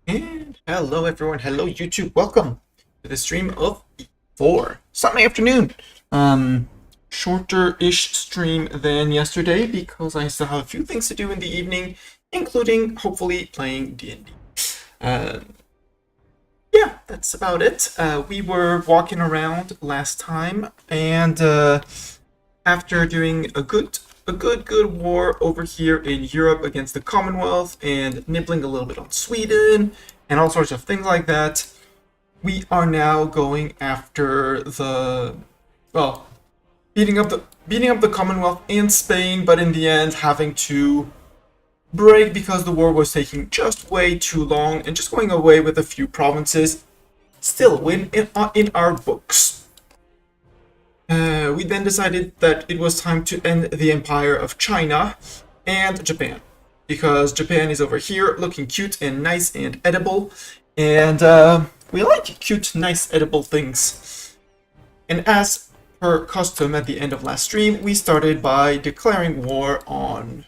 And hello everyone, hello YouTube, welcome to the stream of E4. Sunday afternoon. Shorter-ish stream than yesterday because I still have a few things to do in the evening, including hopefully playing D&D. Yeah, that's about it. We were walking around last time, and after doing a good war over here in Europe against the Commonwealth and nibbling a little bit on Sweden and all sorts of things like that, we are now going after the beating up the Commonwealth in Spain, but in the end having to break because the war was taking just way too long and just going away with a few provinces. Still win in our books. We then decided that it was time to end the empire of China and Japan, because Japan is over here looking cute and nice and edible, and we like cute, nice, edible things. And as per custom at the end of last stream, we started by declaring war, and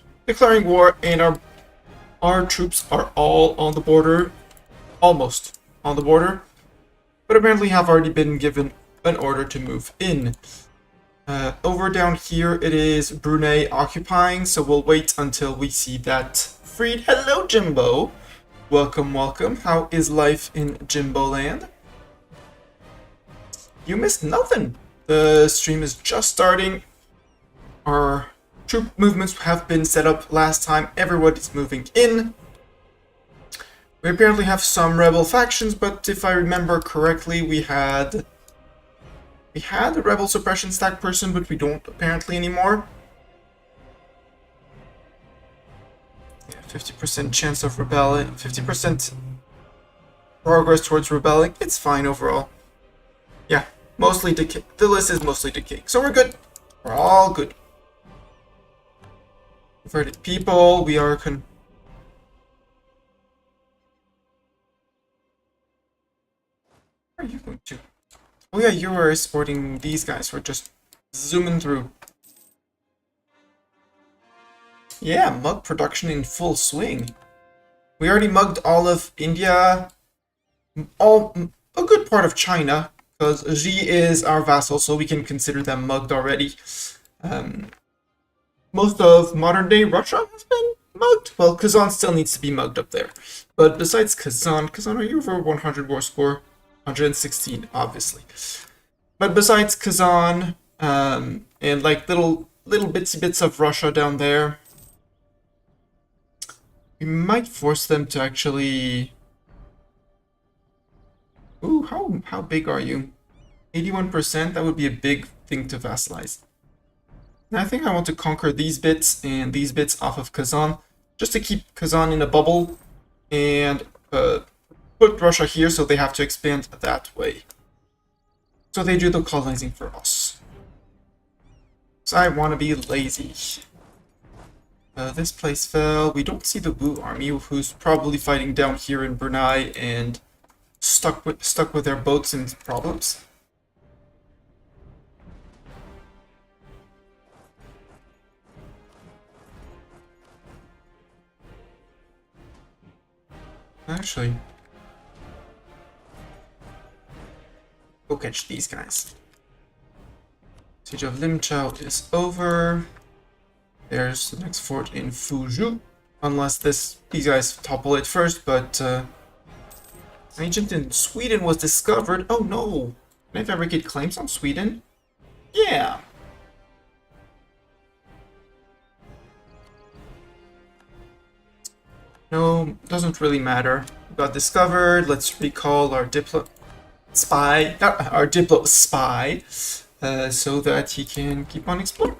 our troops are all on the border, almost on the border, but apparently have already been given an order to move in. Over down here, it is Brunei occupying, so we'll wait until we see that freed. Hello, Jimbo! Welcome, welcome. How is life in Jimbo land? You missed nothing. The stream is just starting. Our troop movements have been set up last time. Everybody's moving in. We apparently have some rebel factions, but if I remember correctly, we had a rebel suppression stack person, but we don't apparently anymore. Yeah, 50% chance of rebelling, 50% progress towards rebelling. It's fine overall. Yeah, mostly decay. The list is mostly decaying, so we're good. We're all good. Converted people, we are Where are you going to? Oh yeah, you were escorting these guys. We're just zooming through. Yeah, mug production in full swing. We already mugged all of India, a good part of China, because Xi is our vassal, so we can consider them mugged already. Most of modern-day Russia has been mugged. Well, Kazan still needs to be mugged up there. But besides Kazan, are you over 100 war score? 116, obviously. But besides Kazan, and like little bits of Russia down there, we might force them to actually... Ooh, how big are you? 81%? That would be a big thing to vassalize. And I think I want to conquer these bits and these bits off of Kazan, just to keep Kazan in a bubble, and put Russia here so they have to expand that way. So they do the colonizing for us. So I want to be lazy. This place fell. We don't see the Wu army, who's probably fighting down here in Brunei and stuck with their boats and problems. Actually, go catch these guys. Siege of Limchao is over. There's the next fort in Fuzhou, unless these guys topple it first, but an agent in Sweden was discovered. Oh no! Can I fabricate claims on Sweden? Yeah! No, doesn't really matter. Got discovered. Let's recall our diplo spy, so that he can keep on exploring.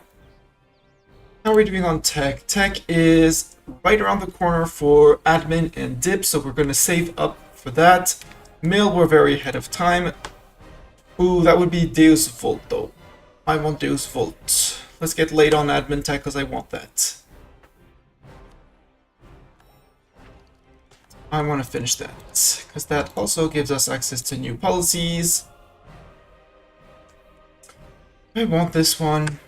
How are we doing on tech? Tech is right around the corner for admin and dip, so we're going to save up for that. Mill, we're very ahead of time. Ooh, that would be Deus Volt, though. I want Deus Volt. Let's get late on admin tech, because I want that. I want to finish that, because that also gives us access to new policies. I want this one.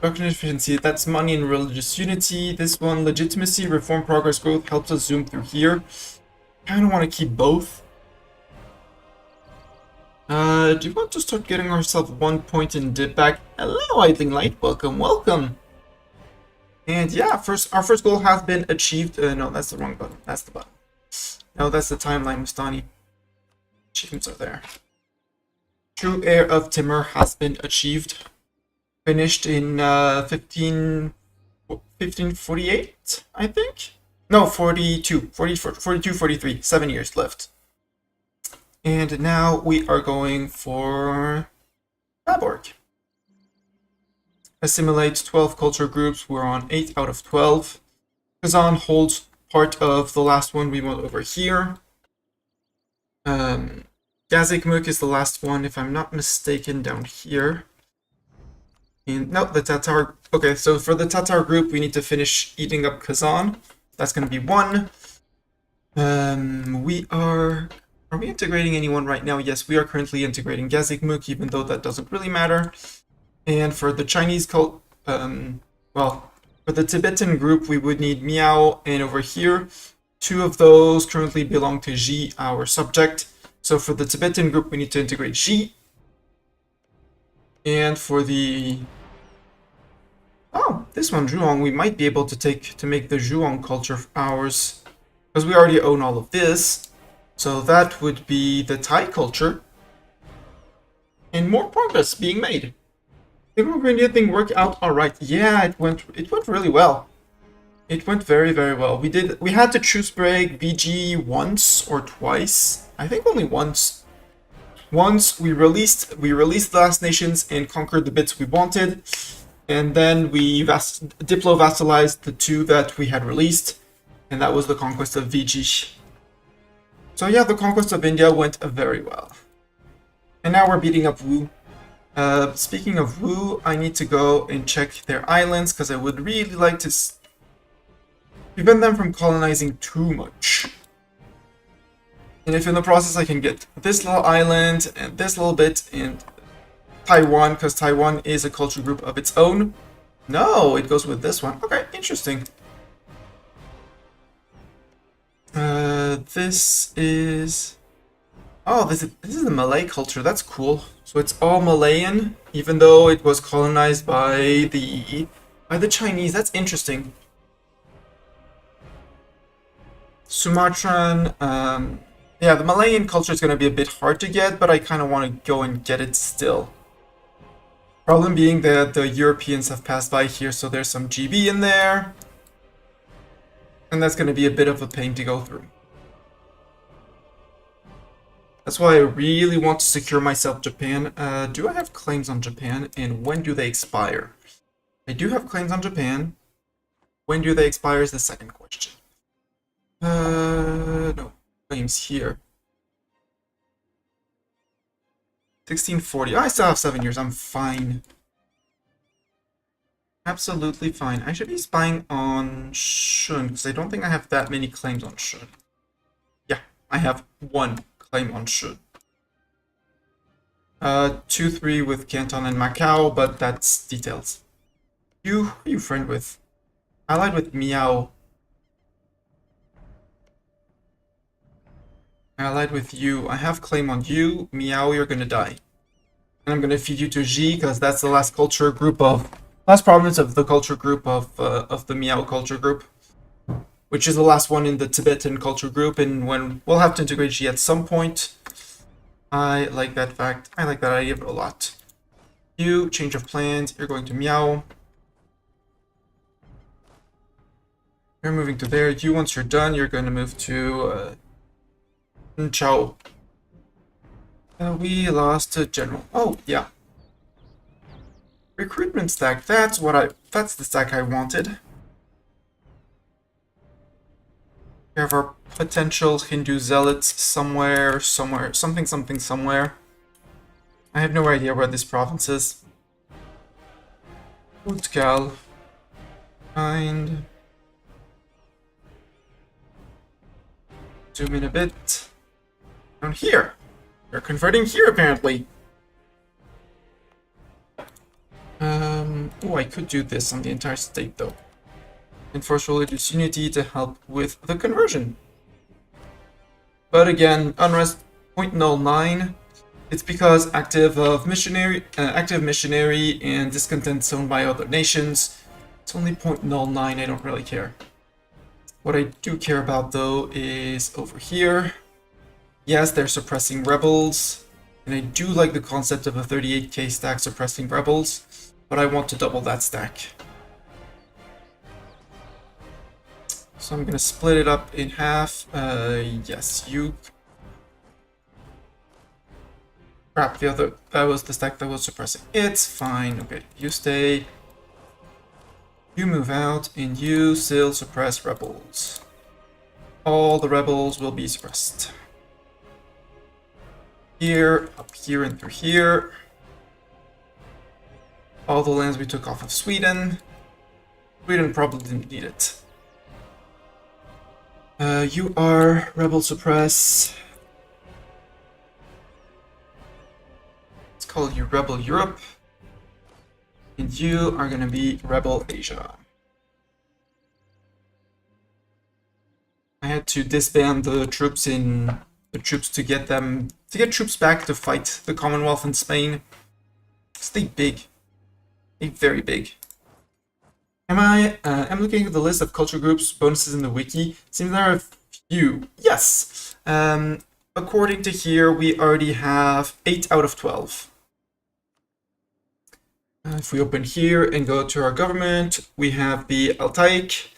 Production efficiency, that's money and religious unity. This one, legitimacy, reform, progress, growth, helps us zoom through here. Kind of want to keep both. Do you want to start getting ourselves 1 point in dip back? Hello, Idling Light. Welcome, welcome. And yeah, our first goal has been achieved. No, that's the wrong button. That's the button. No, that's the timeline, Mustani. Achievements are there. True Heir of Timur has been achieved. Finished in 1548, I think? No, 42, 43. 7 years left. And now we are going for Baborg. Assimilate 12 culture groups. We're on 8 out of 12. Kazan holds part of the last one we want over here. Gazikmuk is the last one, if I'm not mistaken, down here. And no, the Tatar. Okay, so for the Tatar group, we need to finish eating up Kazan. That's going to be 1. Are we integrating anyone right now? Yes, we are currently integrating Gazikmuk, even though that doesn't really matter. And for the Chinese cult, for the Tibetan group, we would need Miao, and over here, 2 of those currently belong to Ji, our subject. So for the Tibetan group, we need to integrate Ji. And for the... Oh, this one, Zhuang, we might be able to make the Zhuang culture ours, because we already own all of this. So that would be the Thai culture. And more progress being made. The India thing worked out alright. Yeah, it went really well. It went very, very well. We had to choose break VG once or twice. I think only once. Once we released the Last Nations and conquered the bits we wanted. And then we diplo-vassalized the 2 that we had released. And that was the conquest of VG. So yeah, the conquest of India went very well. And now we're beating up Wu. Speaking of Wu, I need to go and check their islands, because I would really like to prevent them from colonizing too much. And if in the process I can get this little island, and this little bit, and Taiwan, because Taiwan is a culture group of its own. No, it goes with this one. Okay, interesting. This is... Oh, this is the Malay culture. That's cool. So it's all Malayan, even though it was colonized by the Chinese. That's interesting. Sumatran, yeah, the Malayan culture is going to be a bit hard to get, but I kind of want to go and get it still. Problem being that the Europeans have passed by here, so there's some GB in there. And that's going to be a bit of a pain to go through. That's why I really want to secure myself Japan. Do I have claims on Japan, and when do they expire? I do have claims on Japan. When do they expire is the second question. No. Claims here. 1640. I still have 7 years. I'm fine. Absolutely fine. I should be spying on Shun, because I don't think I have that many claims on Shun. Yeah, I have 1 claim on Shun. 2-3 with Canton and Macau, but that's details. Who are you friend with? Allied with Miao. Allied with you. I have claim on you. Miao, you're gonna die. And I'm gonna feed you to Ji, because that's the last culture group of... Last province of the culture group of the Miao culture group. Which is the last one in the Tibetan culture group, and when we'll have to integrate Ji at some point. I like that fact. I like that idea a lot. You, change of plans. You're going to Miao. You're moving to there. You, once you're done, you're going to move to Chao. We lost a general. Oh, yeah. Recruitment stack. That's the stack I wanted. We have our potential Hindu zealots somewhere. Somewhere. I have no idea where this province is. Utkal. And... Zoom in a bit. Down here. They're converting here, apparently. Oh, I could do this on the entire state, though. Enforce religious unity to help with the conversion. But again, unrest 0.09. It's because active missionary and discontent sown by other nations. It's only 0.09. I don't really care. What I do care about, though, is over here. Yes, they're suppressing rebels, and I do like the concept of a 38k stack suppressing rebels, but I want to double that stack. So I'm gonna split it up in half. Yes, you... Crap, that was the stack that was suppressing. It's fine. Okay, you stay. You move out, and you still suppress rebels. All the rebels will be suppressed. Here, up here, and through here. All the lands we took off of Sweden. Sweden probably didn't need it. You are rebel suppress. Let's call you Rebel Europe. And you are gonna be Rebel Asia. I had to disband the troops to get troops back to fight the Commonwealth in Spain. Stay big. Stay very big. I'm looking at the list of culture groups bonuses in the wiki. Seems there are a few. Yes. According to here, we already have 8 out of 12. If we open here and go to our government, we have the Altaic,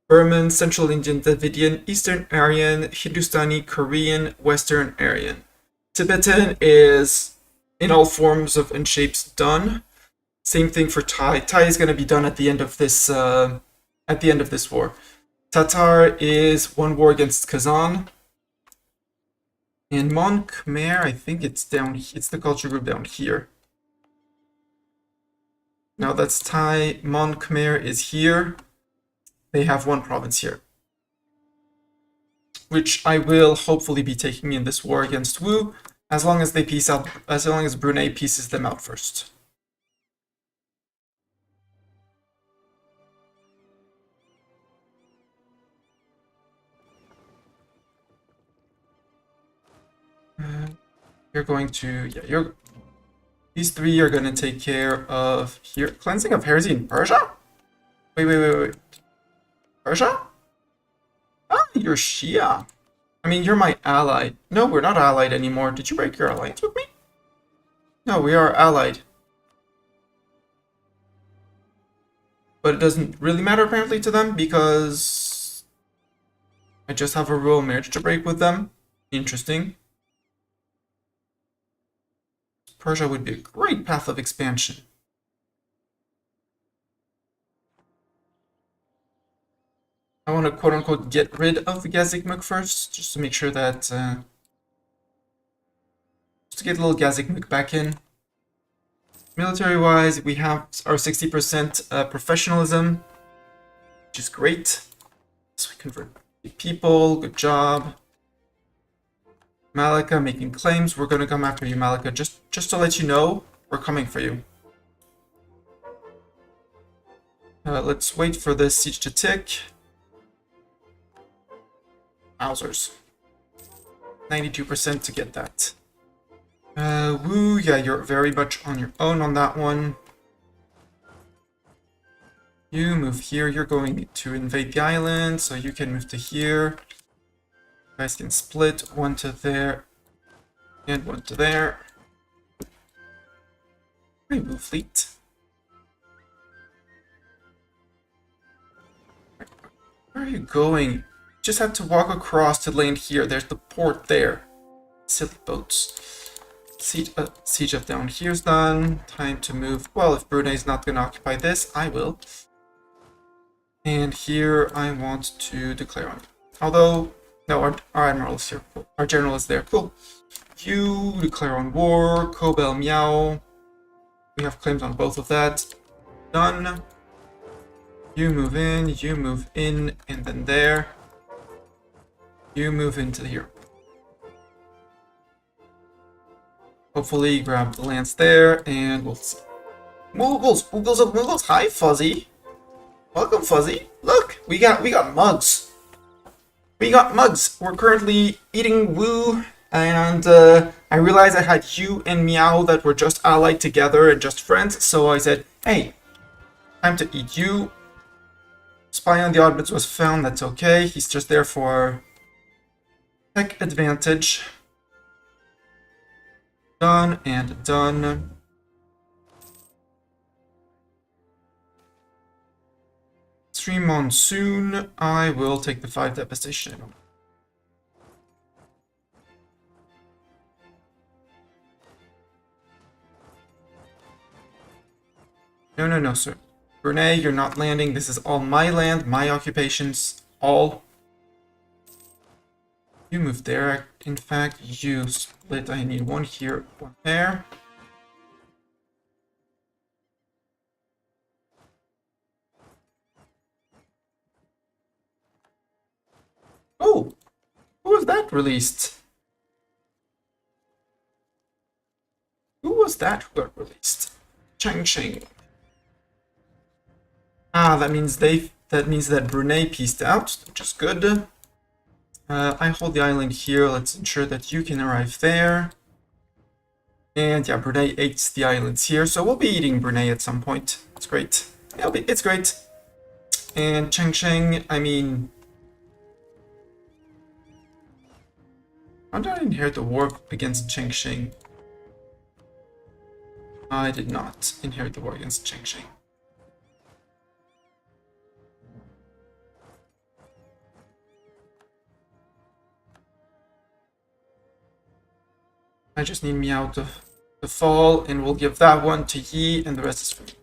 Burman, Central Indian, Dravidian, Eastern Aryan, Hindustani, Korean, Western Aryan. Tibetan is in all forms of and shapes done. Same thing for Thai. Thai is going to be done at the end of this war. Tatar is one war against Kazan. And Mon Khmer, I think it's the culture group down here. No, that's Thai. Mon Khmer is here. They have one province here, which I will hopefully be taking in this war against Wu, as long as they peace out, as long as Brunei pieces them out first. You're going to, yeah, these three are going to take care of here. Cleansing of heresy in Persia? Wait. Persia? Ah, you're Shia. I mean, you're my ally. No, we're not allied anymore. Did you break your alliance with me? No, we are allied. But it doesn't really matter apparently to them because I just have a royal marriage to break with them. Interesting. Persia would be a great path of expansion. I want to quote-unquote get rid of the Gazikmuk first, just to make sure that... just to get a little Gazikmuk back in. Military-wise, we have our 60% professionalism, which is great. So we convert people, good job. Malika making claims. We're going to come after you, Malika. Just to let you know, we're coming for you. Let's wait for this siege to tick. Wowzers. 92% to get that. Woo, yeah, you're very much on your own on that one. You move here. You're going to invade the island, so you can move to here. You guys can split one to there and one to there. Remove fleet. Where are you going? You just have to walk across to land here. There's the port there. Silly boats. Siege of down here's done. Time to move. Well, if Brunei's not going to occupy this, I will. And here I want to declare on. Although, no, our admiral is here. Cool. Our general is there. Cool. You declare on war. Kobel Miao. We have claims on both of that. Done. You move in, and then there. You move into here. Hopefully grab the lands there, and we'll see. Mughals of Mughals. Hi, Fuzzy. Welcome, Fuzzy. Look, we got mugs. We got mugs. We're currently eating Woo, and I realized I had you and Meow that were just allied together and just friends, so I said, hey, time to eat you. Spy on the Oddments was found, that's okay. He's just there for tech advantage. Done and done. Stream Monsoon. I will take the 5 devastation. No, sir. Brunei, you're not landing. This is all my land, my occupations, all. You move there. In fact, you split. I need 1 here, 1 there. Oh! Who was that released? Who was that who got released? Chang Cheng. Ah, that means that Brunei pieced out, which is good. I hold the island here. Let's ensure that you can arrive there. And yeah, Brunei ate the islands here, so we'll be eating Brunei at some point. It's great. It's great. And Cheng Cheng, I mean, how did I inherit the war against Cheng Cheng? I did not inherit the war against Cheng Cheng. I just need Meow to fall, and we'll give that one to Yi, and the rest is for me.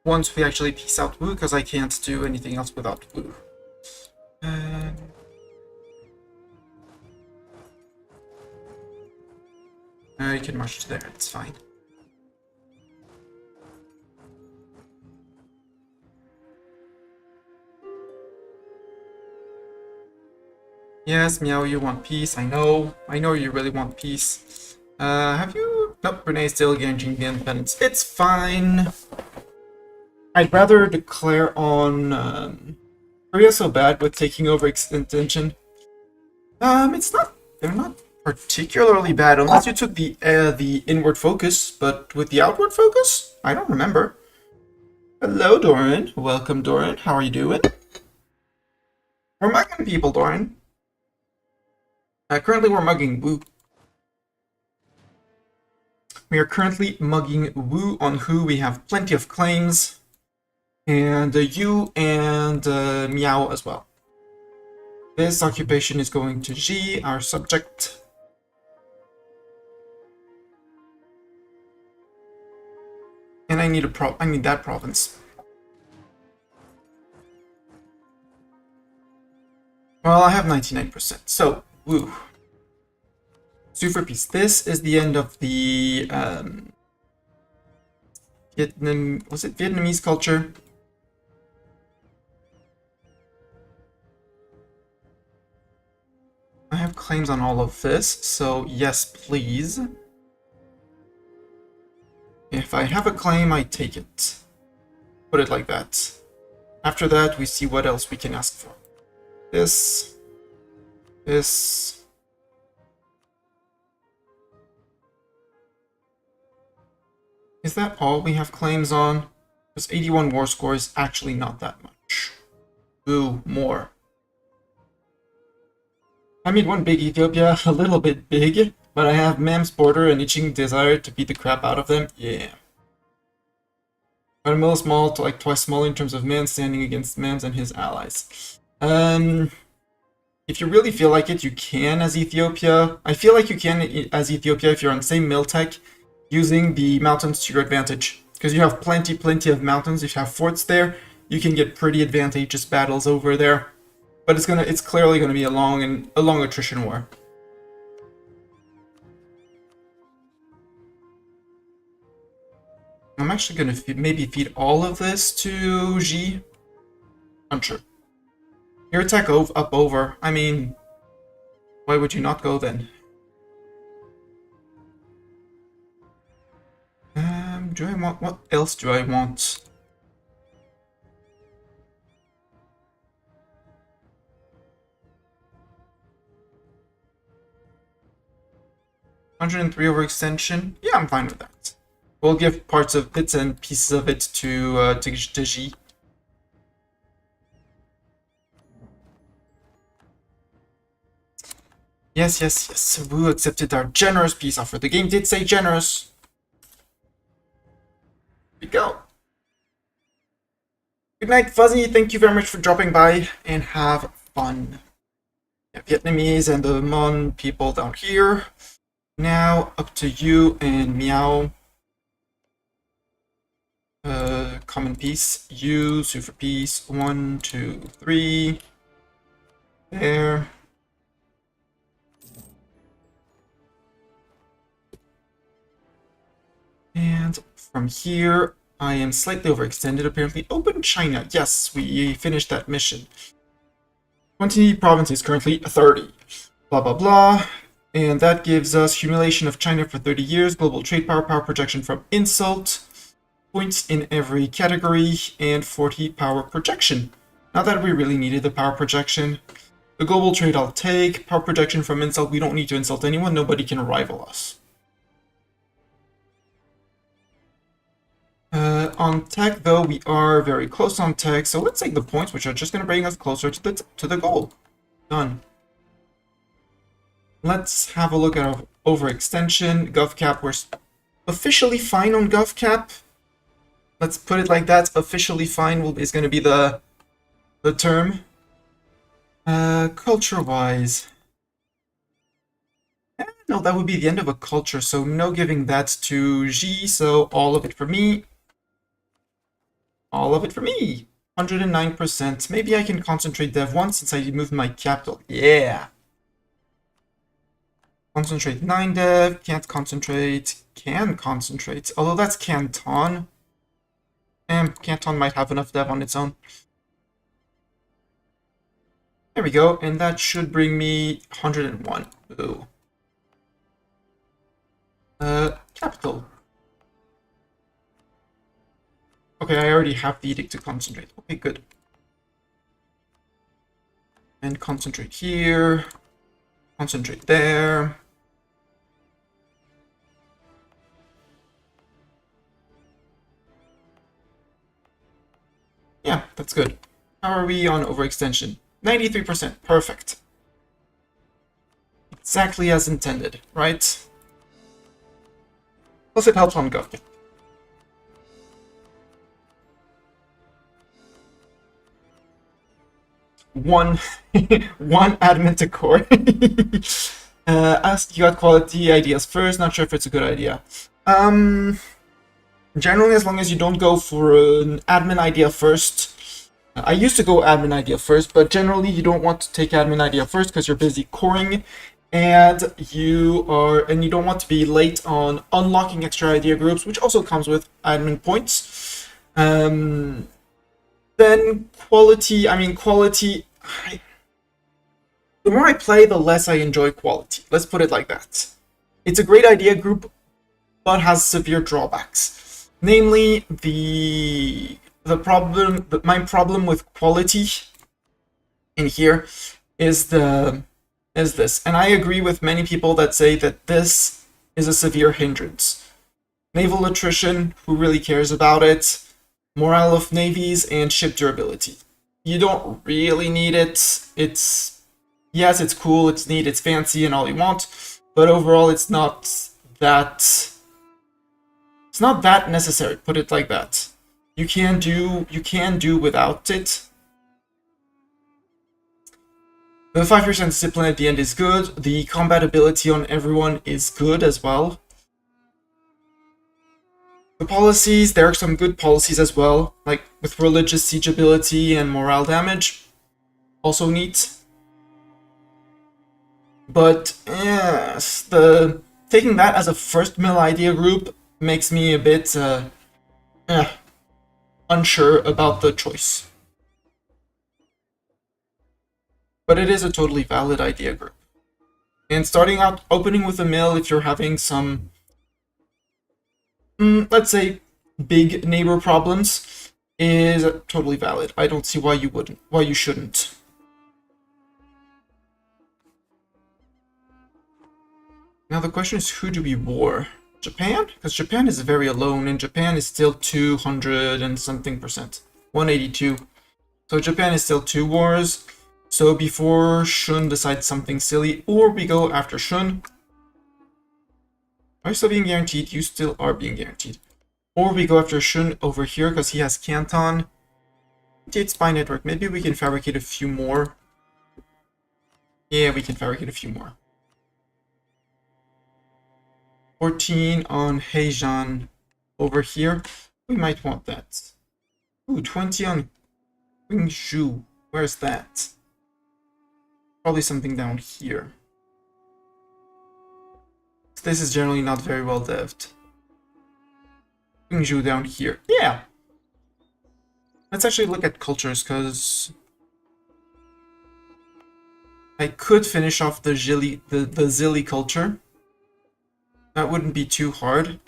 Once we actually piece out Wu, because I can't do anything else without Wu. You can march to there, it's fine. Yes, Meow, you want peace, I know. I know you really want peace. Have you... Nope, Renee's still guaranteeing the independence. It's fine. I'd rather declare on Korea so bad with taking over extension. It's not... They're not particularly bad unless you took the inward focus, but with the outward focus? I don't remember. Hello, Doran. Welcome, Doran. How are you doing? We're mugging people, Doran. Currently, we're mugging Wu. We are currently mugging Wu, on who we have plenty of claims. And you and Meow as well. This occupation is going to Ji, our subject. And I need that province. Well, I have 99%, so Woo. Super peace. This is the end of the Vietnamese culture? I have claims on all of this, so yes, please. If I have a claim, I take it. Put it like that. After that, we see what else we can ask for. This. Is that all we have claims on? Because 81 war score is actually not that much. Ooh, more. I made one big Ethiopia, a little bit big, but I have Mam's border and itching desire to beat the crap out of them. Yeah. But I'm a little small, to like twice smaller in terms of man standing against Mams and his allies. If you really feel like it, you can as Ethiopia. I feel like you can as Ethiopia if you're on the same mill tech, using the mountains to your advantage. Because you have plenty of mountains. If you have forts there, you can get pretty advantageous battles over there. But it's clearly gonna be a long attrition war. I'm actually gonna maybe feed all of this to Ji. Unsure. Your attack up over. I mean, why would you not go then? do I want? What else do I want? $103 overextension. Yeah, I'm fine with that. We'll give bits and pieces of it to G. Yes, yes, yes. Wu accepted our generous peace offer. The game did say generous. Here we go. Good night, Fuzzy. Thank you very much for dropping by, and have fun. Yeah, Vietnamese and the Mon people down here. Now up to you and Meow. Common peace. You, sue for peace. 1, 2, 3. There. And from here, I am slightly overextended, apparently. Open China. Yes, we finished that mission. 20 provinces, currently 30. Blah, blah, blah. And that gives us humiliation of China for 30 years, global trade power, power projection from insult, points in every category, and 40 power projection. Not that we really needed the power projection. The global trade I'll take. Power projection from insult, we don't need to insult anyone. Nobody can rival us. On tech, though, we are very close on tech, so let's take the points, which are just going to bring us closer to the goal. Done. Let's have a look at our overextension. GovCap, we're officially fine on GovCap. Let's put it like that. Officially fine is going to be the term. Culture-wise. No, that would be the end of a culture, so no giving that to G, so all of it for me. All of it for me. 109%. Maybe I can concentrate Dev 1 since I moved my capital. Yeah. Concentrate 9 Dev. Can't concentrate. Can concentrate. Although that's Canton. And Canton might have enough Dev on its own. There we go. And that should bring me 101. Ooh. Capital. Okay, I already have the edict to concentrate. Okay, good. And concentrate here. Concentrate there. Yeah, that's good. How are we on overextension? 93%. Perfect. Exactly as intended, right? Plus it helps on GovCap. One admin to core. Ask you got quality ideas first. Not sure if it's a good idea. Generally, as long as you don't go for an admin idea first. I used to go admin idea first, but generally you don't want to take admin idea first because you're busy coring, and you don't want to be late on unlocking extra idea groups, which also comes with admin points. Then quality, the more I play, the less I enjoy quality. Let's put it like that. It's a great idea group, but has severe drawbacks. Namely, my problem with quality in here is this. And I agree with many people that say that this is a severe hindrance. Naval attrition, who really cares about it? Morale of navies, and ship durability. You don't really need it. Yes, it's cool, it's neat, it's fancy, and all you want, but overall it's not that necessary, put it like that. You can do without it. The 5% discipline at the end is good. The compatibility on everyone is good as well. The policies, there are some good policies as well, like with religious siegeability and morale damage. Also neat. But yes, taking that as a first mill idea group makes me a bit unsure about the choice. But it is a totally valid idea group. And starting out, opening with a mill if you're having some, let's say, big neighbor problems is totally valid. I don't see why you wouldn't, why you shouldn't. Now the question is, who do we war? Japan? Because Japan is very alone, and Japan is still 200 and something percent. 182. So Japan is still 2 wars. So before Shun decides something silly, or we go after Shun. Are you still being guaranteed? You still are being guaranteed. Or we go after Shun over here because he has Canton. Date spy network. Maybe we can fabricate a few more. Yeah, we can fabricate a few more. 14 on Heijan over here. We might want that. Ooh, 20 on Qingzhou. Where's that? Probably something down here. This is generally not very well devved. Qingzhou down here. Yeah! Let's actually look at cultures, because I could finish off the Zili culture. That wouldn't be too hard.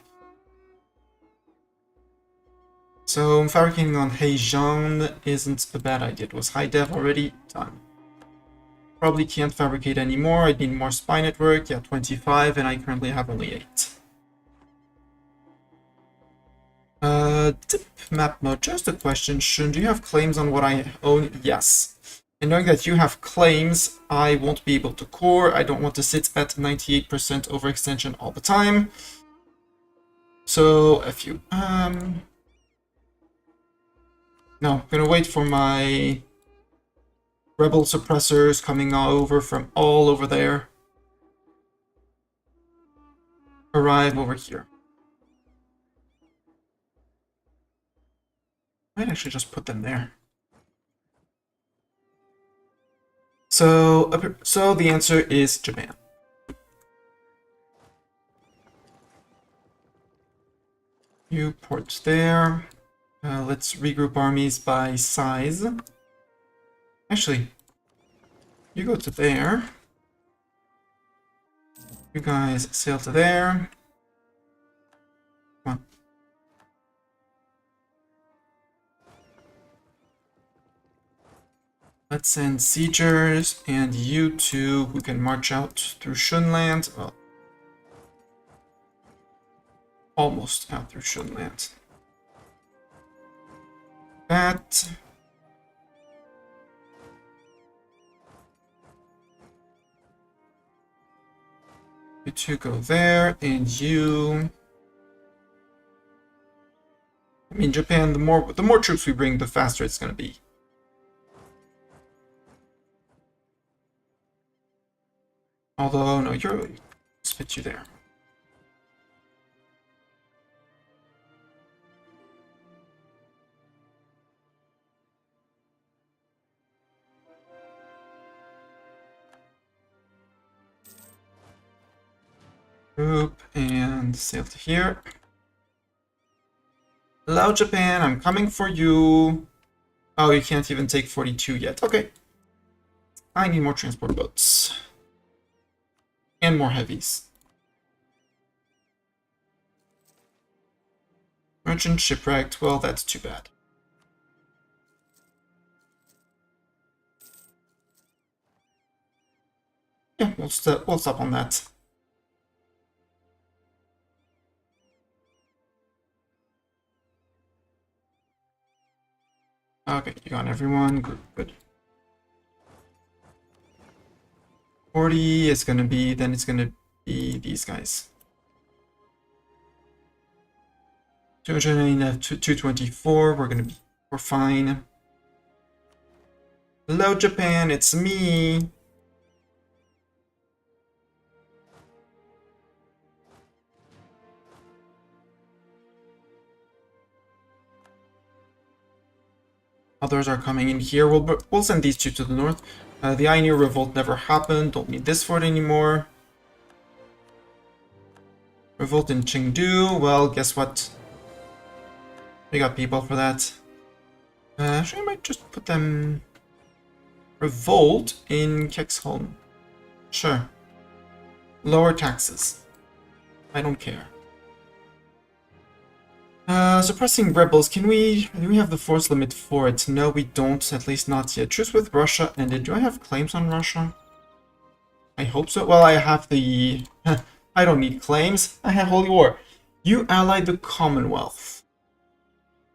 So fabricating on Heijan isn't a bad idea. It was high dev already. Done. Probably can't fabricate anymore. I need more spy network. Yeah, 25, and I currently have only 8. Tip map mode. Just a question, Shun. Do you have claims on what I own? Yes. And knowing that you have claims, I won't be able to core. I don't want to sit at 98% overextension all the time. So, F you. No, I'm gonna wait for my rebel suppressors coming over from all over there. Arrive over here. Might actually just put them there. So the answer is Japan. You port there. Let's regroup armies by size. Actually, you go to there. You guys sail to there. Come on. Let's send siegers and you two who can march out through Shunland. Well, almost out through Shunland. That. You two go there, and you. I mean, Japan. The more troops we bring, the faster it's gonna be. Although, no, you're spit you there. Group and sail to here. Hello, Japan. I'm coming for you. Oh, you can't even take 42 yet. Okay. I need more transport boats. And more heavies. Merchant shipwrecked. Well, that's too bad. Yeah, we'll stop on that. Okay, you got everyone. Good. 40 is gonna be, then it's gonna be these guys. 224, we're fine. Hello, Japan, it's me. Others are coming in here. We'll send these two to the north. The Ainur revolt never happened. Don't need this for it anymore. Revolt in Chengdu. Well, guess what? We got people for that. Actually, I might just put them. Revolt in Kexholm. Sure. Lower taxes. I don't care. Suppressing rebels. Do we have the force limit for it? No, we don't, at least not yet. Truce with Russia ended. Do I have claims on Russia? I hope so. Well, I have the... I don't need claims. I have Holy War. You allied the Commonwealth.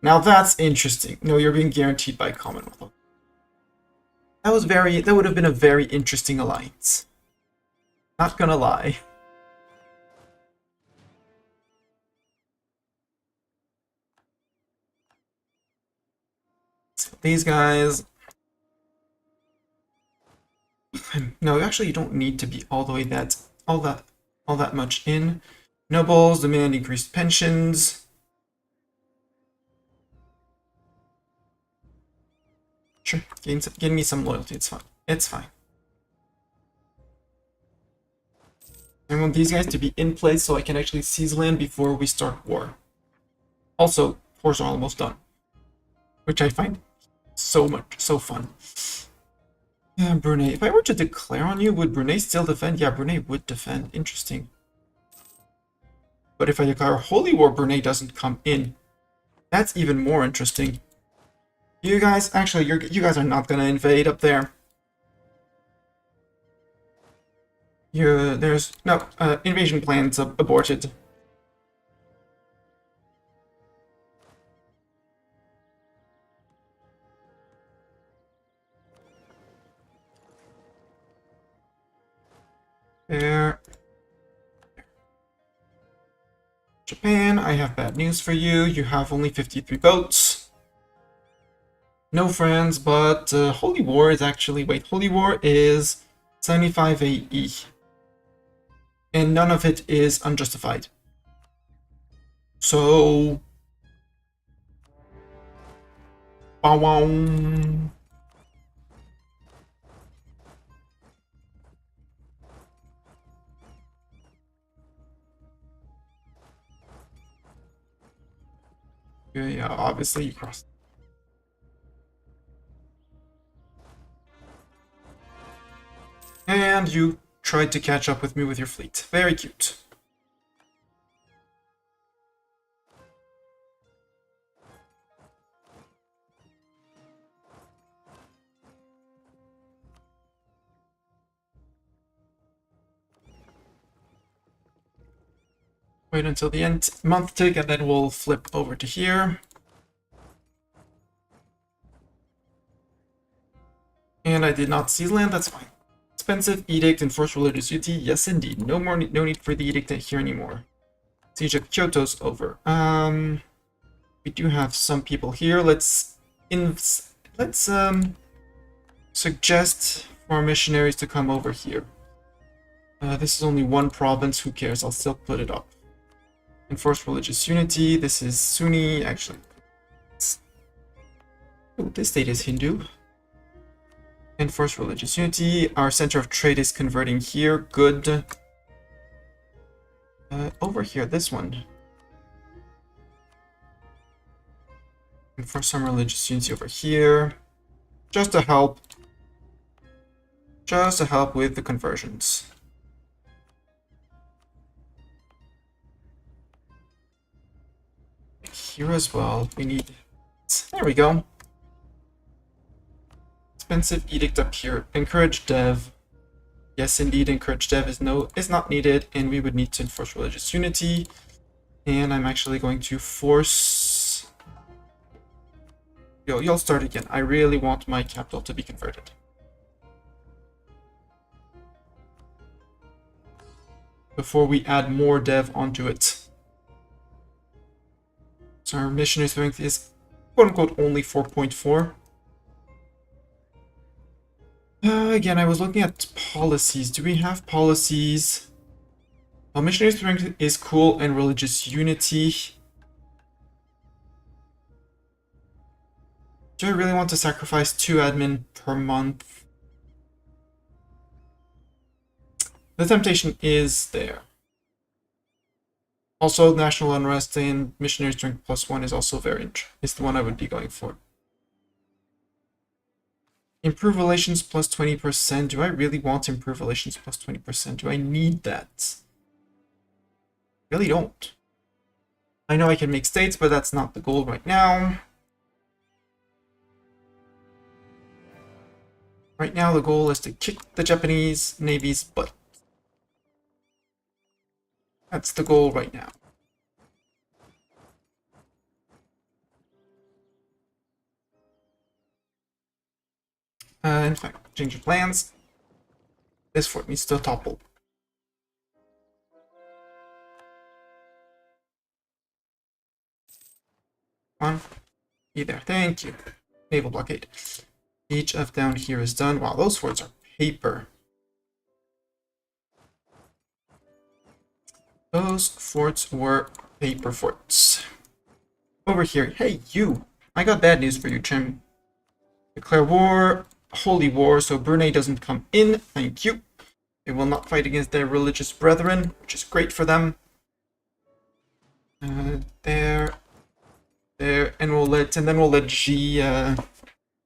Now that's interesting. No, you're being guaranteed by Commonwealth. That would have been a very interesting alliance. Not gonna lie. So these guys... No, actually you don't need to be all the way all that much in. Nobles demand increased pensions. Sure, gain me some loyalty, it's fine. It's fine. I want these guys to be in place so I can actually seize land before we start war. Also, wars are almost done. Which I find so fun. Yeah, Brunei. If I were to declare on you, would Brunei still defend? Yeah, Brunei would defend. Interesting. But if I declare Holy War, Brunei doesn't come in. That's even more interesting. You guys, actually, you guys are not gonna invade up there. There's no invasion plans aborted. There. Japan, I have bad news for you. You have only 53 votes. No friends, but Holy War is actually... Wait, Holy War is 75 AE. And none of it is unjustified. So... Bow-wow. Yeah, obviously you crossed. And you tried to catch up with me with your fleet. Very cute. Wait until the end month tick, and then we'll flip over to here. And I did not seize land, that's fine. Expensive edict, enforce religious duty. Yes, indeed. No need for the edict here anymore. Siege of Kyoto's over. We do have some people here. Let's suggest for our missionaries to come over here. This is only one province. Who cares? I'll still put it up. Enforce religious unity. This is Sunni. Actually, this state is Hindu. Enforce religious unity. Our center of trade is converting here. Good. Over here, this one. Enforce some religious unity over here. Just to help. Just to help with the conversions. Here as well, we need... There we go. Expensive edict up here. Encourage dev. Yes, indeed, encourage dev is not needed, and we would need to enforce religious unity. And I'm actually going to force... You'll start again. I really want my capital to be converted. Before we add more dev onto it. So our missionary strength is quote-unquote only 4.4. Again, I was looking at policies. Do we have policies? Well, missionary strength is cool and religious unity. Do I really want to sacrifice 2 admin per month? The temptation is there. Also, national unrest and missionary strength +1 is also is the one I would be going for. Improve relations +20%. Do I really want to improve relations +20%? Do I need that? Really don't. I know I can make states, but that's not the goal right now. Right now, the goal is to kick the Japanese Navy's butt. That's the goal right now. In fact, change of plans. This fort needs to topple. Come on. Be there. Thank you. Naval blockade. Siege of down here is done. Wow, those forts are paper. Those forts were paper forts. Over here. Hey, you! I got bad news for you, Chim. Declare war. Holy war, so Brunei doesn't come in. Thank you. They will not fight against their religious brethren, which is great for them. There. There. And then we'll let G,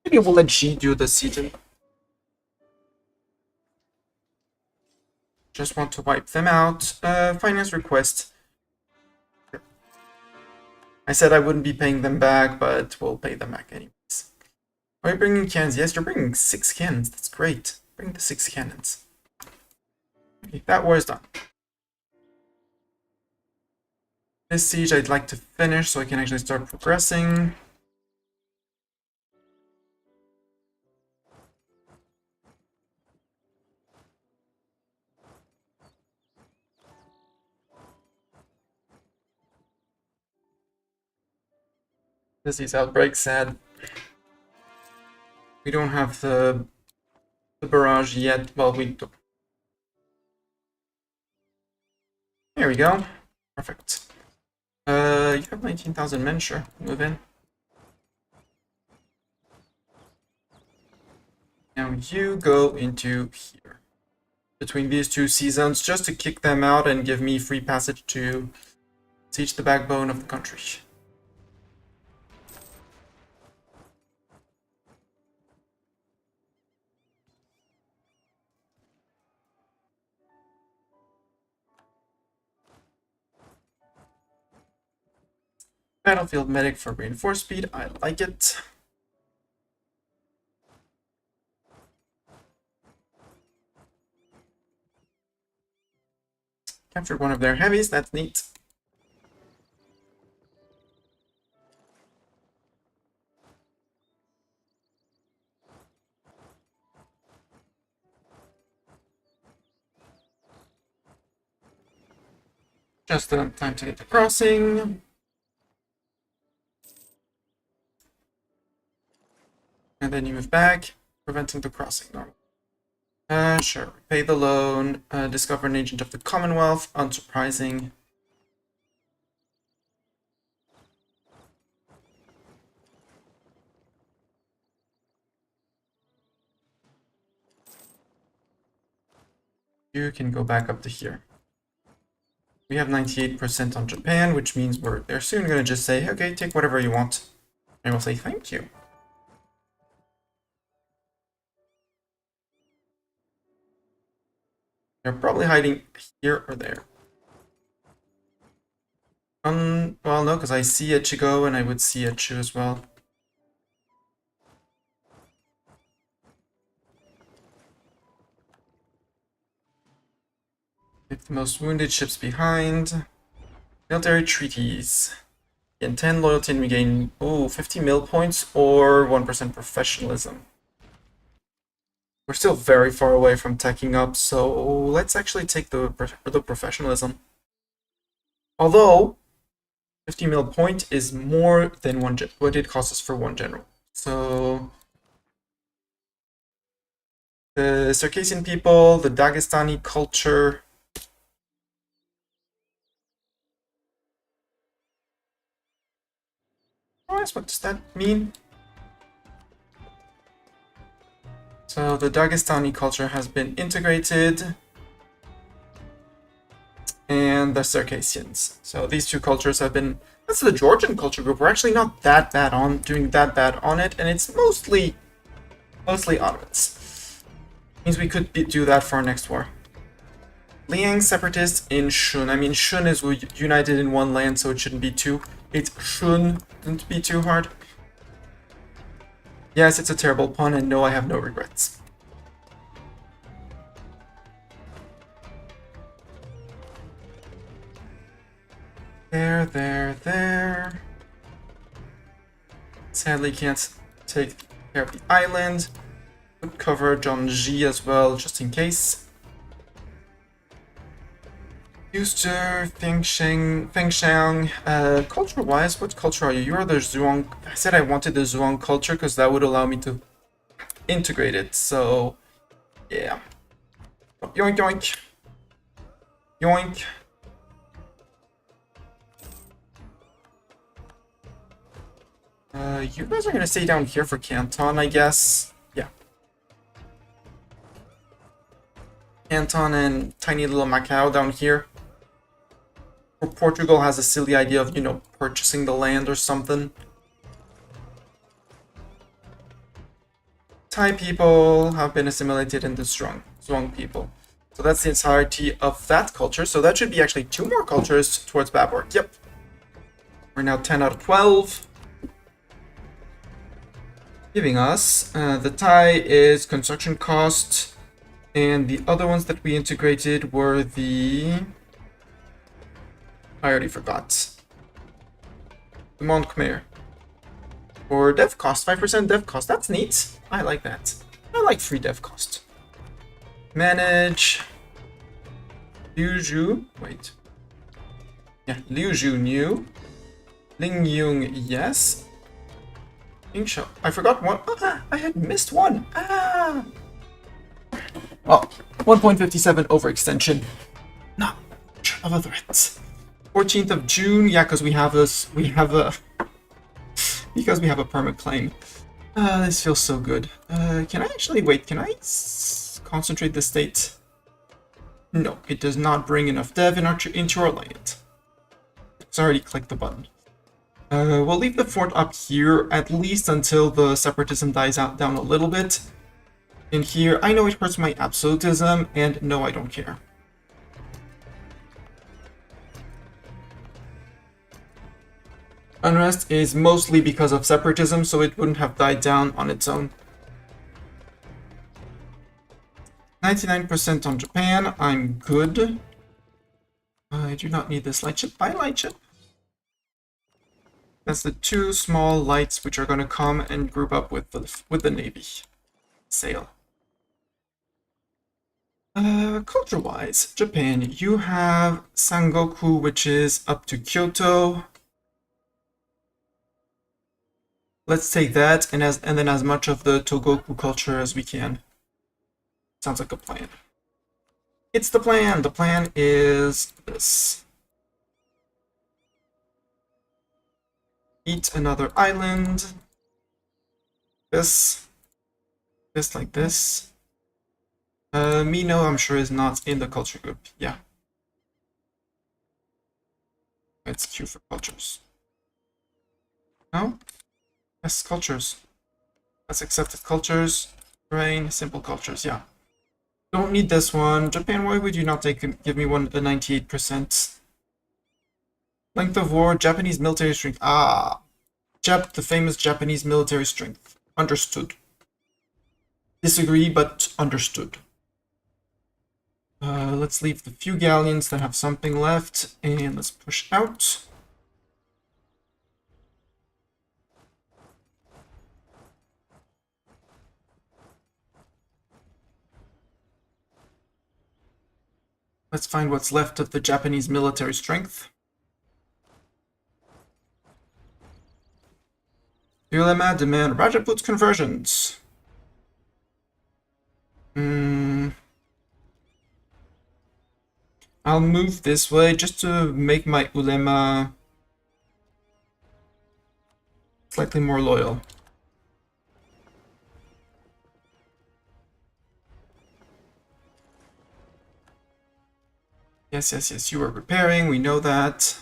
maybe we'll let G do the siege. Just want to wipe them out. Finance request. I said I wouldn't be paying them back, but we'll pay them back anyways. Are you bringing cannons? Yes, you're bringing 6 cannons. That's great. Bring the 6 cannons. Okay, that war is done. This siege I'd like to finish so I can actually start progressing. Disease outbreak, sad. We don't have the barrage yet. Well, we don't. There we go. Perfect. You have 19,000 men, sure. Move in. Now you go into here. Between these two sea zones, just to kick them out and give me free passage to siege the backbone of the country. Battlefield medic for reinforced speed, I like it. Captured one of their heavies, that's neat. Just enough time to get the crossing. And then you move back, preventing the crossing normal. Sure. Pay the loan. Discover an agent of the Commonwealth. Unsurprising. You can go back up to here. We have 98% on Japan, which means they're soon going to just say, okay, take whatever you want. And we'll say thank you. They're probably hiding here or there. Well, no, because I see a Chigo and I would see a Chu as well. Leave the most wounded ships behind. Military treaties. Gain 10 loyalty and we gain 50 mil points or 1% professionalism. We're still very far away from teching up, so let's actually take the professionalism. Although 50 mil point is more than what it costs us for one general. So the Circassian people, the Dagestani culture. What does that mean? So the Dagestani culture has been integrated, and the Circassians. So these two cultures have been. That's the Georgian culture group. We're actually not that bad on doing that bad on it, and it's mostly Ottomans. Means we could do that for our next war. Liang separatists in Shun. I mean, Shun is united in one land, so it shouldn't be too. It's Shun. Shouldn't be too hard. Yes, it's a terrible pun, and no, I have no regrets. There. Sadly, can't take care of the island. Would cover Zhongji as well, just in case. Yuster, Fengshang. Culture-wise, what culture are you? You're the Zhuang. I said I wanted the Zhuang culture because that would allow me to integrate it. So, yeah. Yoink, yoink. Yoink. You guys are gonna stay down here for Canton, I guess. Yeah. Canton and tiny little Macau down here. Or Portugal has a silly idea of, you know, purchasing the land or something. Thai people have been assimilated into Zhuang people. So that's the entirety of that culture. So that should be actually 2 more cultures towards Baborg. Yep. We're now 10 out of 12. Giving us the Thai is construction cost, and the other ones that we integrated were the... I already forgot. The Mont Khmer. Or dev cost, 5% dev cost. That's neat. I like that. I like free dev cost. Manage. Liuzhu. Wait. Yeah, Liuzhu new. Lingyung, yes. Ningxiao. I forgot one. Ah, I had missed one. Ah. Oh, 1.57 overextension. Not much of a threat. 14th of June. Yeah, because we have a permit claim. This feels so good. Can I actually wait? Can I concentrate the state? No, it does not bring enough dev into our land. So I already clicked the button. We'll leave the fort up here, at least until the separatism dies down a little bit. In here, I know it hurts my absolutism, and no, I don't care. Unrest is mostly because of separatism, so it wouldn't have died down on its own. 99% on Japan, I'm good. I do not need this light ship. Bye, light ship. That's the 2 small lights which are going to come and group up with the Navy. Sail. Culture-wise, Japan, you have Sangoku, which is up to Kyoto. Let's take that and then as much of the Togoku culture as we can. Sounds like a plan. It's the plan. The plan is this. Eat another island. This like this. Mino, I'm sure, is not in the culture group. Yeah. Let's queue for cultures. No? Yes, cultures. That's accepted cultures. Terrain, simple cultures, yeah. Don't need this one. Japan, why would you not give me one at 98%? Length of war, Japanese military strength. Ah. The famous Japanese military strength. Understood. Disagree, but understood. Let's leave the few galleons that have something left, and let's push out. Let's find what's left of the Japanese military strength. Ulema demand Rajaput conversions. I'll move this way just to make my ulema slightly more loyal. Yes, you are repairing, we know that.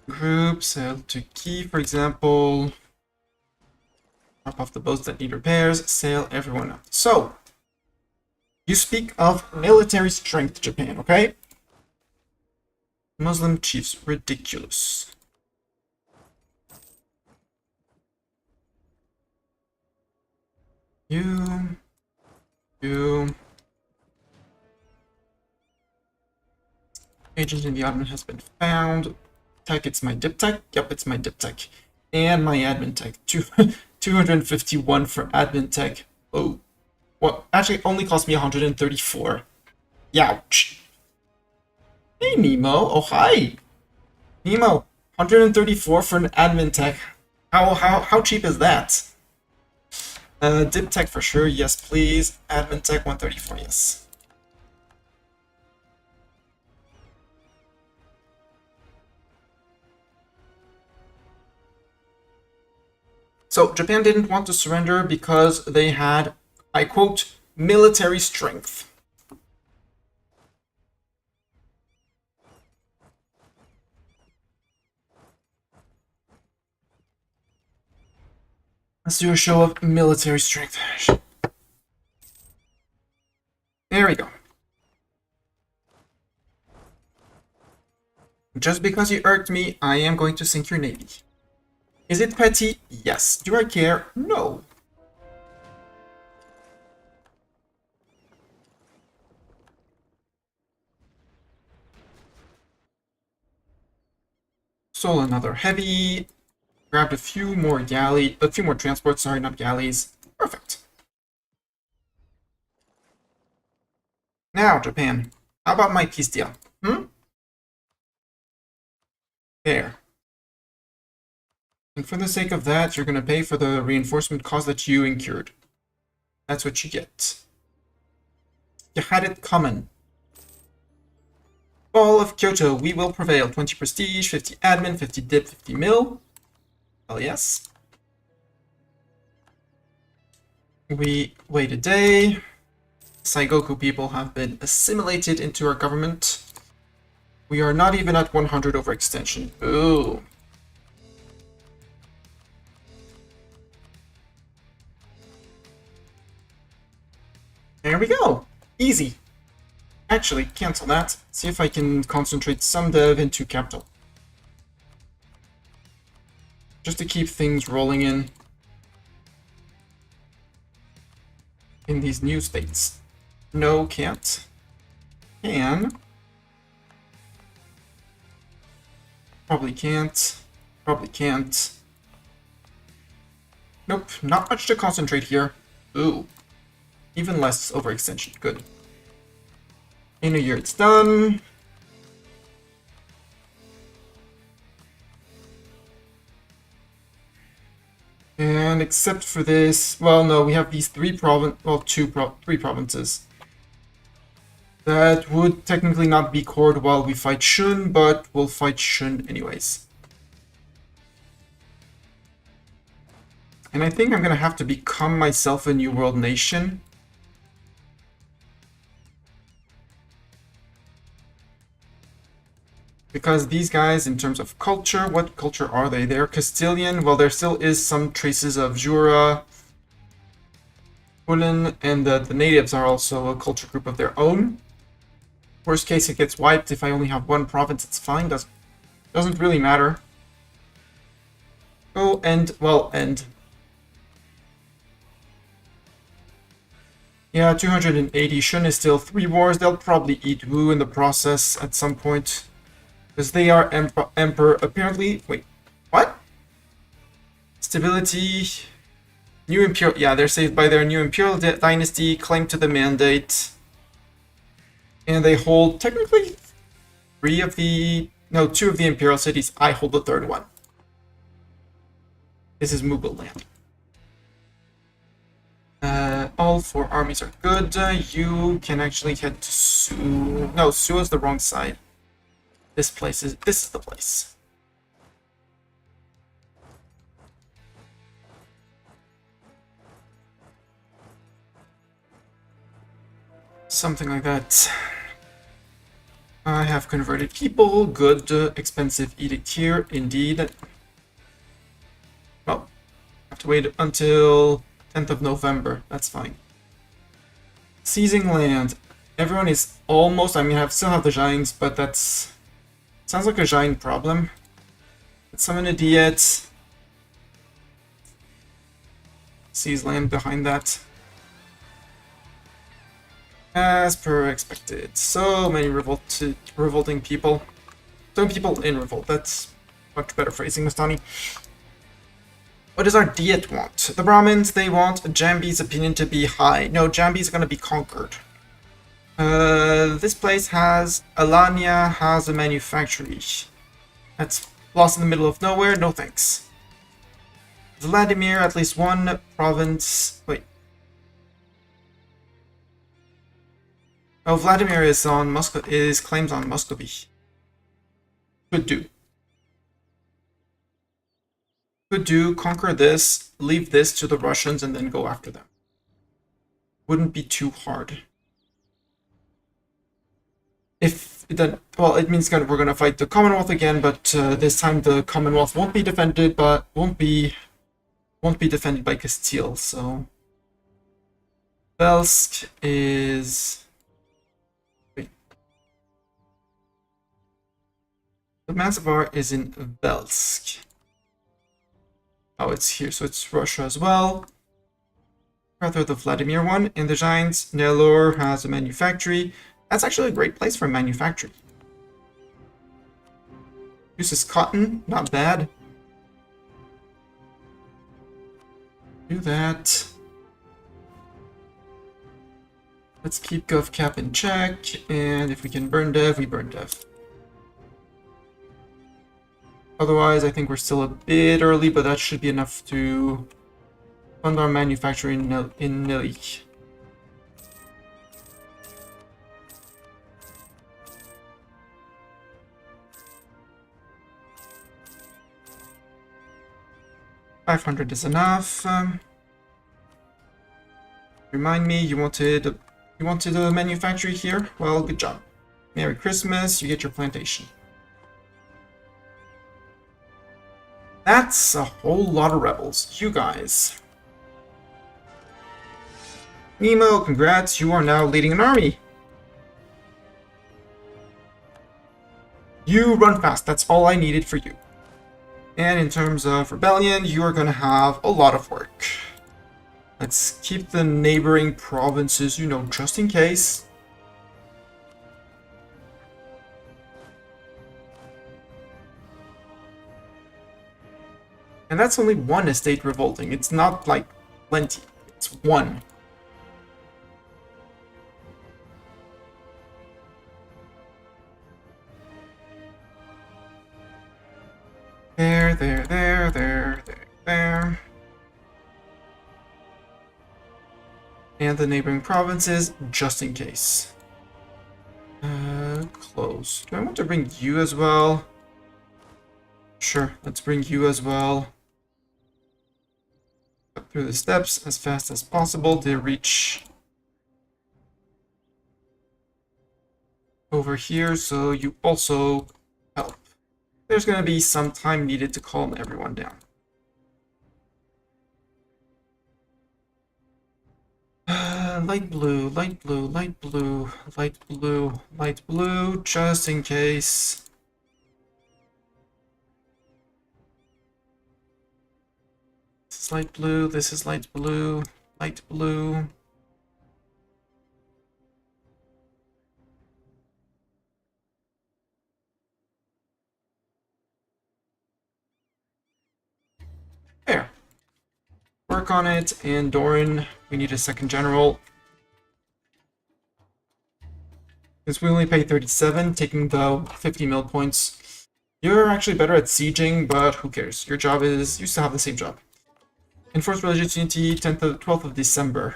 Group, sell to key, for example. Drop off the boats that need repairs, sail everyone out. So, you speak of military strength, Japan, okay? Muslim chiefs, ridiculous. You. Agent in the admin has been found. Tech, it's my dip tech. Yep, it's my dip tech. And my admin tech. 251 for admin tech. Oh. Well, actually, it only cost me 134. Youch. Hey, Nemo. Oh, hi. Nemo, 134 for an admin tech. How cheap is that? Dip tech for sure, yes please. Admin tech 134, yes. So Japan didn't want to surrender because they had, I quote, military strength. Let's do a show of military strength. There we go. Just because you irked me, I am going to sink your navy. Is it petty? Yes. Do I care? No. Sold another heavy. Grabbed a few more transports, sorry, not galleys. Perfect. Now, Japan. How about my peace deal? There. And for the sake of that, you're going to pay for the reinforcement cost that you incurred. That's what you get. You had it coming. Fall of Kyoto, we will prevail. 20 prestige, 50 admin, 50 dip, 50 mil. Well, yes. We wait a day. Saigoku people have been assimilated into our government. We are not even at 100 overextension. Ooh. There we go. Easy. Actually, cancel that. See if I can concentrate some dev into capital. Just to keep things rolling in these new states. No, can't. Can. Probably can't. Probably can't. Nope, not much to concentrate here. Ooh. Even less overextension. Good. In a year it's done. And except for this, well, no, we have these three provinces that would technically not be cored while we fight Shun, but we'll fight Shun anyways. And I think I'm gonna have to become myself a New World nation. Because these guys, in terms of culture, what culture are they? They're Castilian. Well, there still is some traces of Jura, Hunan, and the natives are also a culture group of their own. Worst case, it gets wiped. If I only have one province, it's fine. Doesn't really matter. Oh, end. Yeah, 280. Shun is still 3 wars. They'll probably eat Wu in the process at some point. Because they are emperor, apparently. Wait, what? Stability. New imperial. Yeah, they're saved by their new imperial dynasty, claim to the mandate. And they hold technically 2 of the imperial cities. I hold the 3rd one. This is Mughal land. All 4 armies are good. You can actually head to Su. No, Su is the wrong side. This is the place. Something like that. I have converted people. Good. Expensive edict here, indeed. Well, have to wait until 10th of November. That's fine. Seizing land. Everyone is almost... I mean, I still have the giants, but that's... Sounds like a giant problem. Let's summon a Diet. Seize land behind that. As per expected. So many revolting people. Some people in revolt. That's much better phrasing, Mastani. What does our Diet want? The Brahmins, they want Jambi's opinion to be high. No, Jambi's gonna be conquered. This place has... Alania has a manufactory. That's lost in the middle of nowhere. No thanks. Vladimir, at least one province... Wait. Oh, Vladimir is on claims on Muscovy. Could do. Could do, conquer this, leave this to the Russians, and then go after them. Wouldn't be too hard. If then, well, it means we're gonna fight the Commonwealth again, but this time the Commonwealth won't be defended, but won't be defended by Castile. So Belsk is... Wait. The Mazavar is in Belsk. Oh, it's here, so it's Russia as well. Rather the Vladimir one. In the Giants, Nelor has a manufactory. That's actually a great place for a manufactory. Uses cotton, not bad. Do that. Let's keep GovCap in check, and if we can burn dev, we burn dev. Otherwise, I think we're still a bit early, but that should be enough to fund our manufacturing in Nilik. $500 is enough. Remind me, you wanted a manufactory here? Well, good job. Merry Christmas, you get your plantation. That's a whole lot of rebels. You guys. Nemo, congrats, you are now leading an army. You run fast, that's all I needed for you. And in terms of rebellion, you are going to have a lot of work. Let's keep the neighboring provinces, you know, just in case. And that's only one estate revolting. It's not like plenty. It's one. There. And the neighboring provinces, just in case. Close. Do I want to bring you as well? Sure, let's bring you as well. Up through the steps as fast as possible to reach over here, so you also help. There's going to be some time needed to calm everyone down. Light blue, light blue, light blue, light blue, light blue, just in case. This is light blue, this is light blue, light blue. There. Work on it, and Doran, we need a second general. Since we only pay 37, taking the 50 mil points. You're actually better at sieging, but who cares? Your job is, you still have the same job. Enforce religious unity, 12th of December.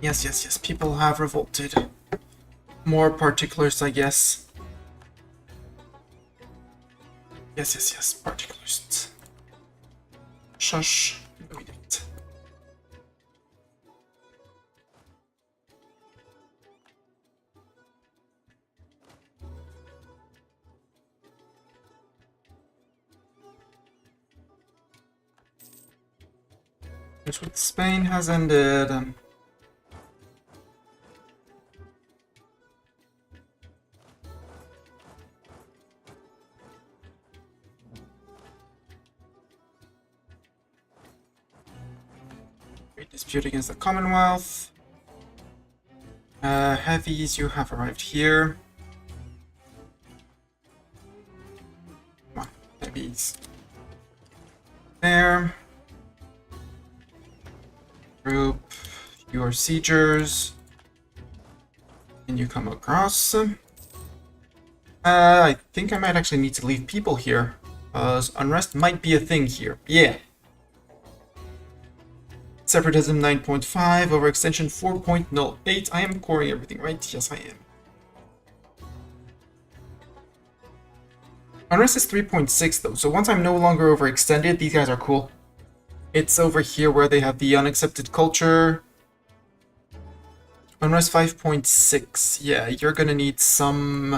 Yes, people have revolted. More particulars, I guess. Yes, particulars. Shush. No, we didn't. Which with Spain has ended. Dispute against the Commonwealth. Heavies, you have arrived here. Come on, heavies. There. Group, you are siegers. And you come across. I think I might actually need to leave people here. Because unrest might be a thing here. Yeah. Separatism 9.5, overextension 4.08. I am coring everything, right? Yes, I am. Unrest is 3.6 though, so once I'm no longer overextended, these guys are cool. It's over here where they have the unaccepted culture. Unrest 5.6. Yeah, you're gonna need some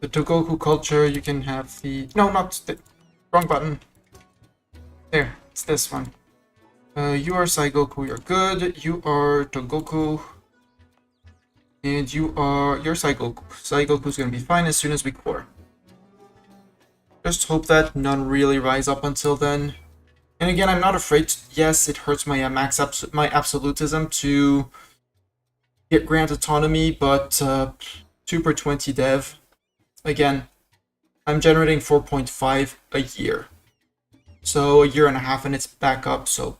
the Togoku culture. You can have the not the wrong button. There, it's this one. You are Saigoku, you're good. You are Togoku. And you're Saigoku. Saigoku's gonna be fine as soon as we core. Just hope that none really rise up until then. And again, I'm not afraid. Yes, it hurts my my absolutism to get grant autonomy, but 2 per 20 dev. Again, I'm generating 4.5 a year. So a year and a half and it's back up, so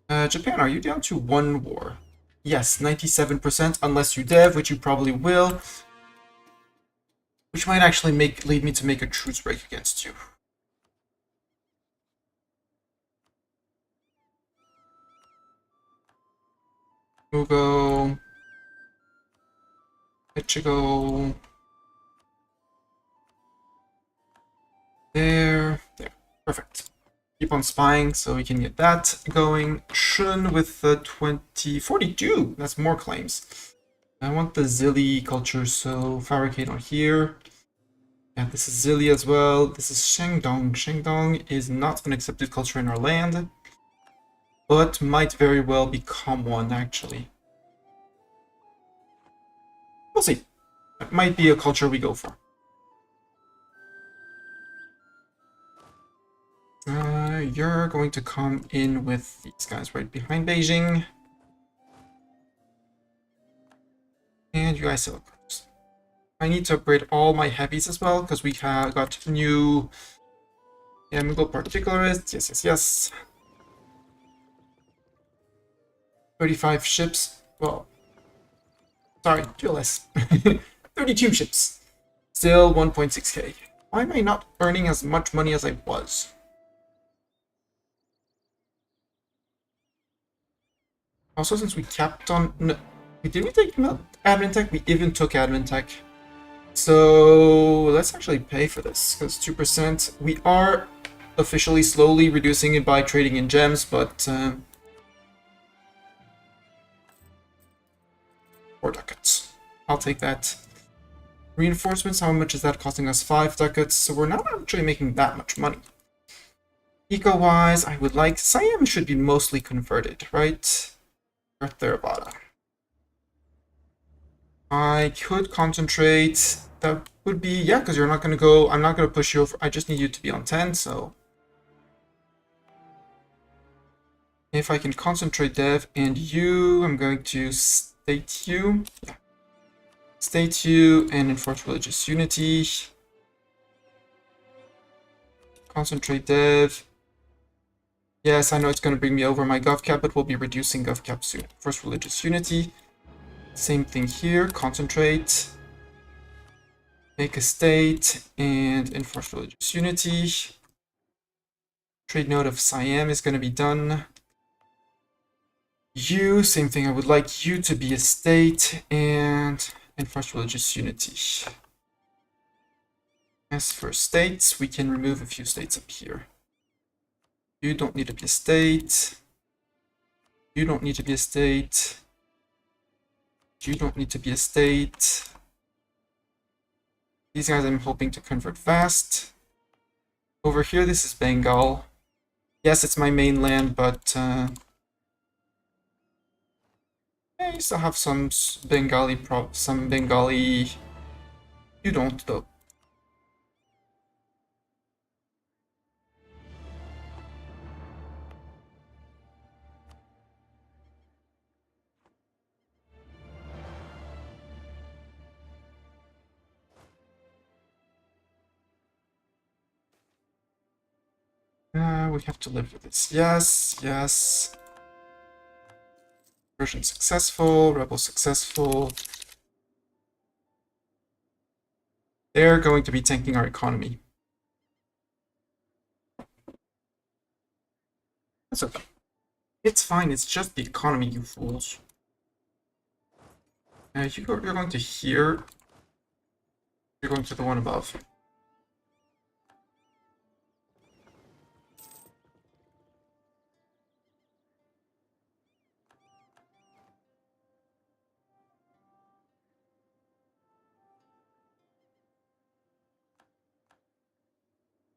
Japan, are you down to 1 war? Yes, 97%, unless you dev, which you probably will. Which might actually lead me to make a truce break against you. Mugo. Ichigo. There. Perfect. Keep on spying so we can get that going. Shun with the 2042. That's more claims. I want the Zilli culture, so fabricate on here. Yeah, this is Zilli as well. This is Shengdong. Shengdong is not an accepted culture in our land, but might very well become one, actually. We'll see. That might be a culture we go for. You're going to come in with these guys right behind Beijing. And you guys still close. I need to upgrade all my heavies as well, because we have got new Mughal particularists. Yes. 35 ships. Well, sorry, do less. 32 ships. Still 1.6k. Why am I not earning as much money as I was? Also, since we capped on... No, did we take admin tech? We even took admin tech. So let's actually pay for this, because 2%. We are officially slowly reducing it by trading in gems, but... 4 ducats. I'll take that. Reinforcements, how much is that costing us? 5 ducats, so we're not actually making that much money. Eco-wise, I would like... Siam should be mostly converted, right? Or Theravada. I could concentrate. That would be... Yeah, because you're not going to go... I'm not going to push you over. I just need you to be on 10, so... If I can concentrate dev and you, I'm going to state you. Yeah. State you and enforce religious unity. Concentrate dev. Yes, I know it's going to bring me over my gov cap, but we'll be reducing gov cap soon. First, religious unity. Same thing here. Concentrate. Make a state and enforce religious unity. Trade node of Siam is going to be done. You, same thing. I would like you to be a state and enforce religious unity. As for states, we can remove a few states up here. You don't need to be a state. You don't need to be a state. You don't need to be a state. These guys I'm hoping to convert fast. Over here, this is Bengal. Yes, it's my mainland, but yeah, you still have some Bengali some Bengali. You don't though. We have to live with this. Yes, yes. Version successful, rebel successful. They're going to be tanking our economy. That's okay. It's fine, it's just the economy, you fools. You're going to here. You're going to the one above.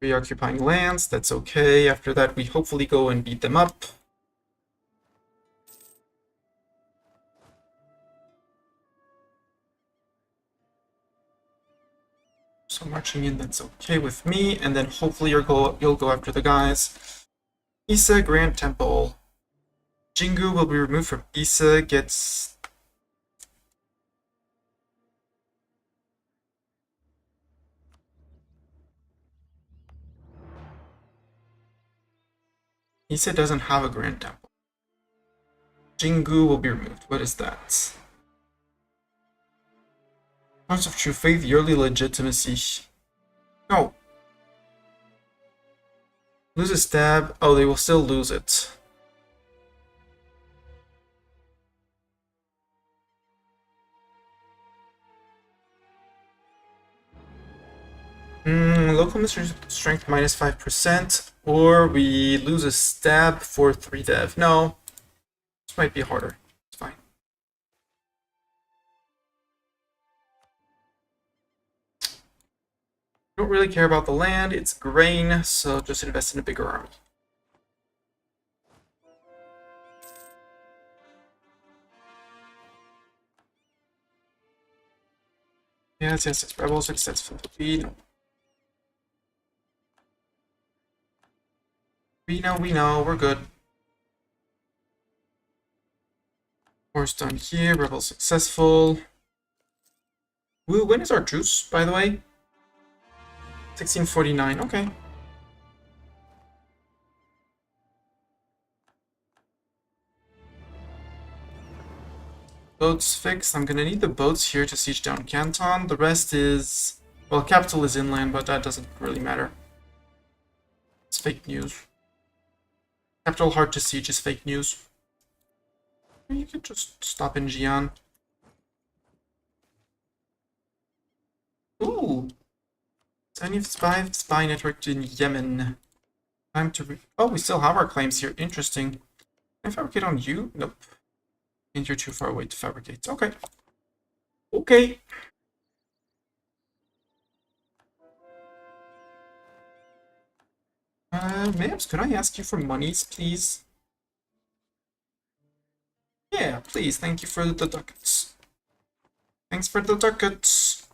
Reoccupying lands, that's okay. After that, we hopefully go and beat them up. So marching in, that's okay with me. And then hopefully you'll go after the guys. Isa Grand Temple. Jingu will be removed from Isa, gets... Isa doesn't have a Grand Temple. Jingu will be removed. What is that? Source of True Faith, Yearly Legitimacy. No. Lose a stab. Oh, they will still lose it. Local mystery strength minus 5%, or we lose a stab for 3 dev. No, this might be harder. It's fine. Don't really care about the land, it's grain, so just invest in a bigger army. Yes, yes, yes, rebel successful. We know. We know, we're good. Force done here, rebel successful. Woo, when is our truce, by the way? 1649, okay. Boats fixed. I'm gonna need the boats here to siege down Canton. The rest is... well, capital is inland, but that doesn't really matter. It's fake news. Capital hard to siege is fake news. You can just stop in Jian. Ooh! Any spy network in Yemen. Time to oh, we still have our claims here. Interesting. Can I fabricate on you? Nope. And you're too far away to fabricate. Okay. Okay. Ma'ams, could I ask you for monies, please? Yeah, please. Thank you for the ducats. Thanks for the ducats.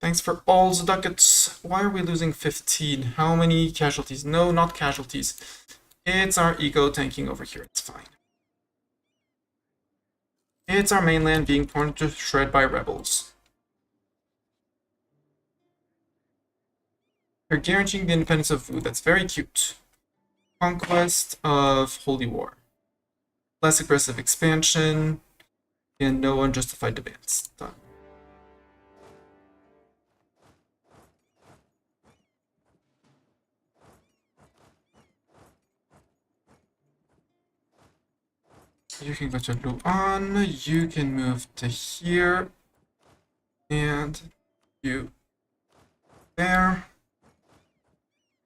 Thanks for all the ducats. Why are we losing 15? How many casualties? No, not casualties. It's our ego tanking over here. It's fine. It's our mainland being torn to shred by rebels. You're guaranteeing the independence of Wu. That's very cute. Conquest of Holy War. Less aggressive expansion. And no unjustified demands. Done. You can go to Luan. You can move to here. And you there.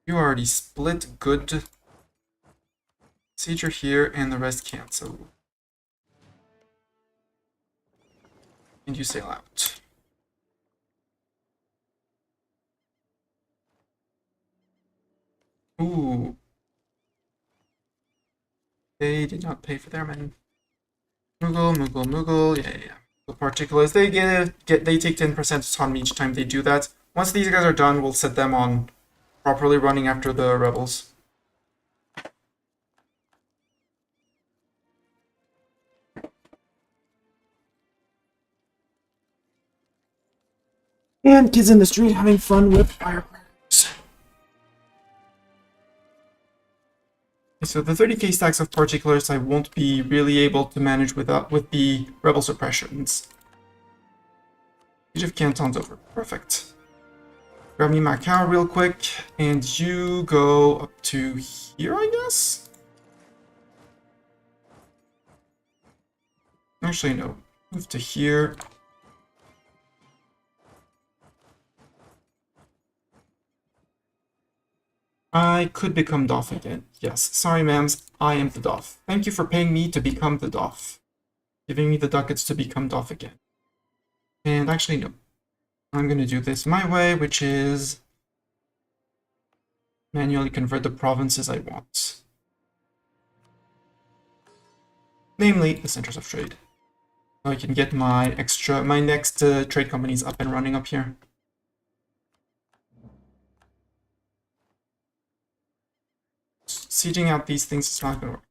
You already split. Good. Sieger here, and the rest cancel. And you sail out. Ooh. They did not pay for their men. Mughal, yeah. The particulars, they they take 10% autonomy each time they do that. Once these guys are done, we'll set them on properly running after the rebels. And kids in the street having fun with fireworks. So the 30k stacks of particulars I won't be really able to manage with the rebel suppressions. Siege of Canton's over. Perfect. Grab me my cow real quick, and you go up to here, I guess? Actually, no. Move to here. I could become Doff again. Yes, sorry, ma'ams. I am the Doff. Thank you for paying me to become the Doff. Giving me the ducats to become Doff again. And actually, no. I'm going to do this my way, which is manually convert the provinces I want. Namely, the centers of trade. So I can get my next trade companies up and running up here. Sieging out these things is not going to work.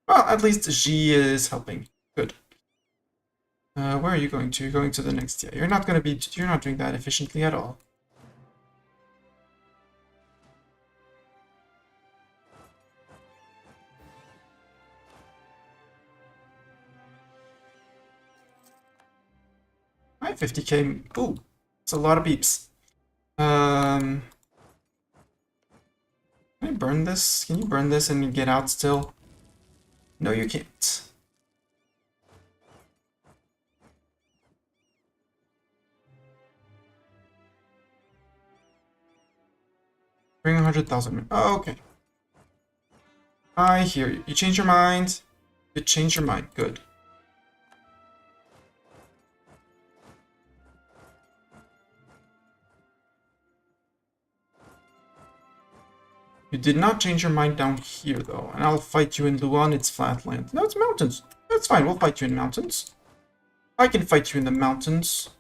Well, at least Xi is helping. Good. Where are you going to? You're going to the next. Yeah, you're not doing that efficiently at all. All right, 50k. Ooh, it's a lot of beeps. Can I burn this? Can you burn this and get out still? No, you can't. Bring 100,000. Oh, okay. I hear you. You change your mind. You change your mind. Good. You did not change your mind down here, though. And I'll fight you in Luan. It's flatland. No, it's mountains. That's fine. We'll fight you in mountains. I can fight you in the mountains.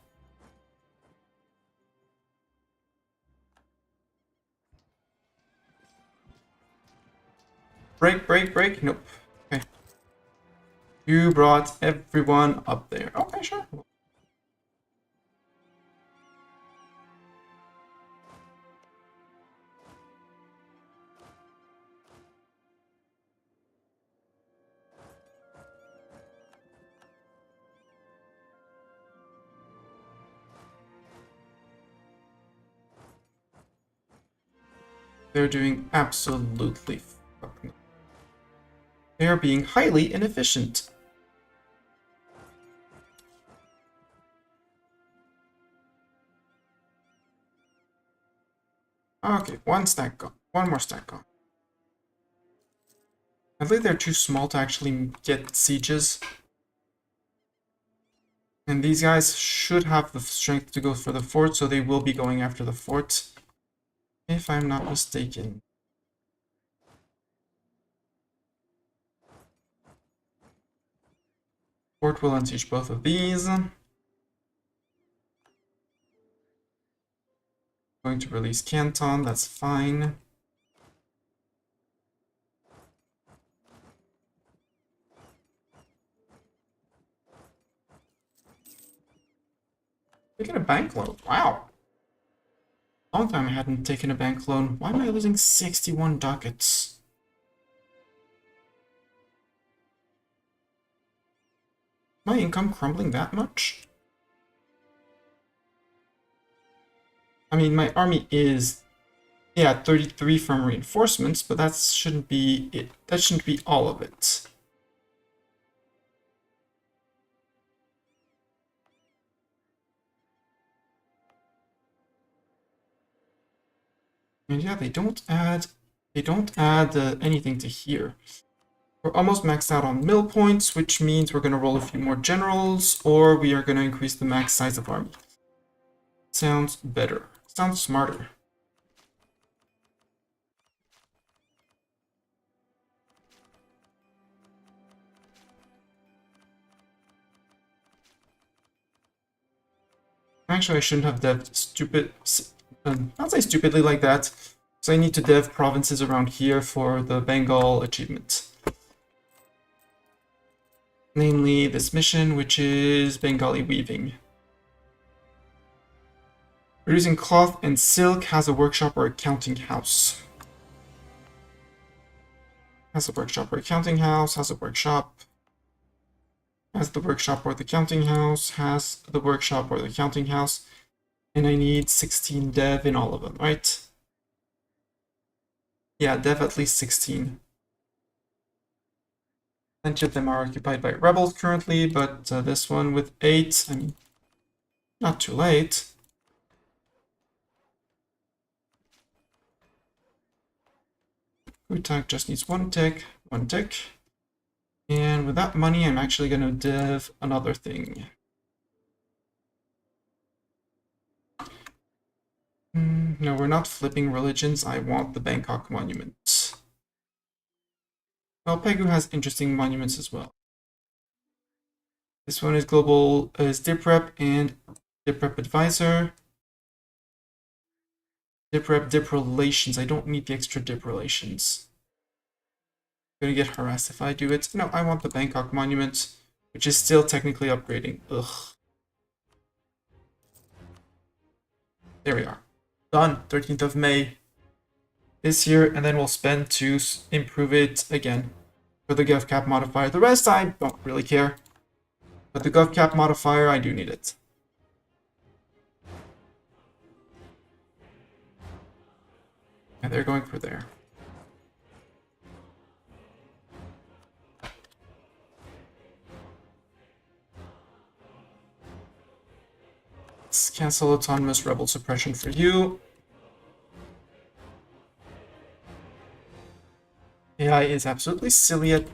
Break. Nope. Okay. You brought everyone up there. Okay, sure. They're doing absolutely fucking. They are being highly inefficient. Okay, one stack gone. One more stack gone. I think they're too small to actually get sieges. And these guys should have the strength to go for the fort, so they will be going after the fort. If I'm not mistaken. Fort will unsiege both of these. Going to release Canton, that's fine. Taking a bank loan, wow. Long time I hadn't taken a bank loan. Why am I losing 61 ducats? My income crumbling that much? I mean, my army is, yeah, 33 from reinforcements, but that shouldn't be it. That shouldn't be all of it. And yeah, they don't add anything to here. We're almost maxed out on mill points, which means we're going to roll a few more generals, or we are going to increase the max size of army. Sounds better. Sounds smarter. Actually, I shouldn't have devved not say stupidly like that. So I need to dev provinces around here for the Bengal achievement. Namely, this mission, which is Bengali weaving. Producing cloth and silk, has a workshop or a counting house. Has a workshop or a counting house, has a workshop. Has the workshop or the counting house, has the workshop or the counting house. And I need 16 dev in all of them, right? Yeah, dev at least 16. Plenty of them are occupied by rebels currently, but this one with 8, I mean, not too late. Utak just needs one tick. And with that money, I'm actually going to dev another thing. No, we're not flipping religions. I want the Bangkok monument. Well, Pegu has interesting monuments as well. This one is global, is DipRep and DipRep advisor. DipRep, Dip relations. I don't need the extra Dip relations. I'm gonna get harassed if I do it. No, I want the Bangkok monument, which is still technically upgrading. Ugh. There we are. Done. 13th of May this year, and then we'll spend to improve it again for the GovCap modifier. The rest I don't really care, but the GovCap modifier, I do need it. And they're going for there. Let's cancel autonomous rebel suppression for you. AI is absolutely silly at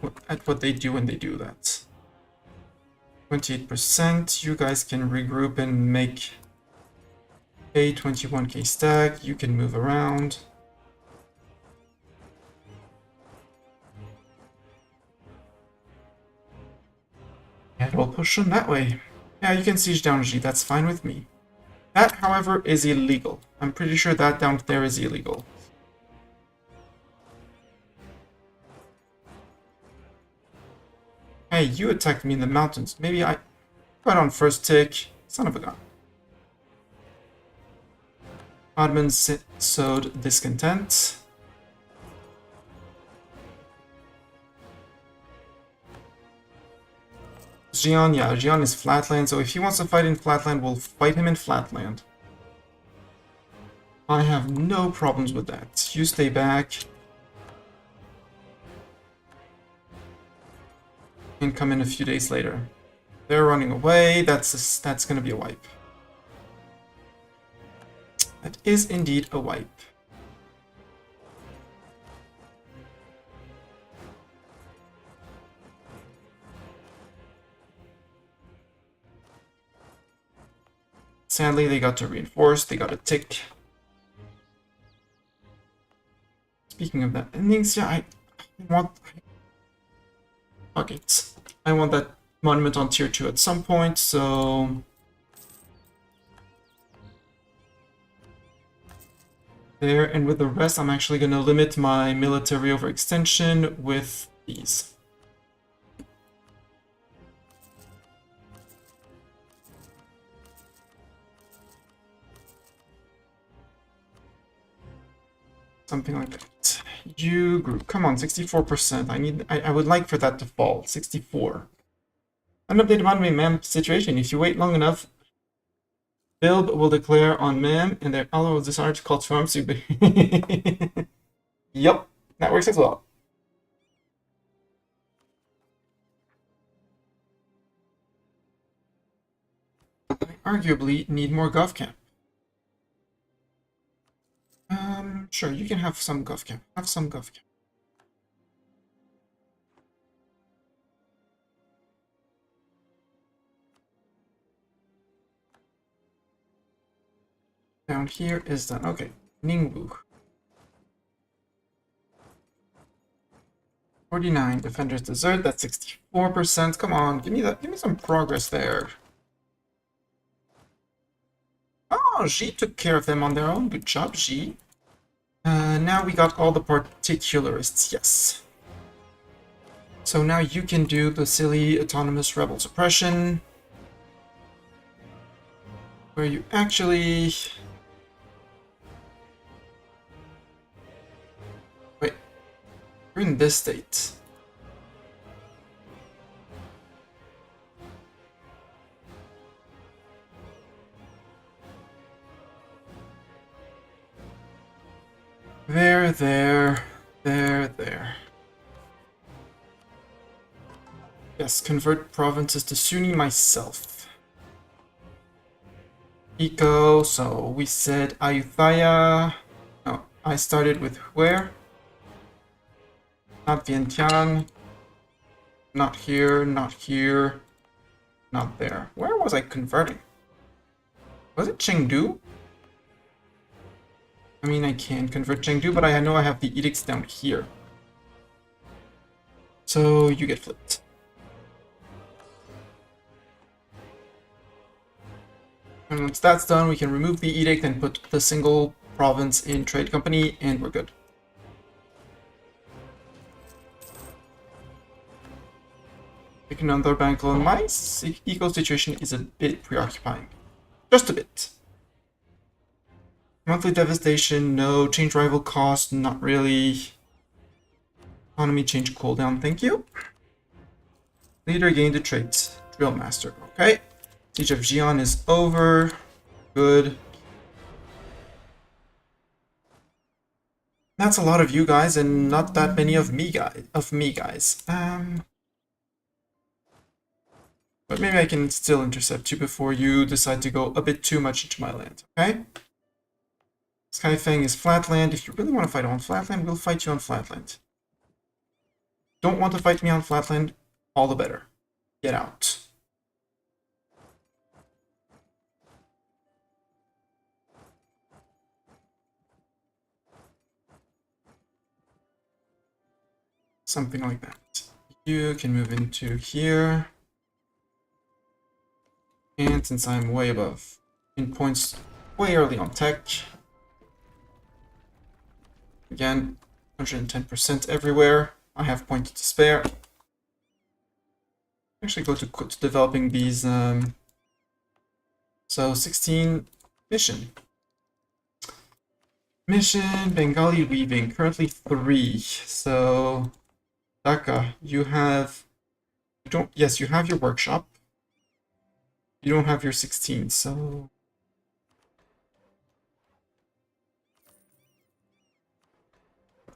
what they do when they do that. 28%, you guys can regroup and make a 21k stack, you can move around. And we'll push them that way. Yeah, you can siege down G, that's fine with me. That, however, is illegal. I'm pretty sure that down there is illegal. Hey, you attacked me in the mountains. Maybe I got on first tick. Son of a gun. Ottoman sowed discontent. Jian, yeah, Jian is flatland, so if he wants to fight in flatland, we'll fight him in flatland. I have no problems with that. You stay back. And come in a few days later. They're running away. That's gonna be a wipe. That is indeed a wipe. Sadly, they got to reinforce. They got a tick. Speaking of that endings, yeah, I want. Fuck it. I want that monument on tier 2 at some point, so... There, and with the rest, I'm actually going to limit my military overextension with these. Something like that. You group, come on, 64%. I would like for that to fall. 64. Unupdated on ma'am situation. If you wait long enough, Bilb will declare on ma'am, and their ally will disarm to cult farm. Yep, that works as well. I arguably need more GovCap. Sure, you can have some GovCap. Have some GovCap. Down here is done. Okay, Ningwu. 49 defenders desert. That's 64%. Come on, give me that. Give me some progress there. Oh, G took care of them on their own. Good job, G. Now we got all the particularists, yes. So now you can do the silly autonomous rebel suppression. Where you actually... Wait, you're in this state. There. Yes, convert provinces to Sunni myself. Eco, so we said Ayutthaya. No, I started with where? Not Vientiane. Not here, not here. Not there. Where was I converting? Was it Chengdu? I mean, I can convert Chengdu, but I know I have the edicts down here. So you get flipped. And once that's done, we can remove the edict and put the single province in trade company, and we're good. Pick another bank loan. My eco situation is a bit preoccupying. Just a bit. Monthly devastation, no. Change rival cost, not really. Economy change cooldown, thank you. Leader gained a trait. Drill master, okay. Siege of Xi'an is over. Good. That's a lot of you guys and not that many of me guys. But maybe I can still intercept you before you decide to go a bit too much into my land, okay? Skyfang is flatland. If you really want to fight on flatland, we'll fight you on flatland. Don't want to fight me on flatland, all the better. Get out. Something like that. You can move into here. And since I'm way above in points, way early on tech. Again, 110% everywhere. I have points to spare. Actually go to developing these. So 16 mission. Mission Bengali weaving, currently 3. So Dhaka, you don't, yes, you have your workshop. You don't have your 16, so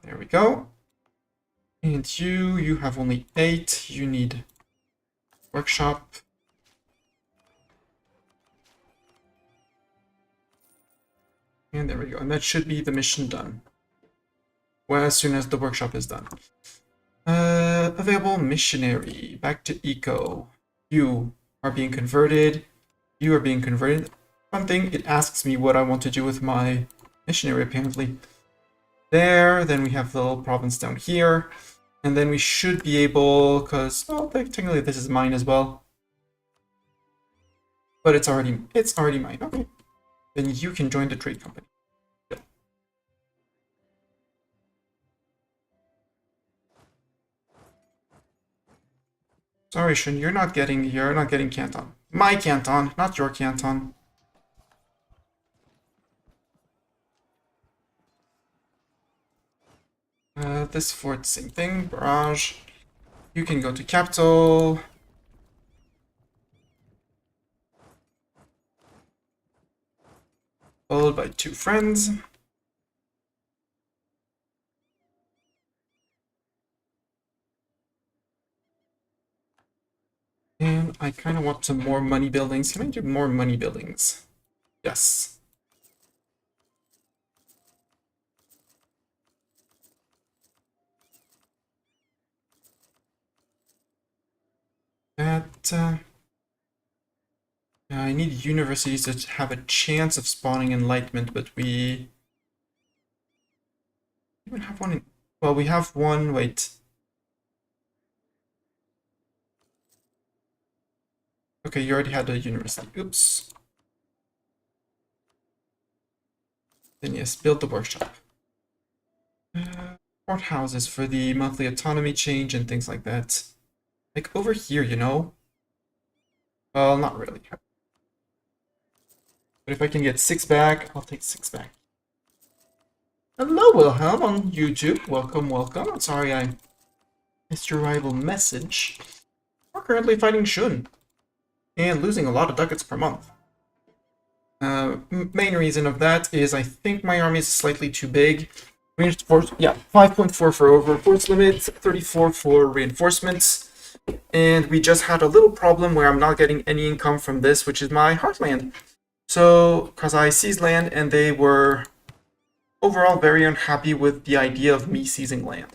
there we go. And you have only 8. You need workshop. And there we go. And that should be the mission done. Well, as soon as the workshop is done. Available missionary. Back to eco. You are being converted. You are being converted. One thing, it asks me what I want to do with my missionary, apparently. There, then we have the little province down here. And then we should be able, because, well, technically this is mine as well. But it's already mine. Okay. Then you can join the trade company. Yeah. Sorry, Shun, you're not getting canton. My canton, not your canton. This fort, same thing. Barrage. You can go to capital. Followed by 2 friends. And I kind of want some more money buildings. Can I do more money buildings? Yes. That, yeah, I need universities to have a chance of spawning enlightenment, but we even have one in, well, we have one, wait. Okay, you already had a university. Oops. Then yes, build the workshop. Courthouses for the monthly autonomy change and things like that. Like over here, you know? Well, not really. But if I can get 6 back, I'll take 6 back. Hello, Wilhelm on YouTube. Welcome, welcome. I'm sorry I missed your rival message. We're currently fighting Shun and losing a lot of ducats per month. Main reason of that is I think my army is slightly too big. Yeah, 5.4 for overforce limit, 34 for reinforcements. And we just had a little problem where I'm not getting any income from this, which is my heartland. So, because I seized land and they were overall very unhappy with the idea of me seizing land.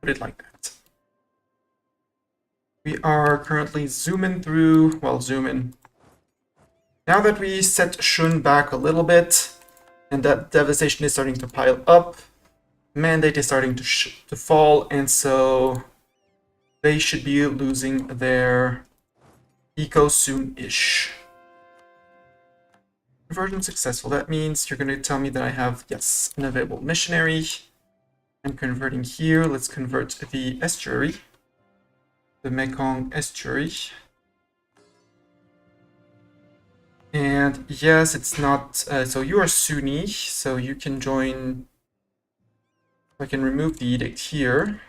Put it like that. We are currently zooming through, well, zooming. Now that we set Shun back a little bit, and that devastation is starting to pile up, mandate is starting to fall, and so they should be losing their eco soon-ish. Conversion successful. That means you're going to tell me that I have, yes, an available missionary. I'm converting here. Let's convert the estuary. The Mekong estuary. And yes, it's not... so you are Sunni, so you can join... I can remove the edict here.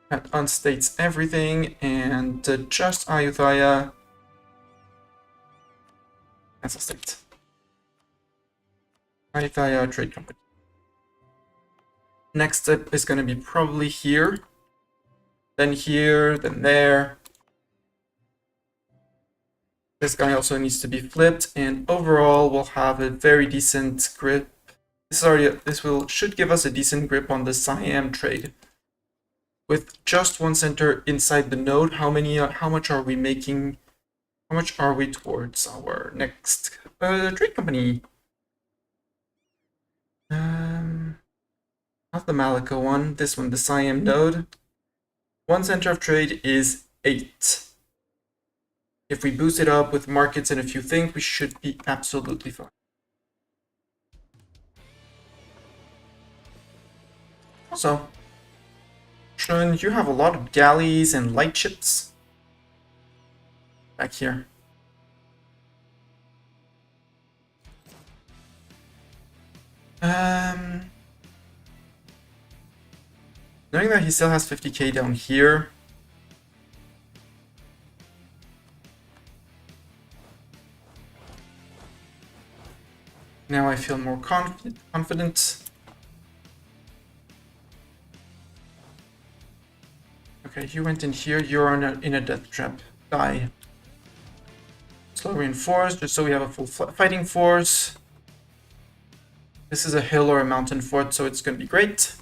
That unstates everything, and just Ayutthaya... That's a state. Ayutthaya Trade Company. Next step is going to be probably here. Then here, then there. This guy also needs to be flipped, and overall we'll have a very decent grip. Should give us a decent grip on the Siam trade. With just one center inside the node, how much are we making? How much are we towards our next trade company? Not the Malacca one, this one, the Siam node. One center of trade is 8. If we boost it up with markets and a few things, we should be absolutely fine. Also, Shun, you have a lot of galleys and light ships back here. Knowing that he still has 50k down here. Now I feel more confident. Okay, you went in here. You're in a death trap. Die. Slow reinforced, just so we have a full fighting force. This is a hill or a mountain fort, so it's going to be great.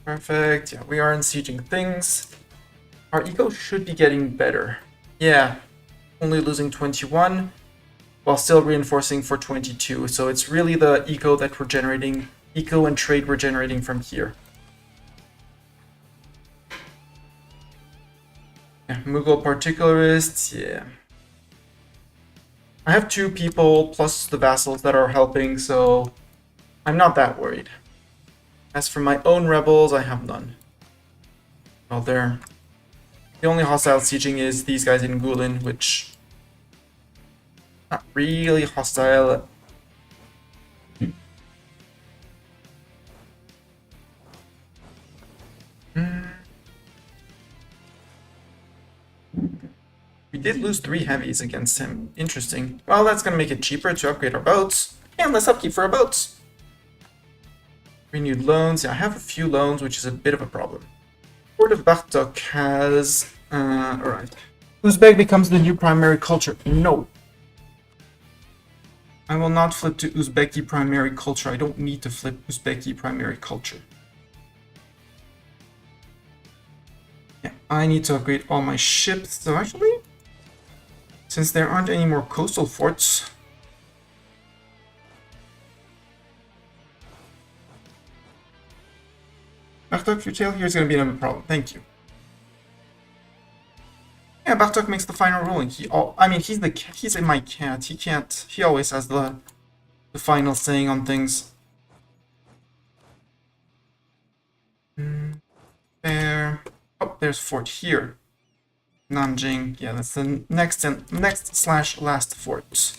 Perfect. Yeah, we are sieging things. Our eco should be getting better. Yeah, only losing 21 while still reinforcing for 22. So it's really the eco that we're generating, eco and trade we're generating from here. Yeah, Mughal particularists, yeah. I have 2 people plus the vassals that are helping, so I'm not that worried. As for my own rebels, I have none. Well, the only hostile sieging is these guys in Gulen, which not really hostile. We did lose 3 heavies against him. Interesting. Well, that's going to make it cheaper to upgrade our boats, and less upkeep for our boats. Renewed loans. Yeah, I have a few loans, which is a bit of a problem. Port of Baghdad has... alright. Uzbek becomes the new primary culture. No. I will not flip to Uzbeki primary culture. I don't need to flip Uzbeki primary culture. Yeah, I need to upgrade all my ships. So actually, since there aren't any more coastal forts... Baghdad Futel here is going to be another problem. Thank you. Yeah, Bartok makes the final ruling. I mean, he's in my cat. He can't. He always has the final saying on things. There. Oh, there's fort here. Nanjing. Yeah, that's the next slash last fort.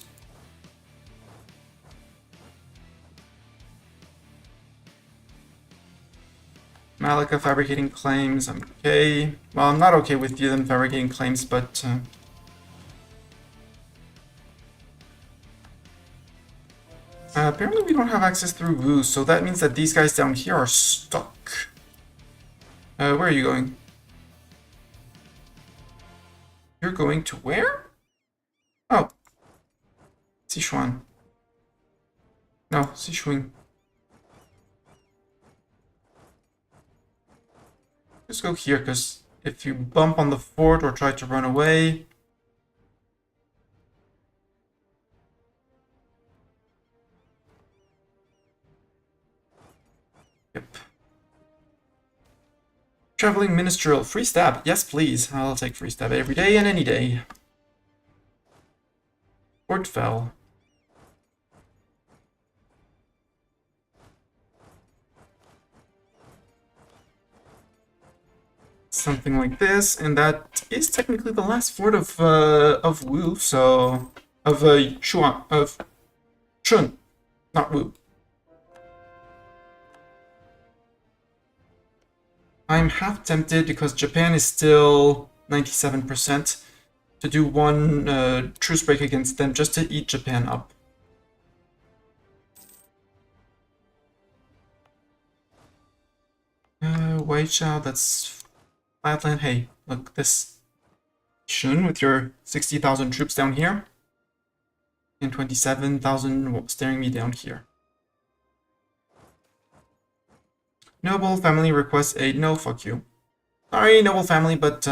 Malika fabricating claims. I'm okay. Well, I'm not okay with them fabricating claims, but apparently we don't have access through Wu, so that means that these guys down here are stuck. Where are you going? You're going to where? Oh. Sichuan. No, Sichuan. Just go here, because if you bump on the fort or try to run away... Yep. Traveling Ministerial. Free stab. Yes, please. I'll take free stab every day and any day. Fort fell. Something like this, and that is technically the last fort of Wu, so of Shun, not Wu. I'm half tempted because Japan is still 97% to do one truce break against them just to eat Japan up. Waichao, that's flatland. Hey, look, this Shun with your 60,000 troops down here and 27,000 staring me down here. Noble family requests aid. No, fuck you. Sorry, noble family, but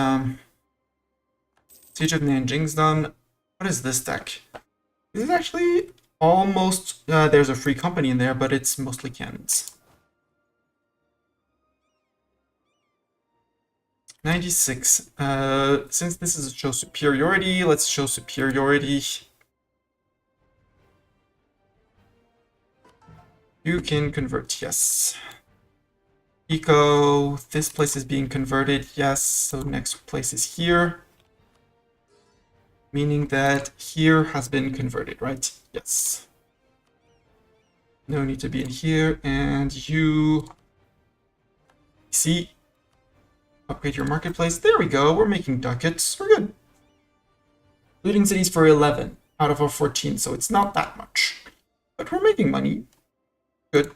Siege of Nanjing's done. What is this deck? This is actually almost... there's a free company in there, but it's mostly cannons. 96. Since this is a show superiority, let's show superiority. You can convert, yes. Eco, this place is being converted, yes. So next place is here. Meaning that here has been converted, right? Yes. No need to be in here, and you... See? Upgrade your marketplace. There we go. We're making ducats. We're good. Looting cities for 11 out of our 14, so it's not that much. But we're making money. Good.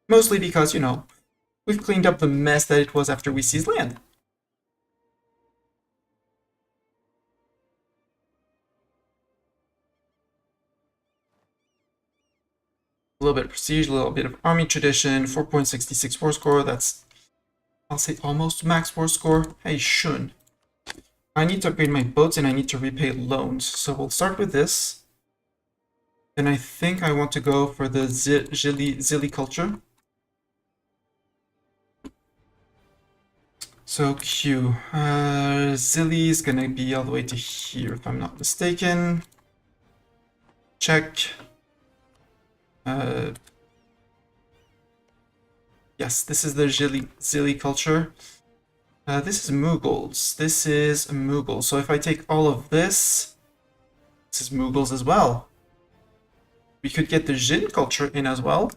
Mostly because, you know, we've cleaned up the mess that it was after we seized land. A little bit of prestige, a little bit of army tradition, 4.66 war score. That's, I'll say, almost max war score. Hey, Shun. I need to upgrade my boats and I need to repay loans. So we'll start with this. Then I think I want to go for the Zili culture. So Q. Zili is gonna be all the way to here, if I'm not mistaken. Check. Yes, this is the Zili culture. This is Mughals. This is Mughals. So if I take all of this, this is Mughals as well. We could get the Jin culture in as well.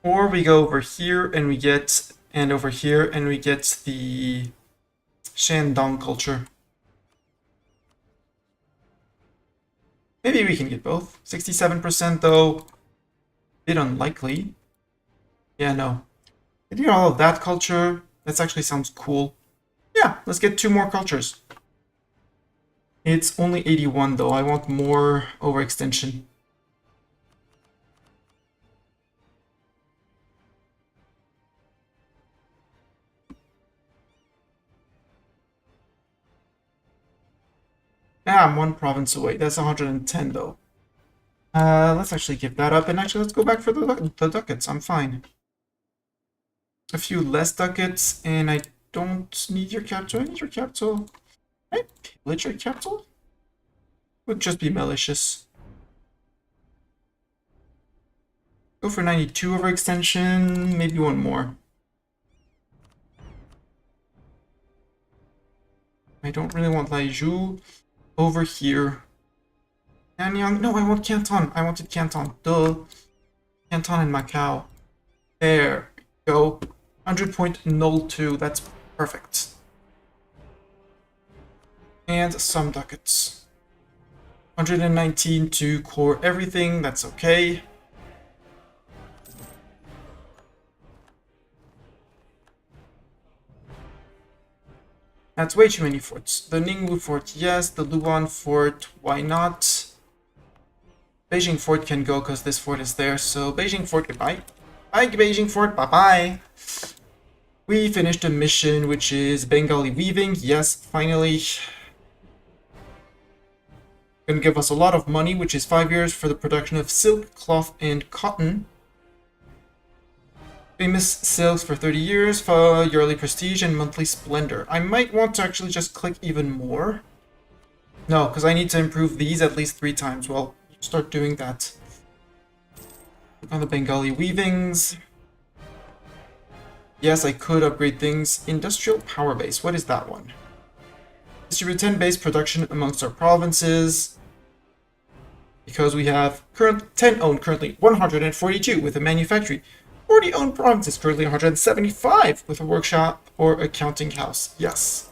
Or we go over here and we get, and over here, and we get the Shandong culture. Maybe we can get both. 67% though, bit unlikely. Yeah, no. Getting all of that culture, that actually sounds cool. Yeah, let's get 2 more cultures. It's only 81 though, I want more overextension. Yeah, I'm 1 province away. That's 110 though. Let's actually give that up, and actually let's go back for the ducats. I'm fine. A few less ducats, and I don't need your capital. I need your capital. Can I pillage your capital? Would just be malicious. Go for 92 overextension, maybe one more. I don't really want Laiju over here. Nanyang? No, I want Canton. I wanted Canton. Duh. Canton and Macau. There. Go. 100.02. That's perfect. And some ducats. 119 to core everything. That's okay. That's way too many forts. The Ningwu fort, yes. The Luan fort, why not? Beijing fort can go because this fort is there. So Beijing fort, goodbye. Bye, Beijing fort, bye-bye. We finished a mission, which is Bengali weaving. Yes, finally. Gonna give us a lot of money, which is 5 years for the production of silk, cloth, and cotton. Famous silks for 30 years, for yearly prestige and monthly splendor. I might want to actually just click even more. No, because I need to improve these at least 3 times. Well, start doing that. Click on the Bengali weavings. Yes, I could upgrade things. Industrial power base. What is that one? Distribute 10 base production amongst our provinces. Because we have 10 owned, currently 142 with a manufactory. 40 owned provinces, currently 175 with a workshop or accounting house. Yes.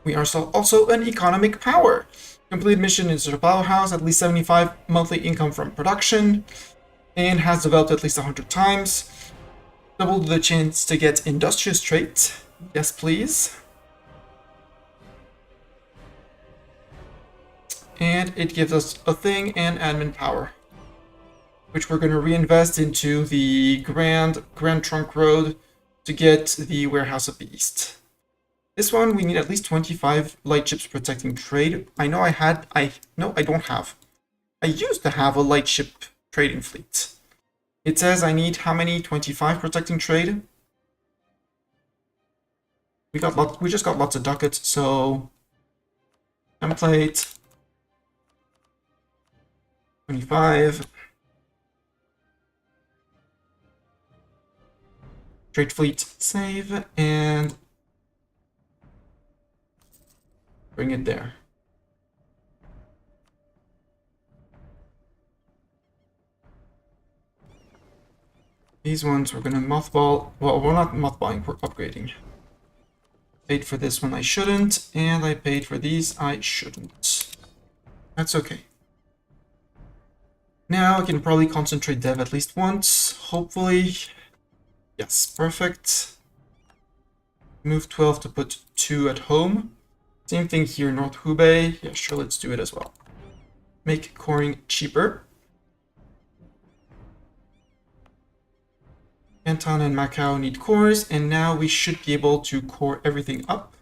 We are also an economic power. Complete mission in the powerhouse, at least 75 monthly income from production, and has developed at least 100 times. Double the chance to get industrious trait. Yes, please. And it gives us a thing and admin power, which we're going to reinvest into the Grand Trunk Road to get the Warehouse of the East. This one, we need at least 25 light ships protecting trade. I know no, I don't have. I used to have a light ship trading fleet. It says I need how many? 25 protecting trade? We just got lots of ducats, so template 25. Trade fleet, save, and bring it there. These ones we're going to mothball. Well, we're not mothballing, we're upgrading. Paid for this one, I shouldn't. And I paid for these, I shouldn't. That's okay. Now I can probably concentrate dev at least once, hopefully. Yes, perfect. Move 12 to put 2 at home. Same thing here, North Hubei. Yeah, sure, let's do it as well. Make coring cheaper. Canton and Macau need cores, and now we should be able to core everything up.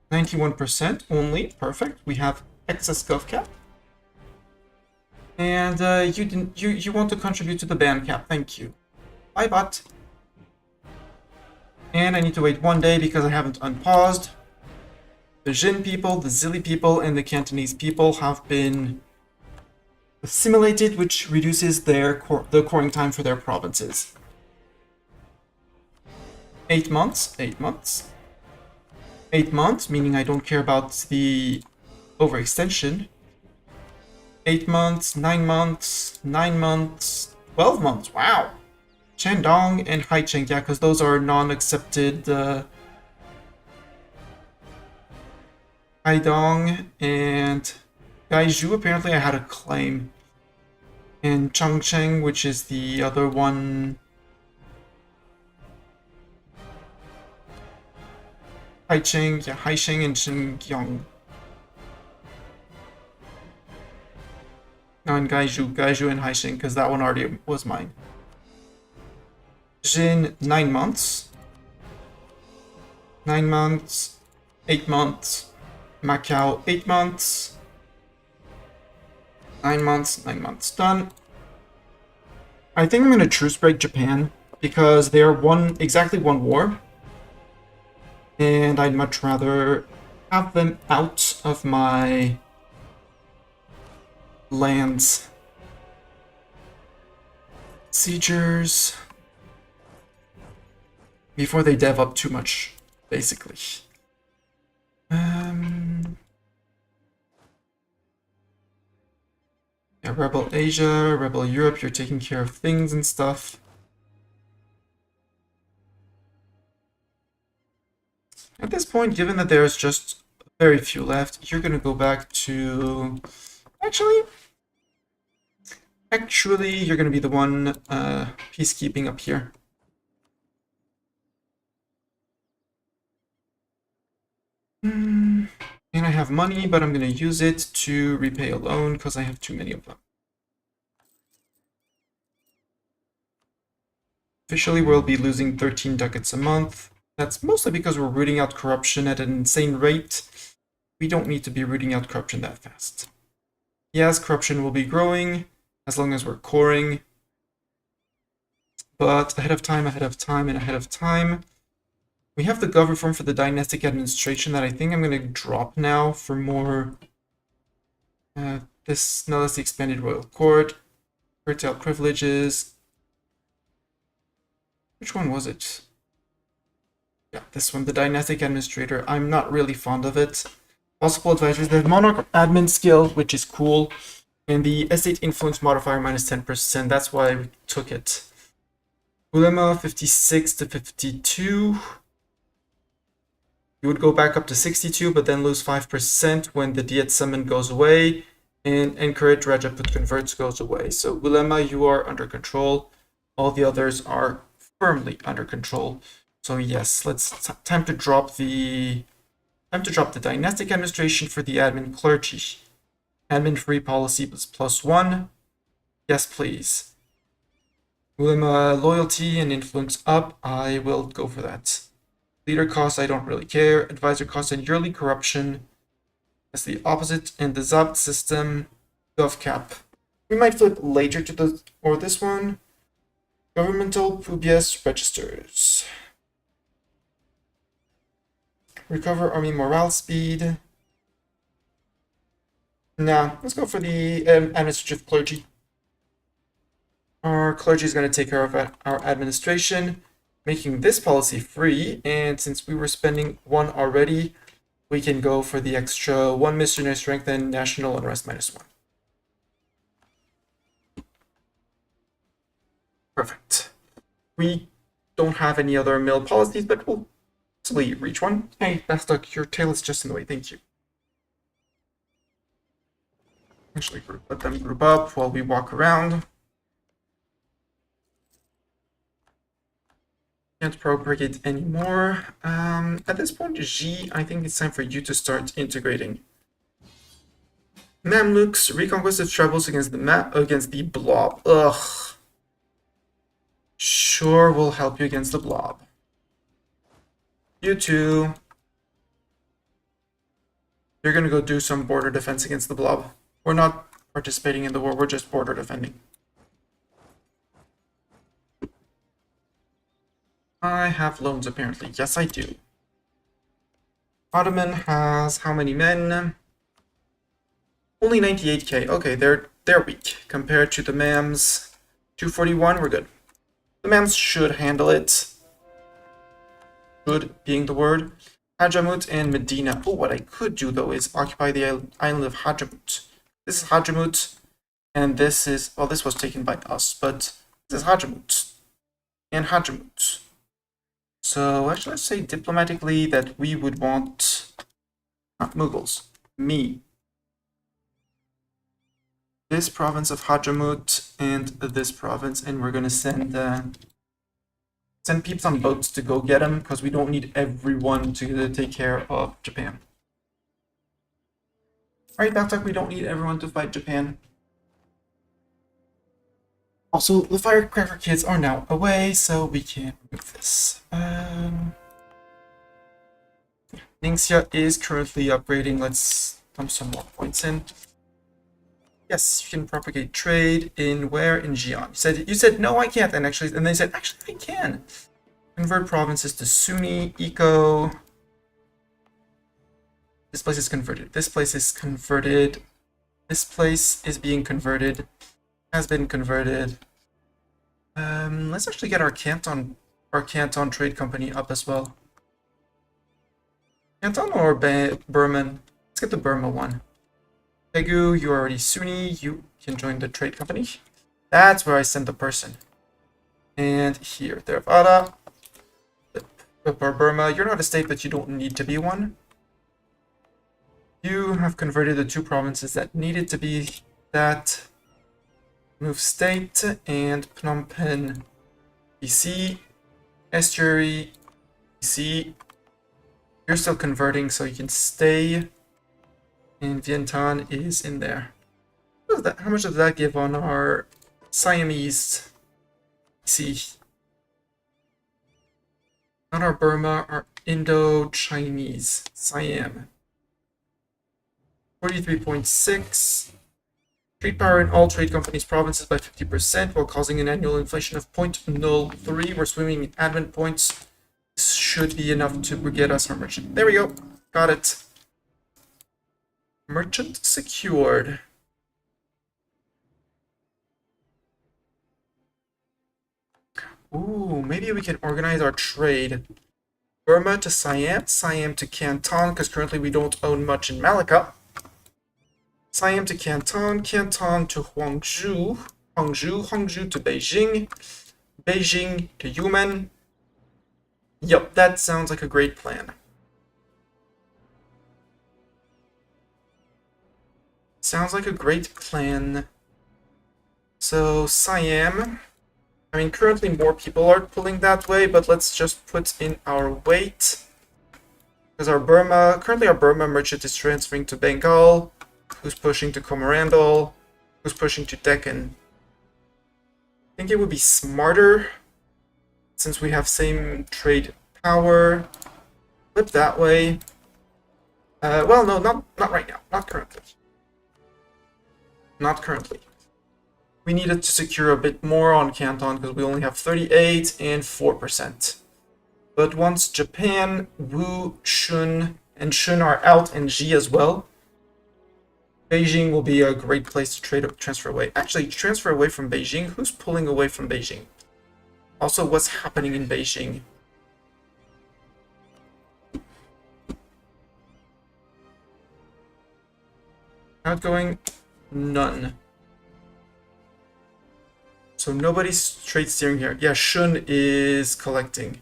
91% only, perfect. We have excess gov cap. And you want to contribute to the ban cap, thank you. Bye, bot. And I need to wait 1 day because I haven't unpaused. The Jin people, the Zili people, and the Cantonese people have been assimilated, which reduces the coring time for their provinces. 8 months, 8 months. 8 months, meaning I don't care about the overextension. 8 months, 9 months, 9 months, 12 months, wow! Shandong and Haicheng, yeah, because those are non-accepted. Haidong and Gaiju, apparently I had a claim. And Chongcheng, which is the other one. Haicheng, yeah, Haicheng and Xinjiang. No, and Gaiju and Haicheng, because that one already was mine. Jin, 9 months. 9 months. 8 months. Macau, 8 months. 9 months, 9 months. Done. I think I'm going to truce break Japan, because they are exactly one war. And I'd much rather have them out of my lands. Siegers. Before they dev up too much, basically. Yeah, Rebel Asia, Rebel Europe, you're taking care of things and stuff. At this point, given that there's just very few left, you're gonna go back to... Actually, you're gonna be the one peacekeeping up here. And I have money, but I'm gonna use it to repay a loan because I have too many of them. Officially, we'll be losing 13 ducats a month. That's mostly because we're rooting out corruption at an insane rate. We don't need to be rooting out corruption that fast. Yes, corruption will be growing as long as we're coring. But ahead of time, we have the gov reform for the dynastic administration that I think I'm going to drop now for more... this, no, that's the expanded royal court. Curtail privileges. Which one was it? Yeah, this one, the dynastic administrator. I'm not really fond of it. Possible advisors, the monarch admin skill, which is cool. And the estate influence modifier minus 10%. That's why I took it. Ulema 56 to 52. You would go back up to 62, but then lose 5% when the Diet summon goes away, and encourage Rajaput converts goes away. So Ulema, you are under control. All the others are firmly under control. So yes, time to drop the dynastic administration for the admin clergy. Admin free policy was +1. Yes, please. Ulema loyalty and influence up. I will go for that. Leader costs, I don't really care. Advisor costs and yearly corruption. That's the opposite. And the Zabt system, gov cap. We might flip later to this one. Governmental Pubias registers. Recover army morale speed. Nah, let's go for the administrative clergy. Our clergy is going to take care of our administration, making this policy free, and since we were spending 1 already, we can go for the extra 1 missionary strength and national unrest -1. Perfect. We don't have any other mill policies, but we'll easily reach one. Hey, Bastok, your tail is just in the way, thank you. Actually, let them group up while we walk around. Can't propagate anymore. At this point, G, I think it's time for you to start integrating. Mamluks, reconquest of troubles against the blob. Ugh. Sure, we'll help you against the blob. You too. You're gonna go do some border defense against the blob. We're not participating in the war, we're just border defending. I have loans apparently. Yes, I do. Ottoman has how many men? Only 98k. Okay, they're weak compared to the Mams. 241, we're good. The Mams should handle it. Good being the word. Hajamut and Medina. Oh, what I could do though is occupy the island of Hajamut. This is Hajamut, and this is, well, this was taken by us, but this is Hajamut and Hajamut. So actually, let's say diplomatically that we would want, not Mughals, me. This province of Hajamut and this province, and we're gonna send peeps on boats to go get them because we don't need everyone to take care of Japan. Alright, Baltok, we don't need everyone to fight Japan. Also, the firecracker kids are now away, so we can remove this. Ningxia is currently upgrading. Let's dump some more points in. Yes, you can propagate trade in where? In Xi'an. You said no, I can't. And they said actually I can. Convert provinces to Sunni, Eco. This place is converted. This place is converted. This place is being converted. Has been converted. Let's actually get our Canton Trade Company up as well. Canton or Burman? Let's get the Burma one. Daegu, you're already Sunni. You can join the trade company. That's where I send the person. And here, Theravada. Burma, you're not a state, but you don't need to be one. You have converted the 2 provinces that needed to be that. Move state and Phnom Penh, BC, Estuary, BC. You're still converting, so you can stay. And Vientiane is in there. How much does that give on our Siamese? See, not our Burma, our Indo-Chinese, Siam. 43.6. Trade power in all trade companies' provinces by 50% while causing an annual inflation of 0.03. We're swimming in admin points. This should be enough to get us our merchant. There we go. Got it. Merchant secured. Ooh, maybe we can organize our trade. Burma to Siam, Siam to Canton, because currently we don't own much in Malacca. Siam to Canton, Canton to Huangzhou, Hangzhou to Beijing, Beijing to Yumen. Yup, that sounds like a great plan. Sounds like a great plan. So, Siam. I mean, currently more people are pulling that way, but let's just put in our weight. Because currently our Burma merchant is transferring to Bengal, who's pushing to Coromandel, who's pushing to Deccan. I think it would be smarter, since we have same trade power, flip that way. Well, no, not right now, not currently. Not currently. We needed to secure a bit more on Canton because we only have 38 and 4%. But once Japan, Wu, Shun, and Shun are out, and Xi as well, Beijing will be a great place to transfer away. Actually, transfer away from Beijing. Who's pulling away from Beijing? Also, what's happening in Beijing? Outgoing, none. So nobody's trade steering here. Yeah, Shun is collecting.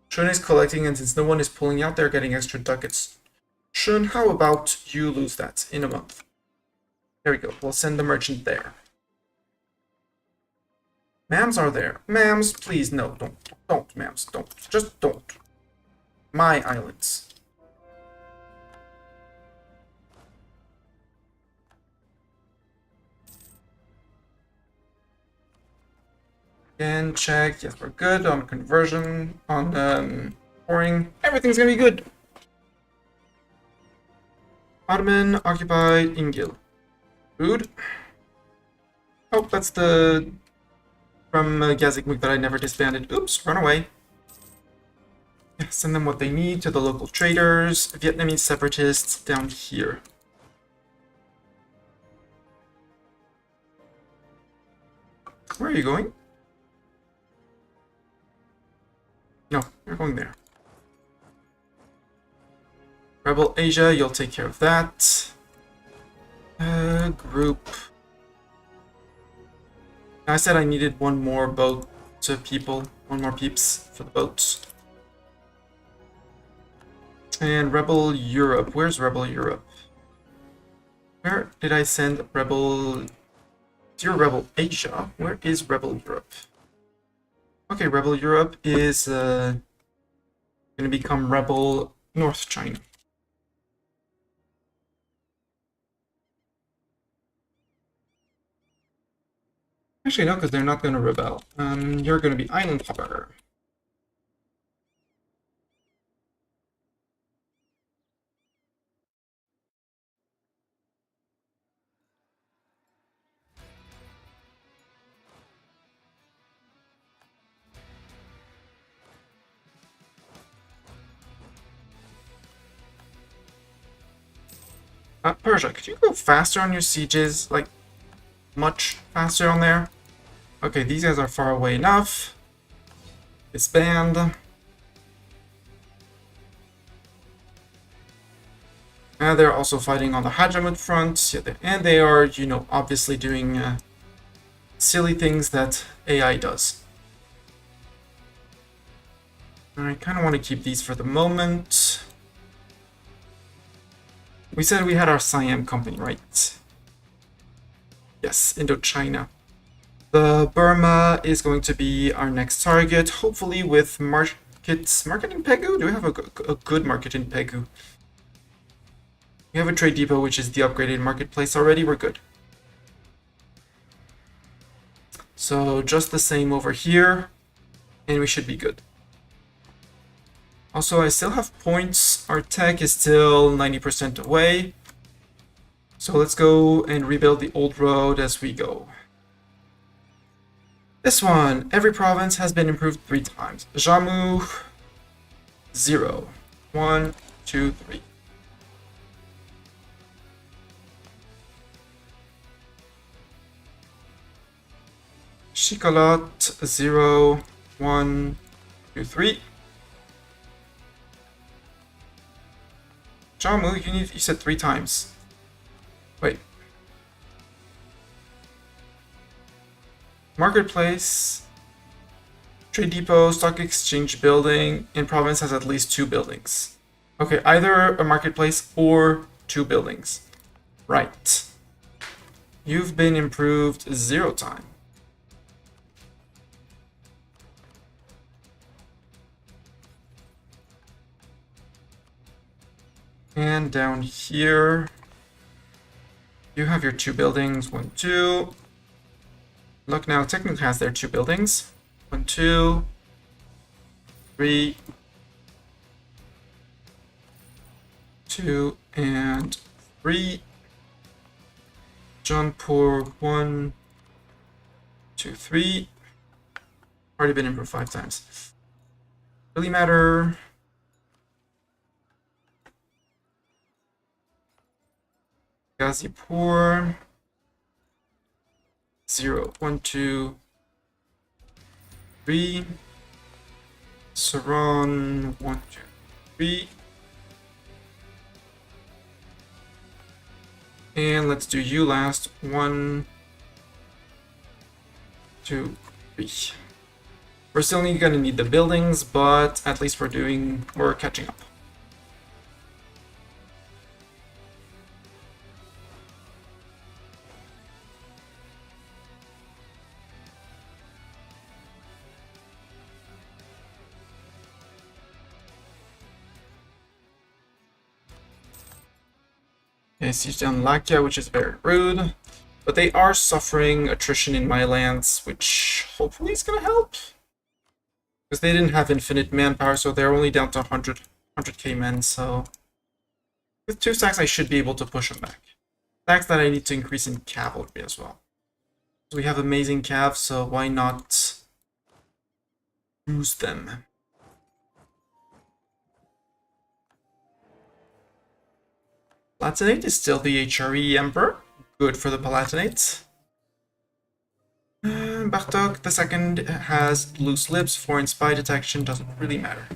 Shun is collecting, and since no one is pulling out, they're getting extra ducats. Shun, how about you lose that in a month? There we go. We'll send the merchant there. Mams are there. Mams, please, no, don't, mams, don't. Just don't. My islands. And check, yes, we're good on conversion, on pouring. Everything's gonna be good. Ottoman occupied Ingil. Food. Oh, that's the from Gazikmuk that I never disbanded. Oops, run away. Send them what they need to the local traders. Vietnamese separatists down here. Where are you going? No, you're going there. Rebel Asia, you'll take care of that. Group. I said I needed one more boat to people, one more peeps for the boats. And Rebel Europe. Where's Rebel Europe? Where did I send Rebel... Dear Rebel Asia, where is Rebel Europe? Okay, Rebel Europe is going to become Rebel North China. Actually, no, because they're not going to rebel. You're going to be Island Hopper. Persia, could you go faster on your sieges? Like, much faster on there? Okay, these guys are far away enough. Disband. And they're also fighting on the Hadramut front. Yeah, and they are, you know, obviously doing silly things that AI does. I kind of want to keep these for the moment. We said we had our Siam company, right? Yes, Indochina. The Burma is going to be our next target, hopefully with markets. Market in Pegu? Do we have a good market in Pegu? We have a trade depot, which is the upgraded marketplace already. We're good. So just the same over here, and we should be good. Also, I still have points. Our tech is still 90% away. So let's go and rebuild the old road as we go. This one, every province has been improved 3 times. Jammu, 0. 1, 2, 3. Shikalot, 0, 1, 2, 3. Jammu, you said 3 times. Wait. Marketplace, trade depot, stock exchange building, in province has at least 2 buildings. Okay, either a marketplace or 2 buildings. Right. You've been improved 0 time. And down here, you have your 2 buildings, 1, 2. Look now, technically has their 2 buildings. 1, 2, 3, 2, and 3. Jaunpur, 1, 2, 3. Already been improved 5 times. Really matter. Ghazipur, 0, 1, 2, 3. Saran, 1, 2, 3. And let's do you last. 1, 2, 3. We're still gonna need the buildings, but at least we're catching up. Okay, siege down Lakia, which is very rude. But they are suffering attrition in my lands, which hopefully is going to help. Because they didn't have infinite manpower, so they're only down to 100k men, so... With 2 stacks, I should be able to push them back. Stacks that I need to increase in cavalry as well. So we have amazing cav, so why not use them? Palatinate is still the HRE Emperor. Good for the Palatinate. Bartok II has loose lips, foreign spy detection, doesn't really matter.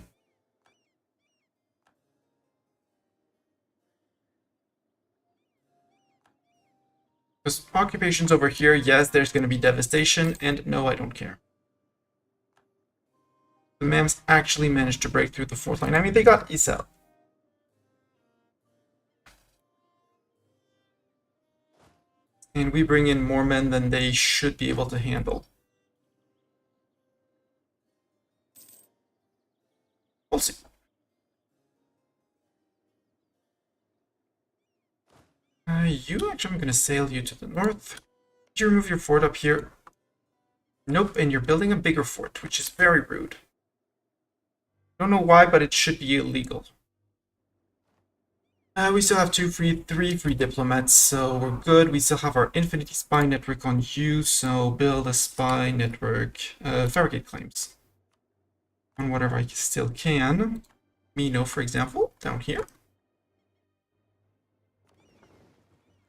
Because occupations over here, yes, there's going to be devastation, and no, I don't care. The Mams actually managed to break through the 4th line. I mean, they got Isel. And we bring in more men than they should be able to handle. We'll see. You actually, I'm going to sail you to the north. Did you remove your fort up here? Nope, and you're building a bigger fort, which is very rude. Don't know why, but it should be illegal. We still have 3 free diplomats, so we're good. We still have our Infinity Spy network on you, so build a spy network. Fabricate claims. On whatever I still can. Mino, for example, down here.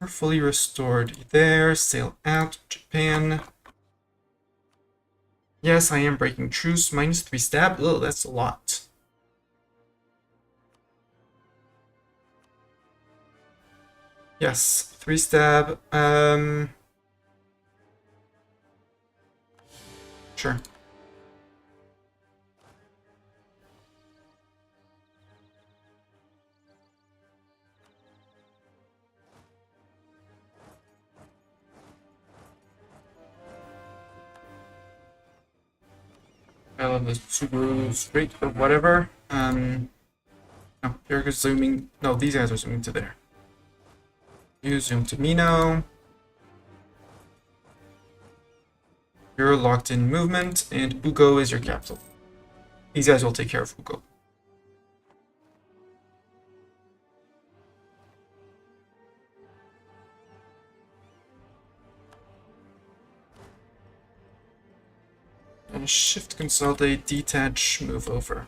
We're fully restored there. Sail out, Japan. Yes, I am breaking truce. -3 stab. Oh, that's a lot. Yes, 3 stab. Sure. I love the Subaru straight or whatever. No, they're zooming. No, these guys are zooming to there. You zoom to Mino. You're locked in movement, and Ugo is your capital. These guys will take care of Ugo. And shift, consolidate, detach, move over.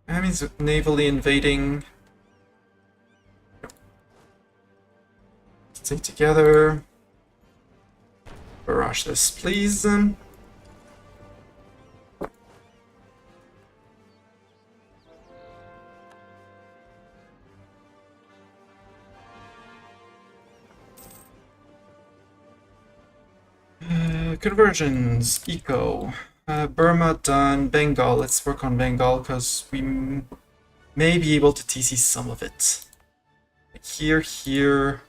That means navally invading. Stay together. Barrage this, please. Conversions, eco. Burma done. Bengal, let's work on Bengal because we may be able to TC some of it. Here.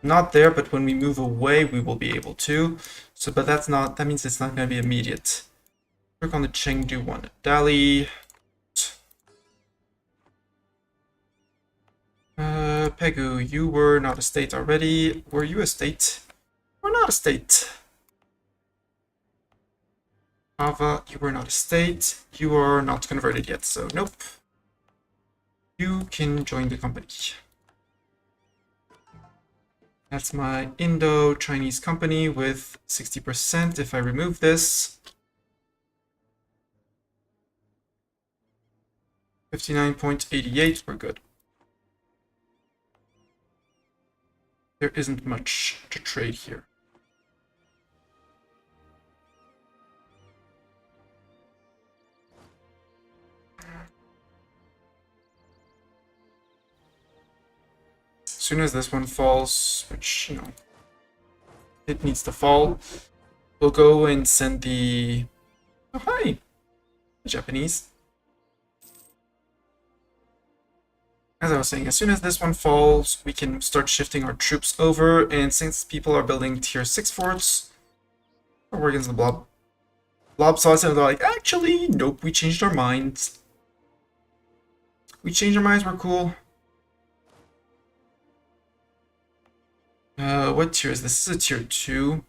Not there, but when we move away, we will be able to. So, but that means it's not going to be immediate. Work on the Chengdu one. Dali. Pegu, you were not a state already. Were you a state? We're not a state. Ava, you were not a state. You are not converted yet, so nope. You can join the company. That's my Indo-Chinese company with 60%. If I remove this, 59.88, we're good. There isn't much to trade here. As soon as this one falls, which, you know, it needs to fall, we'll go and send the... Oh, hi! The Japanese. As I was saying, as soon as this one falls, we can start shifting our troops over, and since people are building tier 6 forts, we're against the blob. Blob saw us and they're like, actually, nope, we changed our minds. We changed our minds, we're cool. What tier is this? This is a tier 2.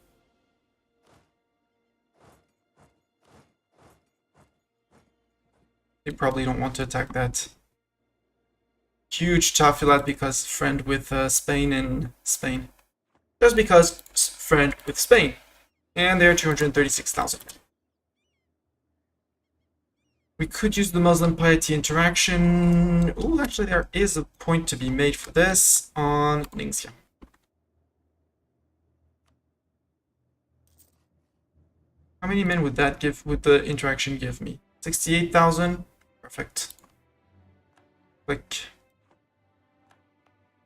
They probably don't want to attack that. Huge Tafilat because friend with Spain and Spain. Just because friend with Spain. And they're 236,000. We could use the Muslim piety interaction. Ooh, actually there is a point to be made for this on Ningxia. How many men would that give, would the interaction give me? 68,000? Perfect. Click.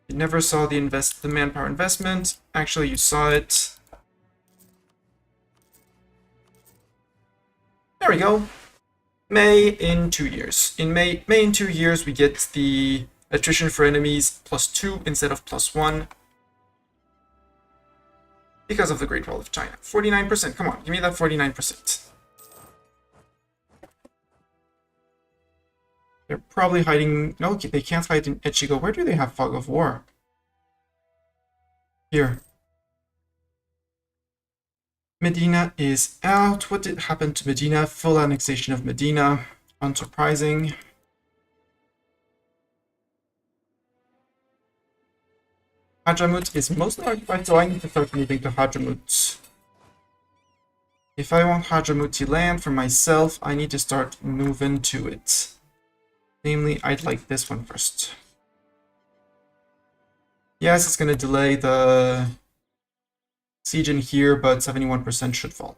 You never saw the manpower investment. Actually, you saw it. There we go. May in 2 years. In May in 2 years, we get the attrition for enemies +2 instead of +1. Because of the Great Wall of China. 49%. Come on, give me that 49%. They're probably hiding... No, they can't hide in Echigo. Where do they have Fog of War? Here. Medina is out. What did happen to Medina? Full annexation of Medina. Unsurprising. Hadramut is mostly occupied, so I need to start moving to Hadramut. If I want Hadramuti land for myself, I need to start moving to it. Namely, I'd like this one first. Yes, it's gonna delay the siege in here, but 71% should fall.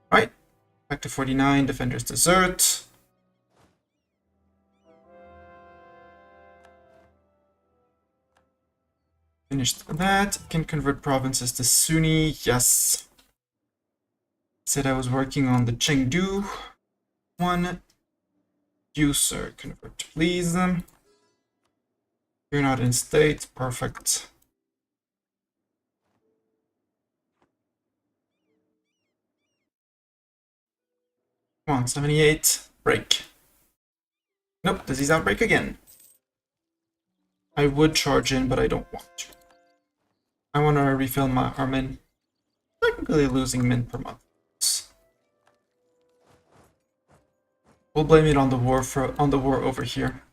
Right, back to 49, defenders desert. Finished that. Can convert provinces to Sunni. Yes. Said I was working on the Chengdu one. You, sir, convert, please. You're not in state. Perfect. Come on, 78. Break. Nope, disease outbreak again. I would charge in, but I don't want to. I want to refill our men. Technically losing men per month. We'll blame it on the war over here.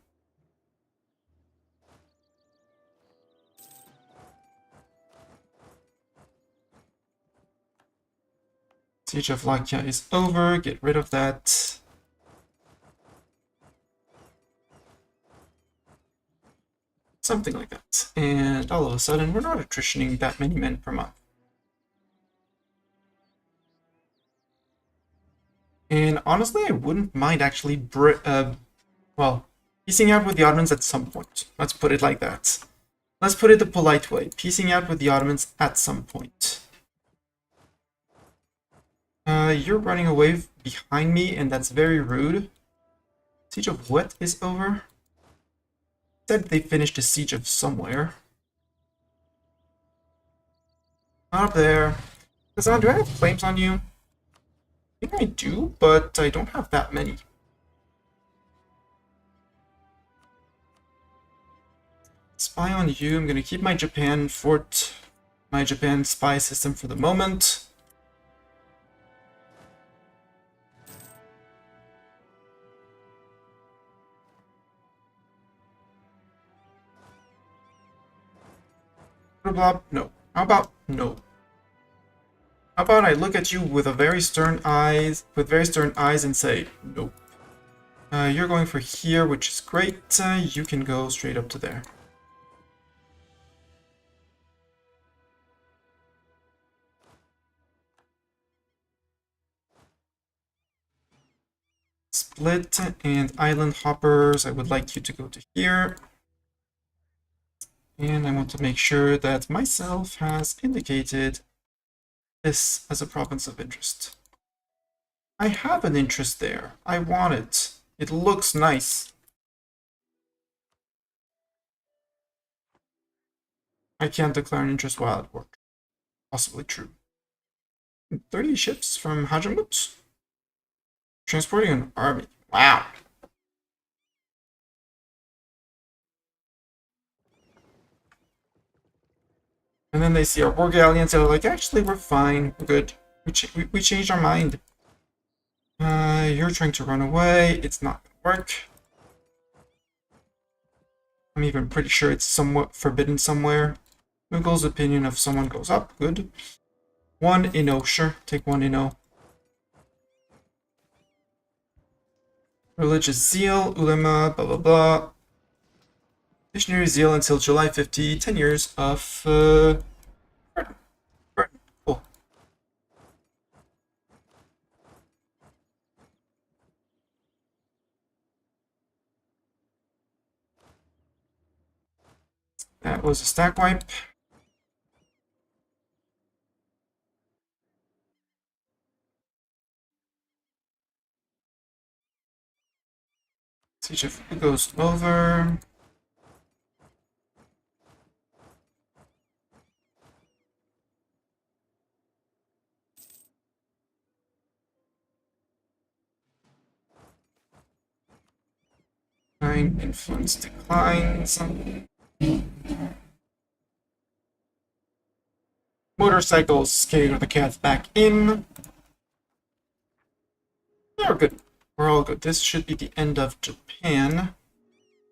Siege of Lakia is over. Get rid of that. Something like that. And all of a sudden, we're not attritioning that many men per month. And honestly, I wouldn't mind actually, well, piecing out with the Ottomans at some point. Let's put it like that. Let's put it the polite way. Piecing out with the Ottomans at some point. You're running away behind me, and that's very rude. Siege of what is over? Said they finished the siege of somewhere. Not up there. Kazan, do I have claims on you? I think I do, but I don't have that many. Spy on you. I'm gonna keep my Japan fort, my Japan spy system for the moment. Blah, no. How about no? How about I look at you with very stern eyes, and say nope. You're going for here, which is great. You can go straight up to there. Split and island hoppers. I would like you to go to here. And I want to make sure that myself has indicated this as a province of interest. I have an interest there. I want it. It looks nice. I can't declare an interest while at work. Possibly true. 30 ships from Hajamut? Transporting an army. Wow. And then they see our war galleons and they're like, actually, we're fine. We're good. We changed our mind. You're trying to run away. It's not gonna work. I'm even pretty sure it's somewhat forbidden somewhere. Mughals' opinion of someone goes up. Good. 1 Inno. Sure, take 1 Inno. Religious zeal, ulema, blah blah blah. Missionary zeal until July 50. 10 years of burden. Cool. That was a stack wipe. Siege of goes over. Influence declines. Motorcycles carry the cats back in. Yeah, we're good. We're all good. This should be the end of Japan.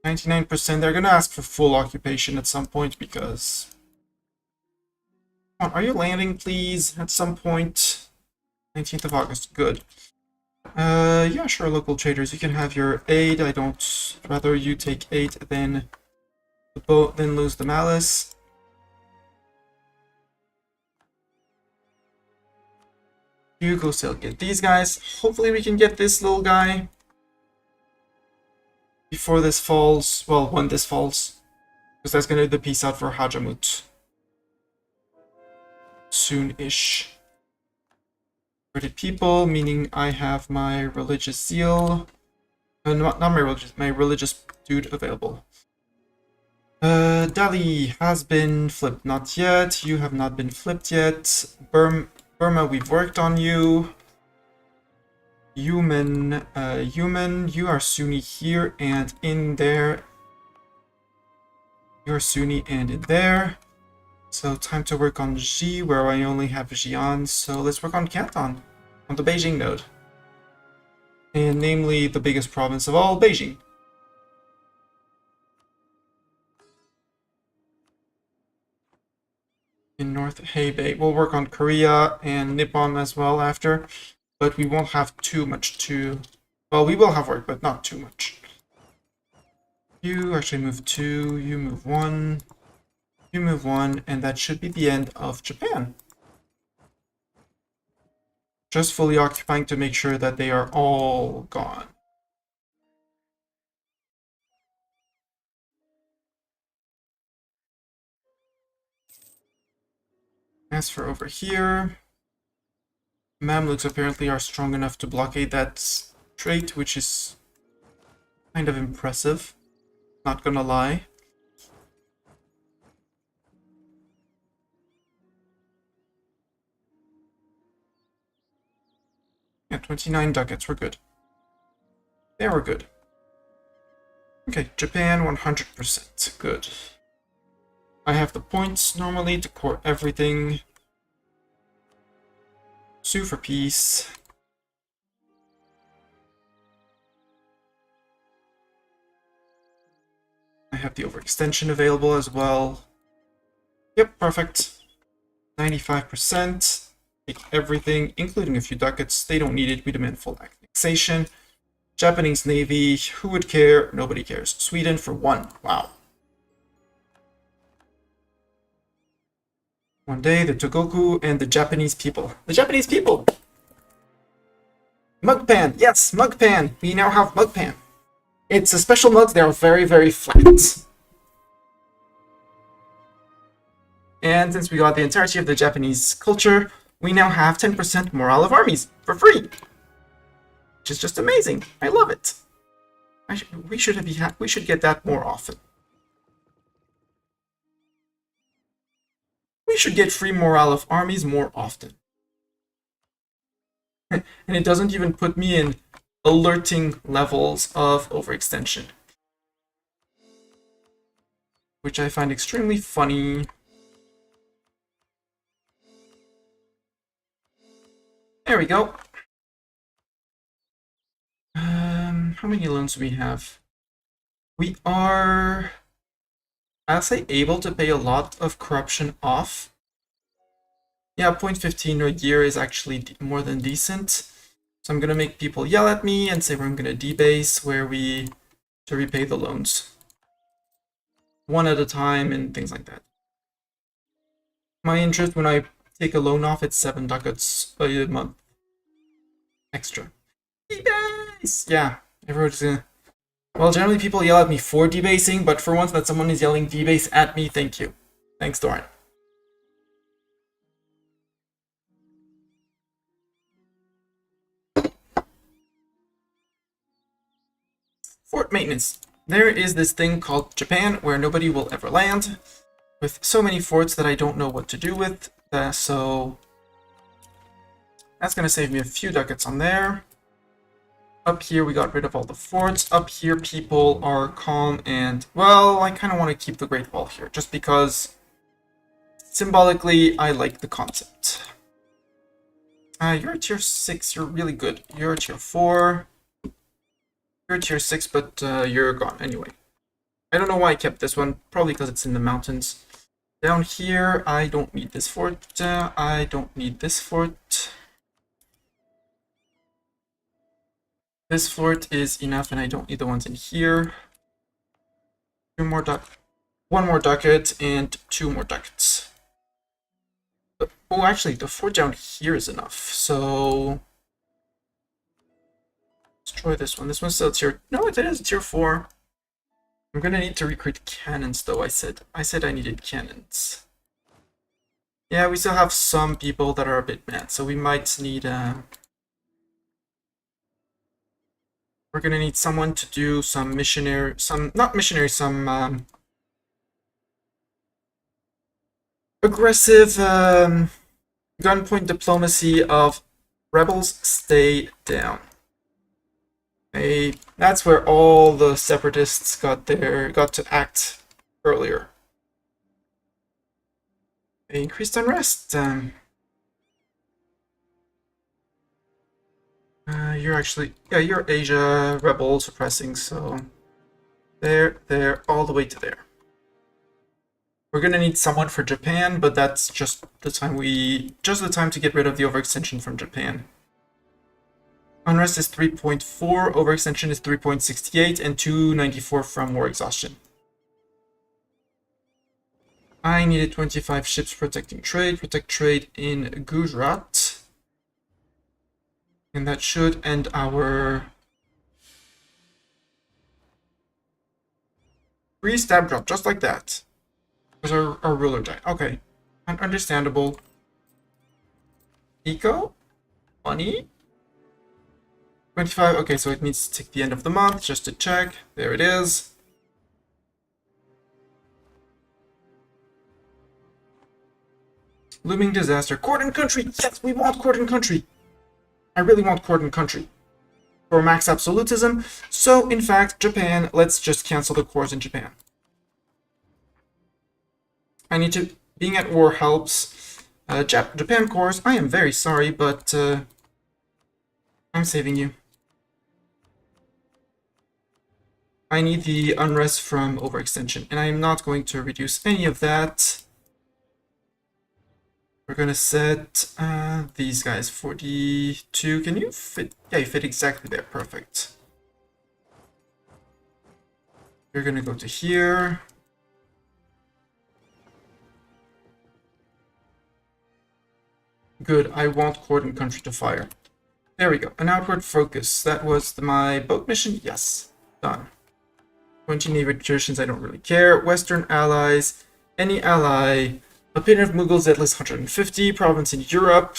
99%. They're gonna ask for full occupation at some point because... Come on, are you landing, please? At some point. 19th of August. Good. Yeah, sure, local traders. You can have your aid. I don't... Rather you take 8 than lose the malice. You go still get these guys. Hopefully we can get this little guy before this falls. Well, when this falls. Because that's going to be the peace out for Hajamut. Soon-ish. Converted people, meaning I have my religious zeal. Not my religious dude available. Dali has been flipped. Not yet. You have not been flipped yet. Burma, we've worked on you. Human, you are Sunni here and in there. You're Sunni and in there. So time to work on Xi, where I only have Xi'an. So let's work on Canton, on the Beijing node. And namely, the biggest province of all, Beijing. In North Hebei. We'll work on Korea and Nippon as well after. But we won't have too much to... Well, we will have work, but not too much. You actually move 2, you move 1, you move 1, and that should be the end of Japan. Just fully occupying to make sure that they are all gone. As for over here, Mamluks apparently are strong enough to blockade that strait, which is kind of impressive. Not gonna lie. Yeah, 29 ducats, we're good. Yeah, we're good. Okay, Japan 100%, good. I have the points normally to core everything. Sue for peace. I have the overextension available as well. Yep, perfect. 95%. Take everything, including a few ducats. They don't need it. We demand full annexation. Japanese Navy. Who would care? Nobody cares. Sweden for 1. Wow. One day, the Togoku and the Japanese people. The Japanese people! Mugpan! Yes, Mugpan! We now have Mugpan. It's a special mug. They are very, very flat. And since we got the entirety of the Japanese culture, we now have 10% morale of armies for free. Which is just amazing. I love it. We should get that more often. We should get free morale of armies more often. And it doesn't even put me in alerting levels of overextension. Which I find extremely funny. There we go. How many loans do we have? We are, I'll say, able to pay a lot of corruption off. Yeah, 0.15 a year is actually more than decent. So I'm gonna make people yell at me and say I'm gonna debase to repay the loans. One at a time and things like that. My interest when I take a loan off, it's 7 ducats a month. Extra. Debase! Yeah, everyone's gonna... Well, generally people yell at me for debasing, but for once that someone is yelling debase at me, thank you. Thanks, Doran. Fort maintenance. There is this thing called Japan where nobody will ever land, with so many forts that I don't know what to do with, so that's going to save me a few ducats on there. Up here we got rid of all the forts. Up here people are calm and, well, I kind of want to keep the Great Wall here, just because symbolically I like the concept. You're a tier 6, you're really good. You're a tier 4. You're tier 6, but you're gone anyway. I don't know why I kept this one. Probably because it's in the mountains. Down here, I don't need this fort. I don't need this fort. This fort is enough, and I don't need the ones in here. 1 more ducat and 2 more ducats. Oh, actually, the fort down here is enough. So destroy this one. This one's still tier. No, it is tier 4. I'm gonna need to recruit cannons, though. I said I needed cannons. Yeah, we still have some people that are a bit mad, so we might need. We're gonna need someone to do some missionary, some not missionary, some aggressive gunpoint diplomacy of rebels stay down. That's where all the separatists got to act earlier. Increased unrest. You're Asia rebel suppressing, so there, all the way to there. We're gonna need someone for Japan, but that's just the time to get rid of the overextension from Japan. Unrest is 3.4, overextension is 3.68, and 294 from war exhaustion. I needed 25 ships protect trade in Gujarat. And that should end our free stab drop, just like that. Because our ruler died. Okay. Understandable. Eco? Money? 25. Okay, so it needs to take the end of the month just to check. There it is. Looming disaster. Court and country! Yes, we want court and country! I really want court and country for max absolutism. So, in fact, Japan, let's just cancel the cores in Japan. Being at war helps. Japan cores, I am very sorry, but I'm saving you. I need the unrest from overextension, and I am not going to reduce any of that. We're gonna set these guys 42. Can you fit? Yeah, you fit exactly there. Perfect. You're gonna go to here. Good. I want court and country to fire. There we go. An outward focus. That was my boat mission. Yes. Done. 20 navy traditions. I don't really care. Western allies. Any ally. Opinion of Mughals at least 150, province in Europe,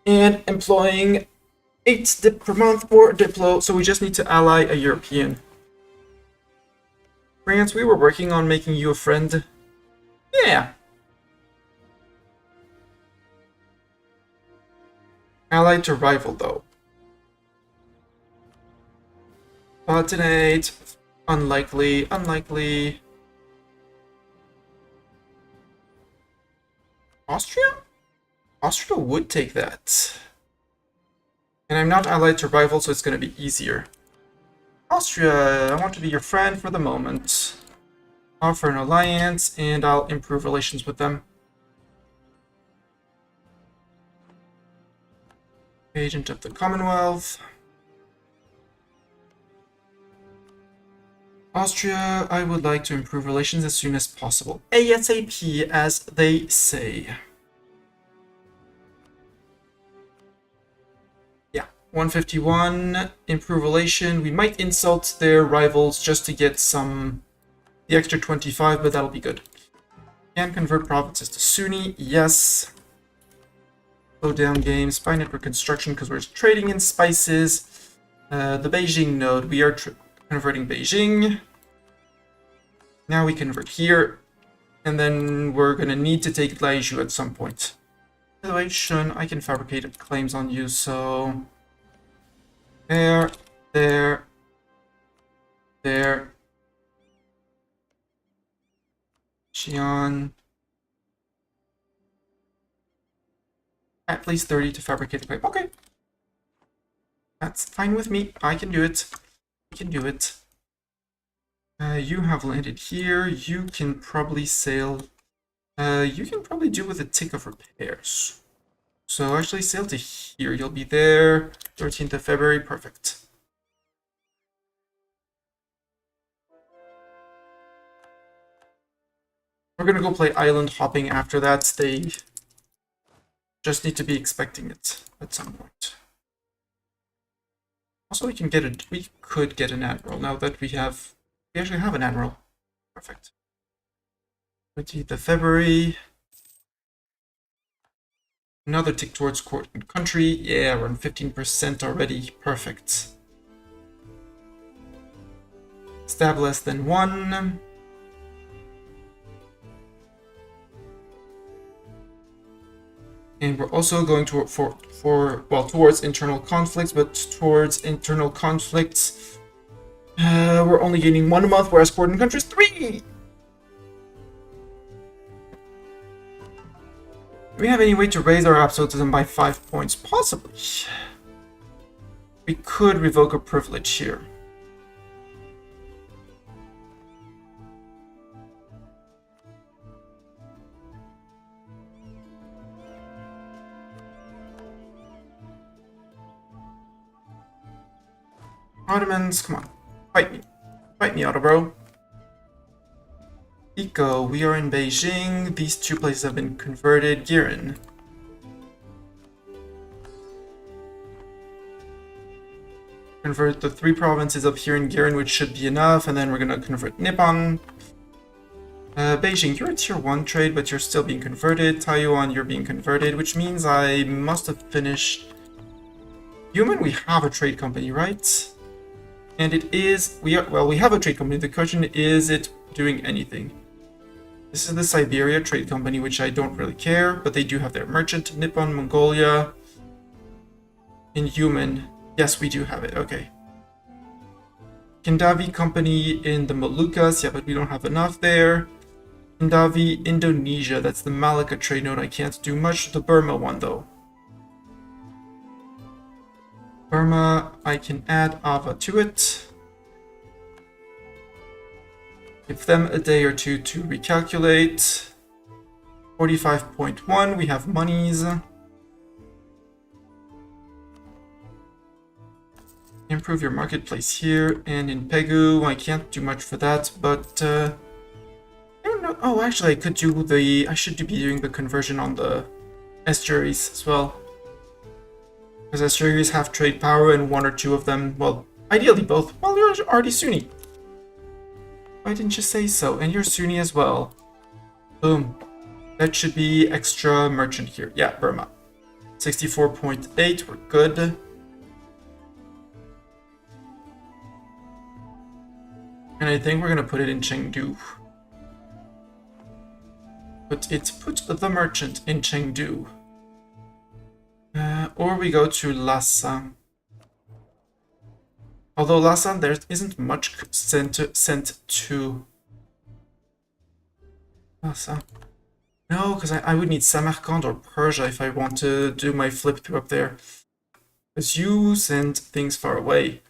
and employing 8 dip per month for Diplo, so we just need to ally a European. France, we were working on making you a friend. Yeah. Allied to rival, though. Palatinate, unlikely. Austria? Austria would take that. And I'm not allied to rival, so it's going to be easier. Austria, I want to be your friend for the moment. Offer an alliance, and I'll improve relations with them. Agent of the Commonwealth. Austria, I would like to improve relations as soon as possible. ASAP, as they say. Yeah, 151, improve relation. We might insult their rivals just to get the extra 25, but that'll be good. Can convert provinces to Sunni, yes. Slow down game, spy network construction because we're trading in spices. The Beijing node, we are converting Beijing. Now we convert here, and then we're gonna need to take Laiju at some point. By the way, Shun, I can fabricate claims on you, so there. Xi'an. At least 30 to fabricate the claim. Okay. That's fine with me. I can do it. We can do it. You have landed here. You can probably sail. You can probably do with a tick of repairs. So actually sail to here. You'll be there 13th of February. Perfect. We're gonna go play island hopping after that. Just need to be expecting it at some point. Also, we could get an admiral now that we actually have an admiral. Perfect. 20th of February. Another tick towards court and country. Yeah, we're on 15% already. Perfect. Stab less than 1. And we're also going towards internal conflicts, but towards internal conflicts, we're only gaining 1 a month, whereas court and country is 3. Do we have any way to raise our absolutism by 5 points? Possibly. We could revoke a privilege here. Ottomans, come on. Fight me. Fight me, Otto, bro. Eco, we are in Beijing. These 2 places have been converted. Girin. Convert the 3 provinces up here in Girin, which should be enough, and then we're gonna convert Nippon. Beijing, you're a tier 1 trade, but you're still being converted. Taiwan, you're being converted, which means I must have finished... Human, we have a trade company, right? And it is... we have a trade company. The question is it doing anything? This is the Siberia trade company, which I don't really care, but they do have their merchant. Nippon, Mongolia. Inhuman. Yes, we do have it. Okay. Kindavi company in the Moluccas. Yeah, but we don't have enough there. Kindavi, Indonesia. That's the Malacca trade node. I can't do much. The Burma one, though. Burma, I can add Ava to it. Give them a day or 2 to recalculate. 45.1, we have monies. Improve your marketplace here, and in Pegu, I can't do much for that, but I don't know. Oh, actually, I should be doing the conversion on the estuaries as well. Because estuaries have trade power, and 1 or 2 of them, well, ideally both. Well, you're already Sunni. Why didn't you say so? And you're Sunni as well. Boom. That should be extra merchant here. Yeah, Burma. 64.8, we're good. And I think we're gonna put it in Chengdu. Put the merchant in Chengdu. Or we go to Lhasa. Although Lhasa, there isn't much sent to Lhasa. No, because I would need Samarkand or Persia if I want to do my flip through up there. Because you send things far away.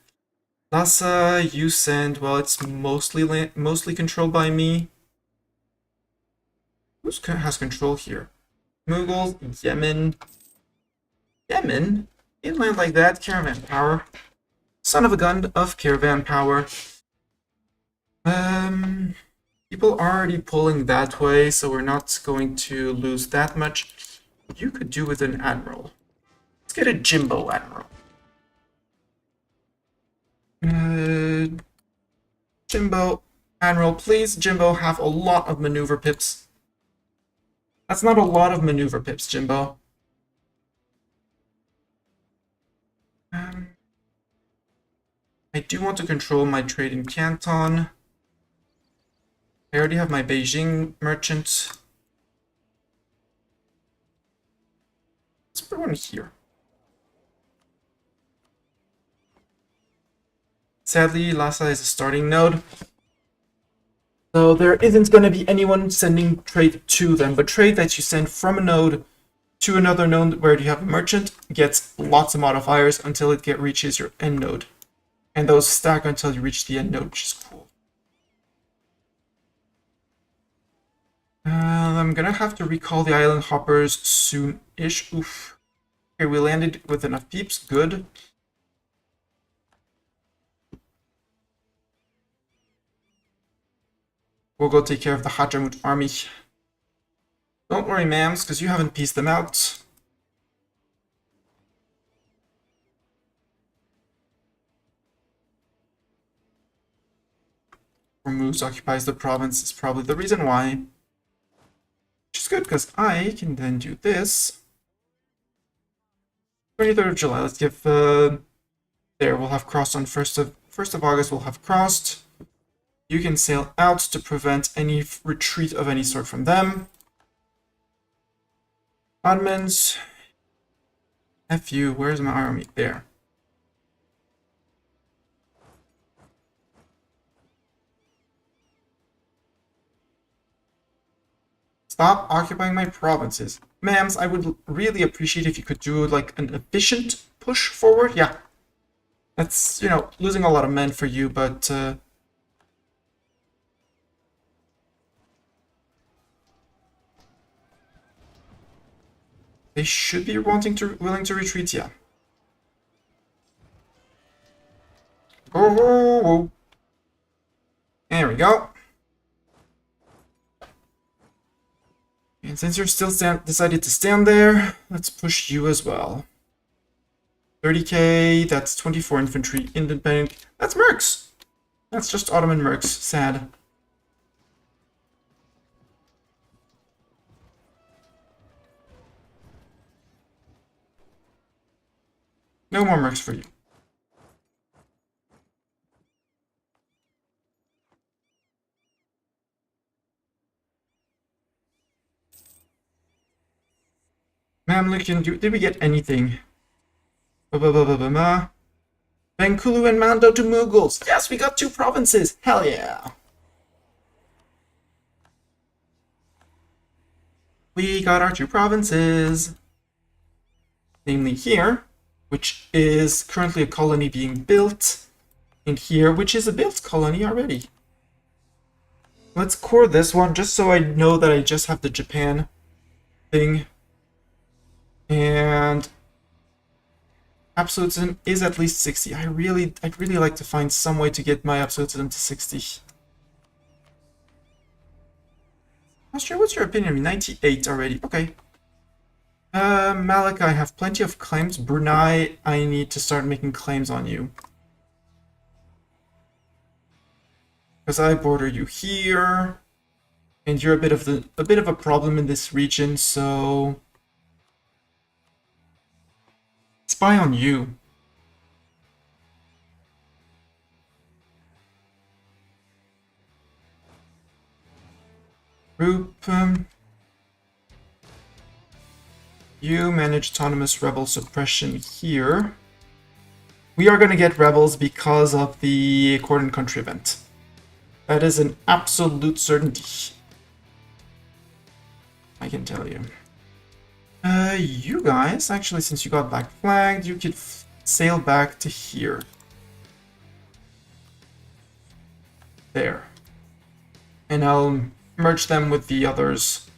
Lhasa, you send, well, it's mostly controlled by me. Who has control here? Mughals, Yemen. Yemen? Inland like that, caravan power. Son of a gun of caravan power. People are already pulling that way, so we're not going to lose that much. You could do with an admiral. Let's get a Jimbo admiral. Jimbo admiral, please. Jimbo have a lot of maneuver pips. That's not a lot of maneuver pips, Jimbo. I do want to control my trade in Canton. I already have my Beijing merchant. Let's put one here. Sadly, Lhasa is a starting node. So there isn't going to be anyone sending trade to them, but trade that you send from a node to another node where you have a merchant gets lots of modifiers until it reaches your end node. And those stack until you reach the end node, which is cool. I'm gonna have to recall the island hoppers soon-ish. Oof. Okay, we landed with enough peeps. Good. We'll go take care of the Hadramut army. Don't worry, ma'ams, because you haven't pieced them out. Hormuz occupies the province is probably the reason why. Which is good, because I can then do this. 23rd of July, let's give... there, we'll have crossed on 1st of August, we'll have crossed. You can sail out to prevent any retreat of any sort from them. Ottomans. F you, where's my army? There. Stop occupying my provinces. Ma'ams, I would really appreciate if you could do like an efficient push forward. Yeah. That's, you know, losing a lot of men for you, but they should be willing to retreat, yeah. Oh, there we go. And since you're still decided to stand there, let's push you as well. 30k, that's 24 infantry, independent. That's mercs! That's just Ottoman mercs, sad. No more mercs for you. Mamlukin, did we get anything? Bengkulu and Mando to Mughals. Yes, we got 2 provinces. Hell yeah. We got our 2 provinces. Namely here, which is currently a colony being built. And here, which is a built colony already. Let's core this one just so I know that I just have the Japan thing. And absolutism is at least 60. I'd really like to find some way to get my absolutism to 60. Austria, what's your opinion? 98 already. Okay. Malik, I have plenty of claims. Brunei, I need to start making claims on you. Because I border you here. And you're a bit of a problem in this region, so spy on you. Group, you manage autonomous rebel suppression here. We are going to get rebels because of the Cordon Country event. That is an absolute certainty. I can tell you. You guys, actually, since you got back flagged, you could sail back to here. There. And I'll merge them with the others.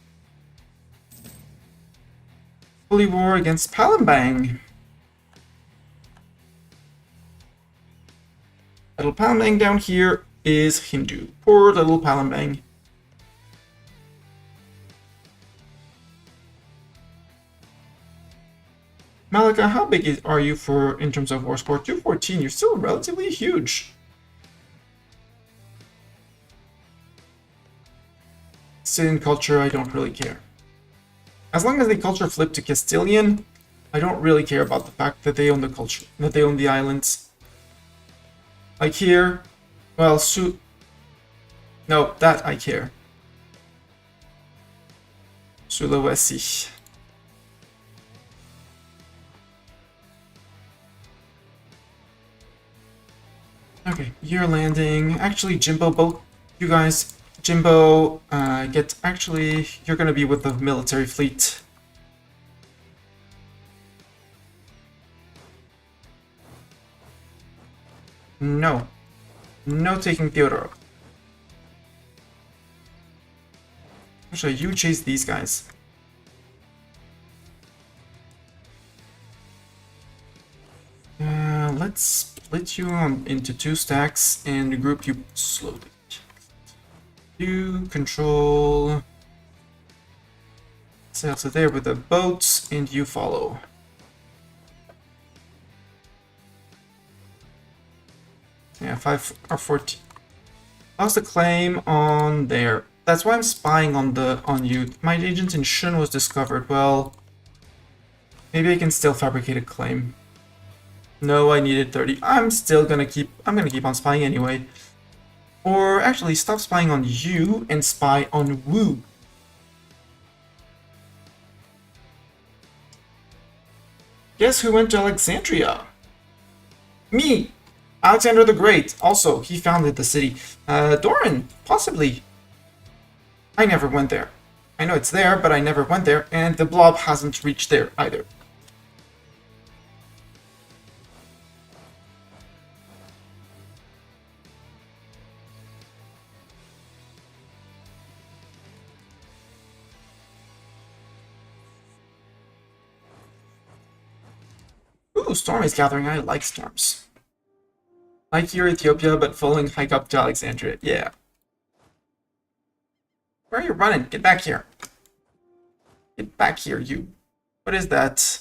Holy War against Palembang. Little Palembang down here is Hindu. Poor little Palembang. Malika, how big are you in terms of war score? 214, you're still relatively huge. Castilian culture, I don't really care. As long as the culture flipped to Castilian, I don't really care about the fact that they own the culture, that they own the islands. Like here, well, no, that I care. Sulawesi. Okay, you're landing. Actually, Jimbo, both you guys, Jimbo, you're gonna be with the military fleet. No. No taking Theodore. Actually, you chase these guys. Let's split you into 2 stacks and group you slowly. You control sail to there with the boats, and you follow. Yeah, 5 or 14. Lost a claim on there. That's why I'm spying on you. My agent in Shun was discovered. Well, maybe I can still fabricate a claim. No, I needed 30. I'm gonna keep on spying anyway. Or actually, stop spying on you and spy on Wu. Guess who went to Alexandria? Me! Alexander the Great. Also, he founded the city. Doran, possibly. I never went there. I know it's there, but I never went there, and the blob hasn't reached there either. Ooh, storm is gathering. I like storms. Like your Ethiopia, but following hike up to Alexandria. Yeah. Where are you running? Get back here. Get back here, you. What is that?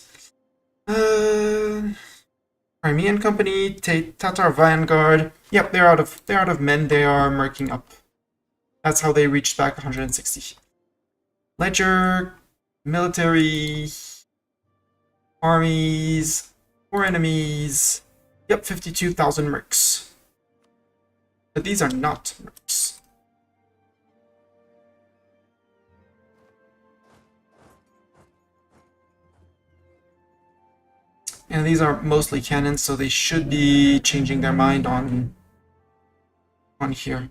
Crimean Company, Tatar Vanguard. Yep, they're out of men. They are murking up. That's how they reached back 160. Ledger, military, armies, 4 enemies. Yep, 52,000 mercs. But these are not mercs. And these are mostly cannons, so they should be changing their mind on here.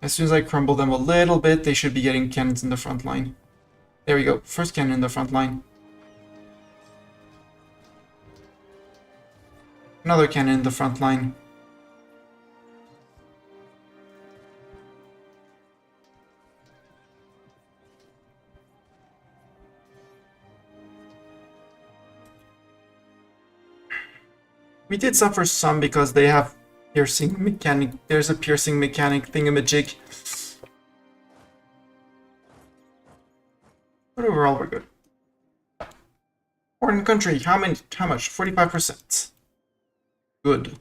As soon as I crumble them a little bit, they should be getting cannons in the front line. There we go. First cannon in the front line. Another cannon in the front line. We did suffer some because they have piercing mechanic. There's a piercing mechanic thingamajig. But overall, we're good. Foreign country, how much? 45%. Good.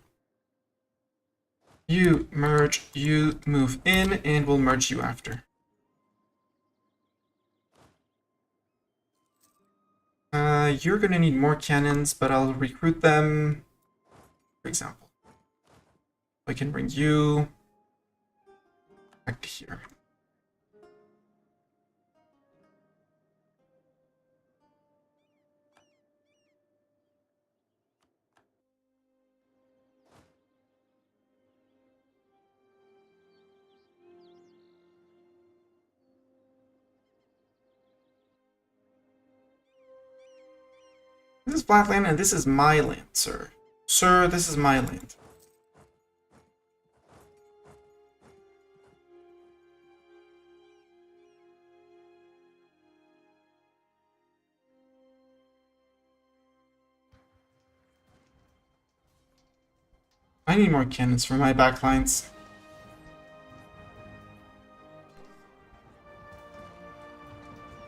You merge, you move in, and we'll merge you after. You're gonna need more cannons, but I'll recruit them. For example, I can bring you back to here. This is Flatland, and this is my land, sir. Sir, this is my land. I need more cannons for my backlines.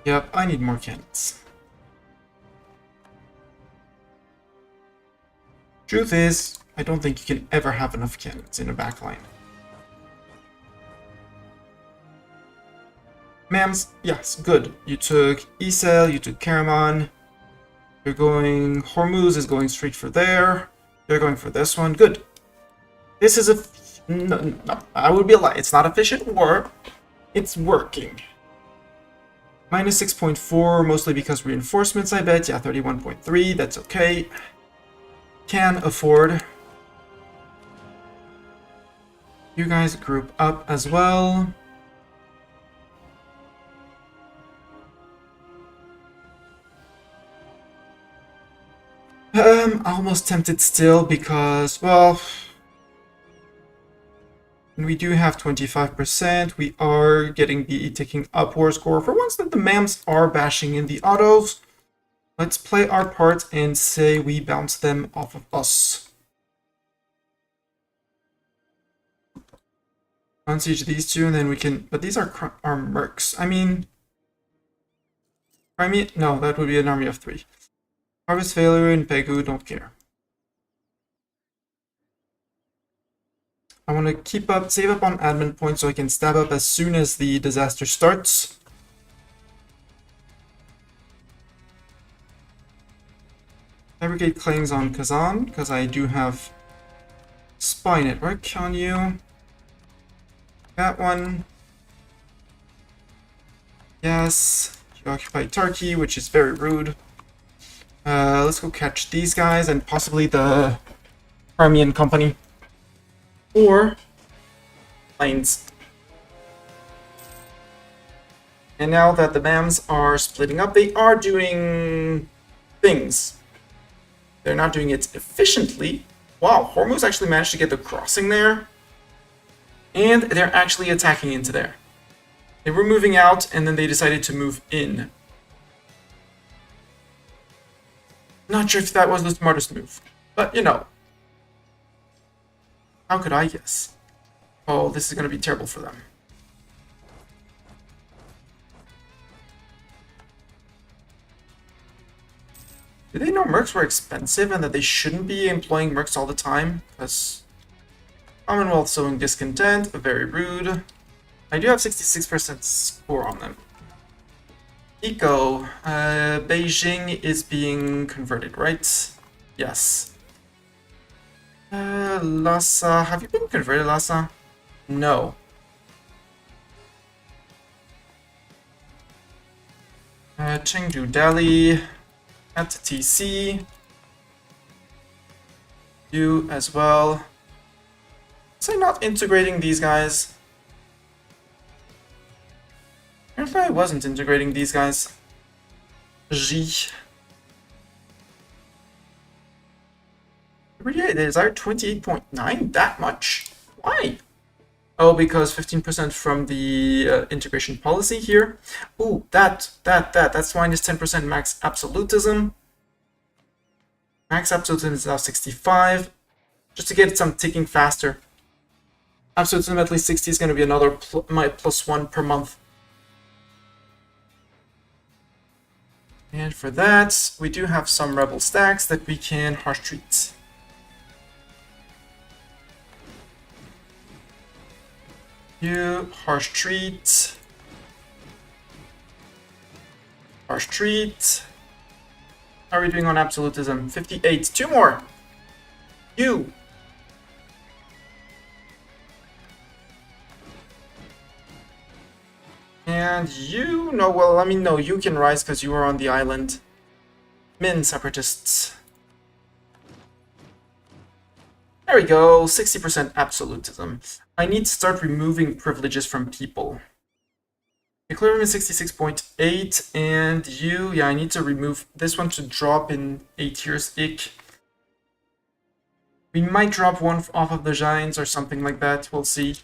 Yep, I need more cannons. Truth is, I don't think you can ever have enough cannons in a backline. Mams, yes, good. You took Isel, you took Karaman. You're going... Hormuz is going straight for there. You're going for this one. Good. This is a... No, I would be a lie. It's not efficient war. It's working. Minus 6.4, mostly because reinforcements, I bet. Yeah, 31.3, that's okay. Can afford. You guys group up as well. Almost tempted still because, well, we do have 25%. We are getting the ticking up war score. For once that the MAMs are bashing in the autos, let's play our part and say we bounce them off of us. Unsiege these two, and then we can... But these are mercs. I mean... Crimea? No, that would be an army of 3. Harvest Failure and Pegu don't care. I want to save up on admin points so I can stab up as soon as the disaster starts. Fabricate claims on Kazan, because I do have spy network on you. That one. Yes. You occupy Turkey, which is very rude. Let's go catch these guys and possibly the Crimean Company. Or planes. And now that the BAMs are splitting up, they are doing things. They're not doing it efficiently. Wow, Hormuz actually managed to get the crossing there. And they're actually attacking into there. They were moving out, and then they decided to move in. Not sure if that was the smartest move. But, you know. How could I guess? Oh, this is going to be terrible for them. Do they know mercs were expensive and that they shouldn't be employing mercs all the time? Because Commonwealth sowing discontent, very rude. I do have 66% score on them. Eco, Beijing is being converted, right? Yes. Lhasa, have you been converted, Lhasa? No. Chengdu, Delhi, at TC. You as well. Was I not integrating these guys? Apparently I wasn't integrating these guys. G. They desired 28.9? That much? Why? Oh, because 15% from the integration policy here. Ooh, that's minus 10% max absolutism. Max absolutism is now 65. Just to get some ticking faster. Absolutism at least 60 is going to be another +1 per month. And for that, we do have some rebel stacks that we can harsh treat. You harsh treat. Harsh treat. How are we doing on absolutism? 58. 2 more. You. And you? No, well, I mean, no, you can rise because you are on the island. Min separatists. There we go, 60% absolutism. I need to start removing privileges from people. Equilibrium is 66.8, and you, yeah, I need to remove this one to drop in 8 years. Ick. We might drop one off of the giants or something like that, we'll see.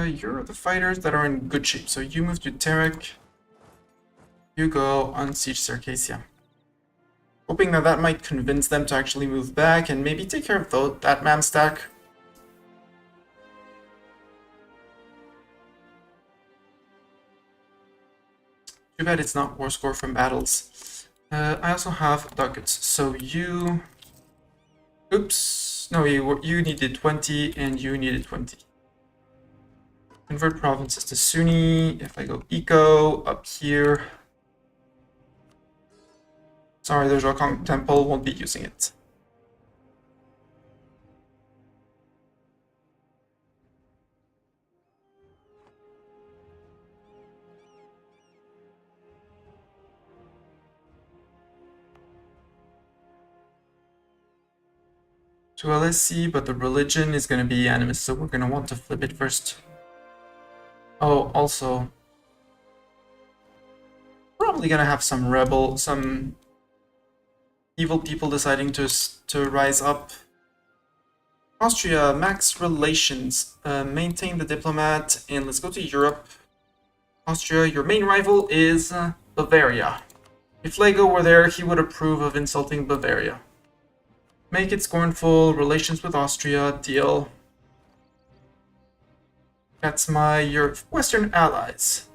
You're the fighters that are in good shape, so you move to Terek. You go on Siege Circassia. Hoping that that might convince them to actually move back and maybe take care of that MAM stack. Too bad it's not war score from battles. I also have ducats, so you... Oops, no, you needed 20 and you needed 20. Convert provinces to Sunni. If I go eco up here. Sorry, the Jokong Temple won't be using it. To LSC, but the religion is going to be animist, so we're going to want to flip it first. Oh, also, probably going to have some evil people deciding to rise up. Austria, max relations. Maintain the diplomat, and let's go to Europe. Austria, your main rival is Bavaria. If Lego were there, he would approve of insulting Bavaria. Make it scornful, relations with Austria, deal. That's your Western allies.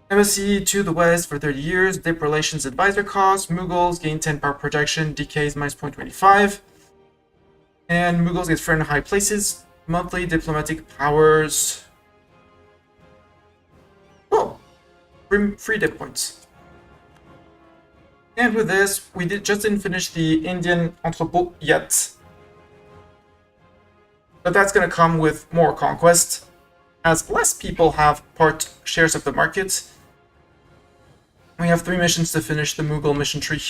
Embassy to the west for 30 years, dip relations advisor cost, Mughals gain 10 power projection, decays minus 0.25. And Mughals get friend in high places, monthly diplomatic powers. Oh, free dip points. And with this, we just didn't finish the Indian entrepot yet. But that's going to come with more conquest, as less people have part shares of the market. We have 3 missions to finish the Mughal mission tree.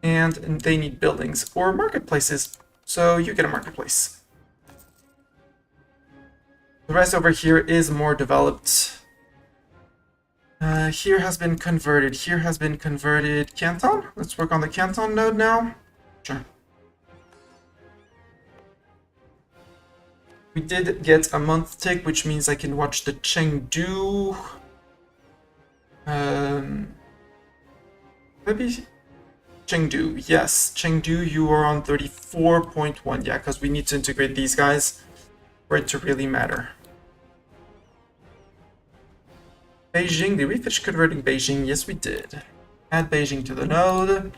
And they need buildings or marketplaces, so you get a marketplace. The rest over here is more developed. Here has been converted. Here has been converted. Canton? Let's work on the Canton node now. Sure. We did get a month tick, which means I can watch the Chengdu. Maybe Chengdu. Yes, Chengdu, you are on 34.1. Yeah, because we need to integrate these guys for it to really matter. Beijing, did we finish converting Beijing? Yes, we did. Add Beijing to the node.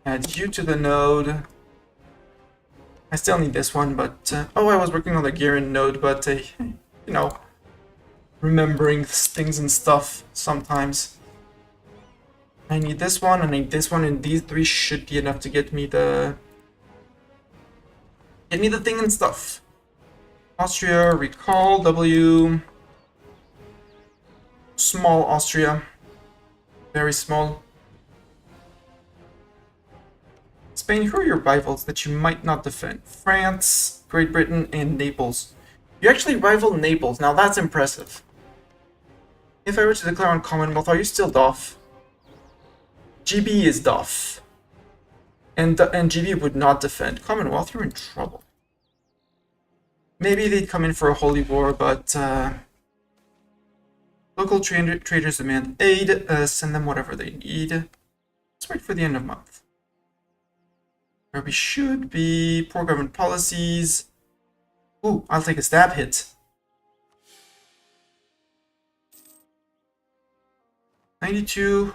Add you to the node. I still need this one, but... oh, I was working on the Girin node, but, you know, remembering things and stuff sometimes. I need this one, and I need this one, and these 3 should be enough to get me the... thing and stuff. Austria, recall, W... Small Austria. Very small. Spain, who are your rivals that you might not defend? France, Great Britain, and Naples. You actually rival Naples. Now that's impressive. If I were to declare on Commonwealth, are you still DOF? GB is DOF. And GB would not defend. Commonwealth, you're in trouble. Maybe they'd come in for a holy war, but... local traders demand aid. Send them whatever they need. Let's wait for the end of month. Where we should be. Poor government policies. Ooh, I'll take a stab hit. 92.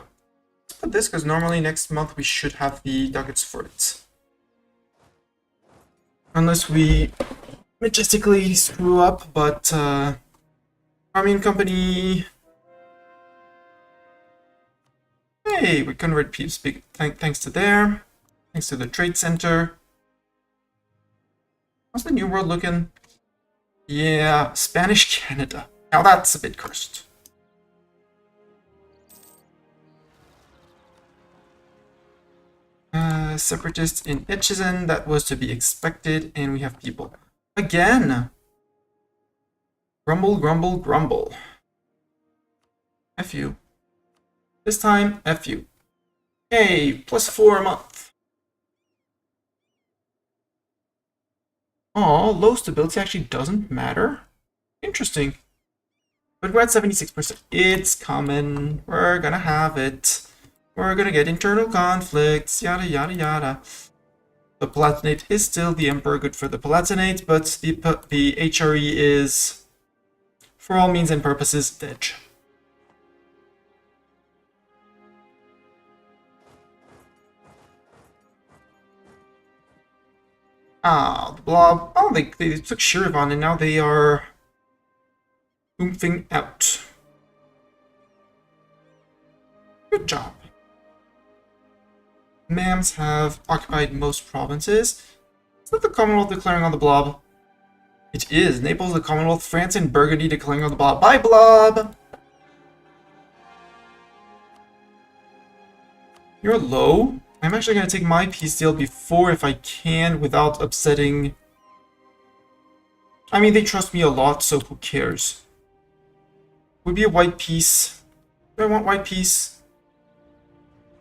Let's put this, because normally next month we should have the ducats for it. Unless we majestically screw up, but Armenian company. Hey, we convert peeps thanks to there. Thanks to the trade center. How's the New World looking? Yeah, Spanish Canada. Now that's a bit cursed. Separatists in Etchizen, that was to be expected, and we have people. Again! Grumble, grumble, grumble. F you. This time, F you. Hey, +4 a month. Oh, low stability actually doesn't matter? Interesting. But we're at 76%. It's coming. We're gonna have it. We're gonna get internal conflicts. Yada, yada, yada. The Palatinate is still the Emperor, good for the Palatinate, but the HRE is, for all means and purposes, dead. Ah, the blob. Oh, they took Shirvan and now they are oomphing out. Good job. Mams have occupied most provinces. Is that the Commonwealth declaring on the blob? It is. Naples, the Commonwealth, France, and Burgundy declaring on the blob. Bye, blob! You're low? I'm actually going to take my peace deal before, if I can, without upsetting... I mean, they trust me a lot, so who cares? Would be a white peace. Do I want white peace?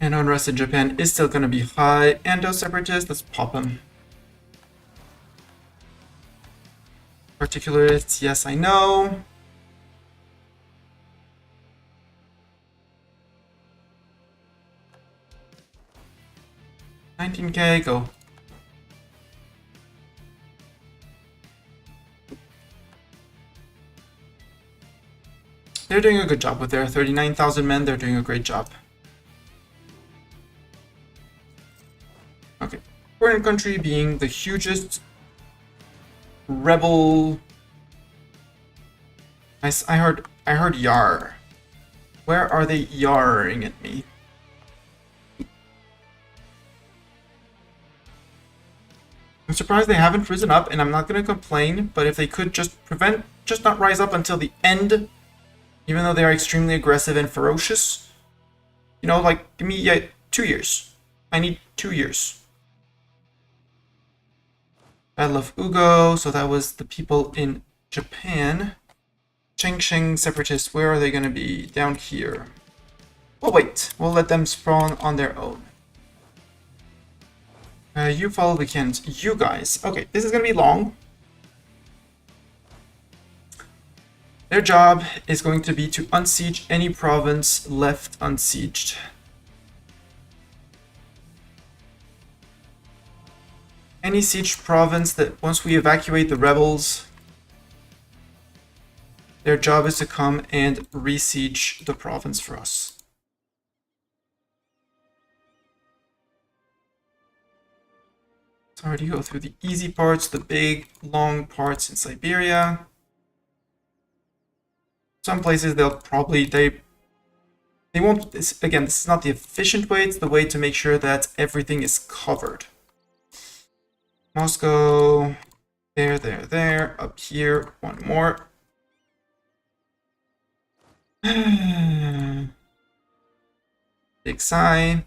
And unrest in Japan is still going to be high. And those separatists, let's pop them. Particularists, yes, I know. $19K, go. They're doing a good job with their 39,000 men. They're doing a great job. Okay. Foreign country being the hugest rebel. I heard Yar. Where are they yarring at me? I'm surprised they haven't risen up, and I'm not going to complain, but if they could just not rise up until the end, even though they are extremely aggressive and ferocious. You know, like, give me 2 years. I need 2 years. Battle of Ugo, so that was the people in Japan. Chengsheng separatists, where are they going to be? Down here. Oh wait, we'll let them spawn on their own. You follow the cannons. You guys. Okay, this is going to be long. Their job is going to be to unsiege any province left unsieged. Any sieged province that once we evacuate the rebels, their job is to come and re-siege the province for us. Sorry to go through the easy parts, the big, long parts in Siberia. Some places they'll probably, they won't, again, this is not the efficient way, it's the way to make sure that everything is covered. Moscow, there, up here, one more. Big sigh.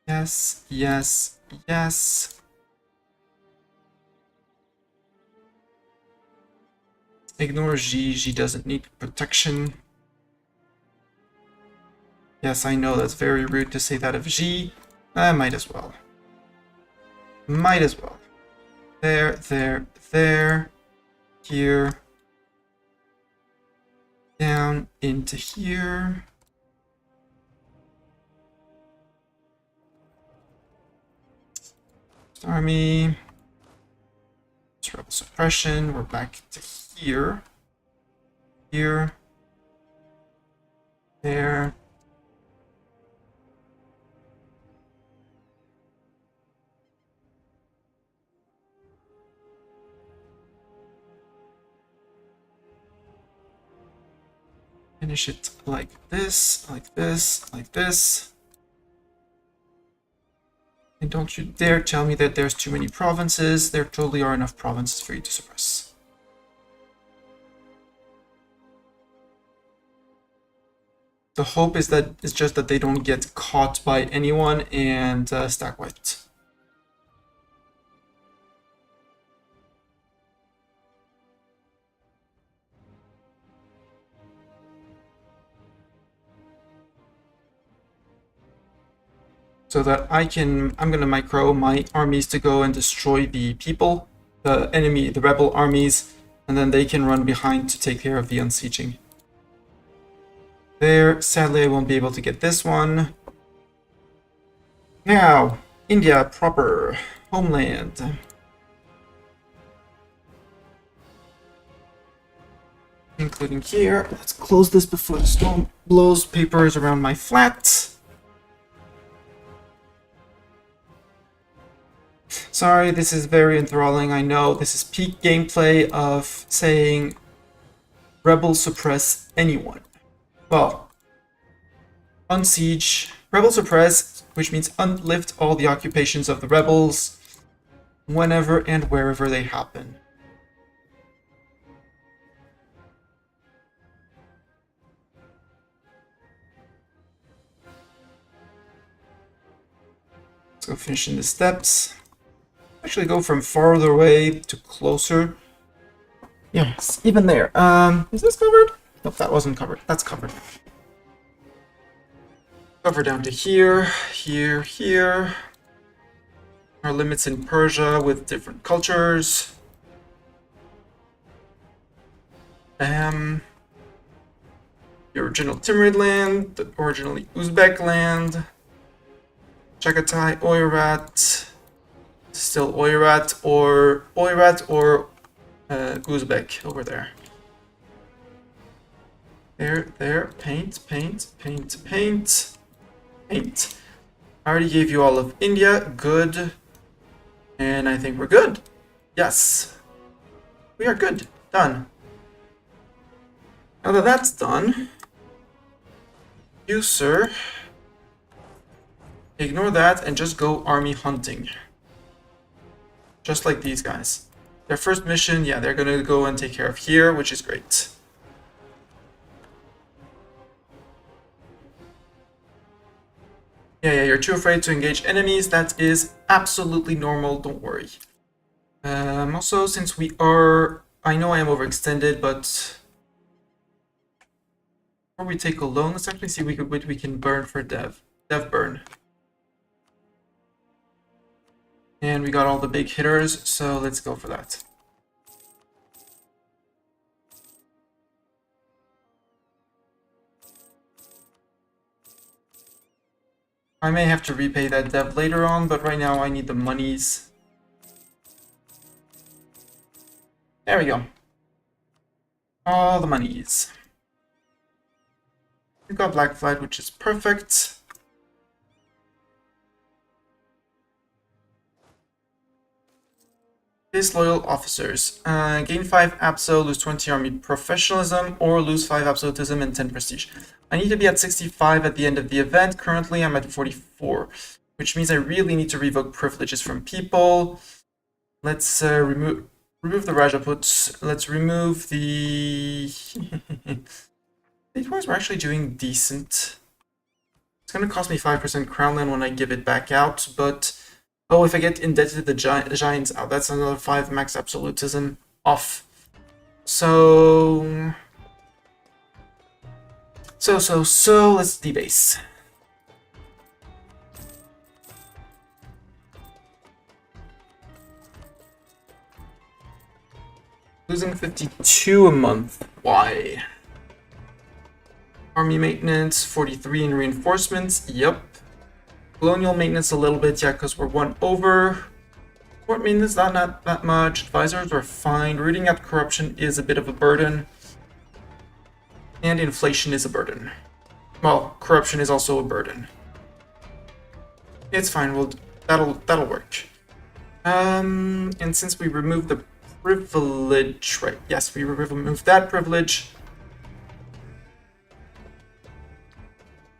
Yes, yes, yes. Ignore G. G doesn't need protection. Yes, I know that's very rude to say that of G. I might as well. Might as well. There. Here. Down into here. Army. Rebel suppression. We're back to here. Here. There. Finish it like this, like this, like this. And don't you dare tell me that there's too many provinces. There totally are enough provinces for you to suppress. The hope is that it's just that they don't get caught by anyone and stack wiped. So that I'm gonna micro my armies to go and destroy the people, the enemy, the rebel armies, and then they can run behind to take care of the unsieging. There, sadly I won't be able to get this one. Now, India proper, homeland. Including here. Let's close this before the storm blows papers around my flat. Sorry, this is very enthralling, I know. This is peak gameplay of saying rebels suppress anyone. Well, unsiege, rebel suppress, which means unlift all the occupations of the rebels whenever and wherever they happen. Let's go finish in the steps. Actually go from farther away to closer. Yes, even there. Is this covered? Nope, that wasn't covered. That's covered. Cover down to here, here, here. Our limits in Persia with different cultures. The original Timurid land, the originally Uzbek land. Chagatai, Oirat, still Oirat or Uzbek over there. There, paint. I already gave you all of India, good. And I think we're good. Yes. We are good. Done. Now that that's done, you, sir, ignore that and just go army hunting. Just like these guys. Their first mission, yeah, they're gonna go and take care of here, which is great. Yeah, you're too afraid to engage enemies. That is absolutely normal, don't worry. Also, since we are... I know I am overextended, but... Before we take a loan, let's actually see what we can burn for dev. Dev burn. And we got all the big hitters, so let's go for that. I may have to repay that dev later on, but right now I need the monies. There we go. All the monies. We got Black Flag, which is perfect. Disloyal officers. Gain 5 Abso, lose 20 army professionalism, or lose 5 absolutism and 10 prestige. I need to be at 65 at the end of the event. Currently, I'm at 44, which means I really need to revoke privileges from people. Let's remove the Rajaputs. Let's remove the... These ones were actually doing decent. It's going to cost me 5% crown land when I give it back out, but... Oh, if I get indebted to the Giants out, that's another 5 max absolutism off. So, let's debase. Losing 52 a month. Why? Army maintenance, 43 in reinforcements. Yep. Colonial maintenance a little bit, yeah, because we're 1 over. Court maintenance, not that much. Advisors are fine. Rooting out corruption is a bit of a burden. And inflation is a burden. Well, corruption is also a burden. It's fine, that'll work. And since we removed the privilege, right, yes, we removed that privilege.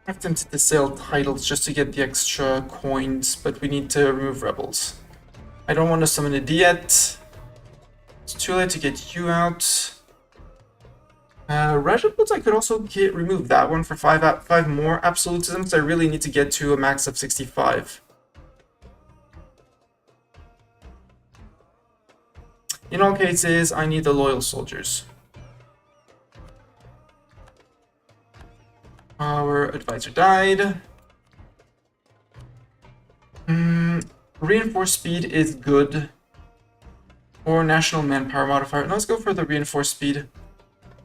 I'm tempted to sell titles just to get the extra coins, but we need to remove rebels. I don't want to summon a Diet. It's too late to get you out. Rajaputs, I could also remove that one for 5 more absolutisms. I really need to get to a max of 65. In all cases, I need the loyal soldiers. Our advisor died. Reinforced speed is good. Or national manpower modifier. No, let's go for the reinforced speed.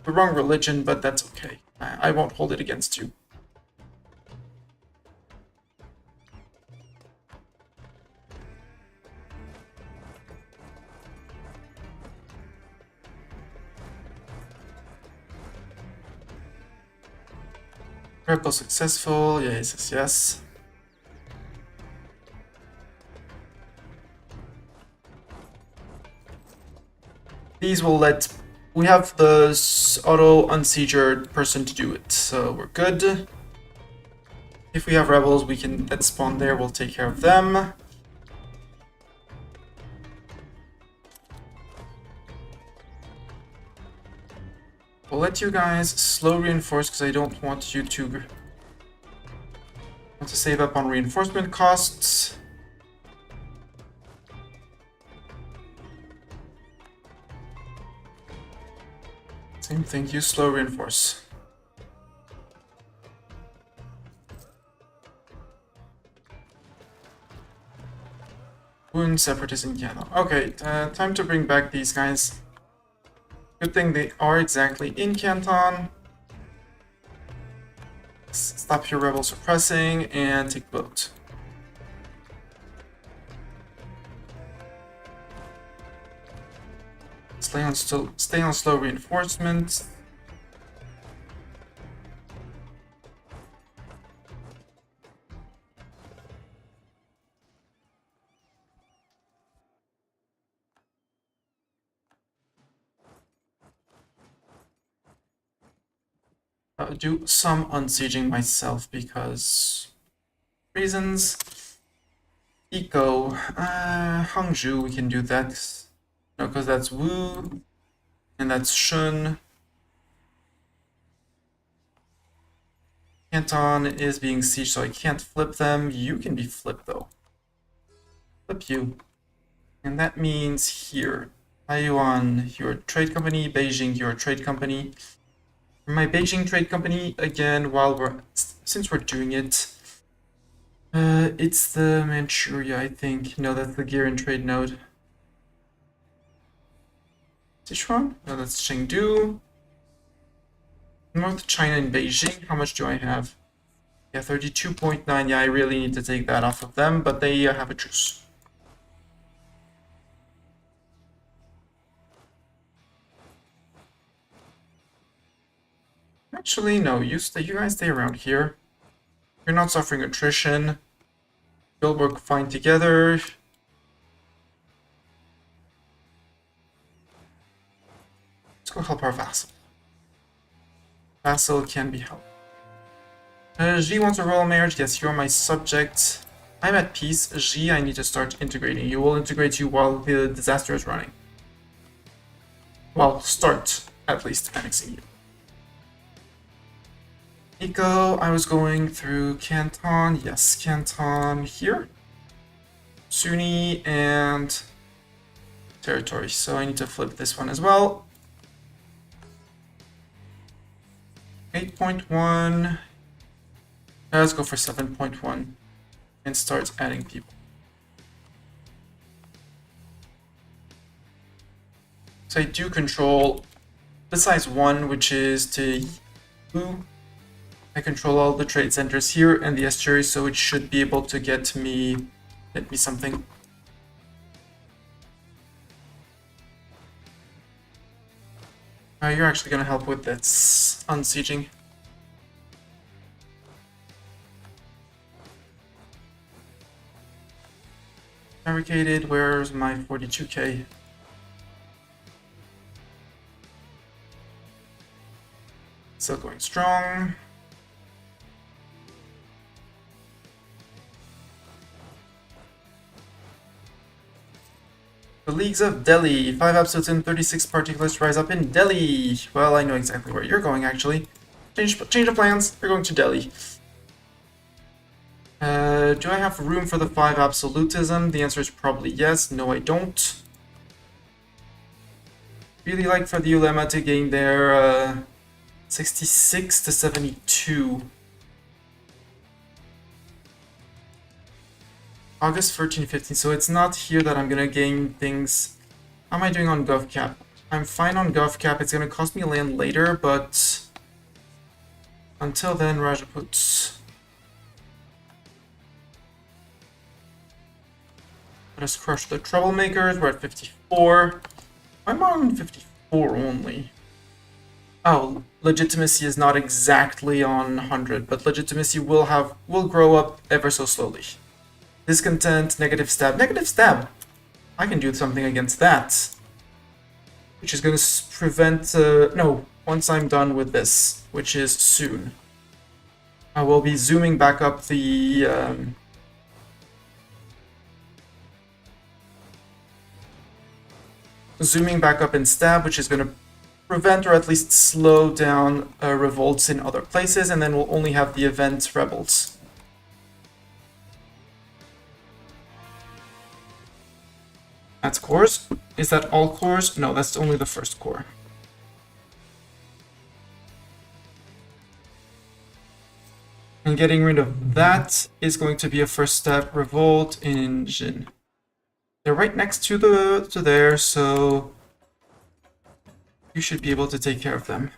The wrong religion, but that's okay. I won't hold it against you. Rebel successful. Yes. These will let... We have the auto unsieger person to do it, so we're good. If we have rebels, we can let spawn there. We'll take care of them. We'll let you guys slow reinforce because I don't want you to save up on reinforcement costs. Same thing, you slow reinforce. Wound separatists in Canton. Okay, time to bring back these guys. Good thing they are exactly in Canton. Stop your rebel suppressing and take boat. Stay on slow reinforcement. Do some unsieging myself because reasons. Eco, Hangzhou, we can do that. No, because that's Wu, and that's Shun. Canton is being sieged, so I can't flip them. You can be flipped, though. Flip you. And that means here. Taiwan, your trade company. Beijing, your trade company. For my Beijing trade company, again, since we're doing it, it's the Manchuria, I think. No, that's the gear and trade node. Sichuan? No, that's Chengdu. North China and Beijing. How much do I have? Yeah, 32.9. Yeah, I really need to take that off of them, but they have a truce. Actually, no. You guys stay around here. You're not suffering attrition. You'll work fine together. Let's go help our vassal. Vassal can be helped. Xi wants a royal marriage. Yes, you're my subject. I'm at peace. Xi, I need to start integrating you. We'll integrate you while the disaster is running. Well, start, at least, annexing you. Eco, I was going through Canton. Yes, Canton here. Sunni and territory. So I need to flip this one as well. 8.1. Let's go for 7.1 and start adding people. So I do control besides one, which is to Wu. I control all the trade centers here and the estuary, so it should be able to get me something. You're actually gonna help with this unsieging. Barricaded, where's my 42k? Still going strong. The Leagues of Delhi. 5 absolutes and 36 particulars rise up in Delhi. Well, I know exactly where you're going, actually. Change of plans. You're going to Delhi. Do I have room for the 5 absolutism? The answer is probably yes. No, I don't. Really like for the ulema to gain their 66 to 72. August 13, 15. So it's not here that I'm gonna gain things. How am I doing on GovCap? I'm fine on GovCap. It's gonna cost me land later, but until then, Rajputs. Let us crush the troublemakers. We're at 54. I'm on 54 only. Oh, legitimacy is not exactly on 100, but legitimacy will grow up ever so slowly. Discontent, negative stab. Negative stab! I can do something against that. Which is going to prevent... no, once I'm done with this, which is soon. I will be zooming back up the... zooming back up in stab, which is going to prevent or at least slow down revolts in other places, and then we'll only have the event rebels. That's cores. Is that all cores? No, that's only the first core. And getting rid of that is going to be a first step revolt in Jin. They're right next to there, so you should be able to take care of them.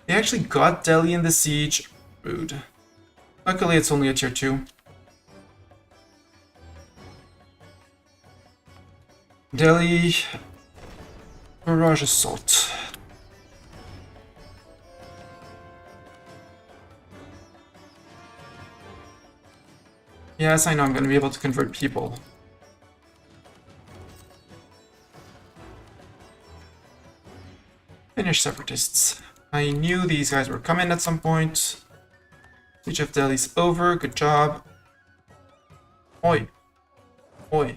They actually got Delhi in the siege. Rude. Luckily, it's only a tier 2. Delhi... Barrage assault. Yes, I know I'm going to be able to convert people. Finish separatists. I knew these guys were coming at some point. Siege of Delhi's over. Good job. Oi. Oi.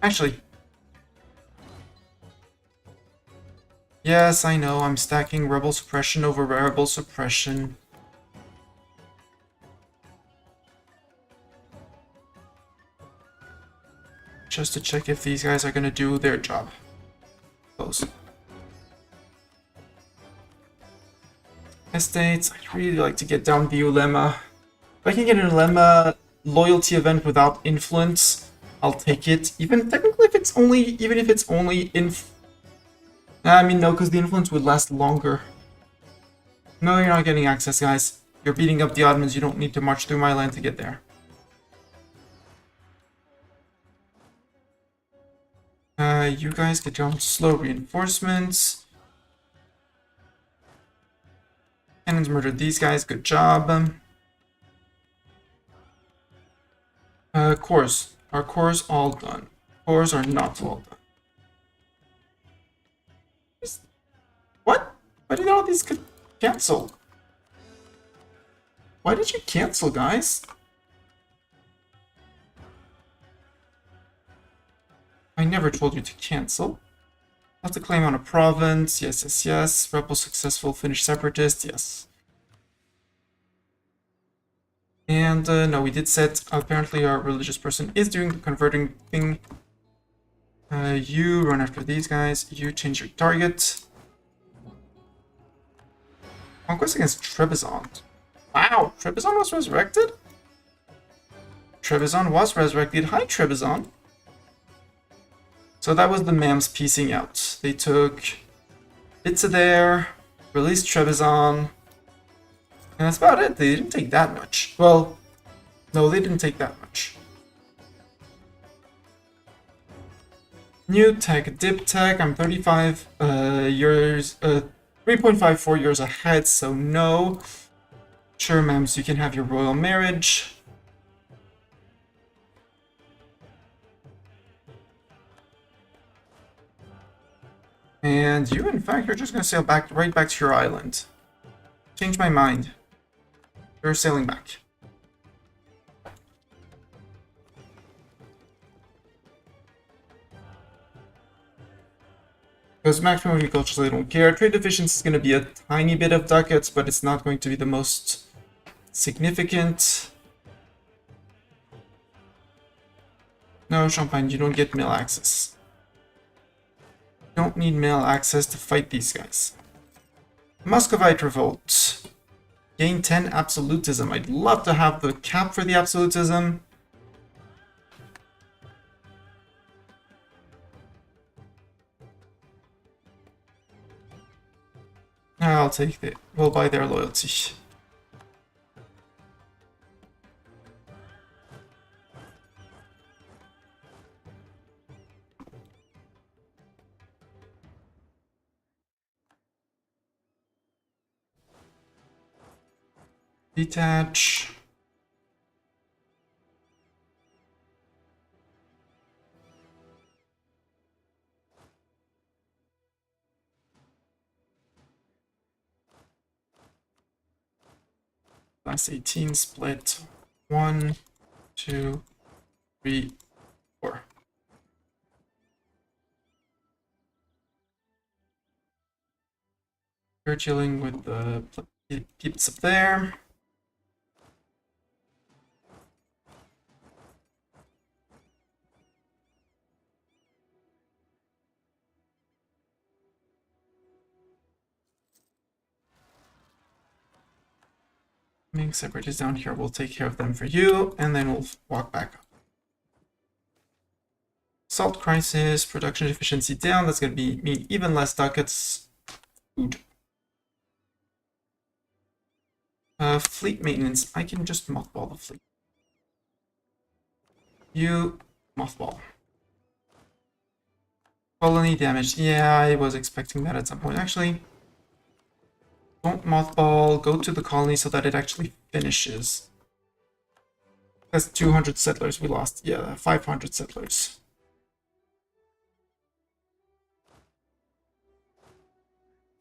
Actually. Yes, I know. I'm stacking rebel suppression over rebel suppression. Just to check if these guys are going to do their job. Close. Estates. I'd really like to get down the Ulema. If I can get an Ulema loyalty event without influence, I'll take it. Even technically, if it's only, I mean, no, because the influence would last longer. No, you're not getting access, guys. You're beating up the Ottomans. You don't need to march through my land to get there. You guys get your own slow reinforcements. Cannons murdered these guys. Good job. Cores. Are cores all done? Cores are not all done. What? Why did all these cancel? Why did you cancel, guys? I never told you to cancel. Have to claim on a province. Yes, yes, yes. Rebel successful. Finnish separatist. Yes. And no, we did set. Apparently, our religious person is doing the converting thing. You run after these guys. You change your target. Conquest against Trebizond. Wow, Trebizond was resurrected? Trebizond was resurrected. Hi, Trebizond. So that was the Mams piecing out. They took bits of there, released Trebizond, and that's about it. They didn't take that much. Well, no, they didn't take that much. New tech, dip tech. I'm 35 years, 3.54 years ahead, so no. Sure, Mams, you can have your royal marriage. And you, in fact, are just going to sail back right back to your island. Change my mind. You're sailing back. Because maximum agriculture, so they don't care. Trade efficiency is going to be a tiny bit of ducats, but it's not going to be the most significant. No, Champagne, you don't get mail access. You don't need mail access to fight these guys. Muscovite Revolt. Gain 10 absolutism. I'd love to have the cap for the absolutism. I'll take it. We'll buy their loyalty. Detach. Class 18 split. 1, 2, 3, 4. We're chilling with the peeps up there. Make separatists down here. We'll take care of them for you, and then we'll walk back up. Salt crisis, production efficiency down. That's going to mean even less ducats. Food. Fleet maintenance. I can just mothball the fleet. You mothball. Colony damage. Yeah, I was expecting that at some point. Actually, don't mothball. Go to the colony so that it actually finishes. That's 200 settlers we lost. Yeah, 500 settlers.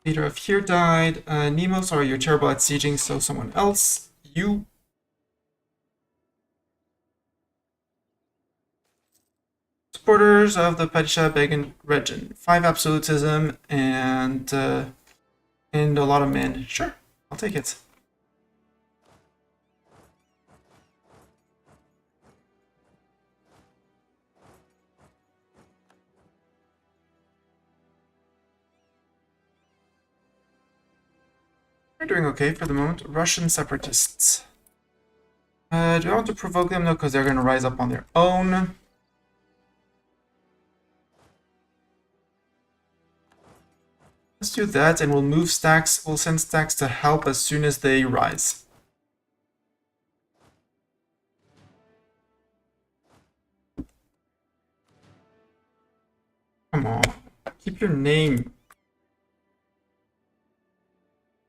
Leader of here died. Nemo, sorry, you're terrible at sieging, so someone else. You. Supporters of the Padishah Began region. 5 absolutism and a lot of men. Sure, I'll take it. We're doing okay for the moment. Russian separatists. Do I want to provoke them? No, because they're going to rise up on their own. Let's do that, and we'll move stacks. We'll send stacks to help as soon as they rise. Come on, keep your name.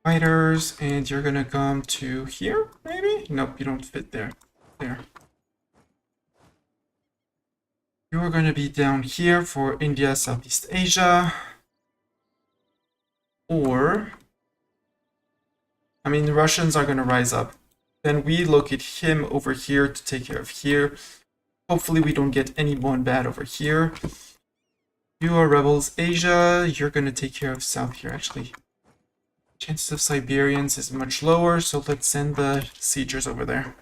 Fighters, and you're gonna come to here, maybe? Nope, you don't fit there. There. You are gonna be down here for India, Southeast Asia. Or, I mean, the Russians are gonna rise up. Then we locate him over here to take care of here. Hopefully we don't get anyone bad over here. You are rebels, Asia. You're gonna take care of South here, actually. Chances of Siberians is much lower, so let's send the siegers over there.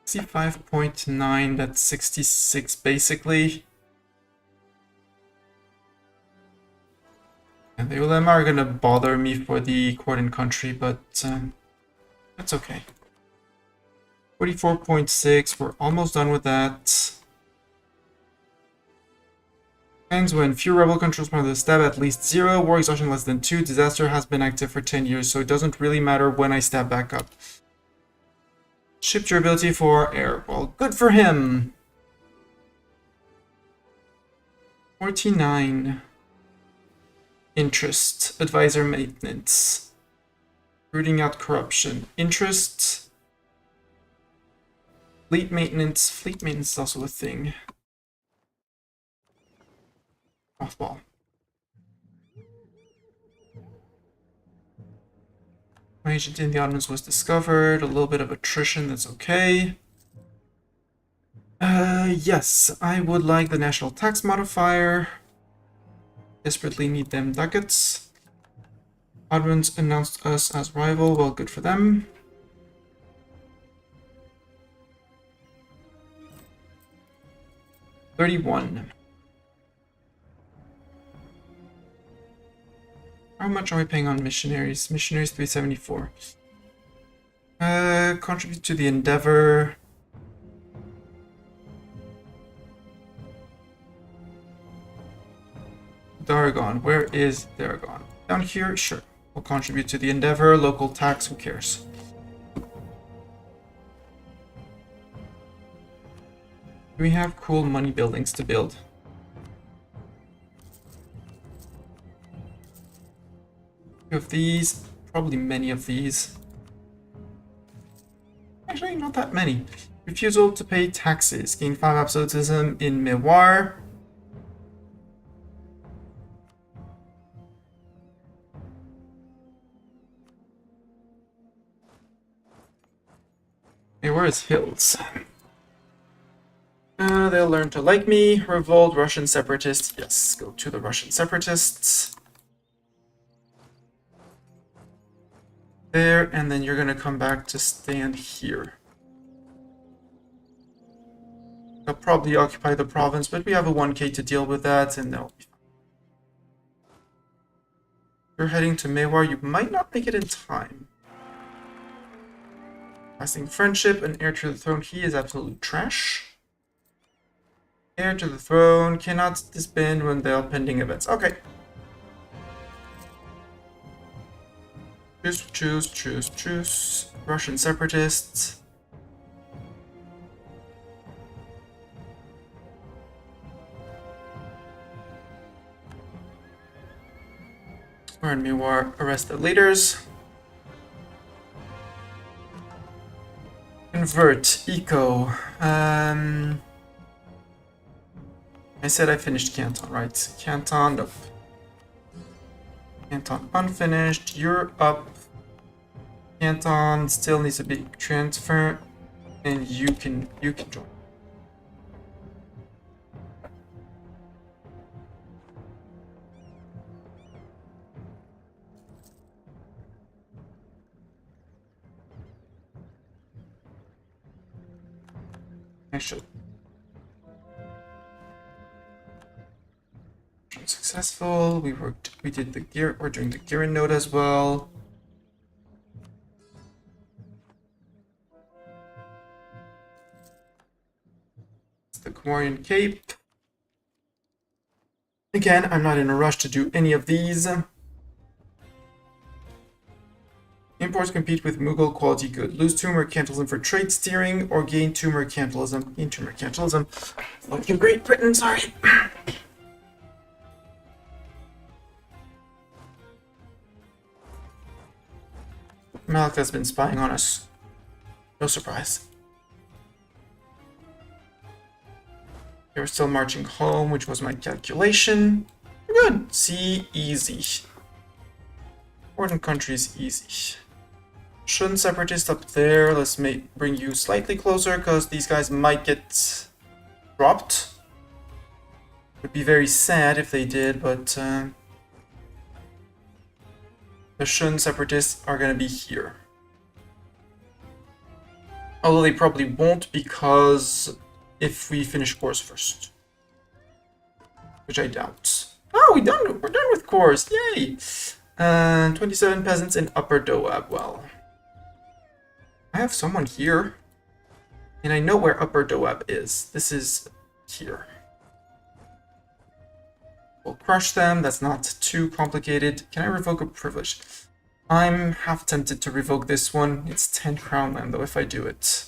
C5.9, that's 66 basically. And the ulema are gonna bother me for the Cordon country, but that's okay. 44.6, we're almost done with that. Times when few rebel controls part of the stab at least 0, war exhaustion less than 2, disaster has been active for 10 years, so it doesn't really matter when I stab back up. Ship durability for air. Well, good for him. 49. Interest. Advisor maintenance. Rooting out corruption. Interest. Fleet maintenance. Fleet maintenance is also a thing. Mothball. My agent in the Ottomans was discovered. A little bit of attrition, that's okay. Yes, I would like the national tax modifier. Desperately need them ducats. Ottomans announced us as rival. Well, good for them. $31. How much are we paying on missionaries? Missionaries 374. Contribute to the endeavor. Daragon. Where is Daragon? Down here? Sure. We'll contribute to the endeavor. Local tax, who cares? We have cool money buildings to build. Of these, probably many of these. Actually, not that many. Refusal to pay taxes. Gain 5 absolutism in Mewar. Hey, where is Hills? They'll learn to like me. Revolt, Russian separatists. Yes, go to the Russian separatists. There, and then you're gonna come back to stand here. They'll probably occupy the province, but we have a 1k to deal with that, and they'll be fine. You're heading to Mewar, you might not make it in time. Passing friendship and heir to the throne, he is absolute trash. Heir to the throne cannot disband when there are pending events. Okay. Choose. Russian separatists. We're in Mewar, arrest the leaders. Convert, eco. I said I finished Canton, right? Canton, nope. Canton unfinished, you're up. Canton still needs a big transfer, and you can join. I should. Successful. We did the gear. We're doing the gear node as well. It's the Comorian Cape. Again, I'm not in a rush to do any of these. Imports compete with Mughal quality good. Lose Timur mercantilism for trade steering, or gain Timur mercantilism. Gain Timur mercantilism. Fucking Great Britain, sorry. Malik has been spying on us. No surprise. They were still marching home, which was my calculation. Good. See, easy. Important countries, easy. Shun separatist up there. Let's bring you slightly closer, because these guys might get dropped. Would be very sad if they did, but the Shun separatists are going to be here. Although they probably won't, because if we finish course first. Which I doubt. Oh, we're done with course. Yay! 27 peasants in Upper Doab. Well, I have someone here. And I know where Upper Doab is. This is here. We'll crush them. That's not too complicated. Can I revoke a privilege? I'm half tempted to revoke this one. It's 10 crown land, though, if I do it.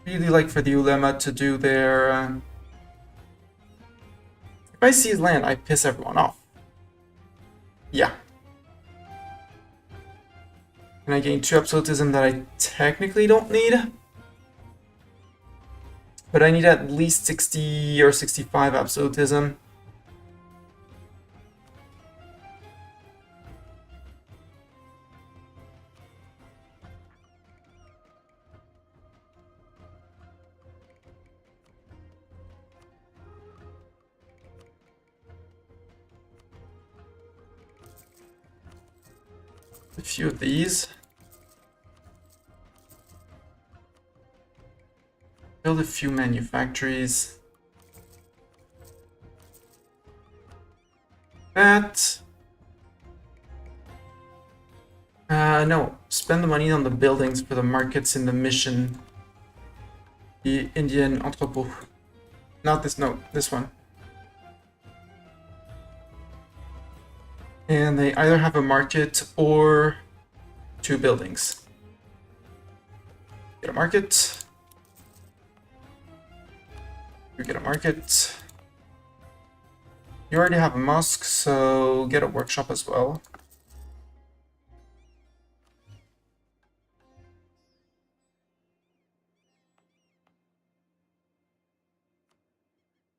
Really like for the ulema to do their... If I seize land, I piss everyone off. Yeah. And I gain 2 absolutism that I technically don't need. But I need at least 60 or 65 absolutism. A few of these. Build a few manufactories. That. No. Spend the money on the buildings for the markets in the mission. The Indian entrepot. Not this, no, this one. And they either have a market or 2 buildings. Get a market. You get a market. You already have a mosque, so get a workshop as well.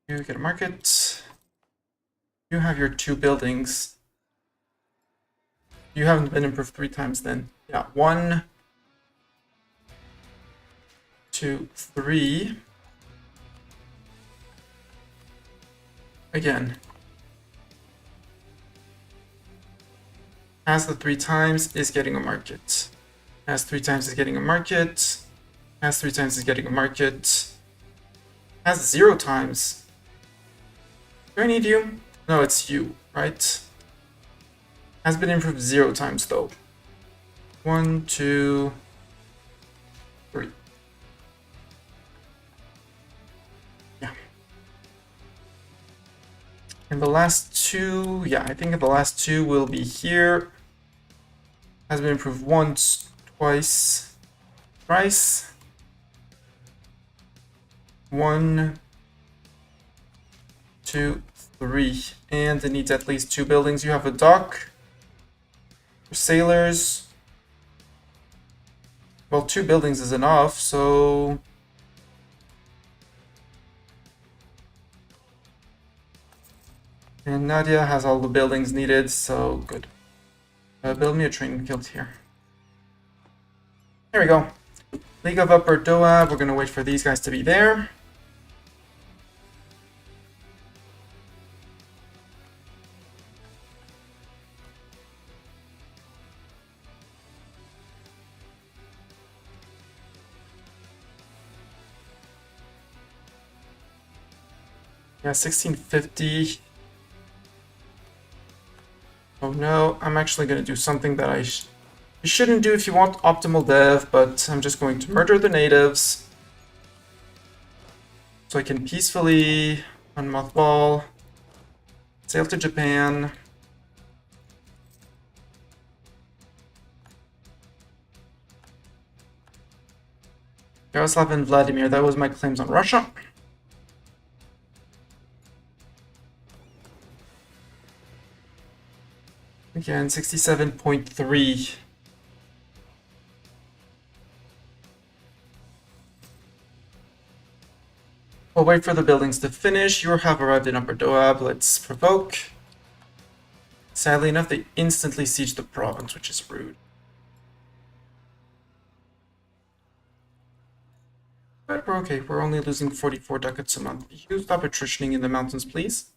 You get a market. You have your 2 buildings. You haven't been improved 3 times then. Yeah, 1, 2, 3. Again. Has the 3 times is getting a market. Has 3 times is getting a market. Has 3 times is getting a market. Has 0 times. Do I need you? No, it's you, right? Has been improved 0 times though. 1, 2, 3. Yeah. And the last 2, yeah, I think the last 2 will be here. Has been improved once, twice, thrice. 1, 2, 3. And it needs at least 2 buildings. You have a dock for sailors. Well, 2 buildings is enough, so... And Nadia has all the buildings needed, so good. Build me a training field here. There we go. League of Upper Doab, we're gonna wait for these guys to be there. Yeah, 1650. Oh no, I'm actually going to do something that you shouldn't do if you want optimal dev, but I'm just going to murder the natives. So I can peacefully unmothball, sail to Japan. Yaroslav and Vladimir, that was my claims on Russia. Again, 67.3. We'll wait for the buildings to finish. You have arrived in Upper Doab. Let's provoke. Sadly enough, they instantly siege the province, which is rude. But we're okay. We're only losing 44 ducats a month. You stop attritioning in the mountains, please.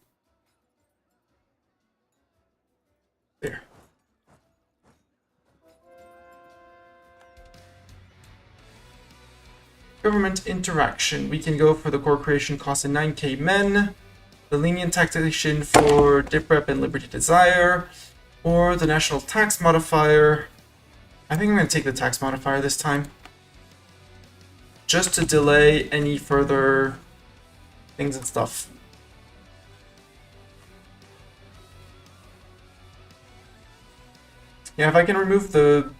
There. Government interaction. We can go for the core creation cost in 9k men, the lenient taxation for DIPREP and Liberty Desire, or the national tax modifier. I think I'm going to take the tax modifier this time, just to delay any further things and stuff. Yeah, if I can remove the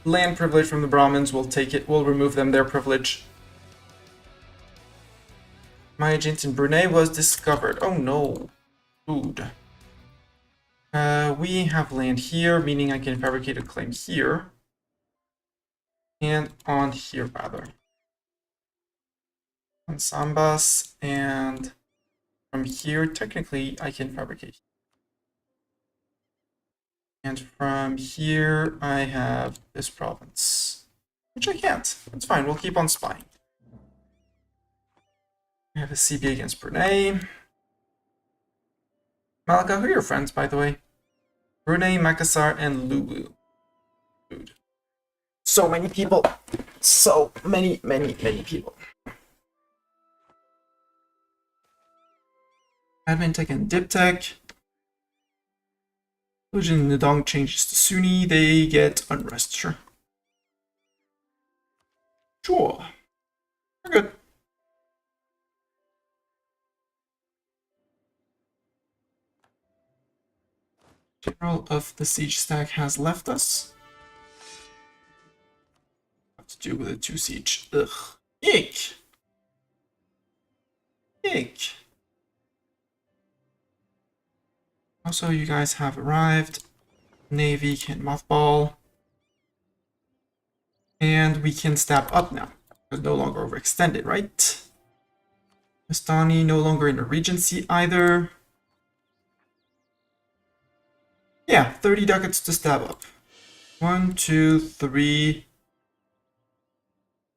land privilege from the Brahmins, we'll take it. We'll remove them their privilege. My agent in Brunei was discovered. Oh no. Dude. We have land here, meaning I can fabricate a claim here. And on here, rather. On Sambas, and from here, technically, I can fabricate. And from here, I have this province, which I can't. That's fine, we'll keep on spying. I have a CB against Brunei. Malacca, who are your friends, by the way? Brunei, Makassar, and Luwu. Dude. So many people. So many people. Advantech and Diptech. Religion in Nidong changes to Sunni. They get unrest, sure. Sure. We're good. General of the siege stack has left us. What to do with a 2 siege? Ugh. Eek! Eek! Also, you guys have arrived. Navy can mothball. And we can stab up now. It's no longer overextended, right? Mastani no longer in a regency either. Yeah, 30 ducats to stab up. 1, 2, 3.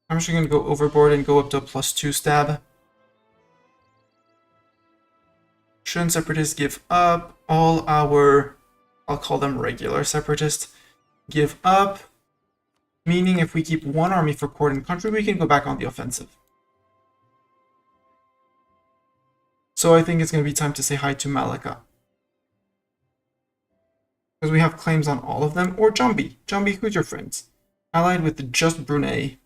I'm actually going to go overboard and go up to a +2 stab. Shun separatists give up. All our, I'll call them regular separatists, give up. Meaning if we keep one army for court and country, we can go back on the offensive. So I think it's going to be time to say hi to Malacca. Because we have claims on all of them. Or Jambi. Jambi, who's your friend? Allied with just Brunei.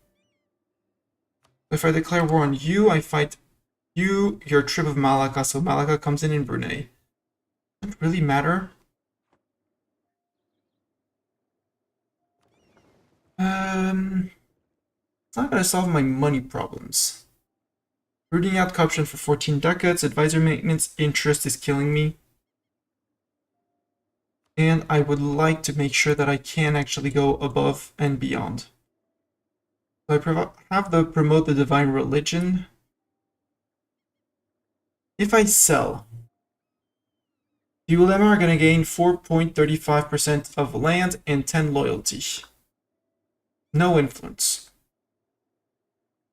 If I declare war on you, I fight you, your trip of Malacca, so Malacca comes in Brunei. Does it really matter? It's not gonna solve my money problems. Rooting out corruption for 14 ducats, advisor maintenance interest is killing me. And I would like to make sure that I can actually go above and beyond. So I have the promote the divine religion. If I sell, the ulema are going to gain 4.35% of land and 10 loyalty. No influence.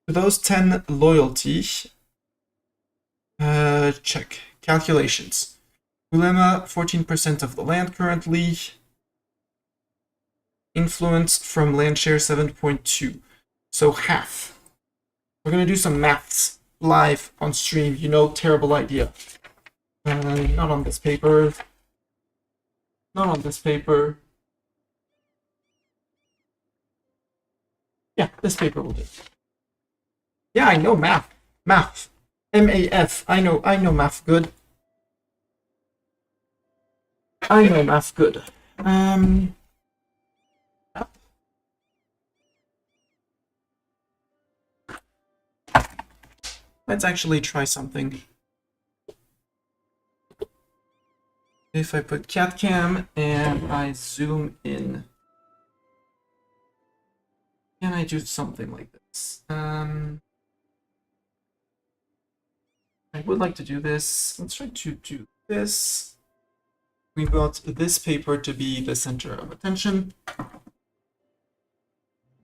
For those 10 loyalty, check. Calculations. Ulema, 14% of the land currently. Influence from land share, 7.2. So half. We're going to do some maths live on stream. You know, terrible idea. Not on this paper. Not on this paper. Yeah, this paper will do. Yeah, I know math. Math. M-A-F. I know math good. I know math good. Let's actually try something. If I put cat cam and I zoom in, can I do something like this? I would like to do this. Let's try to do this. We want this paper to be the center of attention.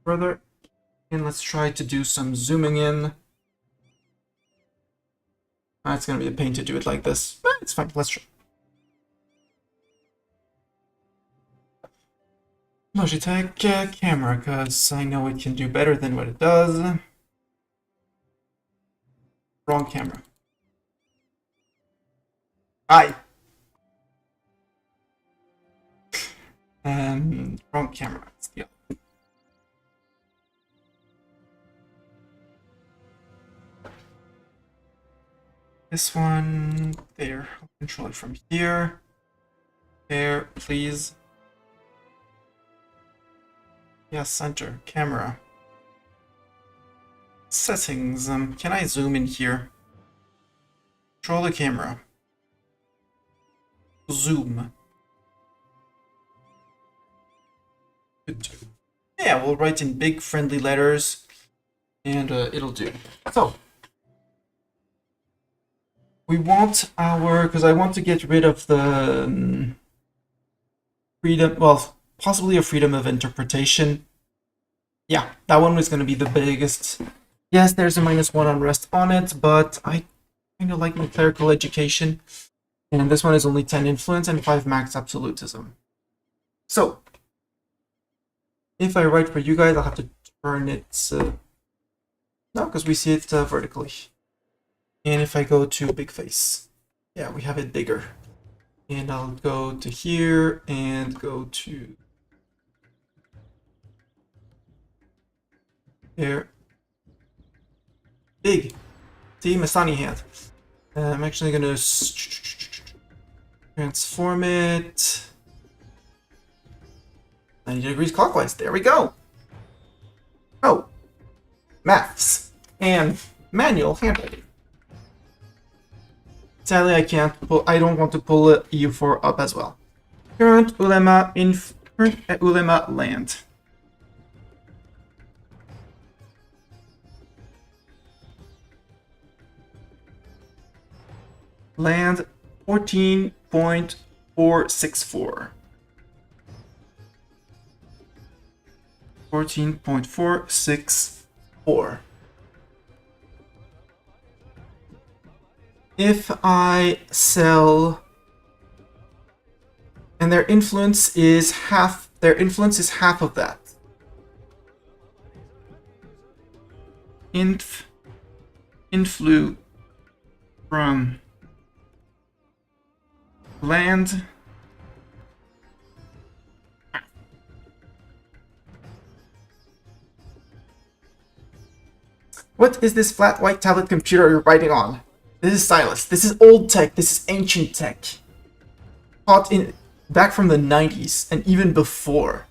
Further, and let's try to do some zooming in. It's gonna be a pain to do it like this, but it's fine. Let's try. Logitech camera, because I know it can do better than what it does. Wrong camera. Wrong camera. Yeah. This one there. I'll control it from here. There, please. Yes, center, camera. Settings, can I zoom in here? Control the camera. Zoom. Good. Yeah, we'll write in big friendly letters, and it'll do. So, we want our, because I want to get rid of the freedom, well, possibly a freedom of interpretation. Yeah, that one was going to be the biggest. Yes, there's a -1 unrest on it, but I kind of like my clerical education. And this one is only 10 influence and 5 max absolutism. So, if I write for you guys, I'll have to turn it... no, because we see it vertically. And if I go to big face, yeah, we have it bigger. And I'll go to here and go to... there. Big. See, Masani hand. I'm actually going to transform it 90 degrees clockwise. There we go. Oh, maths and manual handwriting. Sadly, I can't pull. I don't want to pull EU4 up as well. Current ulema current ulema land. Land 14.464. 14.464. If I sell, and their influence is half of that. Influ from land. What is this flat white tablet computer you're writing on? This is stylus. This is old tech. This is ancient tech. Taught in back from the 90s and even before.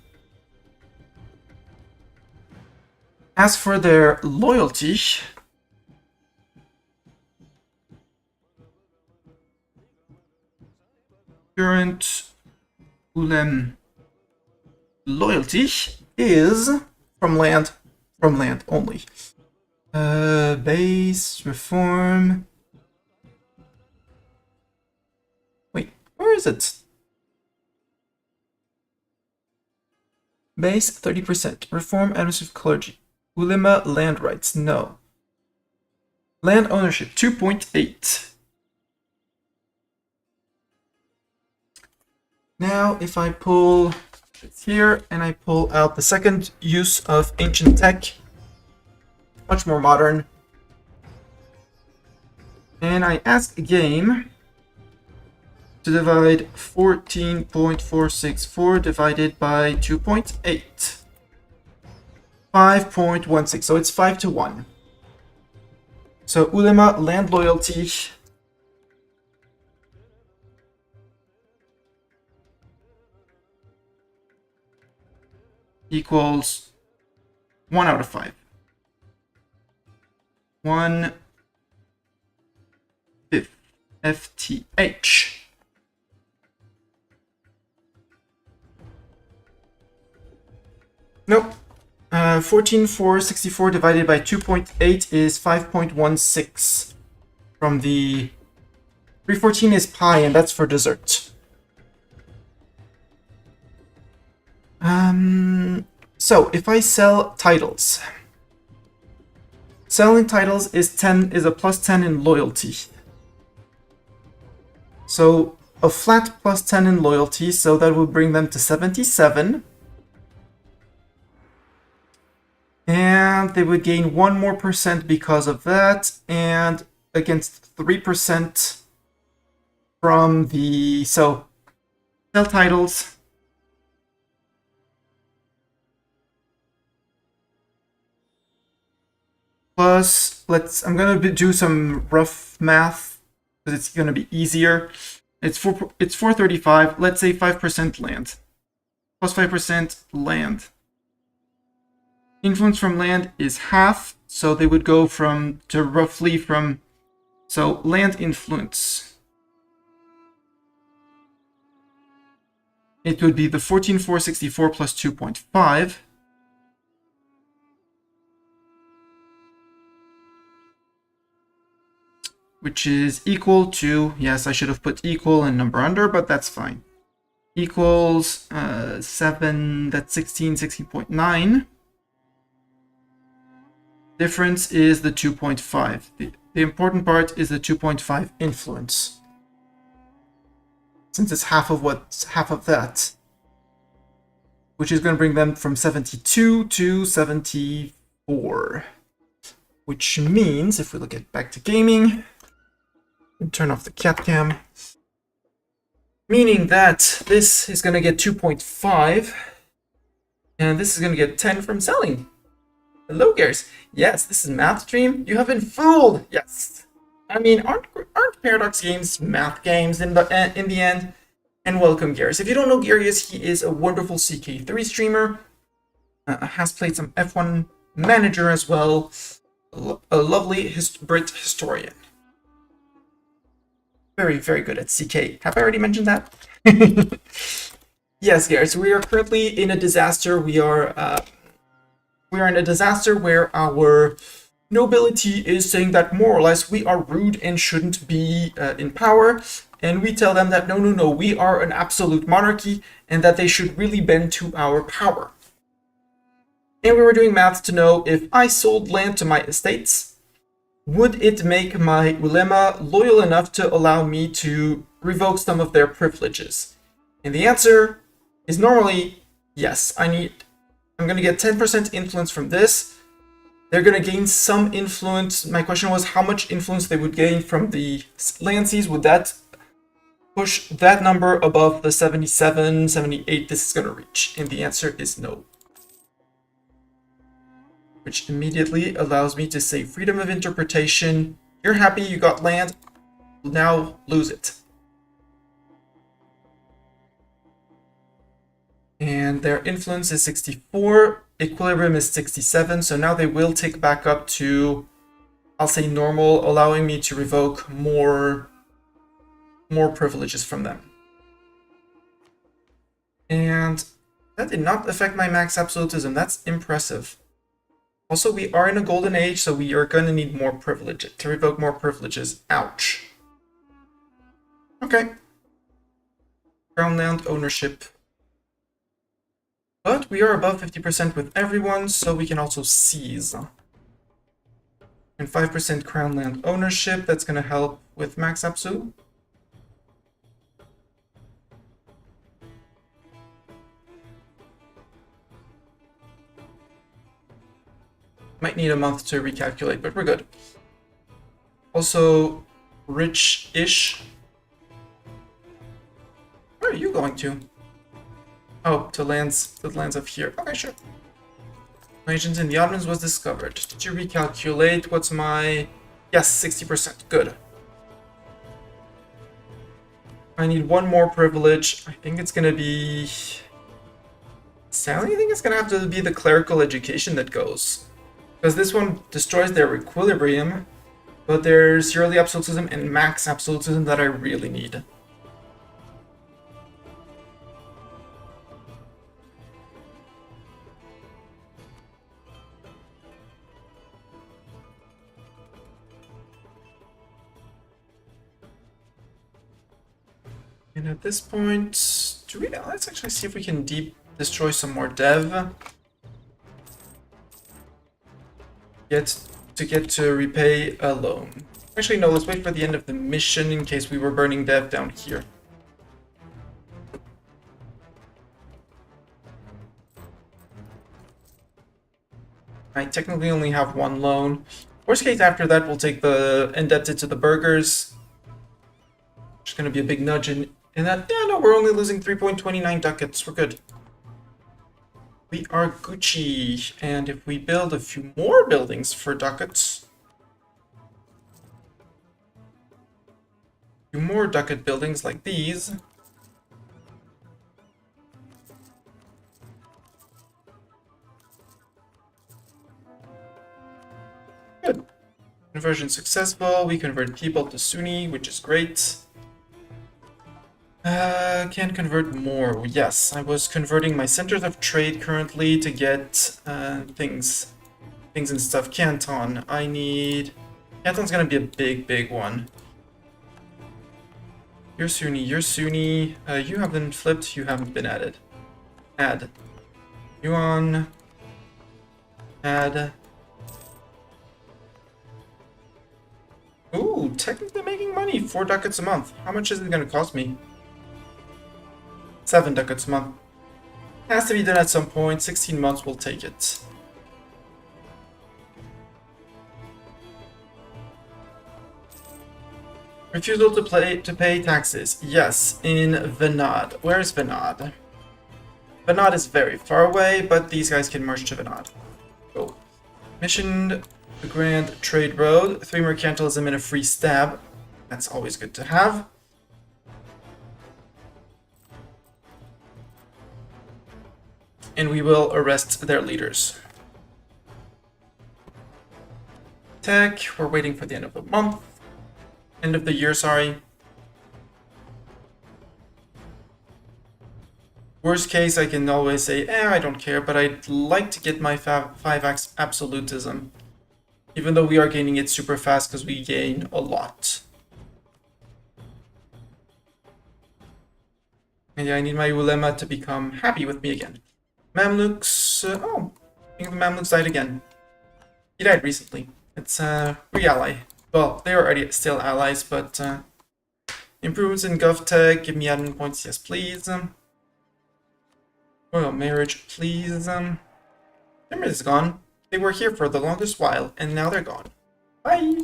As for their loyalty, current ulem loyalty is from land only. Base reform. Wait, where is it? Base 30%. Reform administrative clergy. Ulema land rights, no. Land ownership 2.8. Now, if I pull it here and I pull out the second use of ancient tech, much more modern, and I ask a game to divide 14.464 divided by 2.8. 5.16, so it's 5 to 1. So ulema land loyalty equals 1 out of 5. 1/5 FTH. Nope. 14.464 divided by 2.8 is 5.16. From the 314 is pi, and that's for dessert. So if I sell titles, selling titles is a plus 10 in loyalty. So a flat plus 10 in loyalty, so that would bring them to 77. And they would gain 1 more percent because of that, and against 3% from the, so sell titles. Plus, I'm gonna do some rough math because it's gonna be easier. It's 435. Let's say 5% land, plus 5% land. Influence from land is half, so they would go so land influence. It would be the 14.464 plus 2.5. Which is equal to, yes, I should have put equal and number under, but that's fine. Equals 7, that's 16.9. Difference is the 2.5. The important part is the 2.5 influence. Since it's half of that. Which is going to bring them from 72 to 74. Which means, if we look at back to gaming, and turn off the cat cam, meaning that this is going to get 2.5, and this is going to get 10 from selling. Hello, Gears. Yes, this is math stream. You have been fooled. Yes. I mean, aren't Paradox games math games in the end? And welcome, Gears. If you don't know Gears, he is a wonderful CK3 streamer. Has played some F1 Manager as well. A lovely Brit historian. Very, very good at CK. Have I already mentioned that? Yes, Gears. We are currently in a disaster. We are in a disaster where our nobility is saying that more or less we are rude and shouldn't be in power, and we tell them that no, we are an absolute monarchy and that they should really bend to our power. And we were doing math to know if I sold land to my estates, would it make my ulema loyal enough to allow me to revoke some of their privileges? And the answer is normally yes. I'm going to get 10% influence from this. They're going to gain some influence. My question was how much influence they would gain from the land seas. Would that push that number above the 77, 78 this is going to reach? And the answer is no. Which immediately allows me to say freedom of interpretation. You're happy you got land, now lose it. And their influence is 64, equilibrium is 67, so now they will take back up to, I'll say normal, allowing me to revoke more privileges from them. And that did not affect my max absolutism. That's impressive. Also, we are in a golden age, so we are going to need more privileges, to revoke more privileges. Ouch. Okay. Crown land ownership. But we are above 50% with everyone, so we can also seize. And 5% crown land ownership, that's going to help with max absolute. Might need a month to recalculate, but we're good. Also, rich-ish. Where are you going to? Oh, to the lands of here. Okay, sure. My agent in the Ottomans was discovered. Did you recalculate? What's my... Yes, 60%. Good. I need one more privilege. I think it's gonna be... Sadly, I think it's gonna have to be the clerical education that goes. Because this one destroys their equilibrium, but there's yearly absolutism and max absolutism that I really need. And at this point, let's actually see if we can destroy some more dev. Get to repay a loan. Actually, no, let's wait for the end of the mission in case we were burning dev down here. I technically only have one loan. Worst case, after that, we'll take the indebted to the burghers. Which is going to be a big nudge in that. Yeah, no, we're only losing 3.29 ducats. We're good. We are Gucci, and if we build a few more buildings for ducats, a few more ducat buildings like these, good. Conversion successful. We convert people to Sunni, which is great. Can convert more. Yes, I was converting my centers of trade currently to get things and stuff. Canton. Canton's gonna be a big one. You're Sunni. You're Sunni. You have been flipped. You haven't been added. Add. Yuan. Add. Ooh, technically making money. 4 ducats a month. How much is it gonna cost me? 7 ducats a month. Has to be done at some point. 16 months will take it. Refusal to pay taxes. Yes, in Venad. Where is Venad? Venad is very far away, but these guys can march to Venad. Go. Mission the Grand Trade Road. 3 mercantilism and a free stab. That's always good to have. And we will arrest their leaders. Tech, we're waiting for the end of the month. End of the year, sorry. Worst case, I can always say, I don't care, but I'd like to get my 5x absolutism. Even though we are gaining it super fast because we gain a lot. And yeah, I need my ulema to become happy with me again. Mamluks, oh, I think the Mamluks died again. He died recently. It's re-ally. Well, they are already still allies, but improvements in GovTech, give me admin points, yes please. Royal marriage, please. Timurid is gone. They were here for the longest while, and now they're gone. Bye!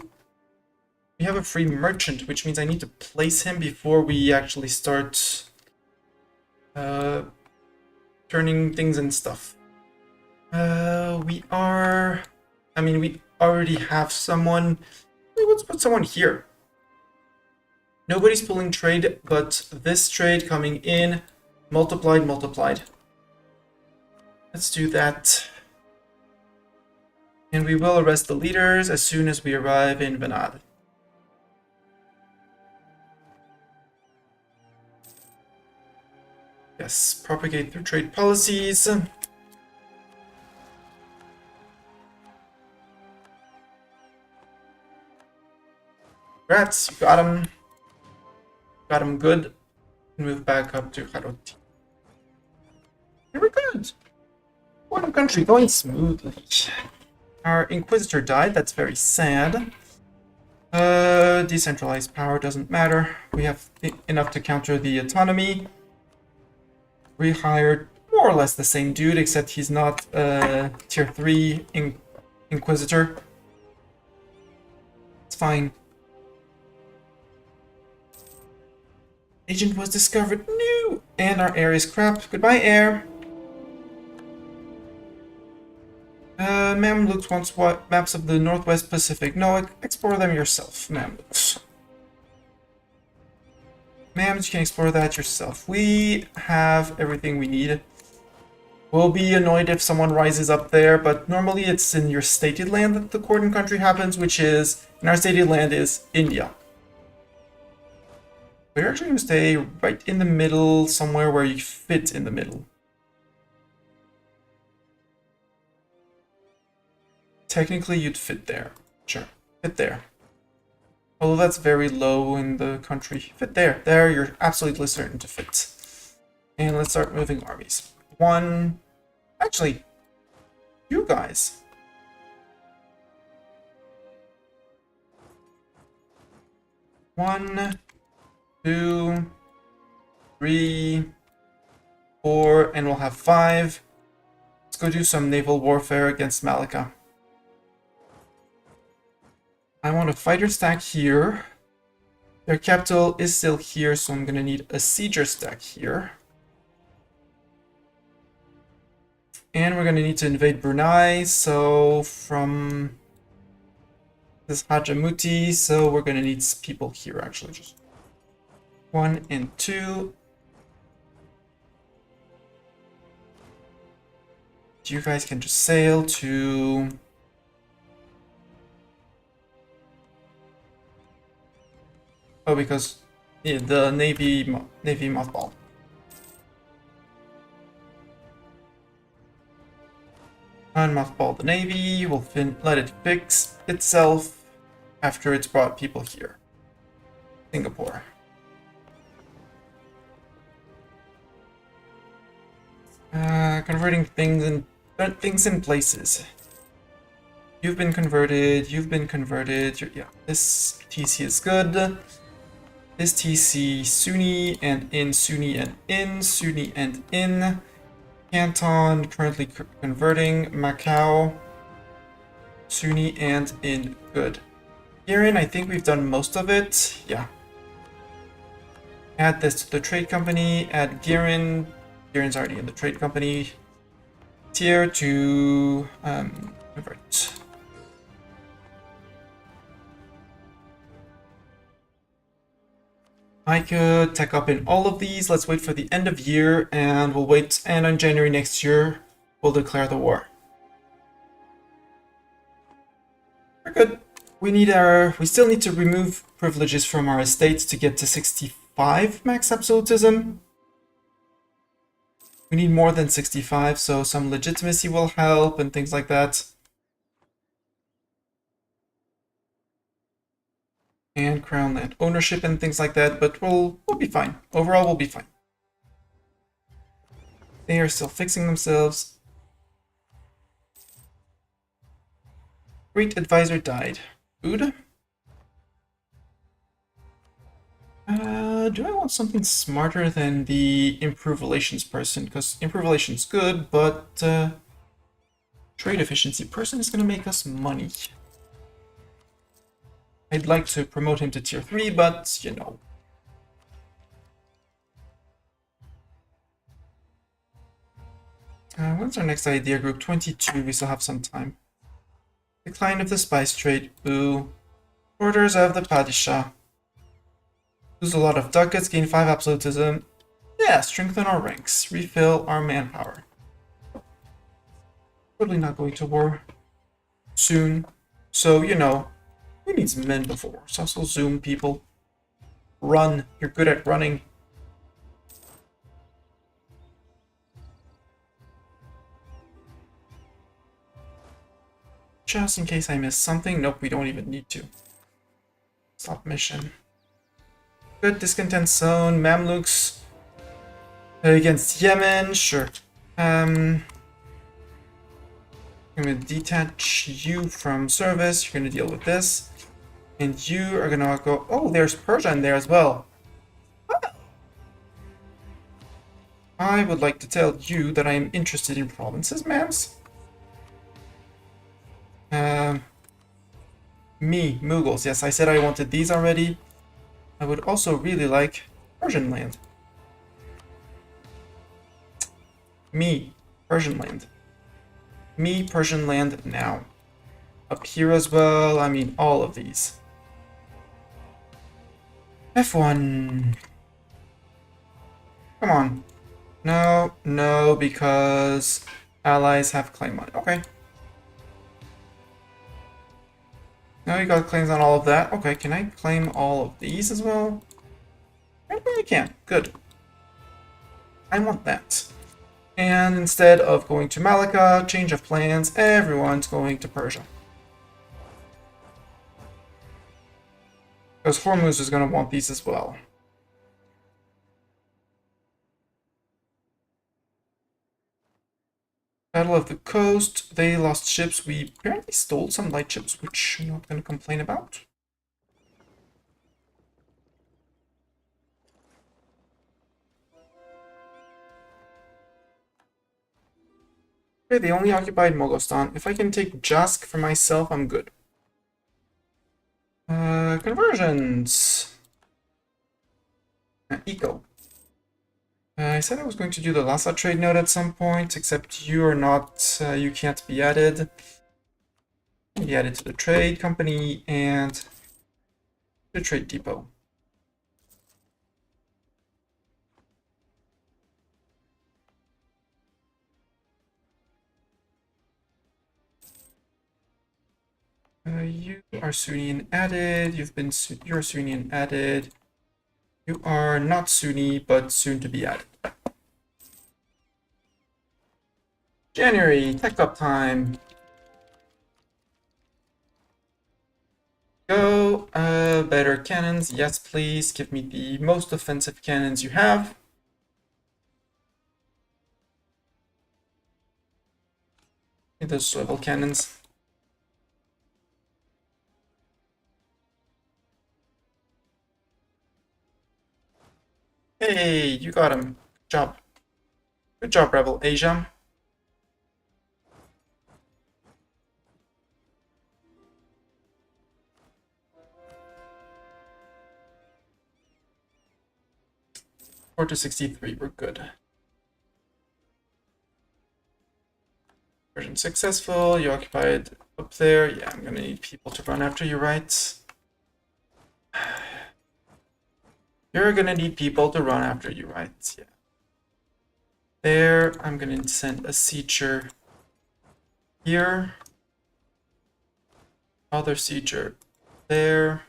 We have a free merchant, which means I need to place him before we actually start turning things and stuff. We already have someone. Let's put someone here. Nobody's pulling trade, but this trade coming in, multiplied. Let's do that. And we will arrest the leaders as soon as we arrive in Venad. Yes, propagate through trade policies. Congrats, you got him. Got him good. Move back up to Heir of Timur. Here we're good. What a country, going smoothly. Our Inquisitor died, that's very sad. Decentralized power doesn't matter. We have enough to counter the autonomy. Rehired more or less the same dude, except he's not tier 3 Inquisitor. It's fine. Agent was discovered. No! And our air is crap. Goodbye, air. Mamluks wants what maps of the Northwest Pacific. No, explore them yourself, Mamluks. Mams, you can explore that yourself. We have everything we need. We'll be annoyed if someone rises up there, but normally it's in your stated land that the Cordon country happens, which is, in our stated land is India. We're actually going to stay right in the middle, somewhere where you fit in the middle. Technically, you'd fit there. Sure, fit there. Although that's very low in the country. Fit there. There, you're absolutely certain to fit. And let's start moving armies. Actually, you guys. 1, 2, 3, 4, and we'll have 5. Let's go do some naval warfare against Malacca. I want a fighter stack here. Their capital is still here, so I'm gonna need a sieger stack here. And we're gonna need to invade Brunei, so from this Hajamuti, so we're gonna need people here actually. Just 1 and 2. You guys can just sail to... Oh, because yeah, the Navy mothball. Unmothball the Navy, we'll let it fix itself after it's brought people here. Singapore. Converting things in places. You've been converted, yeah, this TC is good. This TC Sunni and in, Sunni and in, Sunni and in. Canton currently converting. Macau, Sunni and in. Good. Iran, I think we've done most of it. Yeah. Add this to the trade company. Add Girin. Girin's already in the trade company. Tier to convert. I could tech up in all of these. Let's wait for the end of year, and we'll wait. And on January next year, we'll declare the war. We're good. We still need to remove privileges from our estates to get to 65 max absolutism. We need more than 65, so some legitimacy will help and things like that. And crown land ownership and things like that, but we'll be fine. Overall, we'll be fine. They are still fixing themselves. Great advisor died. Food? Do I want something smarter than the improve relations person? Because improve relations good, but trade efficiency person is going to make us money. I'd like to promote him to tier 3, but, you know. What's our next idea group? 22, we still have some time. Decline of the spice trade, ooh. Orders of the Padishah. Lose a lot of ducats, gain 5 absolutism. Yeah, strengthen our ranks, refill our manpower. Totally not going to war soon. So, you know, who needs men before? So also zoom people. Run. You're good at running. Just in case I missed something. Nope, we don't even need to. Stop mission. Good discontent zone. Mamluks against Yemen. Sure. I'm gonna detach you from service. You're gonna deal with this. And you are gonna go. Oh, there's Persia in there as well. I would like to tell you that I am interested in provinces, ma'ams. Mughals. Yes, I said I wanted these already. I would also really like Persian land. Persian land. Persian land now. Up here as well, I mean all of these. F1. Come on. No, no, because allies have claim on it. Okay. Now you got claims on all of that. Okay, can I claim all of these as well? I really can. Good. I want that. And instead of going to Malacca, change of plans, everyone's going to Persia. Because Hormuz is going to want these as well. Battle of the Coast. They lost ships. We apparently stole some light ships, which I'm not going to complain about. Okay, they only occupied Mogostan. If I can take Jask for myself, I'm good. Conversions. Eco. I said I was going to do the Lhasa trade node at some point, except you are not, you can't be added. Be added to the trade company and the trade depot. You are Sunni added. You're Sunni added. You are not Sunni, but soon to be added. January, tech up time. Go, better cannons. Yes, please. Give me the most offensive cannons you have. Those swivel cannons. Hey, you got him. Good job. Good job, Rebel Asia. Four to 63, we're good. Version successful. You occupied up there. Yeah, I'm gonna need people to run after you, right? You're gonna need people to run after you, right? Yeah. There, I'm gonna send a sieger here. Other sieger there.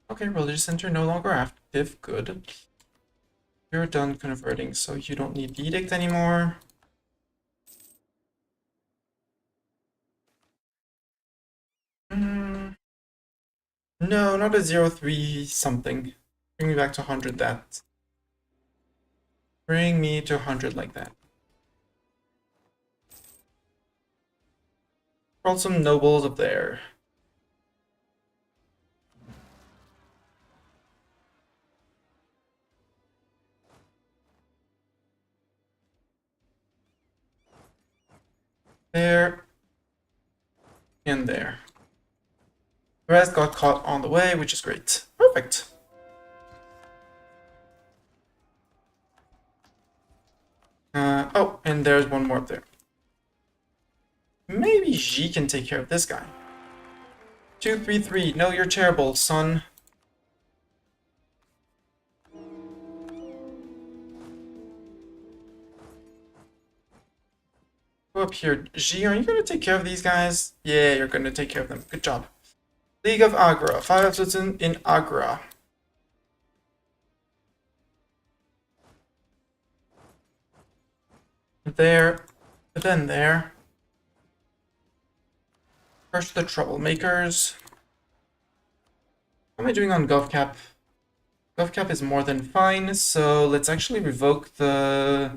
Okay, religious center no longer active. Good. You're done converting, so you don't need the edict anymore. No, not a 0-3 something. Bring me back to 100 that. Bring me to 100 like that. Roll some nobles up there. There. And there. The rest got caught on the way, which is great. Perfect. Oh, and there's one more up there. Maybe G can take care of this guy. 233. No, you're terrible, son. Go up here. G, are you going to take care of these guys? Yeah, you're going to take care of them. Good job. League of Agra. 5 episodes in Agra. There. Then there. Crush the troublemakers. How am I doing on GovCap? GovCap is more than fine, so let's actually revoke the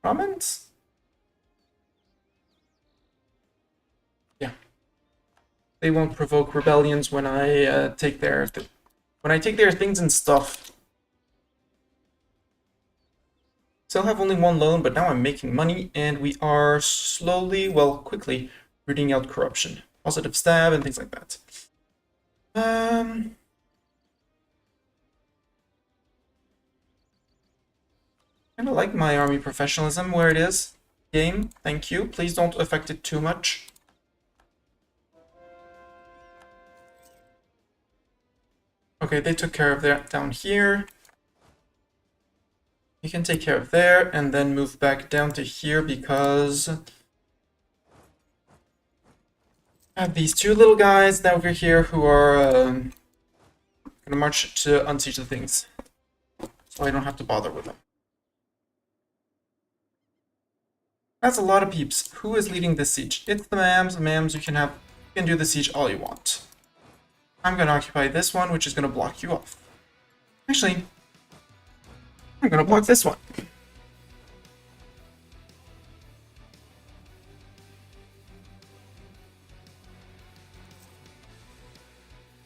Brahmins? Yeah. They won't provoke rebellions when I take their things and stuff. Still have only one loan, but now I'm making money, and we are slowly, well, quickly, rooting out corruption. Positive stab and things like that. Kinda like my army professionalism where it is. Game, thank you. Please don't affect it too much. Okay, they took care of that down here. You can take care of there and then move back down to here because I have these two little guys down over here who are gonna march to unsiege the things, so I don't have to bother with them. That's a lot of peeps. Who is leading this siege? It's the Mams. Mams, you can do the siege all you want. I'm gonna occupy this one, which is gonna block you off. Actually, I'm gonna block this one.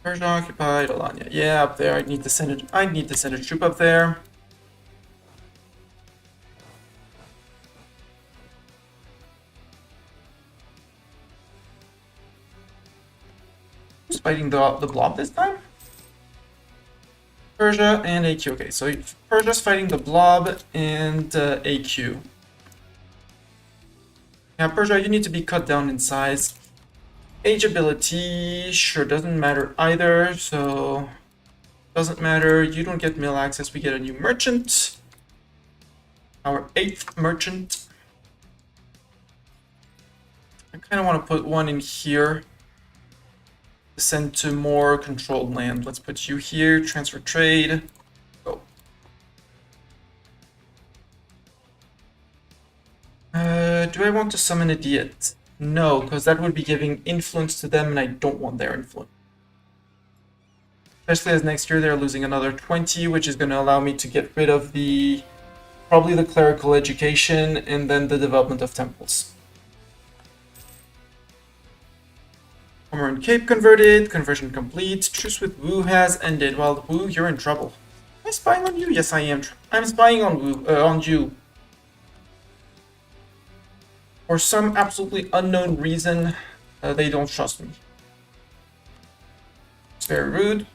Persia occupied, Alanya. Yeah, up there. I need to send a troop up there. Who's fighting the blob this time? Persia and AQ. Okay, so Persia's fighting the blob and AQ. Yeah, Persia, you need to be cut down in size. Age ability, sure, doesn't matter either, so doesn't matter. You don't get mill access, we get a new merchant. Our 8th merchant. I kind of want to put one in here to send to more controlled land. Let's put you here, transfer trade. Go. Do I want to summon a Diet? No, because that would be giving influence to them, and I don't want their influence. Especially as next year they're losing another 20, which is going to allow me to get rid of probably the clerical education, and then the development of temples. Homer and Cape converted, conversion complete, truce with Wu has ended. Well, Wu, you're in trouble. Am I spying on you? Yes, I am. I'm spying on Wu, on you. For some absolutely unknown reason, they don't trust me. It's very rude.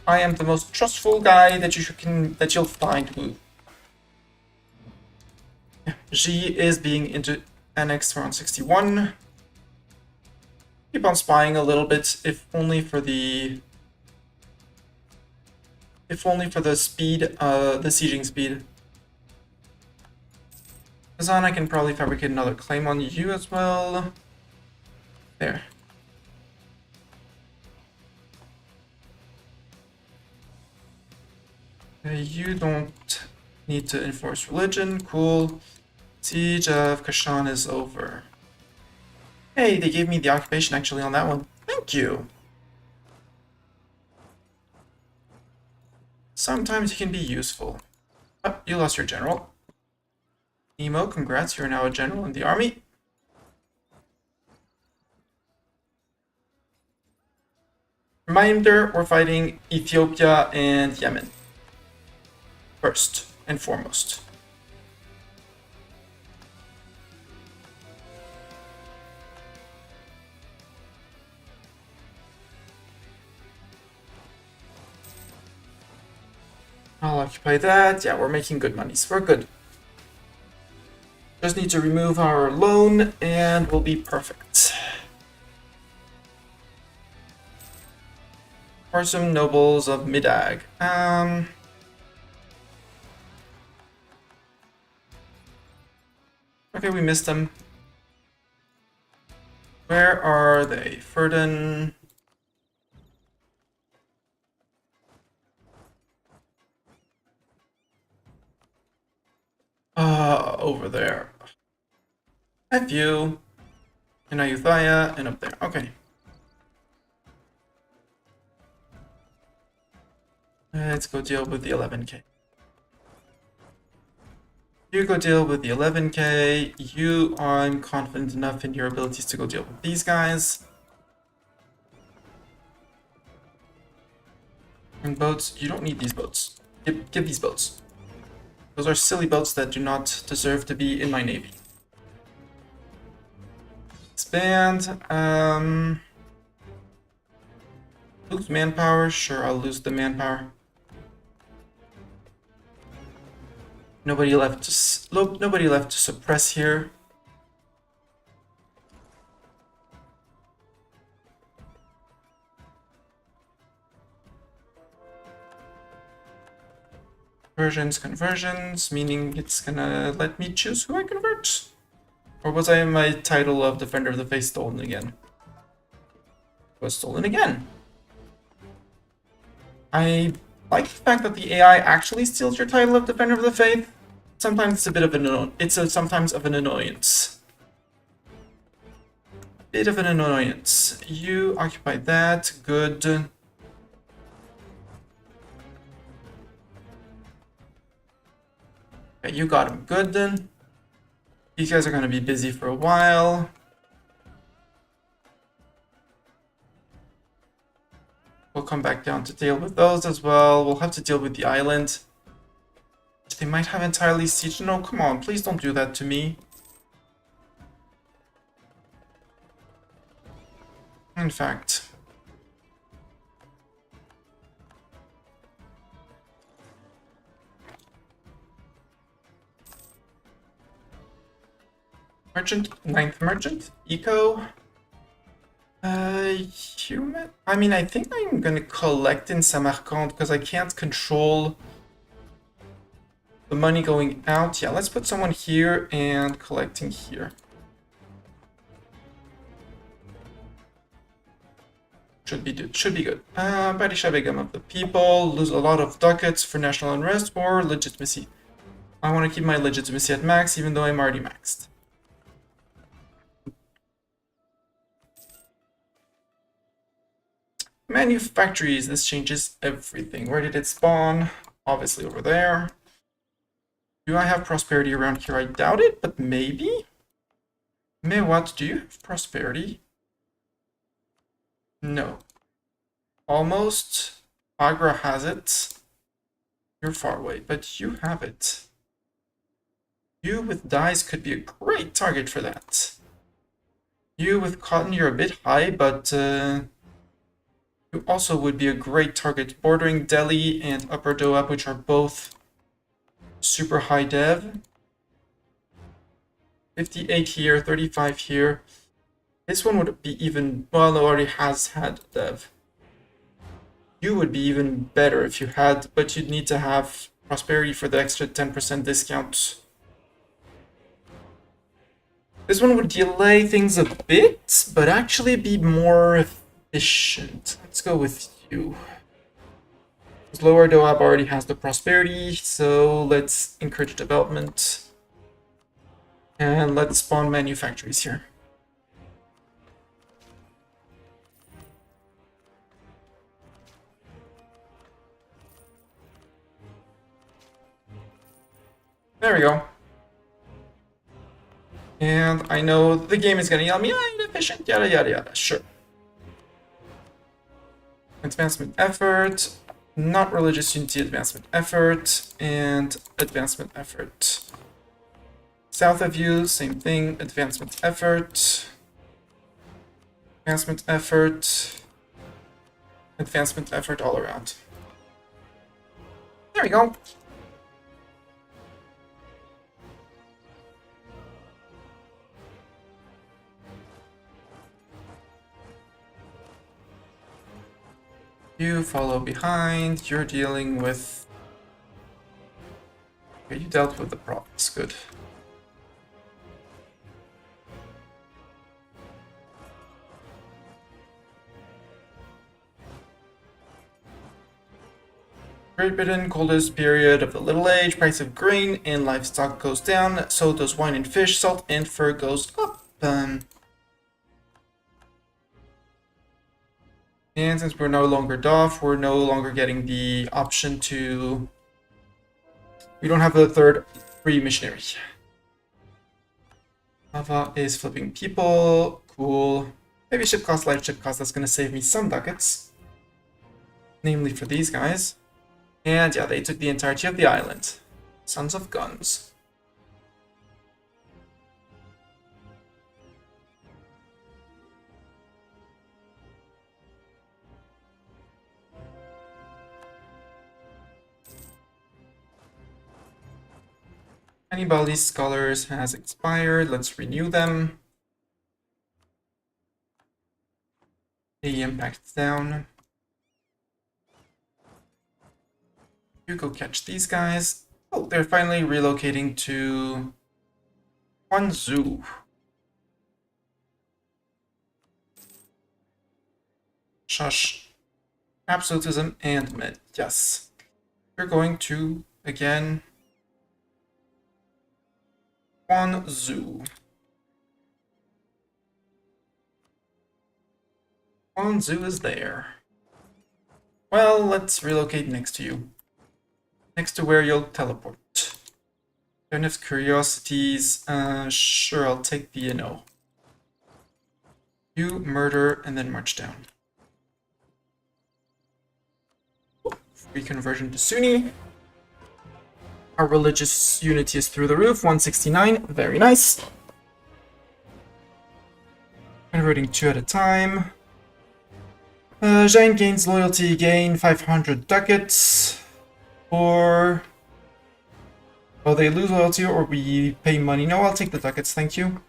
I am the most trustful guy that you'll find, Wu. Yeah, Xi is being annexed around 61. Keep on spying a little bit, if only for the speed, the sieging speed. Kazan, I can probably fabricate another claim on you as well. There. You don't need to enforce religion. Cool. Siege of Kashan is over. Hey, they gave me the occupation actually on that one. Thank you. Sometimes it can be useful. Oh, you lost your general. Nemo, congrats, you're now a general in the army. Reminder, we're fighting Ethiopia and Yemen. First and foremost. Occupy that. Yeah, we're making good monies. We're good. Just need to remove our loan and we'll be perfect. For some nobles of Midag. Okay, we missed them. Where are they? Ferdin. Over there. Have you. And Ayutthaya, and up there. Okay. Let's go deal with the 11k. You go deal with the 11k. You, I'm confident enough in your abilities to go deal with these guys. And boats, you don't need these boats. Give these boats. Those are silly boats that do not deserve to be in my navy. Expand. Lose manpower. Sure, I'll lose the manpower. Nobody left to suppress here. Conversions, meaning it's gonna let me choose who I convert. Or was I in my title of Defender of the Faith stolen again? It was stolen again. I like the fact that the AI actually steals your title of Defender of the Faith. Sometimes it's a bit of an sometimes of an annoyance. Bit of an annoyance. You occupy that. Good. Okay, you got him. Good then. These guys are going to be busy for a while. We'll come back down to deal with those as well. We'll have to deal with the island. They might have entirely sieged. No, come on. Please don't do that to me. In fact. Merchant, 9th merchant, eco. Human. I mean, I think I'm gonna collect in Samarkand because I can't control the money going out. Yeah, let's put someone here and collecting here. Should be good. Should be good. Badisha Begum of the people. Lose a lot of ducats for national unrest or legitimacy. I want to keep my legitimacy at max, even though I'm already maxed. Manufactories. This changes everything. Where did it spawn? Obviously over there. Do I have prosperity around here? I doubt it, but maybe. What? Do you have prosperity? No. Almost. Agra has it. You're far away, but you have it. You with dyes could be a great target for that. You with cotton, you're a bit high, but you also would be a great target. Bordering Delhi and Upper Doab, which are both super high dev. 58 here, 35 here. This one would be even, well, it already has had dev. You would be even better if you had, but you'd need to have prosperity for the extra 10% discount. This one would delay things a bit, but actually be more efficient. Let's go with you. Because Lower Doab already has the prosperity, so let's encourage development. And let's spawn manufactories here. There we go. And I know the game is gonna yell me, inefficient, yada yada yada, sure. Advancement effort, not religious unity, advancement effort, and advancement effort. South of you, same thing, advancement effort, advancement effort, advancement effort all around. There we go. You follow behind. You're dealing with... Okay, you dealt with the province. Good. Great Britain, coldest period of the Little Age. Price of grain and livestock goes down. So does wine and fish. Salt and fur goes up. And since we're no longer DOF, we're no longer getting the option to... We don't have a third free missionary. Lava is flipping people. Cool. Maybe ship cost, light ship cost. That's going to save me some ducats. Namely for these guys. And yeah, they took the entirety of the island. Sons of guns. Anybody's scholars has expired. Let's renew them. The impact down. You go catch these guys. Oh, they're finally relocating to Guangzhou. Shush. Absolutism and med. Yes. We're going to, again, Guangzhou. Guangzhou is there. Well, let's relocate next to you. Next to where you'll teleport. Don't have curiosities. Sure, I'll take the no. You murder and then march down. Free conversion to Sunni. Our religious unity is through the roof. 169. Very nice. Converting 2 at a time. Jain gains loyalty. Gain 500 ducats. Or... Oh, they lose loyalty or we pay money. No, I'll take the ducats, thank you.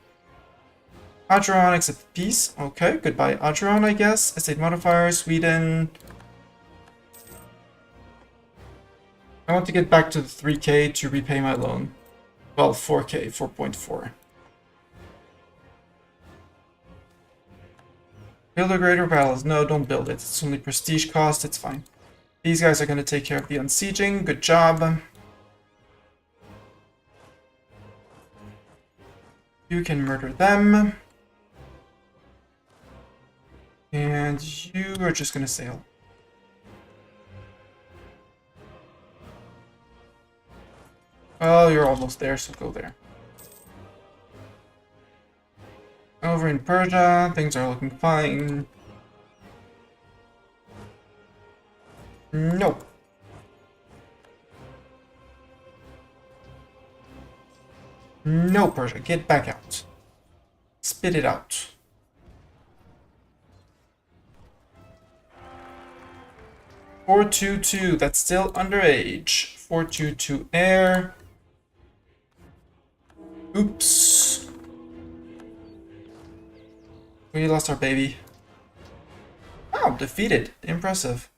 Acheron accept peace. Okay, goodbye Acheron, I guess. Estate modifier, Sweden. I want to get back to the 3k to repay my loan. Well, 4k, 4.4. Build a greater battles. No, don't build it. It's only prestige cost, it's fine. These guys are going to take care of the unsieging. Good job. You can murder them. And you are just going to sail. Well, you're almost there, so go there. Over in Persia, things are looking fine. Nope. No, Persia, get back out. Spit it out. .422, that's still underage. 422 air. Oops. We lost our baby. Wow, defeated. Impressive.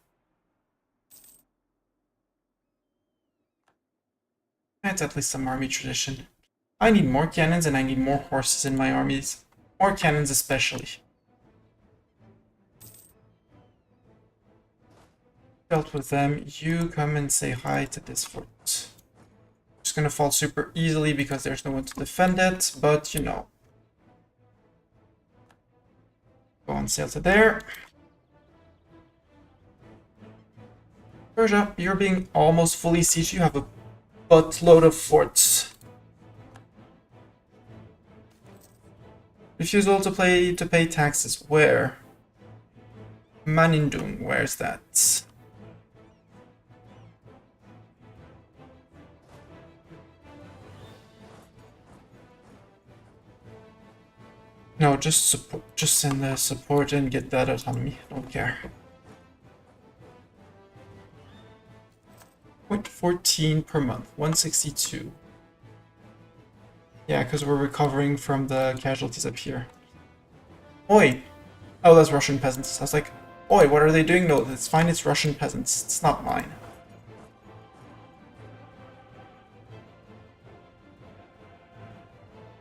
That's at least some army tradition. I need more cannons and I need more horses in my armies. More cannons especially. Dealt with them. You come and say hi to this fort. It's gonna fall super easily because there's no one to defend it, but you know. Go on sail to there. Persia, you're being almost fully sieged. You have a buttload of forts. Refusal to pay taxes. Where? Manindung, where's that? No, just support. Just send the support and get that autonomy. Don't care. 0.14 per month. 162. Yeah, because we're recovering from the casualties up here. Oi! Oh, that's Russian peasants. I was like, Oi, what are they doing? No, it's fine, it's Russian peasants. It's not mine.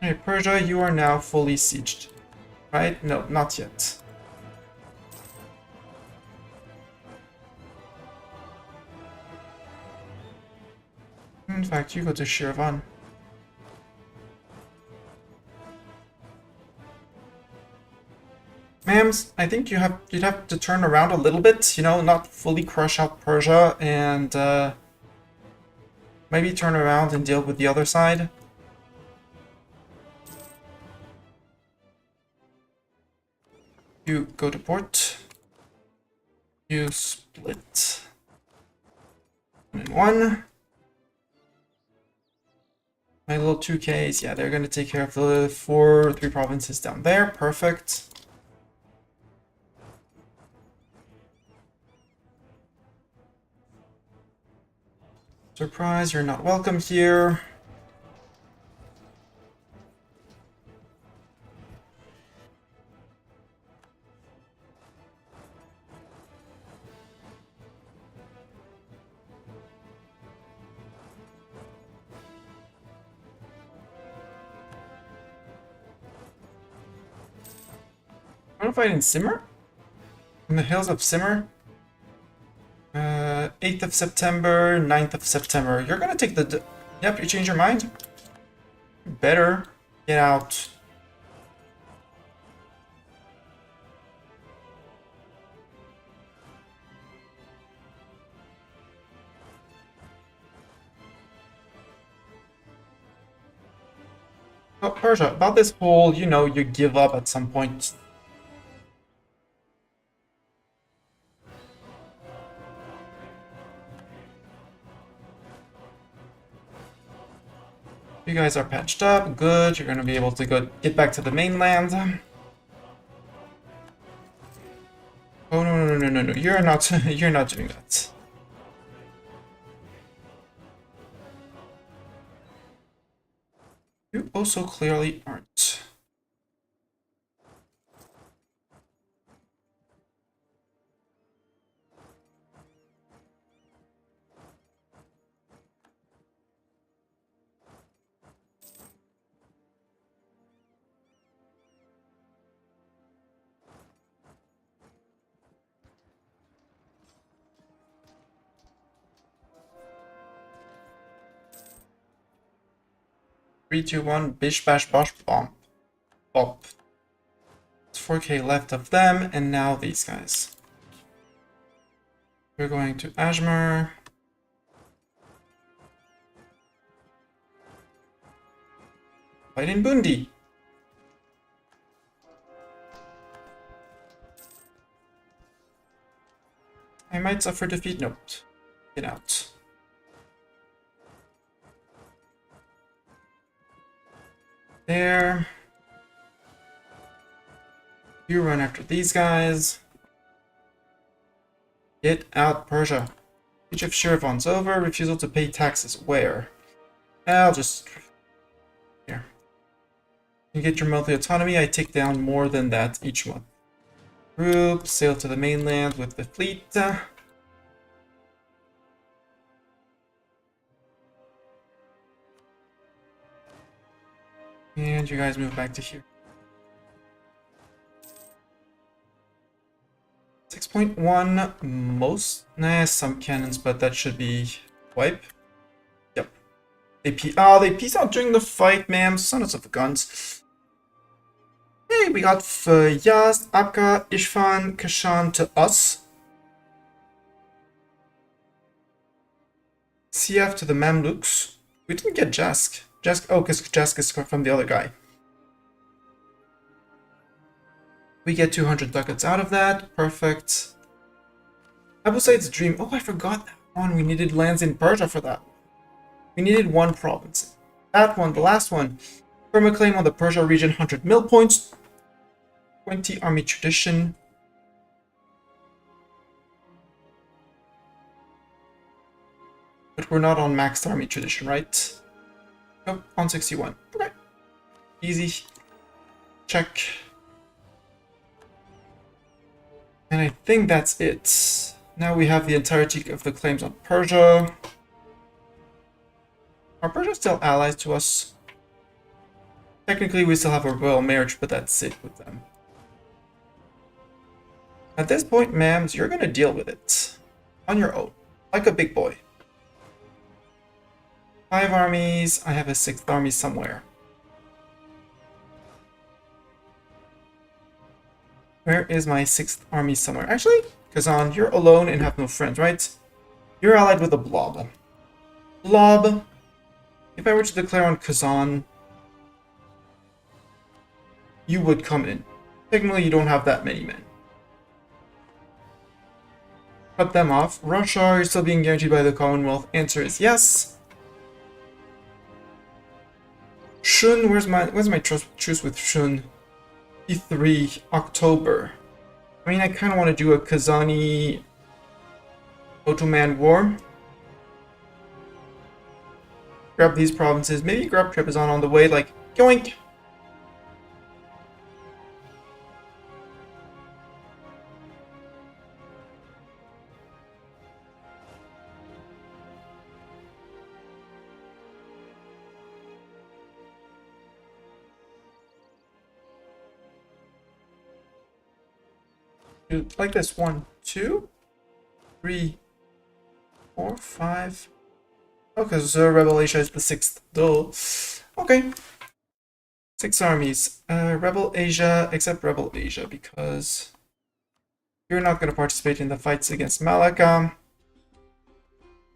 Hey, Persia, you are now fully sieged. Right? No, not yet. In fact, you go to Shirvan. Ma'ams, I think you'd have to turn around a little bit, you know, not fully crush out Persia and maybe turn around and deal with the other side. You go to port. You split. 1 and 1. My little 2Ks, yeah, they're gonna take care of the 3 provinces down there. Perfect. Surprise, you're not welcome here. Wanna fight in Simmer? In the hills of Simmer? 8th of September, 9th of September. You're gonna take the... Yep, you change your mind? Better get out. Oh, Persia, about this whole, you know, you give up at some point. You guys are patched up, good. You're gonna be able to get back to the mainland. Oh no! You're not. You're not doing that. You also clearly aren't. Three, two, one. Bish, bash, bosh, bomb. Bop. 4K left of them, and now these guys. We're going to Ajmer. Fight in Bundi. I might suffer defeat. Nope. Get out. There. You run after these guys. Get out, Persia. Siege of Shirvan's over. Refusal to pay taxes. Where? I'll just... Here. You get your monthly autonomy. I take down more than that each month. Group, sail to the mainland with the fleet. And you guys move back to here. 6.1 most? Nah, some cannons, but that should be wipe. Yep. They peace out during the fight, ma'am. Sons of guns. Hey, we got Yazd, Abka, Ishfan, Kashan to us. CF to the Mamluks. We didn't get Jask. Oh, because Jask is from the other guy. We get 200 ducats out of that. Perfect. Abu Said's dream. Oh, I forgot that one. We needed lands in Persia for that. We needed 1 province. That one, the last one. Firm a claim on the Persia region, 100 mil points. 20 army tradition. But we're not on maxed army tradition, right? Nope, on 61. Okay. Easy. Check. And I think that's it. Now we have the entirety of the claims on Persia. Are Persia still allies to us? Technically, we still have a royal marriage, but that's it with them. At this point, ma'ams, you're gonna deal with it. On your own. Like a big boy. 5 armies, I have a 6th army somewhere. Where is my 6th army somewhere? Actually, Kazan, you're alone and have no friends, right? You're allied with a blob. Blob. If I were to declare on Kazan, you would come in. Technically, you don't have that many men. Cut them off. Russia, are you still being guaranteed by the Commonwealth? Answer is yes. Shun, where's my truce with Shun? E3 October. I mean, I kind of want to do a Kazani Ottoman war. Grab these provinces. Maybe grab Trebizond on the way, like, yoink! Like this. 1, 2, 3, 4, 5. Okay, so Rebel Asia is the 6th. Duh. Okay. 6 armies. Rebel Asia, except Rebel Asia, because you're not going to participate in the fights against Malacca.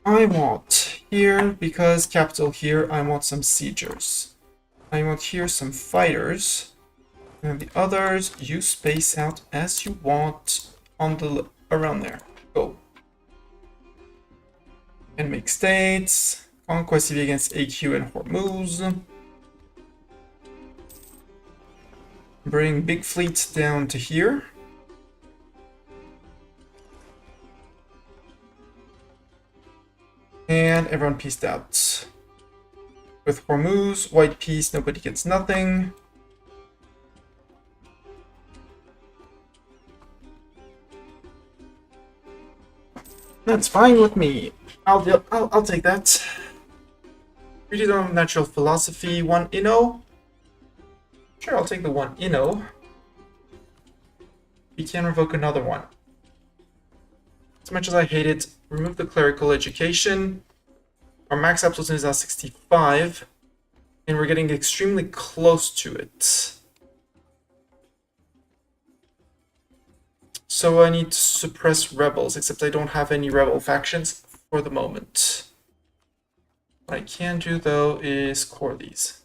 I want here, because capital here, I want some siegers. I want here some fighters. And the others, you space out as you want on the around there. Go. And make states. Conquest city against AQ and Hormuz. Bring big fleet down to here. And everyone peaced out. With Hormuz, white peace, nobody gets nothing. That's fine with me. I'll take that. Freedom of natural philosophy, 1 Inno. Sure, I'll take the 1 Inno. We can revoke another one. As much as I hate it, remove the clerical education. Our max absolutism is now 65, and we're getting extremely close to it. So I need to suppress rebels, except I don't have any rebel factions for the moment. What I can do, though, is core these.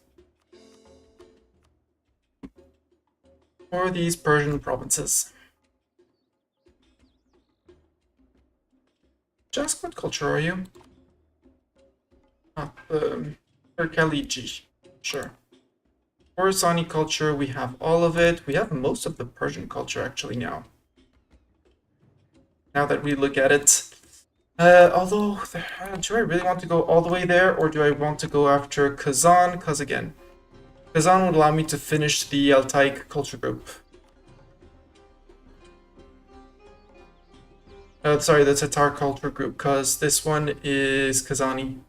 Core these Persian provinces. Just what culture are you? Khaliji. Sure. Khorasani culture, we have all of it. We have most of the Persian culture, actually, now. Now that we look at it. Although, do I really want to go all the way there, or do I want to go after Kazan? Because again, Kazan would allow me to finish the Altaic culture group. Sorry, the Tatar culture group, because this one is Kazani.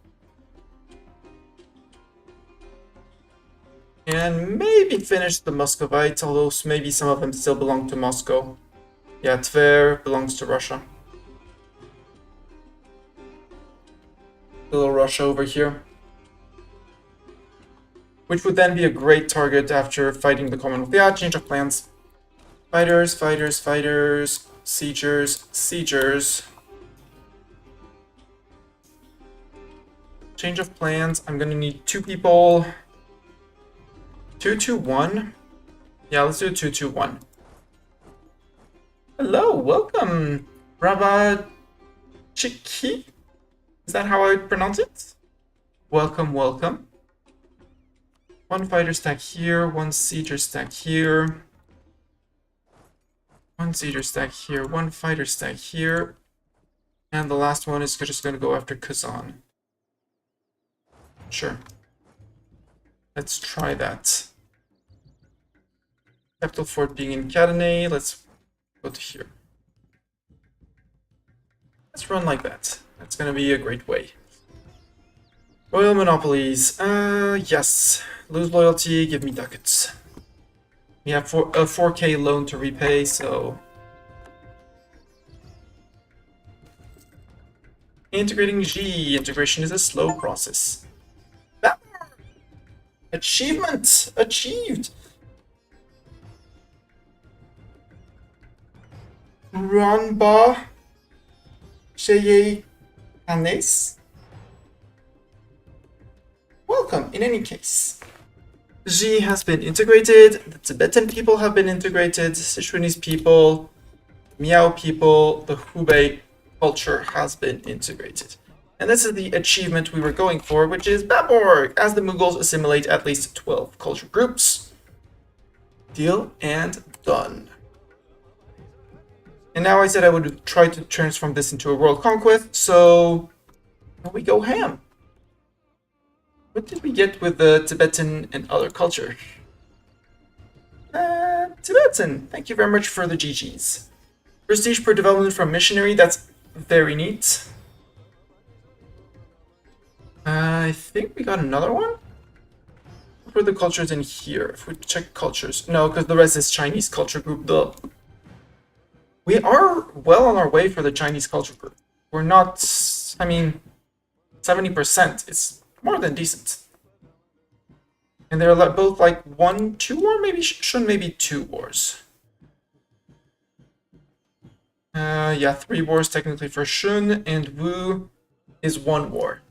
And maybe finish the Muscovites, although maybe some of them still belong to Moscow. Yeah, Tver belongs to Russia. Little Russia over here. Which would then be a great target after fighting the Commonwealth. Yeah, change of plans. Fighters, fighters, fighters. Siegers, siegers. Change of plans. I'm gonna need 2 people. 2-2-1. Yeah, let's do a 2-2-1. Hello, welcome, Rabba Chiki. Is that how I pronounce it? Welcome, welcome. 1 fighter stack here, 1 sieger stack here. 1 sieger stack here, 1 fighter stack here. And the last one is just going to go after Kazan. Sure. Let's try that. Capital fort being in Cadenet, let's go to here. Let's run like that. That's gonna be a great way. Royal monopolies. Yes. Lose loyalty, give me ducats. We have a 4K loan to repay, so... Integrating G. Integration is a slow process. Achievement! Achieved! Ranba Sheye Hanes. Welcome, in any case. Xi has been integrated, the Tibetan people have been integrated, Sichuanese people, Miao people, the Hubei culture has been integrated. And this is the achievement we were going for, which is Baborg, as the Mughals assimilate at least 12 culture groups. Deal and done. And now I said I would try to transform this into a world conquest, so we go ham. What did we get with the Tibetan and other culture? Tibetan, thank you very much for the GGs. Prestige per development from missionary, that's very neat. I think we got another one? What were the cultures in here? If we check cultures. No, because the rest is Chinese culture group, though. We are well on our way for the Chinese culture group. We're not, I mean, 70% is more than decent. And they're both like 1, 2 war, maybe Shun, maybe 2 wars. Yeah, 3 wars technically for Shun, and Wu is 1 war.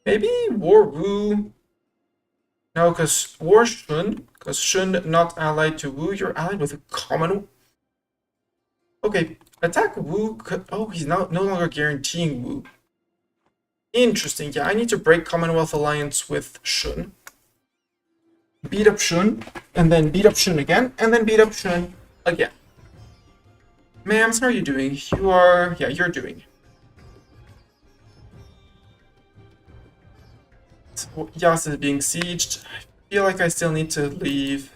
Maybe War Wu. No, because War Shun, because Shun not allied to Wu, you're allied with a common. Okay, attack Wu. Oh, he's no longer guaranteeing Wu. Interesting. Yeah, I need to break Commonwealth alliance with Shun. Beat up Shun, and then beat up Shun again, and then beat up Shun again. Ma'ams, how are you doing? You are... yeah, you're doing. Yas is being sieged. I feel like I still need to leave.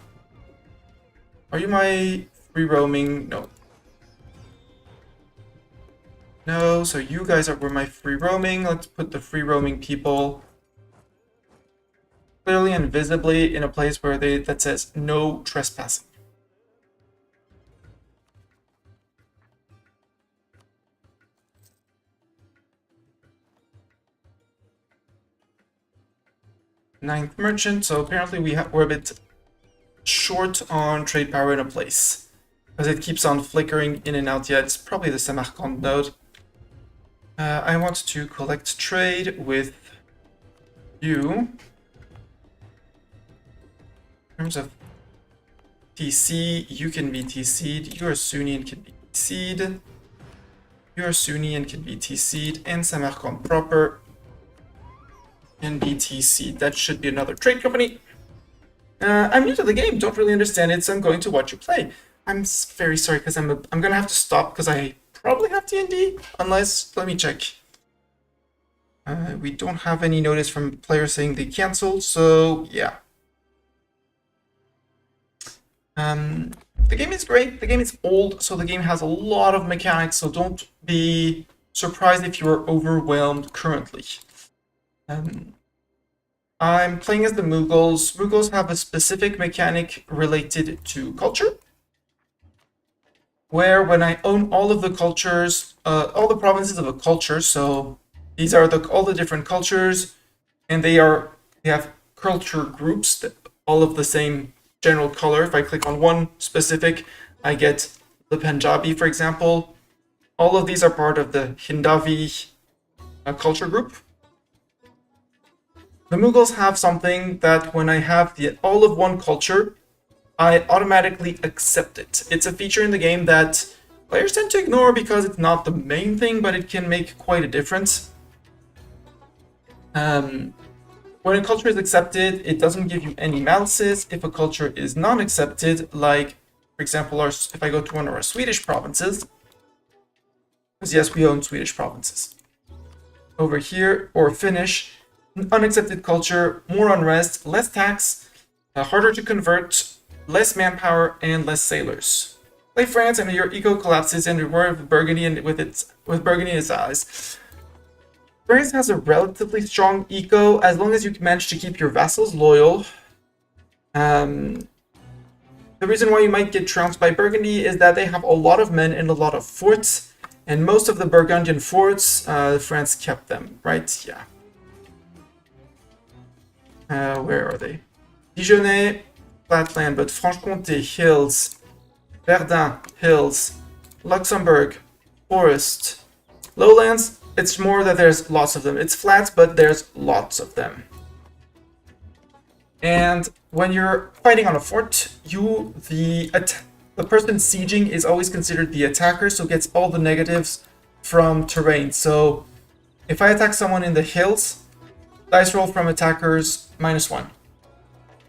Are you my free roaming? No. No, so you guys were my free roaming. Let's put the free roaming people clearly and visibly in a place where that says no trespassing. Ninth merchant, so apparently we're a bit short on trade power in a place. Because it keeps on flickering in and out. Yeah, it's probably the Samarkand node. I want to collect trade with you. In terms of TC, you can be TC'd, you're Sunni and can be TC'd. You're Sunni and can be TC'd, and Samarkand proper and be TC'd. That should be another trade company. I'm new to the game, don't really understand it, so I'm going to watch you play. I'm very sorry, because I'm gonna have to stop, because I probably have D&D, unless, let me check. We don't have any notice from players saying they canceled, so yeah. The game is great, the game is old, so the game has a lot of mechanics, so don't be surprised if you are overwhelmed currently. I'm playing as the Mughals. Mughals have a specific mechanic related to culture, where when I own all of the cultures, all the provinces of a culture, so these are all the different cultures, and they have culture groups that all of the same general color. If I click on one specific, I get the Punjabi, for example. All of these are part of the Hindavi culture group. The Mughals have something that when I have all of one culture, I automatically accept it. It's a feature in the game that players tend to ignore because it's not the main thing, but it can make quite a difference. When a culture is accepted, it doesn't give you any malices. If a culture is not accepted, like, for example, if I go to one of our Swedish provinces, because yes, we own Swedish provinces. Over here, or Finnish, unaccepted culture, more unrest, less tax, harder to convert, less manpower, and less sailors. Play France and your eco collapses and reward with Burgundy and with Burgundy in its eyes. France has a relatively strong eco as long as you manage to keep your vassals loyal. The reason why you might get trounced by Burgundy is that they have a lot of men and a lot of forts, and most of the Burgundian forts, France kept them, right? Yeah. Where are they? Dijonais, flatland, but Franche-Comté, hills. Verdun, hills. Luxembourg, forest. Lowlands, it's more that there's lots of them. It's flat, but there's lots of them. And when you're fighting on a fort, the person sieging is always considered the attacker, so gets all the negatives from terrain. So if I attack someone in the hills, dice roll from attackers -1.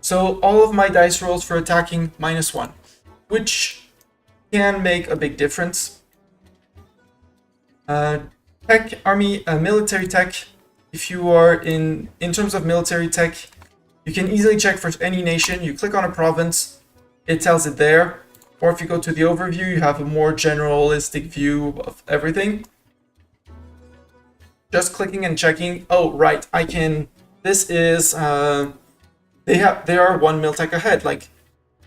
So all of my dice rolls for attacking -1, which can make a big difference. Tech, army, military tech. If you are in terms of military tech, you can easily check for any nation. You click on a province, it tells it there. Or if you go to the overview, you have a more generalistic view of everything. Just clicking and checking. Oh, right, I can. This is they are 1 Miltech ahead. Like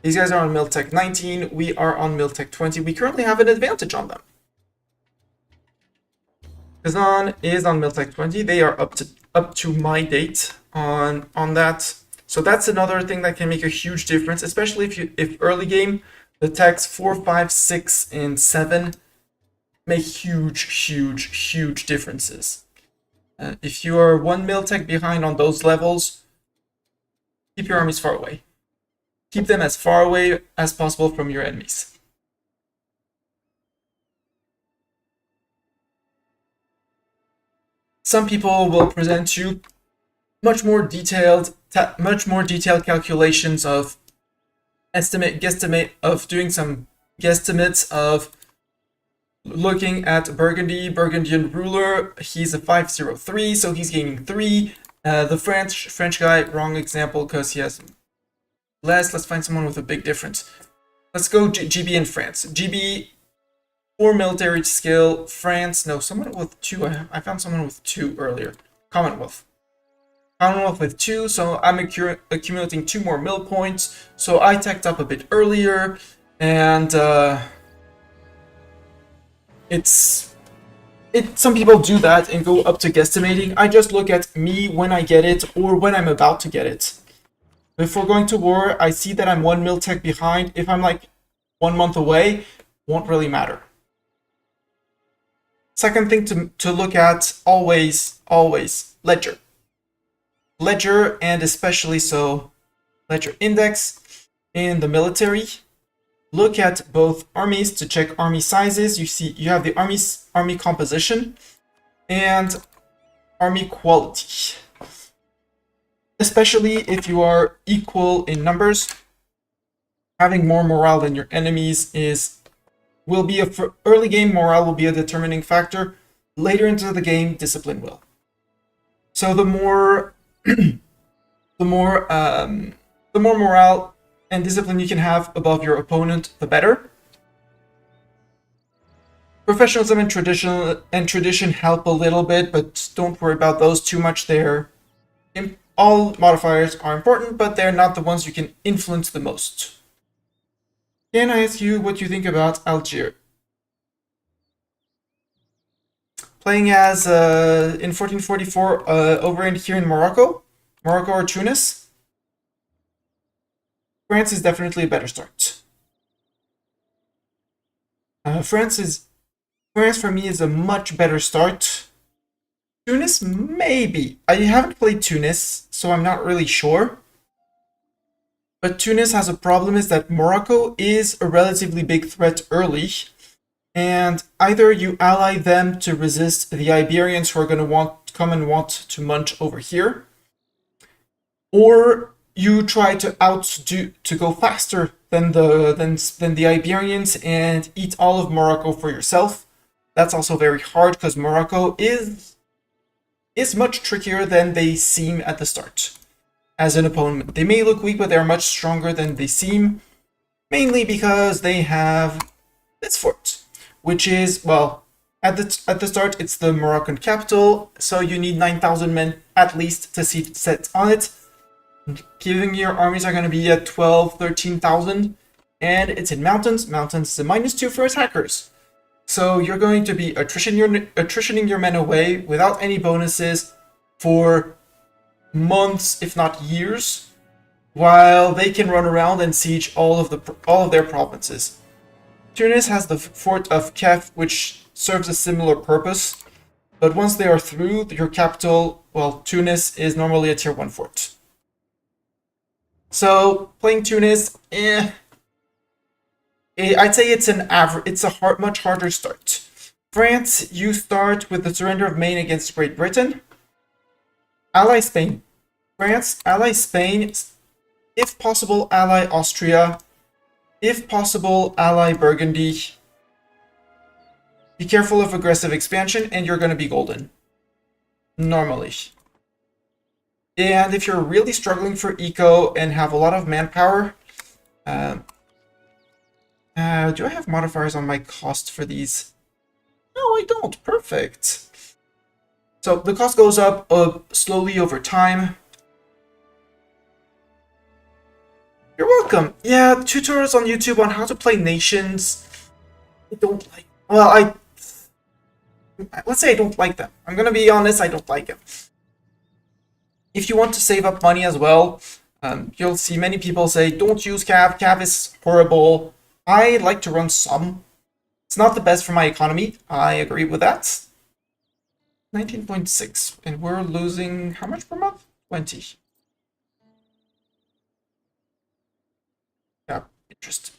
these guys are on Miltech 19. We are on Miltech 20. We currently have an advantage on them. Kazan is on Miltech 20. They are up to my date on that. So that's another thing that can make a huge difference, especially if early game the techs 4, 5, 6, and 7 make huge differences. If you are 1 Miltech behind on those levels, keep your armies far away. Keep them as far away as possible from your enemies. Some people will present you much more detailed calculations of guesstimate of doing some guesstimates of looking at Burgundian ruler. He's a 503, so he's gaining 3. The French guy, wrong example because he has less. Let's find someone with a big difference. Let's go GB in France. GB 4 military skill. France, no, someone with 2. I found someone with 2 earlier. Commonwealth with 2, so I'm accumulating 2 more mill points. So I teched up a bit earlier, and some people do that and go up to guesstimating. I just look at me when I get it or when I'm about to get it. Before going to war, I see that I'm 1 Miltech behind. If I'm like 1 month away, won't really matter. Second thing to look at, always, ledger. Ledger, and especially so ledger index in the military. Look at both armies to check army sizes. You have the army composition and army quality. Especially if you are equal in numbers, having more morale than your enemies will be early game morale will be a determining factor. Later into the game, discipline will. So the more morale and discipline you can have above your opponent, the better. Professionalism and tradition help a little bit, but don't worry about those too much. All modifiers are important, but they're not the ones you can influence the most. Can I ask you what you think about Algiers? Playing as in 1444 over in here in Morocco or Tunis. France is definitely a better start. France for me is a much better start. Tunis, maybe. I haven't played Tunis, so I'm not really sure. But Tunis has a problem, is that Morocco is a relatively big threat early. And either you ally them to resist the Iberians who are going to want to munch over here, or you try to go faster than the Iberians and eat all of Morocco for yourself. That's also very hard because Morocco is much trickier than they seem at the start as an opponent. They may look weak, but they're much stronger than they seem, mainly because they have this fort, which is, well, at the start, it's the Moroccan capital, so you need 9,000 men at least to set on it. Giving your armies are going to be at 12, 13,000, and it's in mountains. Mountains is a -2 for attackers. So you're going to be attritioning your men away without any bonuses for months, if not years, while they can run around and siege all of their provinces. Tunis has the fort of Kef, which serves a similar purpose, but once they are through, your capital, well, Tunis is normally a tier 1 fort. So playing Tunis, I'd say it's a much harder start. France, you start with the surrender of Maine against Great Britain. Ally Spain. France, ally Spain. If possible, ally Austria. If possible, ally Burgundy. Be careful of aggressive expansion, and you're going to be golden. Normally. And if you're really struggling for eco and have a lot of manpower, do I have modifiers on my cost for these? No, I don't. Perfect. So the cost goes up slowly over time. You're welcome. Yeah, tutorials on YouTube on how to play nations. I don't like. Well, let's say I don't like them. I'm gonna be honest. I don't like them. If you want to save up money as well, you'll see many people say, "Don't use Cav. Cav is horrible." I like to run some. It's not the best for my economy. I agree with that. 19.6, and we're losing how much per month? 20. Yeah, interesting.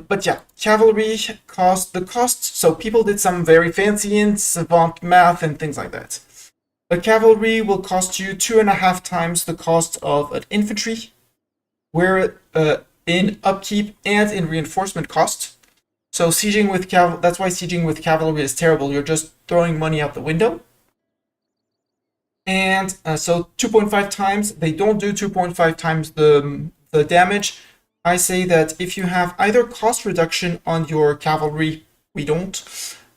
But yeah, cavalry cost. So people did some very fancy and savant math and things like that. A cavalry will cost you 2.5 times the cost of an infantry, where in upkeep and in reinforcement cost. So sieging with that's why sieging with cavalry is terrible. You're just throwing money out the window. And so 2.5 times. They don't do 2.5 times the damage. I say that if you have either cost reduction on your cavalry, we don't,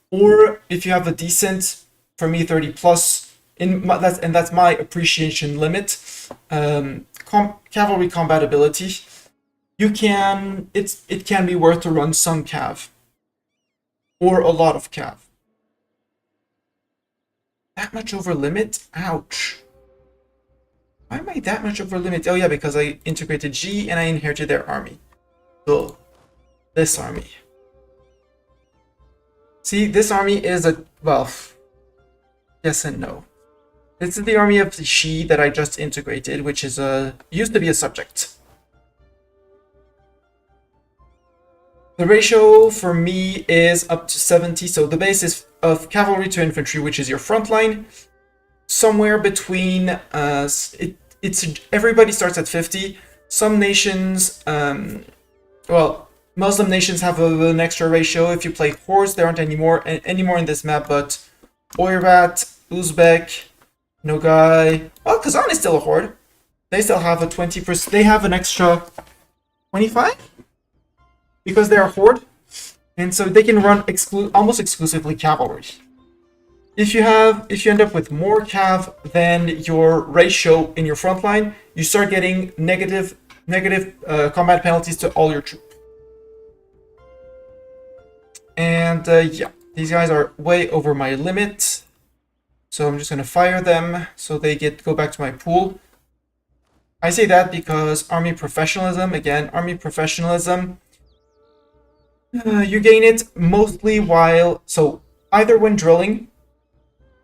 or if you have a decent, for me 30 plus, that's my appreciation limit, cavalry compatibility, it can be worth to run some cav, or a lot of cav. That much over limit? Ouch. Why am I that much over limit? Oh yeah, because I integrated G and I inherited their army. So, this army. See, this army is well, yes and no. This is the army of the Xi that I just integrated, which is used to be a subject. The ratio for me is up to 70, so the base is of cavalry to infantry, which is your front line. Somewhere between everybody starts at 50. Some nations, well, Muslim nations have an extra ratio. If you play hordes, there aren't any more in this map, but Oirat, Uzbek, Nogai, well, Kazan is still a horde. They still have a 20%. They have an extra 25 because they're a horde, and so they can run almost exclusively cavalry. If you end up with more cav than your ratio in your front line, you start getting negative combat penalties to all your troops. And yeah, these guys are way over my limit, so I'm just gonna fire them so they go back to my pool. I say that because army professionalism. Again, army professionalism. You gain it mostly either when drilling.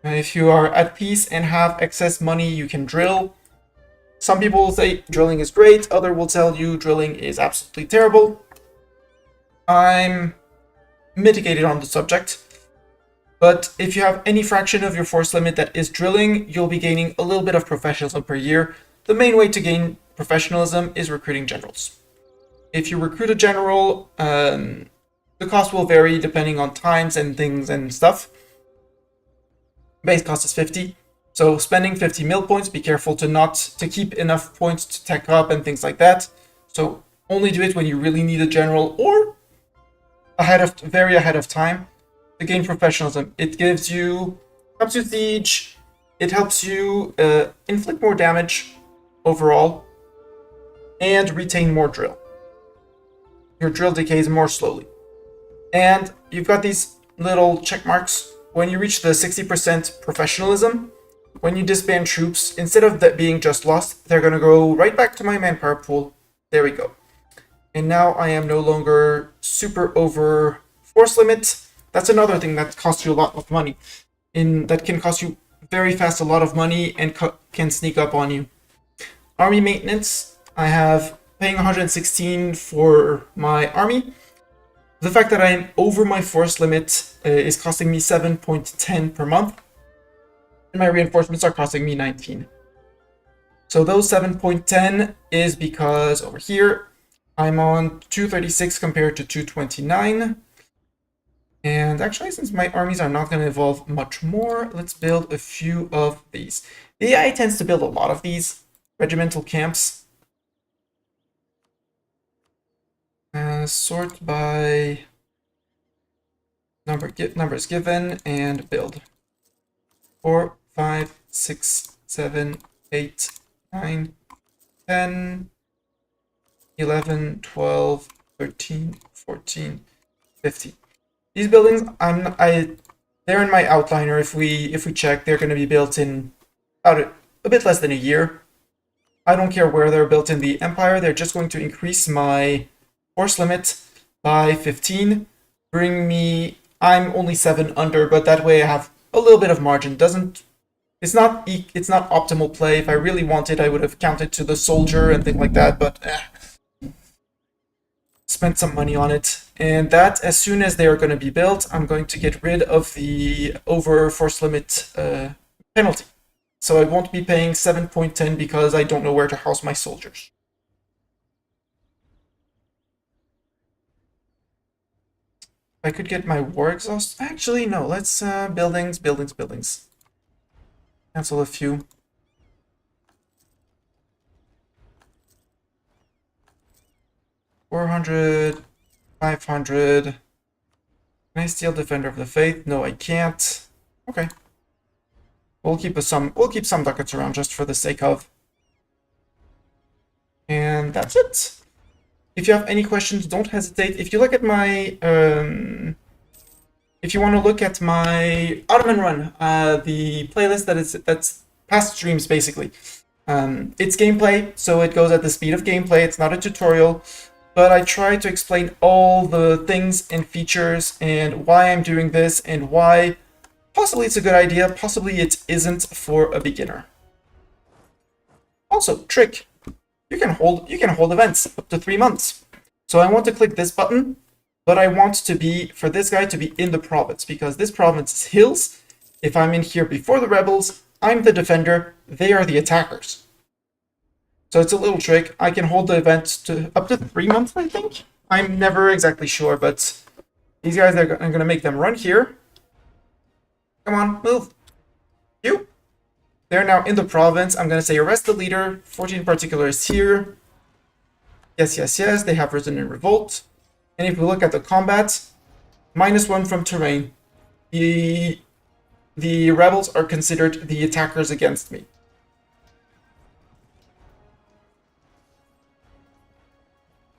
If you are at peace and have excess money, you can drill. Some people will say drilling is great. Others will tell you drilling is absolutely terrible. I'm mitigated on the subject. But if you have any fraction of your force limit that is drilling, you'll be gaining a little bit of professionalism per year. The main way to gain professionalism is recruiting generals. If you recruit a general, the cost will vary depending on times and things and stuff. Base cost is 50, so spending 50 mil points, be careful to keep enough points to tech up and things like that. So only do it when you really need a general, or very ahead of time to gain professionalism. It helps you siege, it helps you inflict more damage overall, and retain more drill. Your drill decays more slowly. And you've got these little check marks. When you reach the 60% professionalism, when you disband troops, instead of that being just lost, they're going to go right back to my manpower pool. There we go. And now I am no longer super over force limit. That's another thing that costs you a lot of money. That can cost you very fast a lot of money and can sneak up on you. Army maintenance, I have paying 116 for my army. The fact that I am over my force limit is costing me 7.10 per month. And my reinforcements are costing me 19. So those 7.10 is because over here, I'm on 236 compared to 229. And actually, since my armies are not going to evolve much more, let's build a few of these. The AI tends to build a lot of these regimental camps. Sort by numbers given and build. 4, 5, 6, 7, 8, 9, 10, 11, 12, 13, 14, 15. These buildings, they're in my outliner. If we check, they're going to be built in about a bit less than a year. I don't care where they're built in the empire. They're just going to increase my force limit by 15. I'm only 7 under, but that way I have a little bit of margin. It's not optimal play. If I really wanted, I would have counted to the soldier and things like that, but spent some money on it. And that, as soon as they are going to be built, I'm going to get rid of the over force limit penalty. So I won't be paying 7.10 because I don't know where to house my soldiers. I could get my war exhaust. Actually, no. Let's buildings. Cancel a few. $400, $500. Can I steal Defender of the Faith? No, I can't. Okay. We'll keep some ducats around just for the sake of. And that's it. If you have any questions, don't hesitate. If you look at my, if you want to look at my Ottoman run, the playlist that's past streams basically. It's gameplay, so it goes at the speed of gameplay. It's not a tutorial, but I try to explain all the things and features and why I'm doing this and why possibly it's a good idea, possibly it isn't for a beginner. Also, trick. You can hold events up to 3 months. So I want to click this button, but I want for this guy to be in the province, because this province is hills. If I'm in here before the rebels, I'm the defender, they are the attackers. So it's a little trick. I can hold the event to up to 3 months, I think. I'm never exactly sure, but these guys, I'm going to make them run here. Come on, move. You. They're now in the province. I'm going to say arrest the leader. 14 particular is here. Yes, yes, yes. They have risen in revolt. And if we look at the combat, -1 from terrain. The rebels are considered the attackers against me.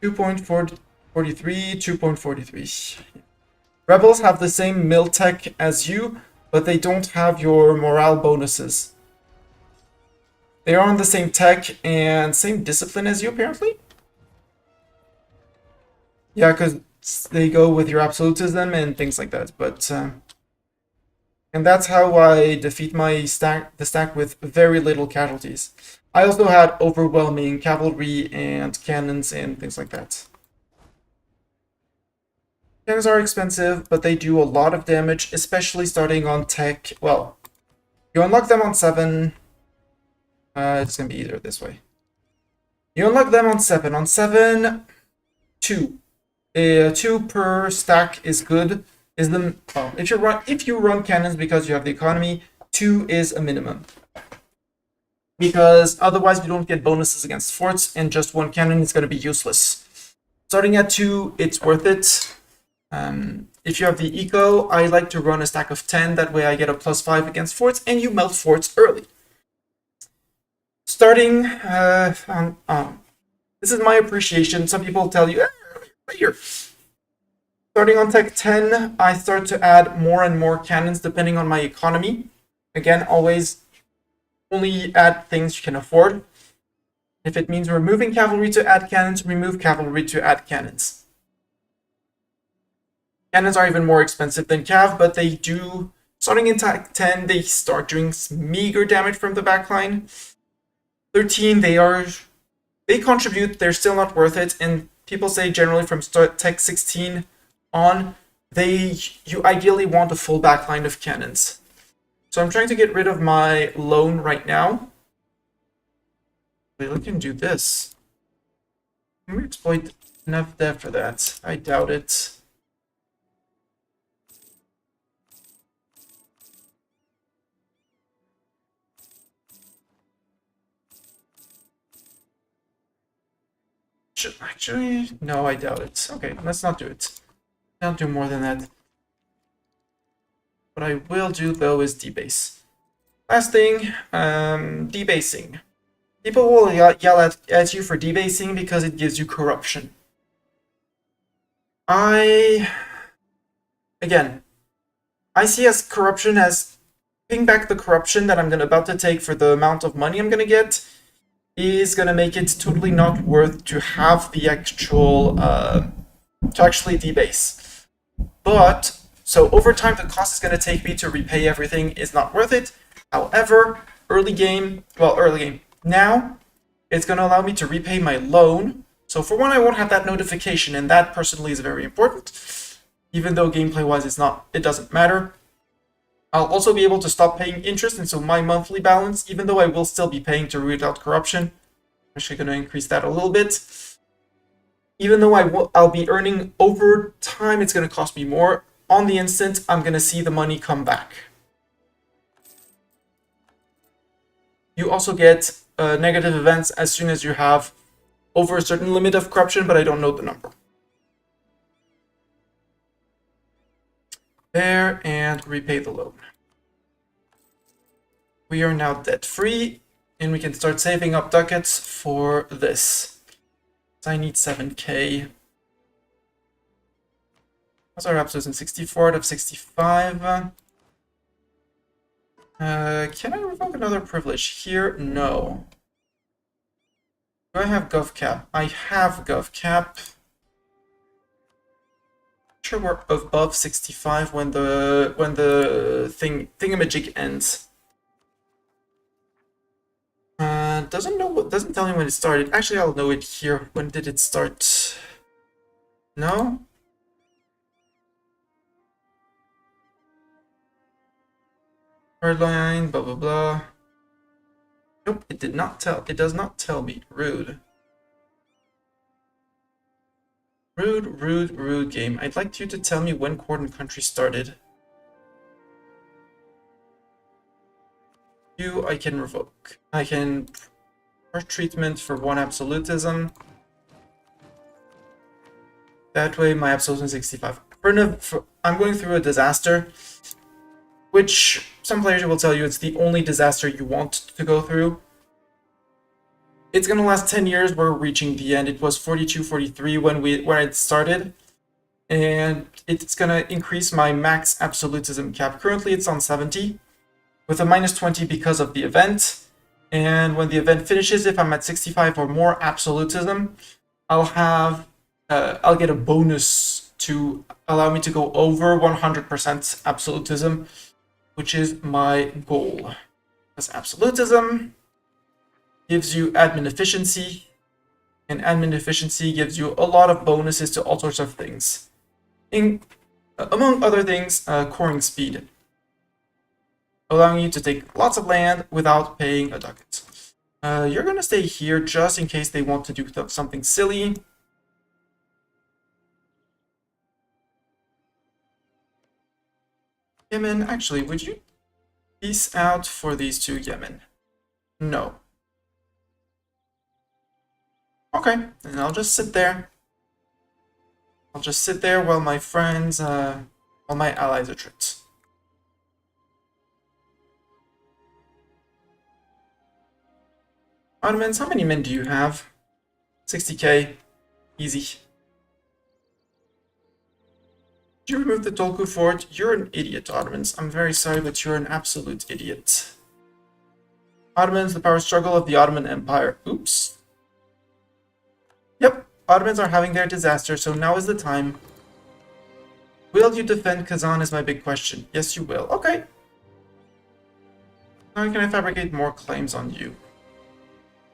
$2.43. Rebels have the same mill tech as you, but they don't have your morale bonuses. They are on the same tech and same discipline as you, apparently. Yeah, because they go with your absolutism and things like that. But and that's how I defeat the stack with very little casualties. I also had overwhelming cavalry and cannons and things like that. Cannons are expensive, but they do a lot of damage, especially starting on tech. Well, you unlock them on 7. It's going to be easier this way. You unlock them on 7. On 7, 2. 2 per stack is good. If you run cannons because you have the economy, 2 is a minimum. Because otherwise you don't get bonuses against forts, and just 1 cannon is going to be useless. Starting at 2, it's worth it. If you have the eco, I like to run a stack of 10, that way I get a +5 against forts, and you melt forts early. Starting this is my appreciation. Some people tell you, here. Starting on tech 10, I start to add more and more cannons depending on my economy. Again, always only add things you can afford. If it means removing cavalry to add cannons, remove cavalry to add cannons. Cannons are even more expensive than cav, but they do, starting in tech 10, they start doing meager damage from the backline. 13, they contribute, they're still not worth it, and people say generally from tech 16 on, you ideally want a full backline of cannons. So I'm trying to get rid of my loan right now. We can do this. Can we exploit enough dev for that? I doubt it. Actually, no, I doubt it. Okay, let's not do it. Don't do more than that. What I will do, though, is debase. Last thing, debasing. People will yell at you for debasing because it gives you corruption. Again, I see as corruption as paying back the corruption that I'm about to take for the amount of money I'm going to get is going to make it totally not worth to have the actual, to actually debase. But, so over time, the cost it's going to take me to repay everything is not worth it. However, early game, now, it's going to allow me to repay my loan. So for one, I won't have that notification, and that personally is very important. Even though gameplay-wise it doesn't matter. I'll also be able to stop paying interest, and so my monthly balance, even though I will still be paying to root out corruption, I'm actually going to increase that a little bit. Even though I'll be earning over time, it's going to cost me more. On the instant, I'm going to see the money come back. You also get negative events as soon as you have over a certain limit of corruption, but I don't know the number. There, and repay the loan. We are now debt-free, and we can start saving up ducats for this. So I need 7k. What's our absolutes in 64 out of 65? Can I revoke another privilege here? No. Do I have gov cap? I have gov cap. Sure, we're above 65 when the thingamajig ends. Doesn't tell me when it started. Actually, I'll know it here. When did it start? No. Hardline, blah blah blah. Nope, it did not tell. It does not tell me. Rude. Rude game. I'd like you to tell me when court and country started. You, I can revoke. I can harsh treatment for one absolutism. That way my absolutism is 65. I'm going through a disaster, which some players will tell you it's the only disaster you want to go through. It's gonna last 10 years. We're reaching the end. It was 42, 43 when it started, and it's gonna increase my max absolutism cap. Currently, it's on 70, with a -20 because of the event. And when the event finishes, if I'm at 65 or more absolutism, I'll get a bonus to allow me to go over 100% absolutism, which is my goal. Because absolutism gives you admin efficiency, and admin efficiency gives you a lot of bonuses to all sorts of things. Among other things, coring speed, allowing you to take lots of land without paying a ducat. You're going to stay here just in case they want to do something silly. Yemen, actually, would you peace out for these two Yemen? No. Okay, then I'll just sit there. I'll just sit there while my friends, while my allies are tricked. Ottomans, how many men do you have? 60k. Easy. Did you remove the Tolku fort? You're an idiot, Ottomans. I'm very sorry, but you're an absolute idiot. Ottomans, the power struggle of the Ottoman Empire. Oops. Yep, Ottomans are having their disaster, so now is the time. Will you defend Kazan is my big question. Yes, you will. Okay. How can I fabricate more claims on you?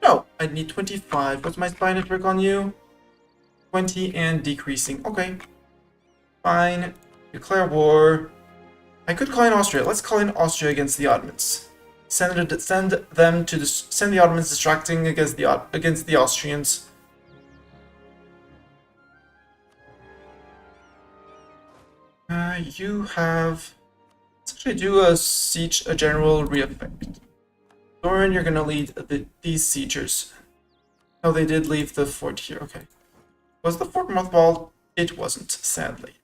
No, I need 25. What's my spy network on you? 20 and decreasing. Okay. Fine. Declare war. I could call in Austria. Let's call in Austria against the Ottomans. Send the Ottomans distracting against the Austrians. You have. Let's actually do a general re-effect. Doran, you're gonna lead these siegers. Oh, they did leave the fort here. Okay. Was the fort mothballed? It wasn't, sadly.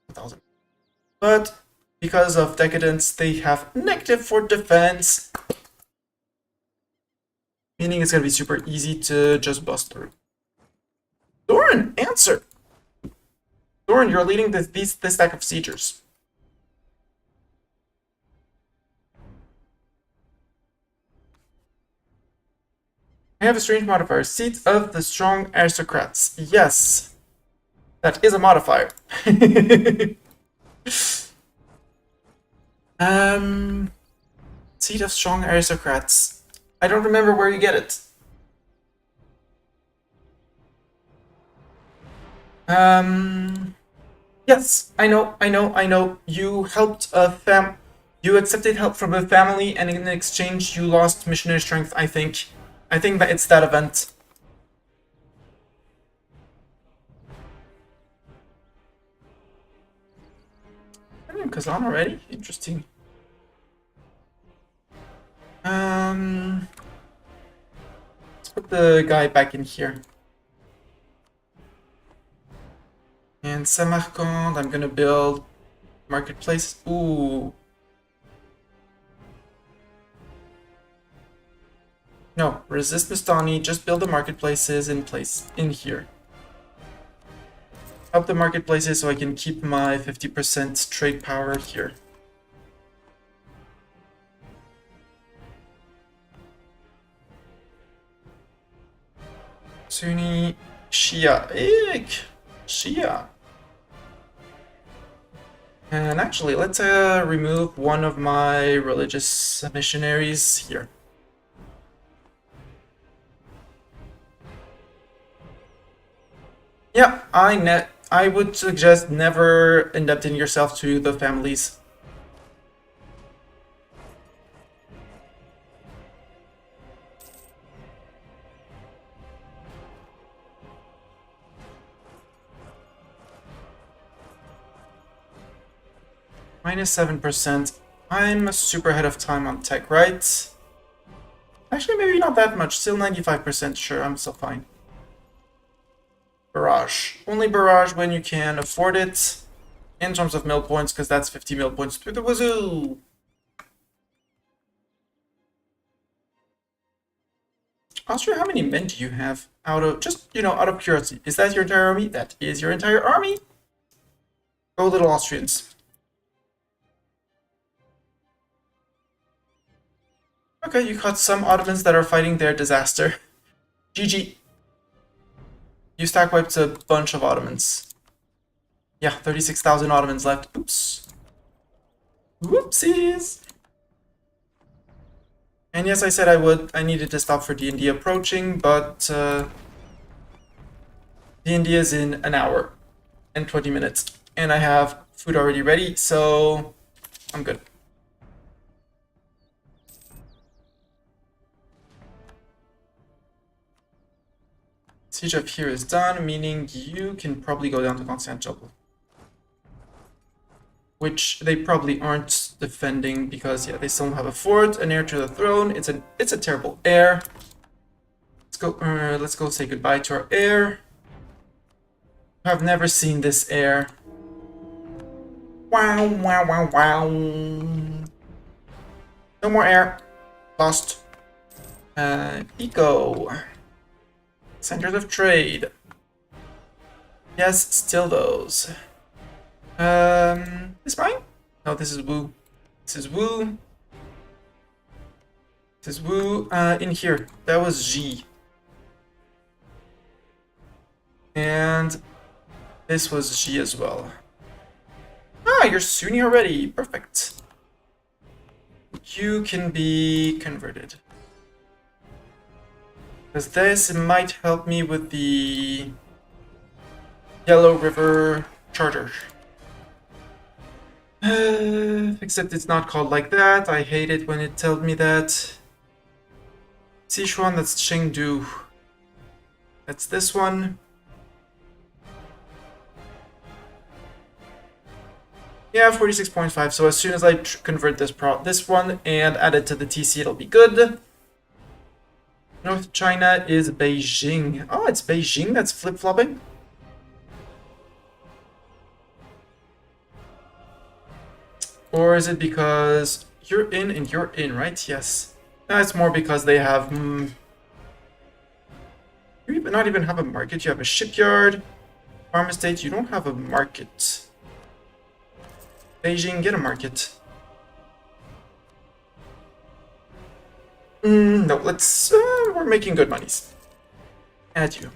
1,000. But because of decadence, they have negative fort defense. Meaning it's gonna be super easy to just bust through. Doran, answer! Doran, you're leading this stack of siegers. I have a strange modifier. Seat of the strong aristocrats. Yes. That is a modifier. Seat of strong aristocrats. I don't remember where you get it. Yes, I know. You helped you accepted help from a family, and in exchange you lost missionary strength, I think. I think that it's that event. I'm in Kazan already? Interesting. Let's put the guy back in here. And Samarkand, I'm gonna build marketplace. Ooh. No, resist Mustani, just build the marketplaces in here. Help the marketplaces so I can keep my 50% trade power here. Sunni, Shia. Eek! Shia. And actually, let's remove one of my religious missionaries here. Yeah, I would suggest never indebting yourself to the families. Minus 7%. I'm super ahead of time on tech, right? Actually, maybe not that much. Still 95%. Sure, I'm still fine. Barrage. Only barrage when you can afford it. In terms of mill points, because that's 50 mill points through the wazoo. Austria, how many men do you have? Out of curiosity. Is that your entire army? That is your entire army. Go, little Austrians. Okay, you caught some Ottomans that are fighting their disaster. GG. You stack wiped a bunch of Ottomans. Yeah, 36,000 Ottomans left. Oops. Whoopsies. And yes, I said I needed to stop for D&D approaching, but D&D is in an hour and 20 minutes. And I have food already ready, so I'm good. Siege of here is done, meaning you can probably go down to Constantinople. Which they probably aren't defending because, yeah, they still don't have a fort, an heir to the throne. It's a terrible heir. Let's go say goodbye to our heir. I've never seen this air. Wow, wow, wow, wow. No more air. Lost. Eco. Centers of trade. Yes, still those. This mine? No, this is Wu. This is Wu. This is Wu. In here. That was G. And this was G as well. Ah, you're Sunni already. Perfect. You can be converted. Because this might help me with the Yellow River Charter. Except it's not called like that. I hate it when it tells me that. Sichuan, that's Chengdu. That's this one. Yeah, 46.5. So as soon as I convert this one and add it to the TC, it'll be good. North China is Beijing. Oh, it's Beijing that's flip-flopping? Or is it because you're in and you're in, right? Yes. No, it's more because they have... You not even have a market. You have a shipyard. Farm estate. You don't have a market. Beijing, get a market. No, let's... we're making good monies. Add you.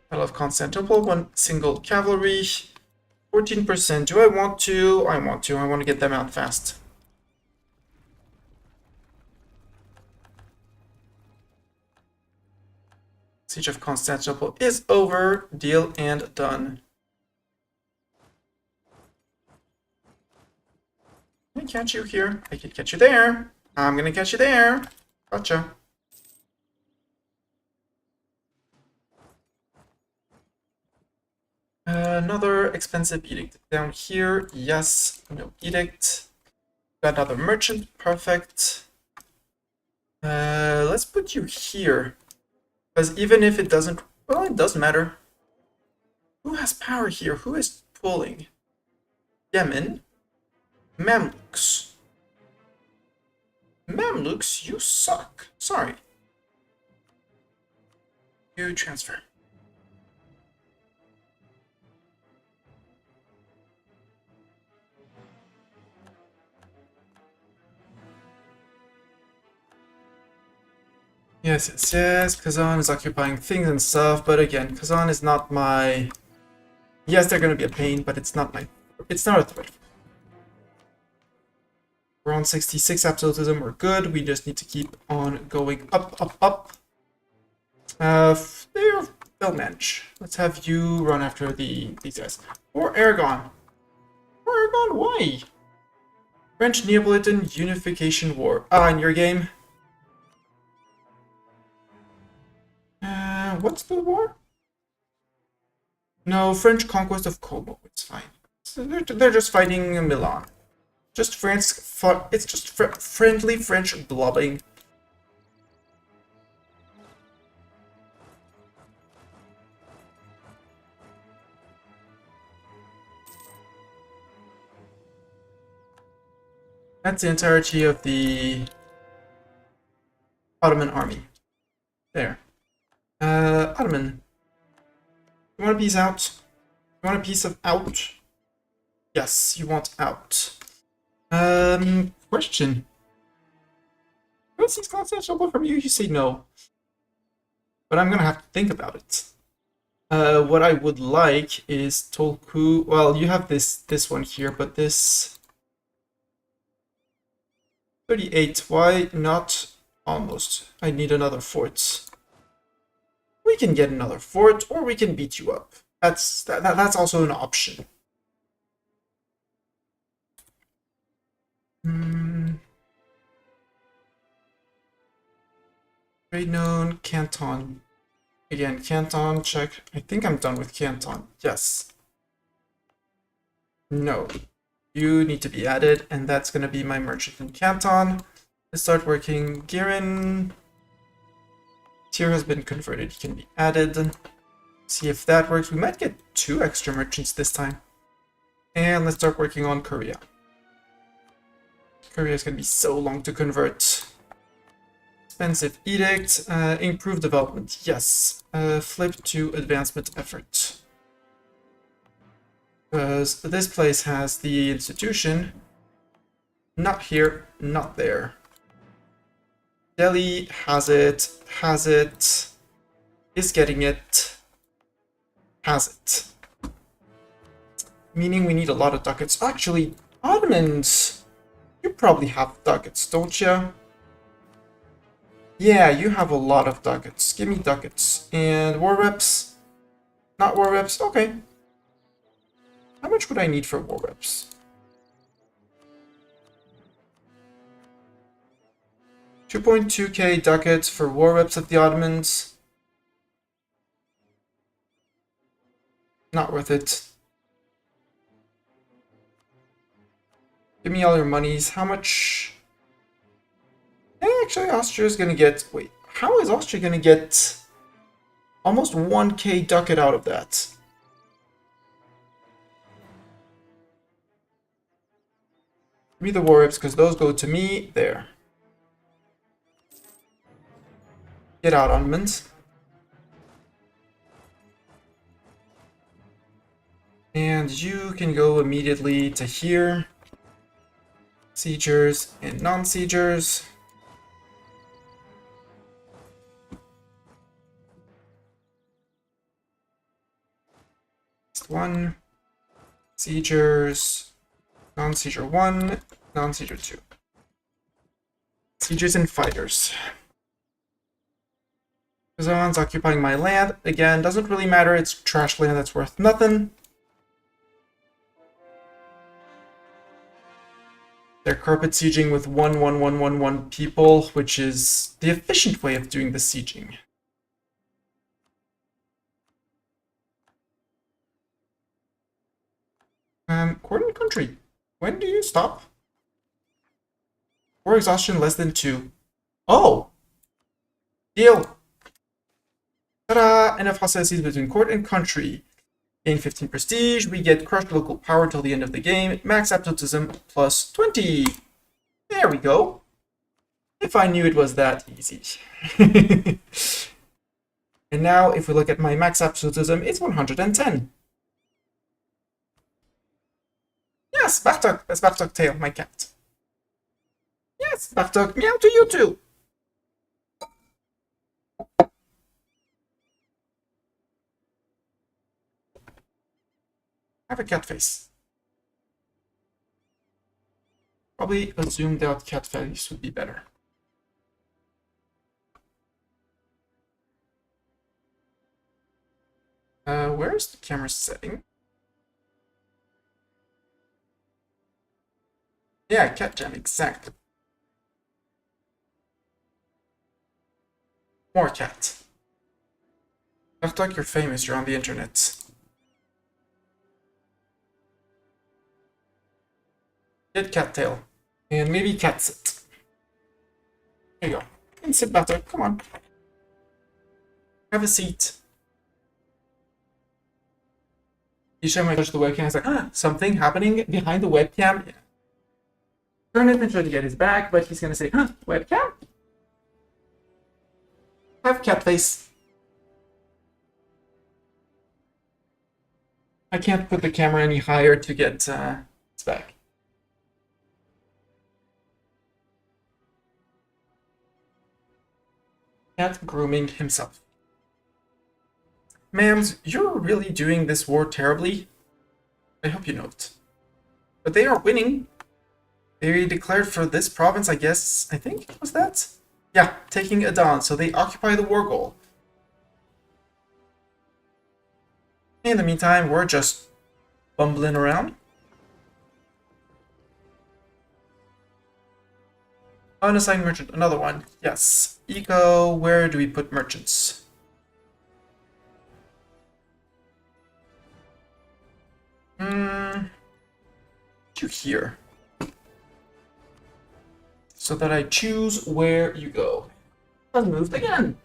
Battle of Constantinople, one single cavalry. 14%. Do I want to? I want to. I want to get them out fast. Siege of Constantinople is over. Deal and done. I can catch you here. I can catch you there. I'm gonna catch you there. Gotcha. Another expensive edict down here. Yes, no edict. Got another merchant. Perfect. Let's put you here. Because even if it doesn't... Well, it doesn't matter. Who has power here? Who is pulling? Yemen? Mamluks. Mamluks, you suck. Sorry. You transfer. Yes. Kazan is occupying things and stuff, but again, Kazan is not my... Yes, they're gonna be a pain, but it's not my... It's not a threat. We're on 66 absolutism, we're good. We just need to keep on going up. They'll manage. Let's have you run after these guys. Or Aragon. Aragon, why? French Neapolitan Unification War. In your game? What's the war? No, French conquest of Como. It's fine. So they're just fighting Milan. Just France. It's just friendly French blubbing. That's the entirety of the Ottoman army. There. Ottoman. You want a piece out? You want a piece of out? Yes, you want out. Question. What's this Constantinople from you? You say no. But I'm gonna have to think about it. What I would like is Tolku. Well, you have this one here, but this 38. Why not almost? I need another fort. We can get another fort, or we can beat you up. That's also an option. Trade known, Canton. Again, Canton, check. I think I'm done with Canton. Yes. No. You need to be added, and that's going to be my merchant in Canton. Let's start working. Girin. Tier has been converted. He can be added. See if that works. We might get 2 extra merchants this time. And let's start working on Korea. Korea is going to be so long to convert. Expensive edict. Improve development. Yes. Flip to advancement effort. Because this place has the institution. Not here, not there. Delhi has it, is getting it, has it. Meaning we need a lot of ducats. Actually, Ottomans, you probably have ducats, don't you? Yeah, you have a lot of ducats. Give me ducats. And war reps? Not war reps? Okay. How much would I need for war reps? 2.2k ducats for war reps of the Ottomans. Not worth it. Give me all your monies. How much? Actually, Austria's gonna get... Wait, how is Austria gonna get almost 1k ducat out of that? Give me the war reps, because those go to me. There. Get out, Ottomans. And you can go immediately to here. Siegers and non-siegers. Next one. Siegers. Non-sieger 1. Non-sieger 2. Siegers and fighters. Kazan's occupying my land. Again, doesn't really matter. It's trash land that's worth nothing. They're carpet sieging with 1 people, which is the efficient way of doing the sieging. Coordinate country. When do you stop? War exhaustion less than 2. Oh! Deal! Ta-da! Enough hostilities between court and country. Gain 15 prestige. We get crushed local power till the end of the game. Max absolutism plus 20. There we go. If I knew it was that easy. And now, if we look at my max absolutism, it's 110. Yes, Bartok. That's Bartok Tail, my cat. Yes, Bartok. Meow to you too. Have a cat face. Probably a zoomed out cat face would be better. Where's the camera setting? Yeah, cat jam, exactly. More cat. Bartok, you're famous, you're on the internet. Get cattail. And maybe cat sit. There you go. And sit, Bartok, come on. Have a seat. Isha might touch the webcam. It's like, something happening behind the webcam. Yeah. Turn it and try to get his back, but he's gonna say, webcam? Have cat face. I can't put the camera any higher to get its back. Cat grooming himself. Ma'ams, you're really doing this war terribly. I hope you know it. But they are winning. They declared for this province, I guess. I think, was that? Yeah, taking Adan, so they occupy the war goal. In the meantime, we're just bumbling around. Unassigned merchant, another one. Yes. Eco, where do we put merchants? You here. So that I choose where you go. I've moved again.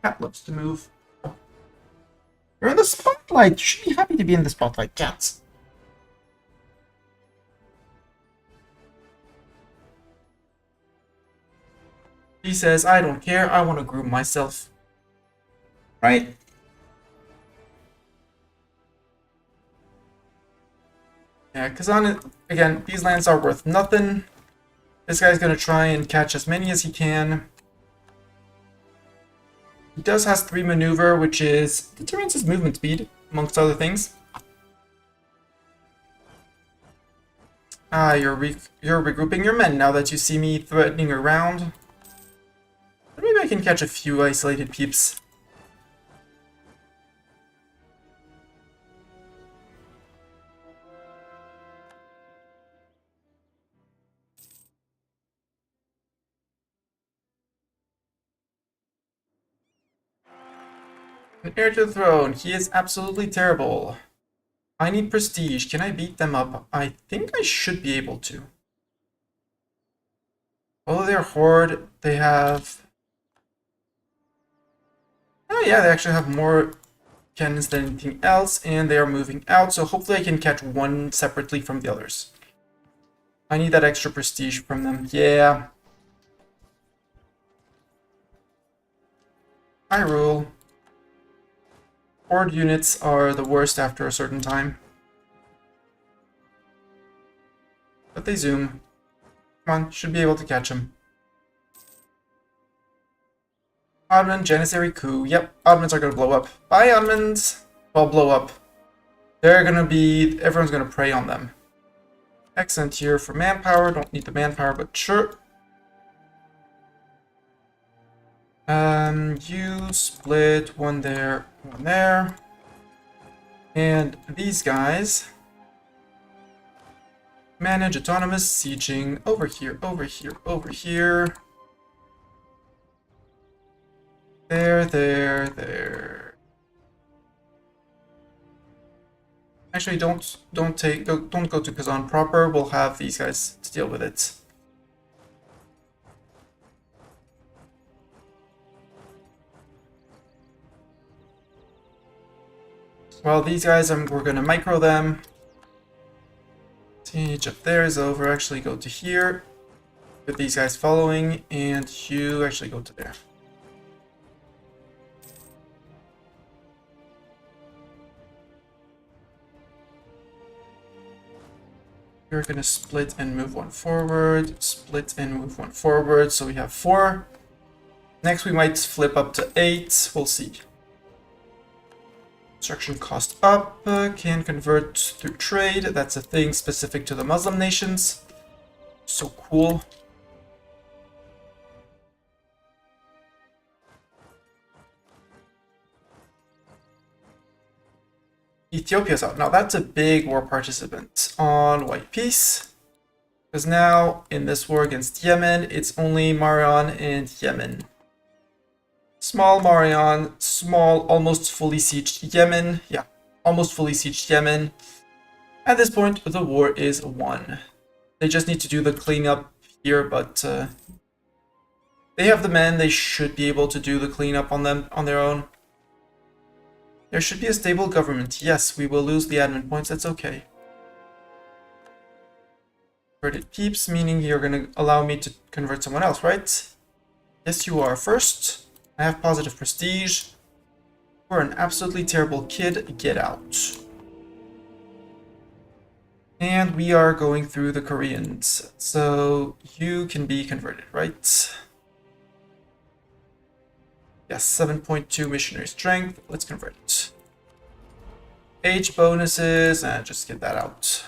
Cat loves to move. You're in the spotlight. You should be happy to be in the spotlight, cats. He says, I don't care. I want to groom myself. Right? Yeah, because on it, again, these lands are worth nothing. This guy's going to try and catch as many as he can. He does has 3 maneuver, which determines his movement speed, amongst other things. Ah, you're regrouping your men now that you see me threatening around. Maybe I can catch a few isolated peeps. An heir to the throne. He is absolutely terrible. I need prestige. Can I beat them up? I think I should be able to. Although they're horde, they have... Oh yeah, they actually have more cannons than anything else, and they are moving out, so hopefully I can catch one separately from the others. I need that extra prestige from them. Yeah. I rule. Horde units are the worst after a certain time. But they zoom. Come on, should be able to catch them. Ottoman Janissary coup. Yep, Ottomans are gonna blow up. Bye, Ottomans! Well, blow up. They're gonna be... Everyone's gonna prey on them. Excellent here for manpower. Don't need the manpower, but sure. You split one there, one there. And these guys manage autonomous sieging over here, over here, over here. There, there, there. Actually, don't go to Kazan proper. We'll have these guys to deal with it. Well, these guys, we're gonna micro them. Siege up there is over. Actually, go to here. With these guys following, and you actually go to there. You're gonna split and move one forward, split and move one forward, so we have 4. Next we might flip up to 8, we'll see. Construction cost up, can convert through trade, that's a thing specific to the Muslim nations. So cool. Ethiopia's out. Now that's a big war participant on White Peace. Because now, in this war against Yemen, it's only Marion and Yemen. Small Marion, small, almost fully sieged Yemen. Yeah, almost fully sieged Yemen. At this point, the war is won. They just need to do the cleanup here, but they have the men. They should be able to do the cleanup on them on their own. There should be a stable government. Yes, we will lose the admin points. That's okay. Converted peeps, meaning you're going to allow me to convert someone else, right? Yes, you are. First, I have positive prestige. You're an absolutely terrible kid. Get out. And we are going through the Koreans. So you can be converted, right? Yes, 7.2 missionary strength. Let's convert it. Age bonuses, and just get that out.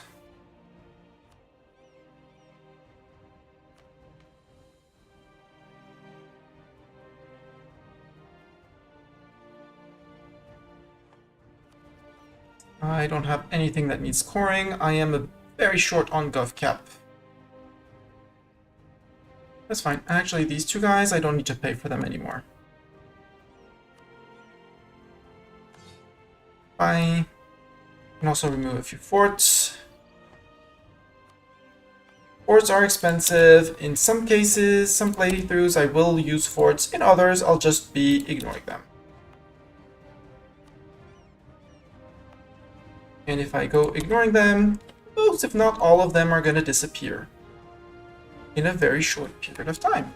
I don't have anything that needs coring. I am very short on gov cap. That's fine. Actually, these 2 guys, I don't need to pay for them anymore. Bye. Can also remove a few forts. Forts are expensive. In some cases, some playthroughs, I will use forts. In others, I'll just be ignoring them. And if I go ignoring them, most, if not all of them, are going to disappear in a very short period of time.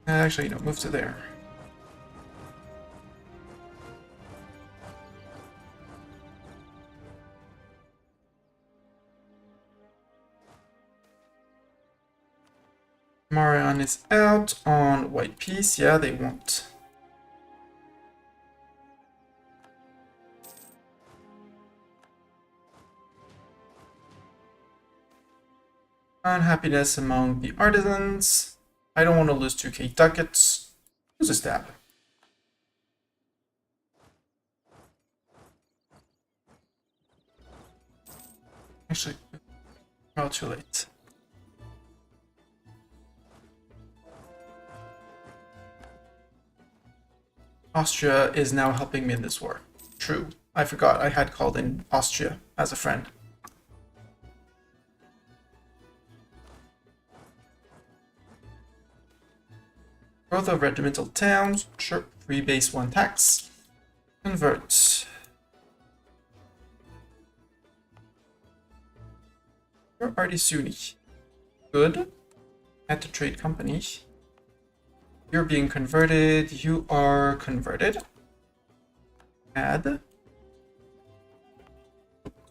Actually, no, move to there. Marion is out on white piece. Yeah, they won't. Unhappiness among the artisans. I don't want to lose 2k ducats. Use a stab. Actually, well, too late. Austria is now helping me in this war. True. I forgot I had called in Austria as a friend. Growth of regimental towns. Sure. Free base 1 tax. Convert. You're already Sunni. Good. Add to trade company. You're being converted. You are converted. Add.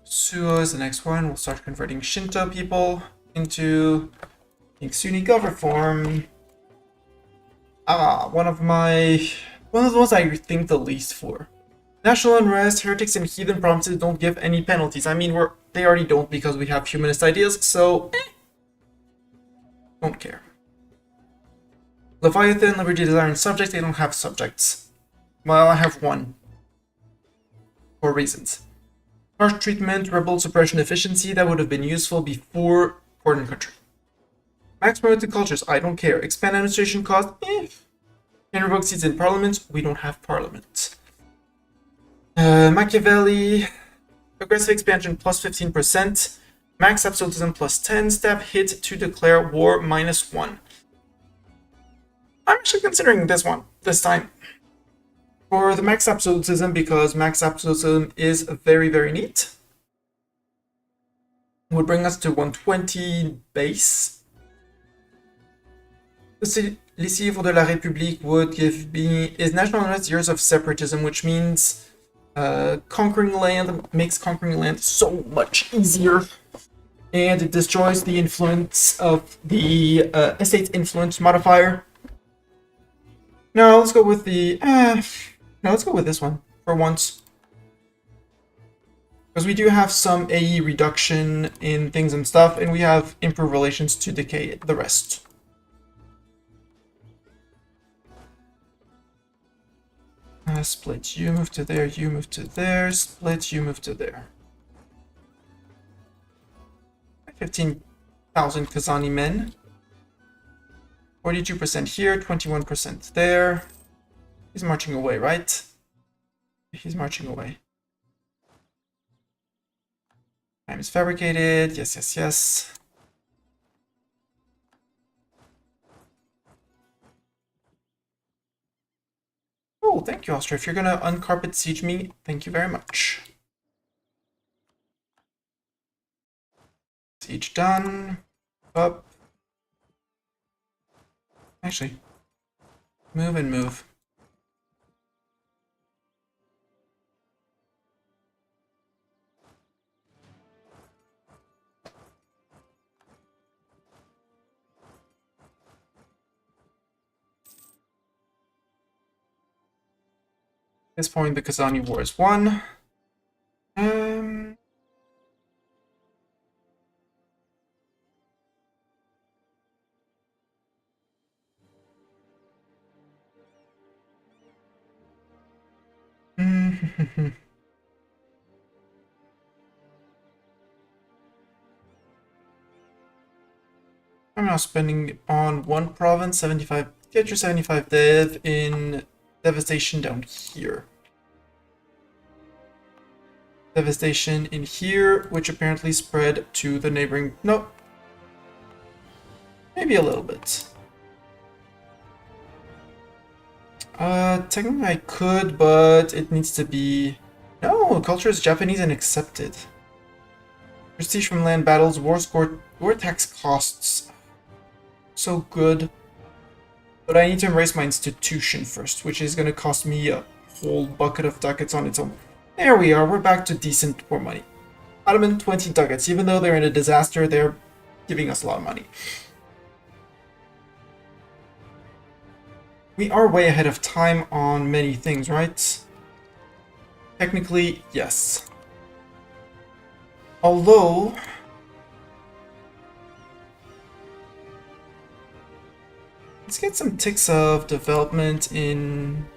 Suo is the next one. We'll start converting Shinto people into Sunni government form. One of the ones I think the least for. National unrest, heretics, and heathen provinces don't give any penalties. I mean, they already don't because we have humanist ideas, so don't care. Leviathan, liberty, desire, and subjects, they don't have subjects. Well, I have one. For reasons. Harsh treatment, rebel suppression, efficiency, that would have been useful before Gordon country. Max promoted cultures, I don't care. Expand administration cost, Can revoke seats in parliament, we don't have parliament. Machiavelli, aggressive expansion plus 15%, max absolutism plus 10, stab hit to declare war minus 1. I'm actually considering this one, this time. For the max absolutism, because max absolutism is very, very neat. Would bring us to 120 base. Les Livres de la République would give me is national unrest, years of separatism, which means conquering land makes conquering land so much easier. And it destroys the influence of the estate's influence modifier. No, let's go with the... no, let's go with this one for once. Because we do have some AE reduction in things and stuff, and we have improved relations to decay the rest. Split, you move to there, you move to there, split, you move to there. 15,000 Kazani men. 42% here, 21% there. He's marching away, right? He's marching away. Time is fabricated. Yes, yes, yes. Oh, thank you, Austria. If you're gonna uncarpet siege me, thank you very much. Siege done. Up. Actually, move and move. At this point, the Kazani War is won. I'm now spending on one province, 75. Get your 75 dev in devastation down here. Devastation in here, which apparently spread to the neighboring... Nope. Maybe a little bit. Technically I could, but it needs to be... No, culture is Japanese and accepted. Prestige from land battles, war score, war tax costs. So good. But I need to embrace my institution first, which is going to cost me a whole bucket of ducats on its own. There we are, we're back to decent war money. Ottoman 20 ducats. Even though they're in a disaster, they're giving us a lot of money. We are way ahead of time on many things, right? Technically, yes. Although... let's get some ticks of development in...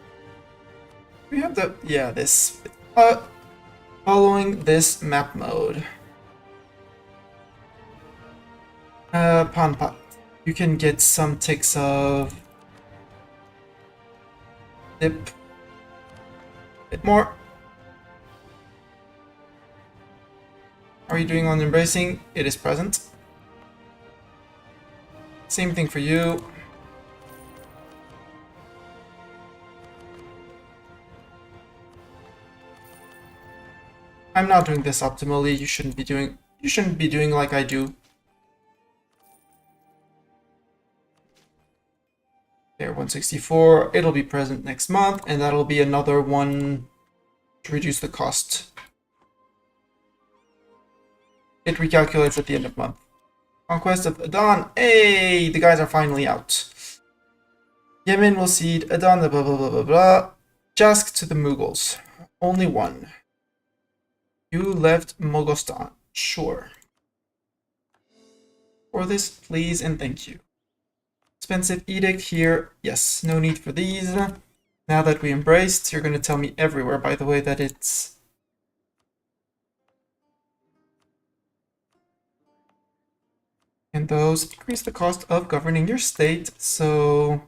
we have the... yeah, this... following this map mode. Panpa. You can get some ticks of... dip. Bit more. How are you doing on embracing? It is present. Same thing for you. I'm not doing this optimally. You shouldn't be doing like I do. There, 164. It'll be present next month, and that'll be another one to reduce the cost. It recalculates at the end of month. Conquest of Adan. Hey, the guys are finally out. Yemen will cede Adan, blah blah blah blah blah. Jask to the Mughals. Only one. You left Mogostan. Sure. For this, please and thank you. Expensive edict here. Yes, no need for these. Now that we embraced, you're going to tell me everywhere, by the way, that it's... and those increase the cost of governing your state, so...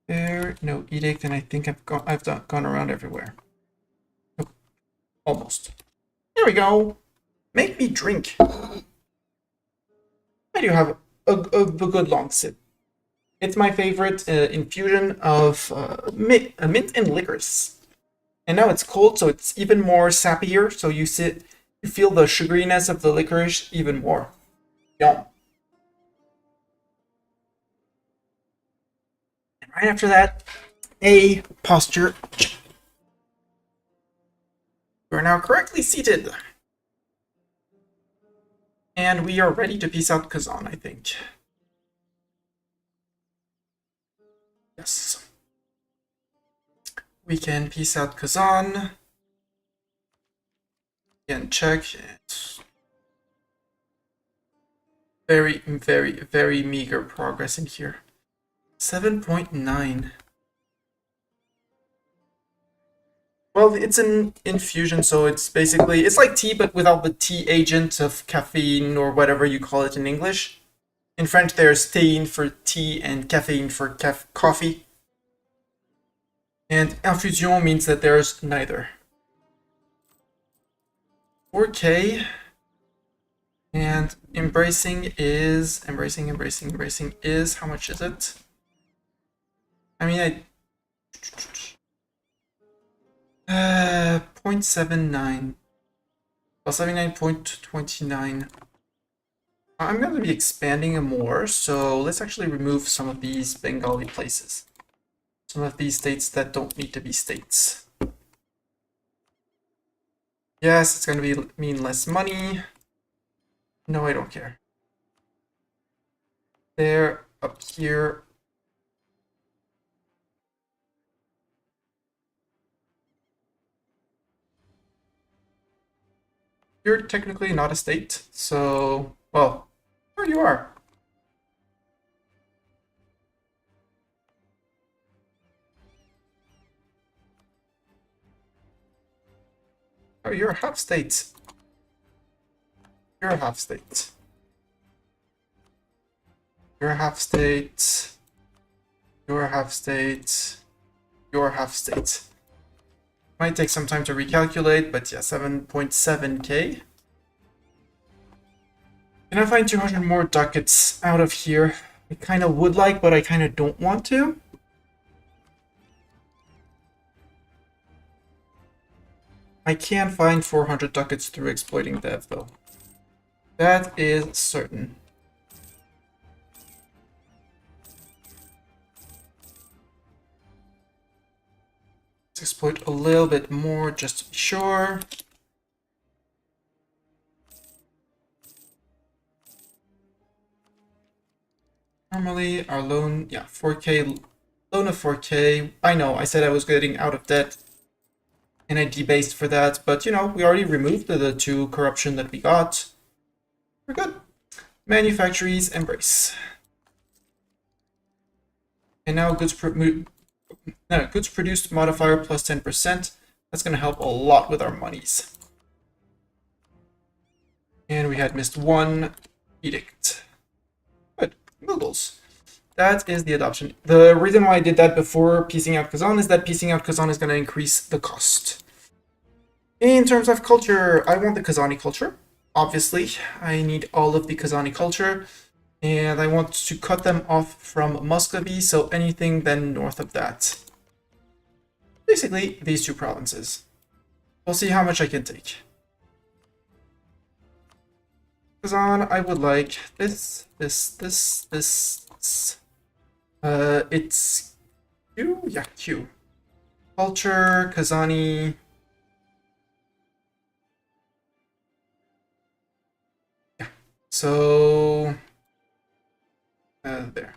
there, no edict, and I think I've gone around everywhere. Nope. Almost. There we go. Make me drink. I do have a good long sip. It's my favorite infusion of mint and licorice. And now it's cold, so it's even more sappier, so you feel the sugariness of the licorice even more. Yum. And right after that, a posture check. You are now correctly seated. And we are ready to peace out Kazan, I think. Yes. We can peace out Kazan. Again, check. It's very, very, very meager progress in here. 7.9. Well, it's an infusion, so it's basically... it's like tea, but without the tea agent of caffeine, or whatever you call it in English. In French, there's théine for tea and caffeine for coffee. And infusion means that there's neither. 4K. And embracing is... embracing is... how much is it? I mean, 0.79. Well, 79.29. I'm going to be expanding more, so let's actually remove some of these Bengali places. Some of these states that don't need to be states. Yes, it's going to mean less money. No, I don't care. There, up here. You're technically not a state, so... well, there you are. Oh, you're a half state. You're a half state. You're a half state. You're a half state. You're a half state. Might take some time to recalculate, but yeah, 7.7k. Can I find 200 more ducats out of here? I kind of would like, but I kind of don't want to. I can find 400 ducats through exploiting dev, though. That is certain. Let's exploit a little bit more just to be sure. Normally, our loan, yeah, 4k, loan of 4k. I know, I said I was getting out of debt, and I debased for that, but you know, we already removed the 2 corruption that we got. We're good. Manufactories, embrace. And now goods produced modifier plus 10%. That's going to help a lot with our monies. And we had missed 1 edict. Good. Mughals. That is the adoption. The reason why I did that before piecing out Kazan is that piecing out Kazan is going to increase the cost. In terms of culture, I want the Kazani culture. Obviously, I need all of the Kazani culture. And I want to cut them off from Muscovy, so anything then north of that. Basically, these 2 provinces. We'll see how much I can take. Kazan, I would like this. It's Q? Yeah, Q. Culture, Kazani. Yeah, so... there.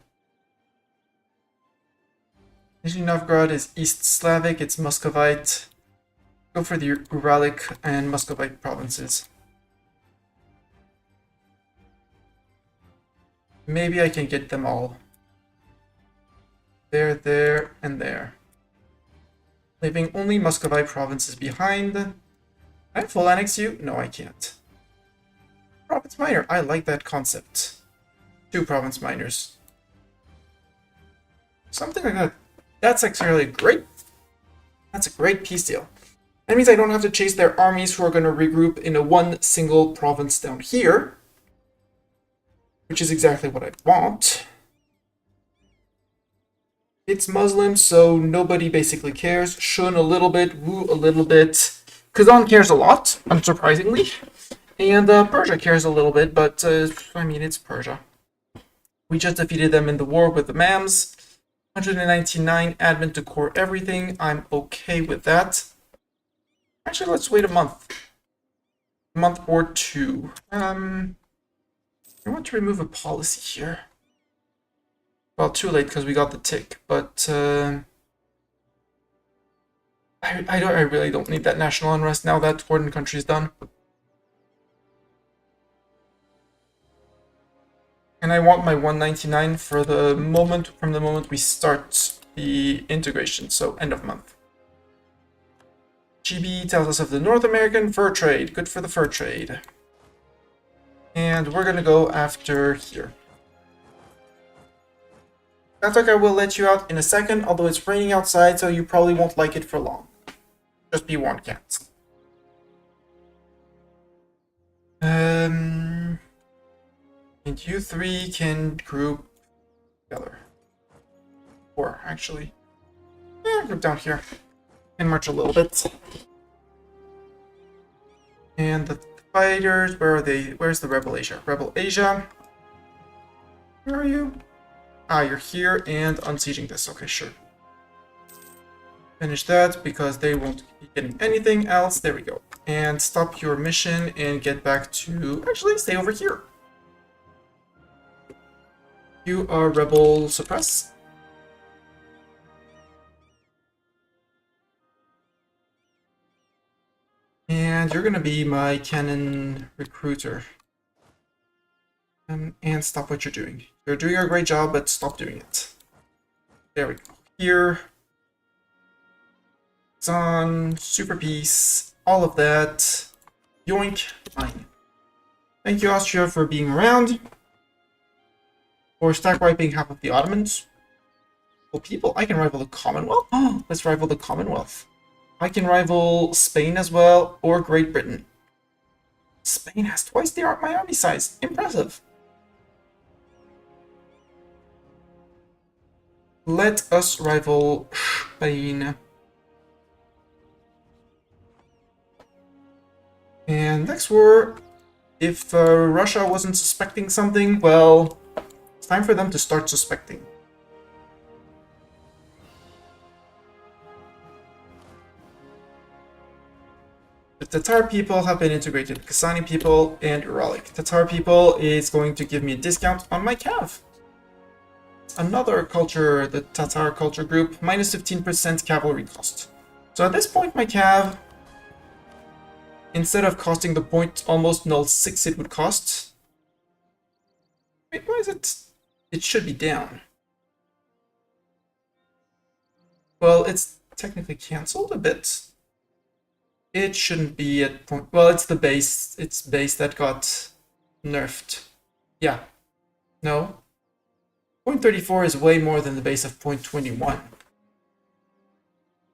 Nizhny Novgorod is East Slavic, it's Muscovite. Go for the Uralic and Muscovite provinces. Maybe I can get them all. There, and there. Leaving only Muscovite provinces behind. Can I full annex you? No, I can't. Province minor, I like that concept. 2 province minors. Something like that. That's actually great. That's a great peace deal. That means I don't have to chase their armies who are going to regroup in a 1 single province down here. Which is exactly what I want. It's Muslim, so nobody basically cares. Shun a little bit, Wu a little bit. Kazan cares a lot, unsurprisingly. And Persia cares a little bit, but I mean, it's Persia. We just defeated them in the war with the Mams. 199 admin to core everything. I'm okay with that. Actually, let's wait a month. A month or 2. I want to remove a policy here. Well, too late because we got the tick, but I really don't need that national unrest now that warden country is done. And I want my 199 for the moment, from the moment we start the integration, so end of month. GB tells us of the North American fur trade. Good for the fur trade. And we're gonna go after here. Katok, will let you out in a second, although it's raining outside, so you probably won't like it for long. Just be warned, cats. And you 3 can group together. 4, actually. Yeah, group down here. And march a little bit. And the fighters, where are they? Where's the Rebel Asia? Rebel Asia. Where are you? Ah, you're here and unsieging this. Okay, sure. Finish that because they won't be getting anything else. There we go. And stop your mission and get back to... Actually, stay over here. You are Rebel Suppress. And you're going to be my cannon recruiter. And stop what you're doing. You're doing a great job, but stop doing it. There we go. Here. It's on. Super Peace. All of that. Yoink. Fine. Thank you, Austria, for being around. For stack wiping half of the Ottomans. Well, people, I can rival the Commonwealth. Oh, let's rival the Commonwealth. I can rival Spain as well, or Great Britain. Spain has twice my army size. Impressive. Let us rival Spain. And next war, if Russia wasn't suspecting something, well, it's time for them to start suspecting. The Tatar people have been integrated. Kasani people and Uralic. Tatar people is going to give me a discount on my cav. Another culture, the Tatar culture group, minus 15% cavalry cost. So at this point, my cav, instead of costing the point almost null 6 it would cost. Wait, why is it? It should be down. Well, it's technically cancelled a bit. It shouldn't be at point. Well, it's the base. It's base that got nerfed. Yeah. No. 0.34 is way more than the base of 0.21.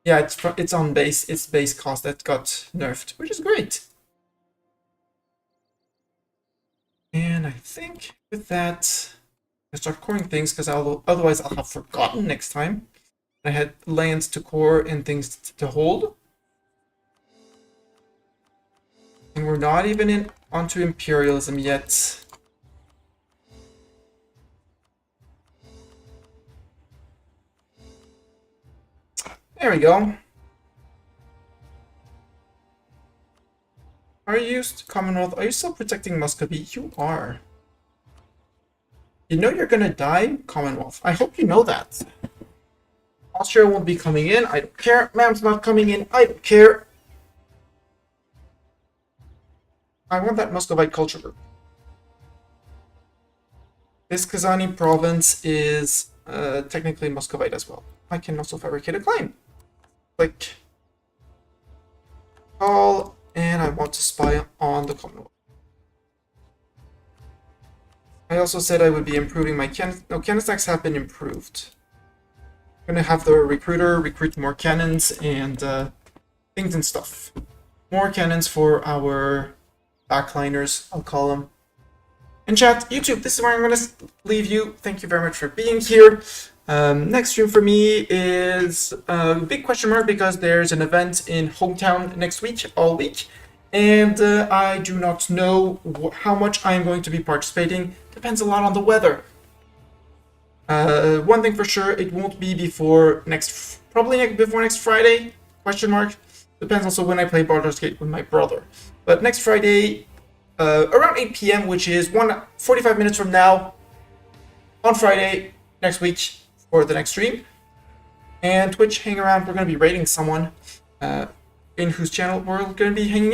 Yeah, it's on base. It's base cost that got nerfed, which is great. And I think with that, I start coring things because otherwise I'll have forgotten next time. I had lands to core and things to hold. And we're not even onto imperialism yet. There we go. Are you Commonwealth? Are you still protecting Muscovy? You are. You know you're gonna die, Commonwealth. I hope you know that. Austria won't be coming in. I don't care. Mam's not coming in. I don't care. I want that Muscovite culture group. This Kazani province is technically Muscovite as well. I can also fabricate a claim. Click. Call. And I want to spy on the Commonwealth. I also said I would be improving my cannon. No, cannon stacks have been improved. I'm gonna have the recruiter recruit more cannons and things and stuff. More cannons for our backliners, I'll call them. And chat, YouTube, this is where I'm going to leave you. Thank you very much for being here. Next stream for me is a big question mark because there's an event in Hometown next week, all week. And I do not know how much I'm going to be participating. Depends a lot on the weather. One thing for sure, it won't be before probably before next Friday, question mark. Depends also when I play Baldur's Gate with my brother. But next Friday, around 8 p.m., which is 45 minutes from now, on Friday next week for the next stream. And Twitch, hang around. We're going to be raiding someone in whose channel we're going to be hanging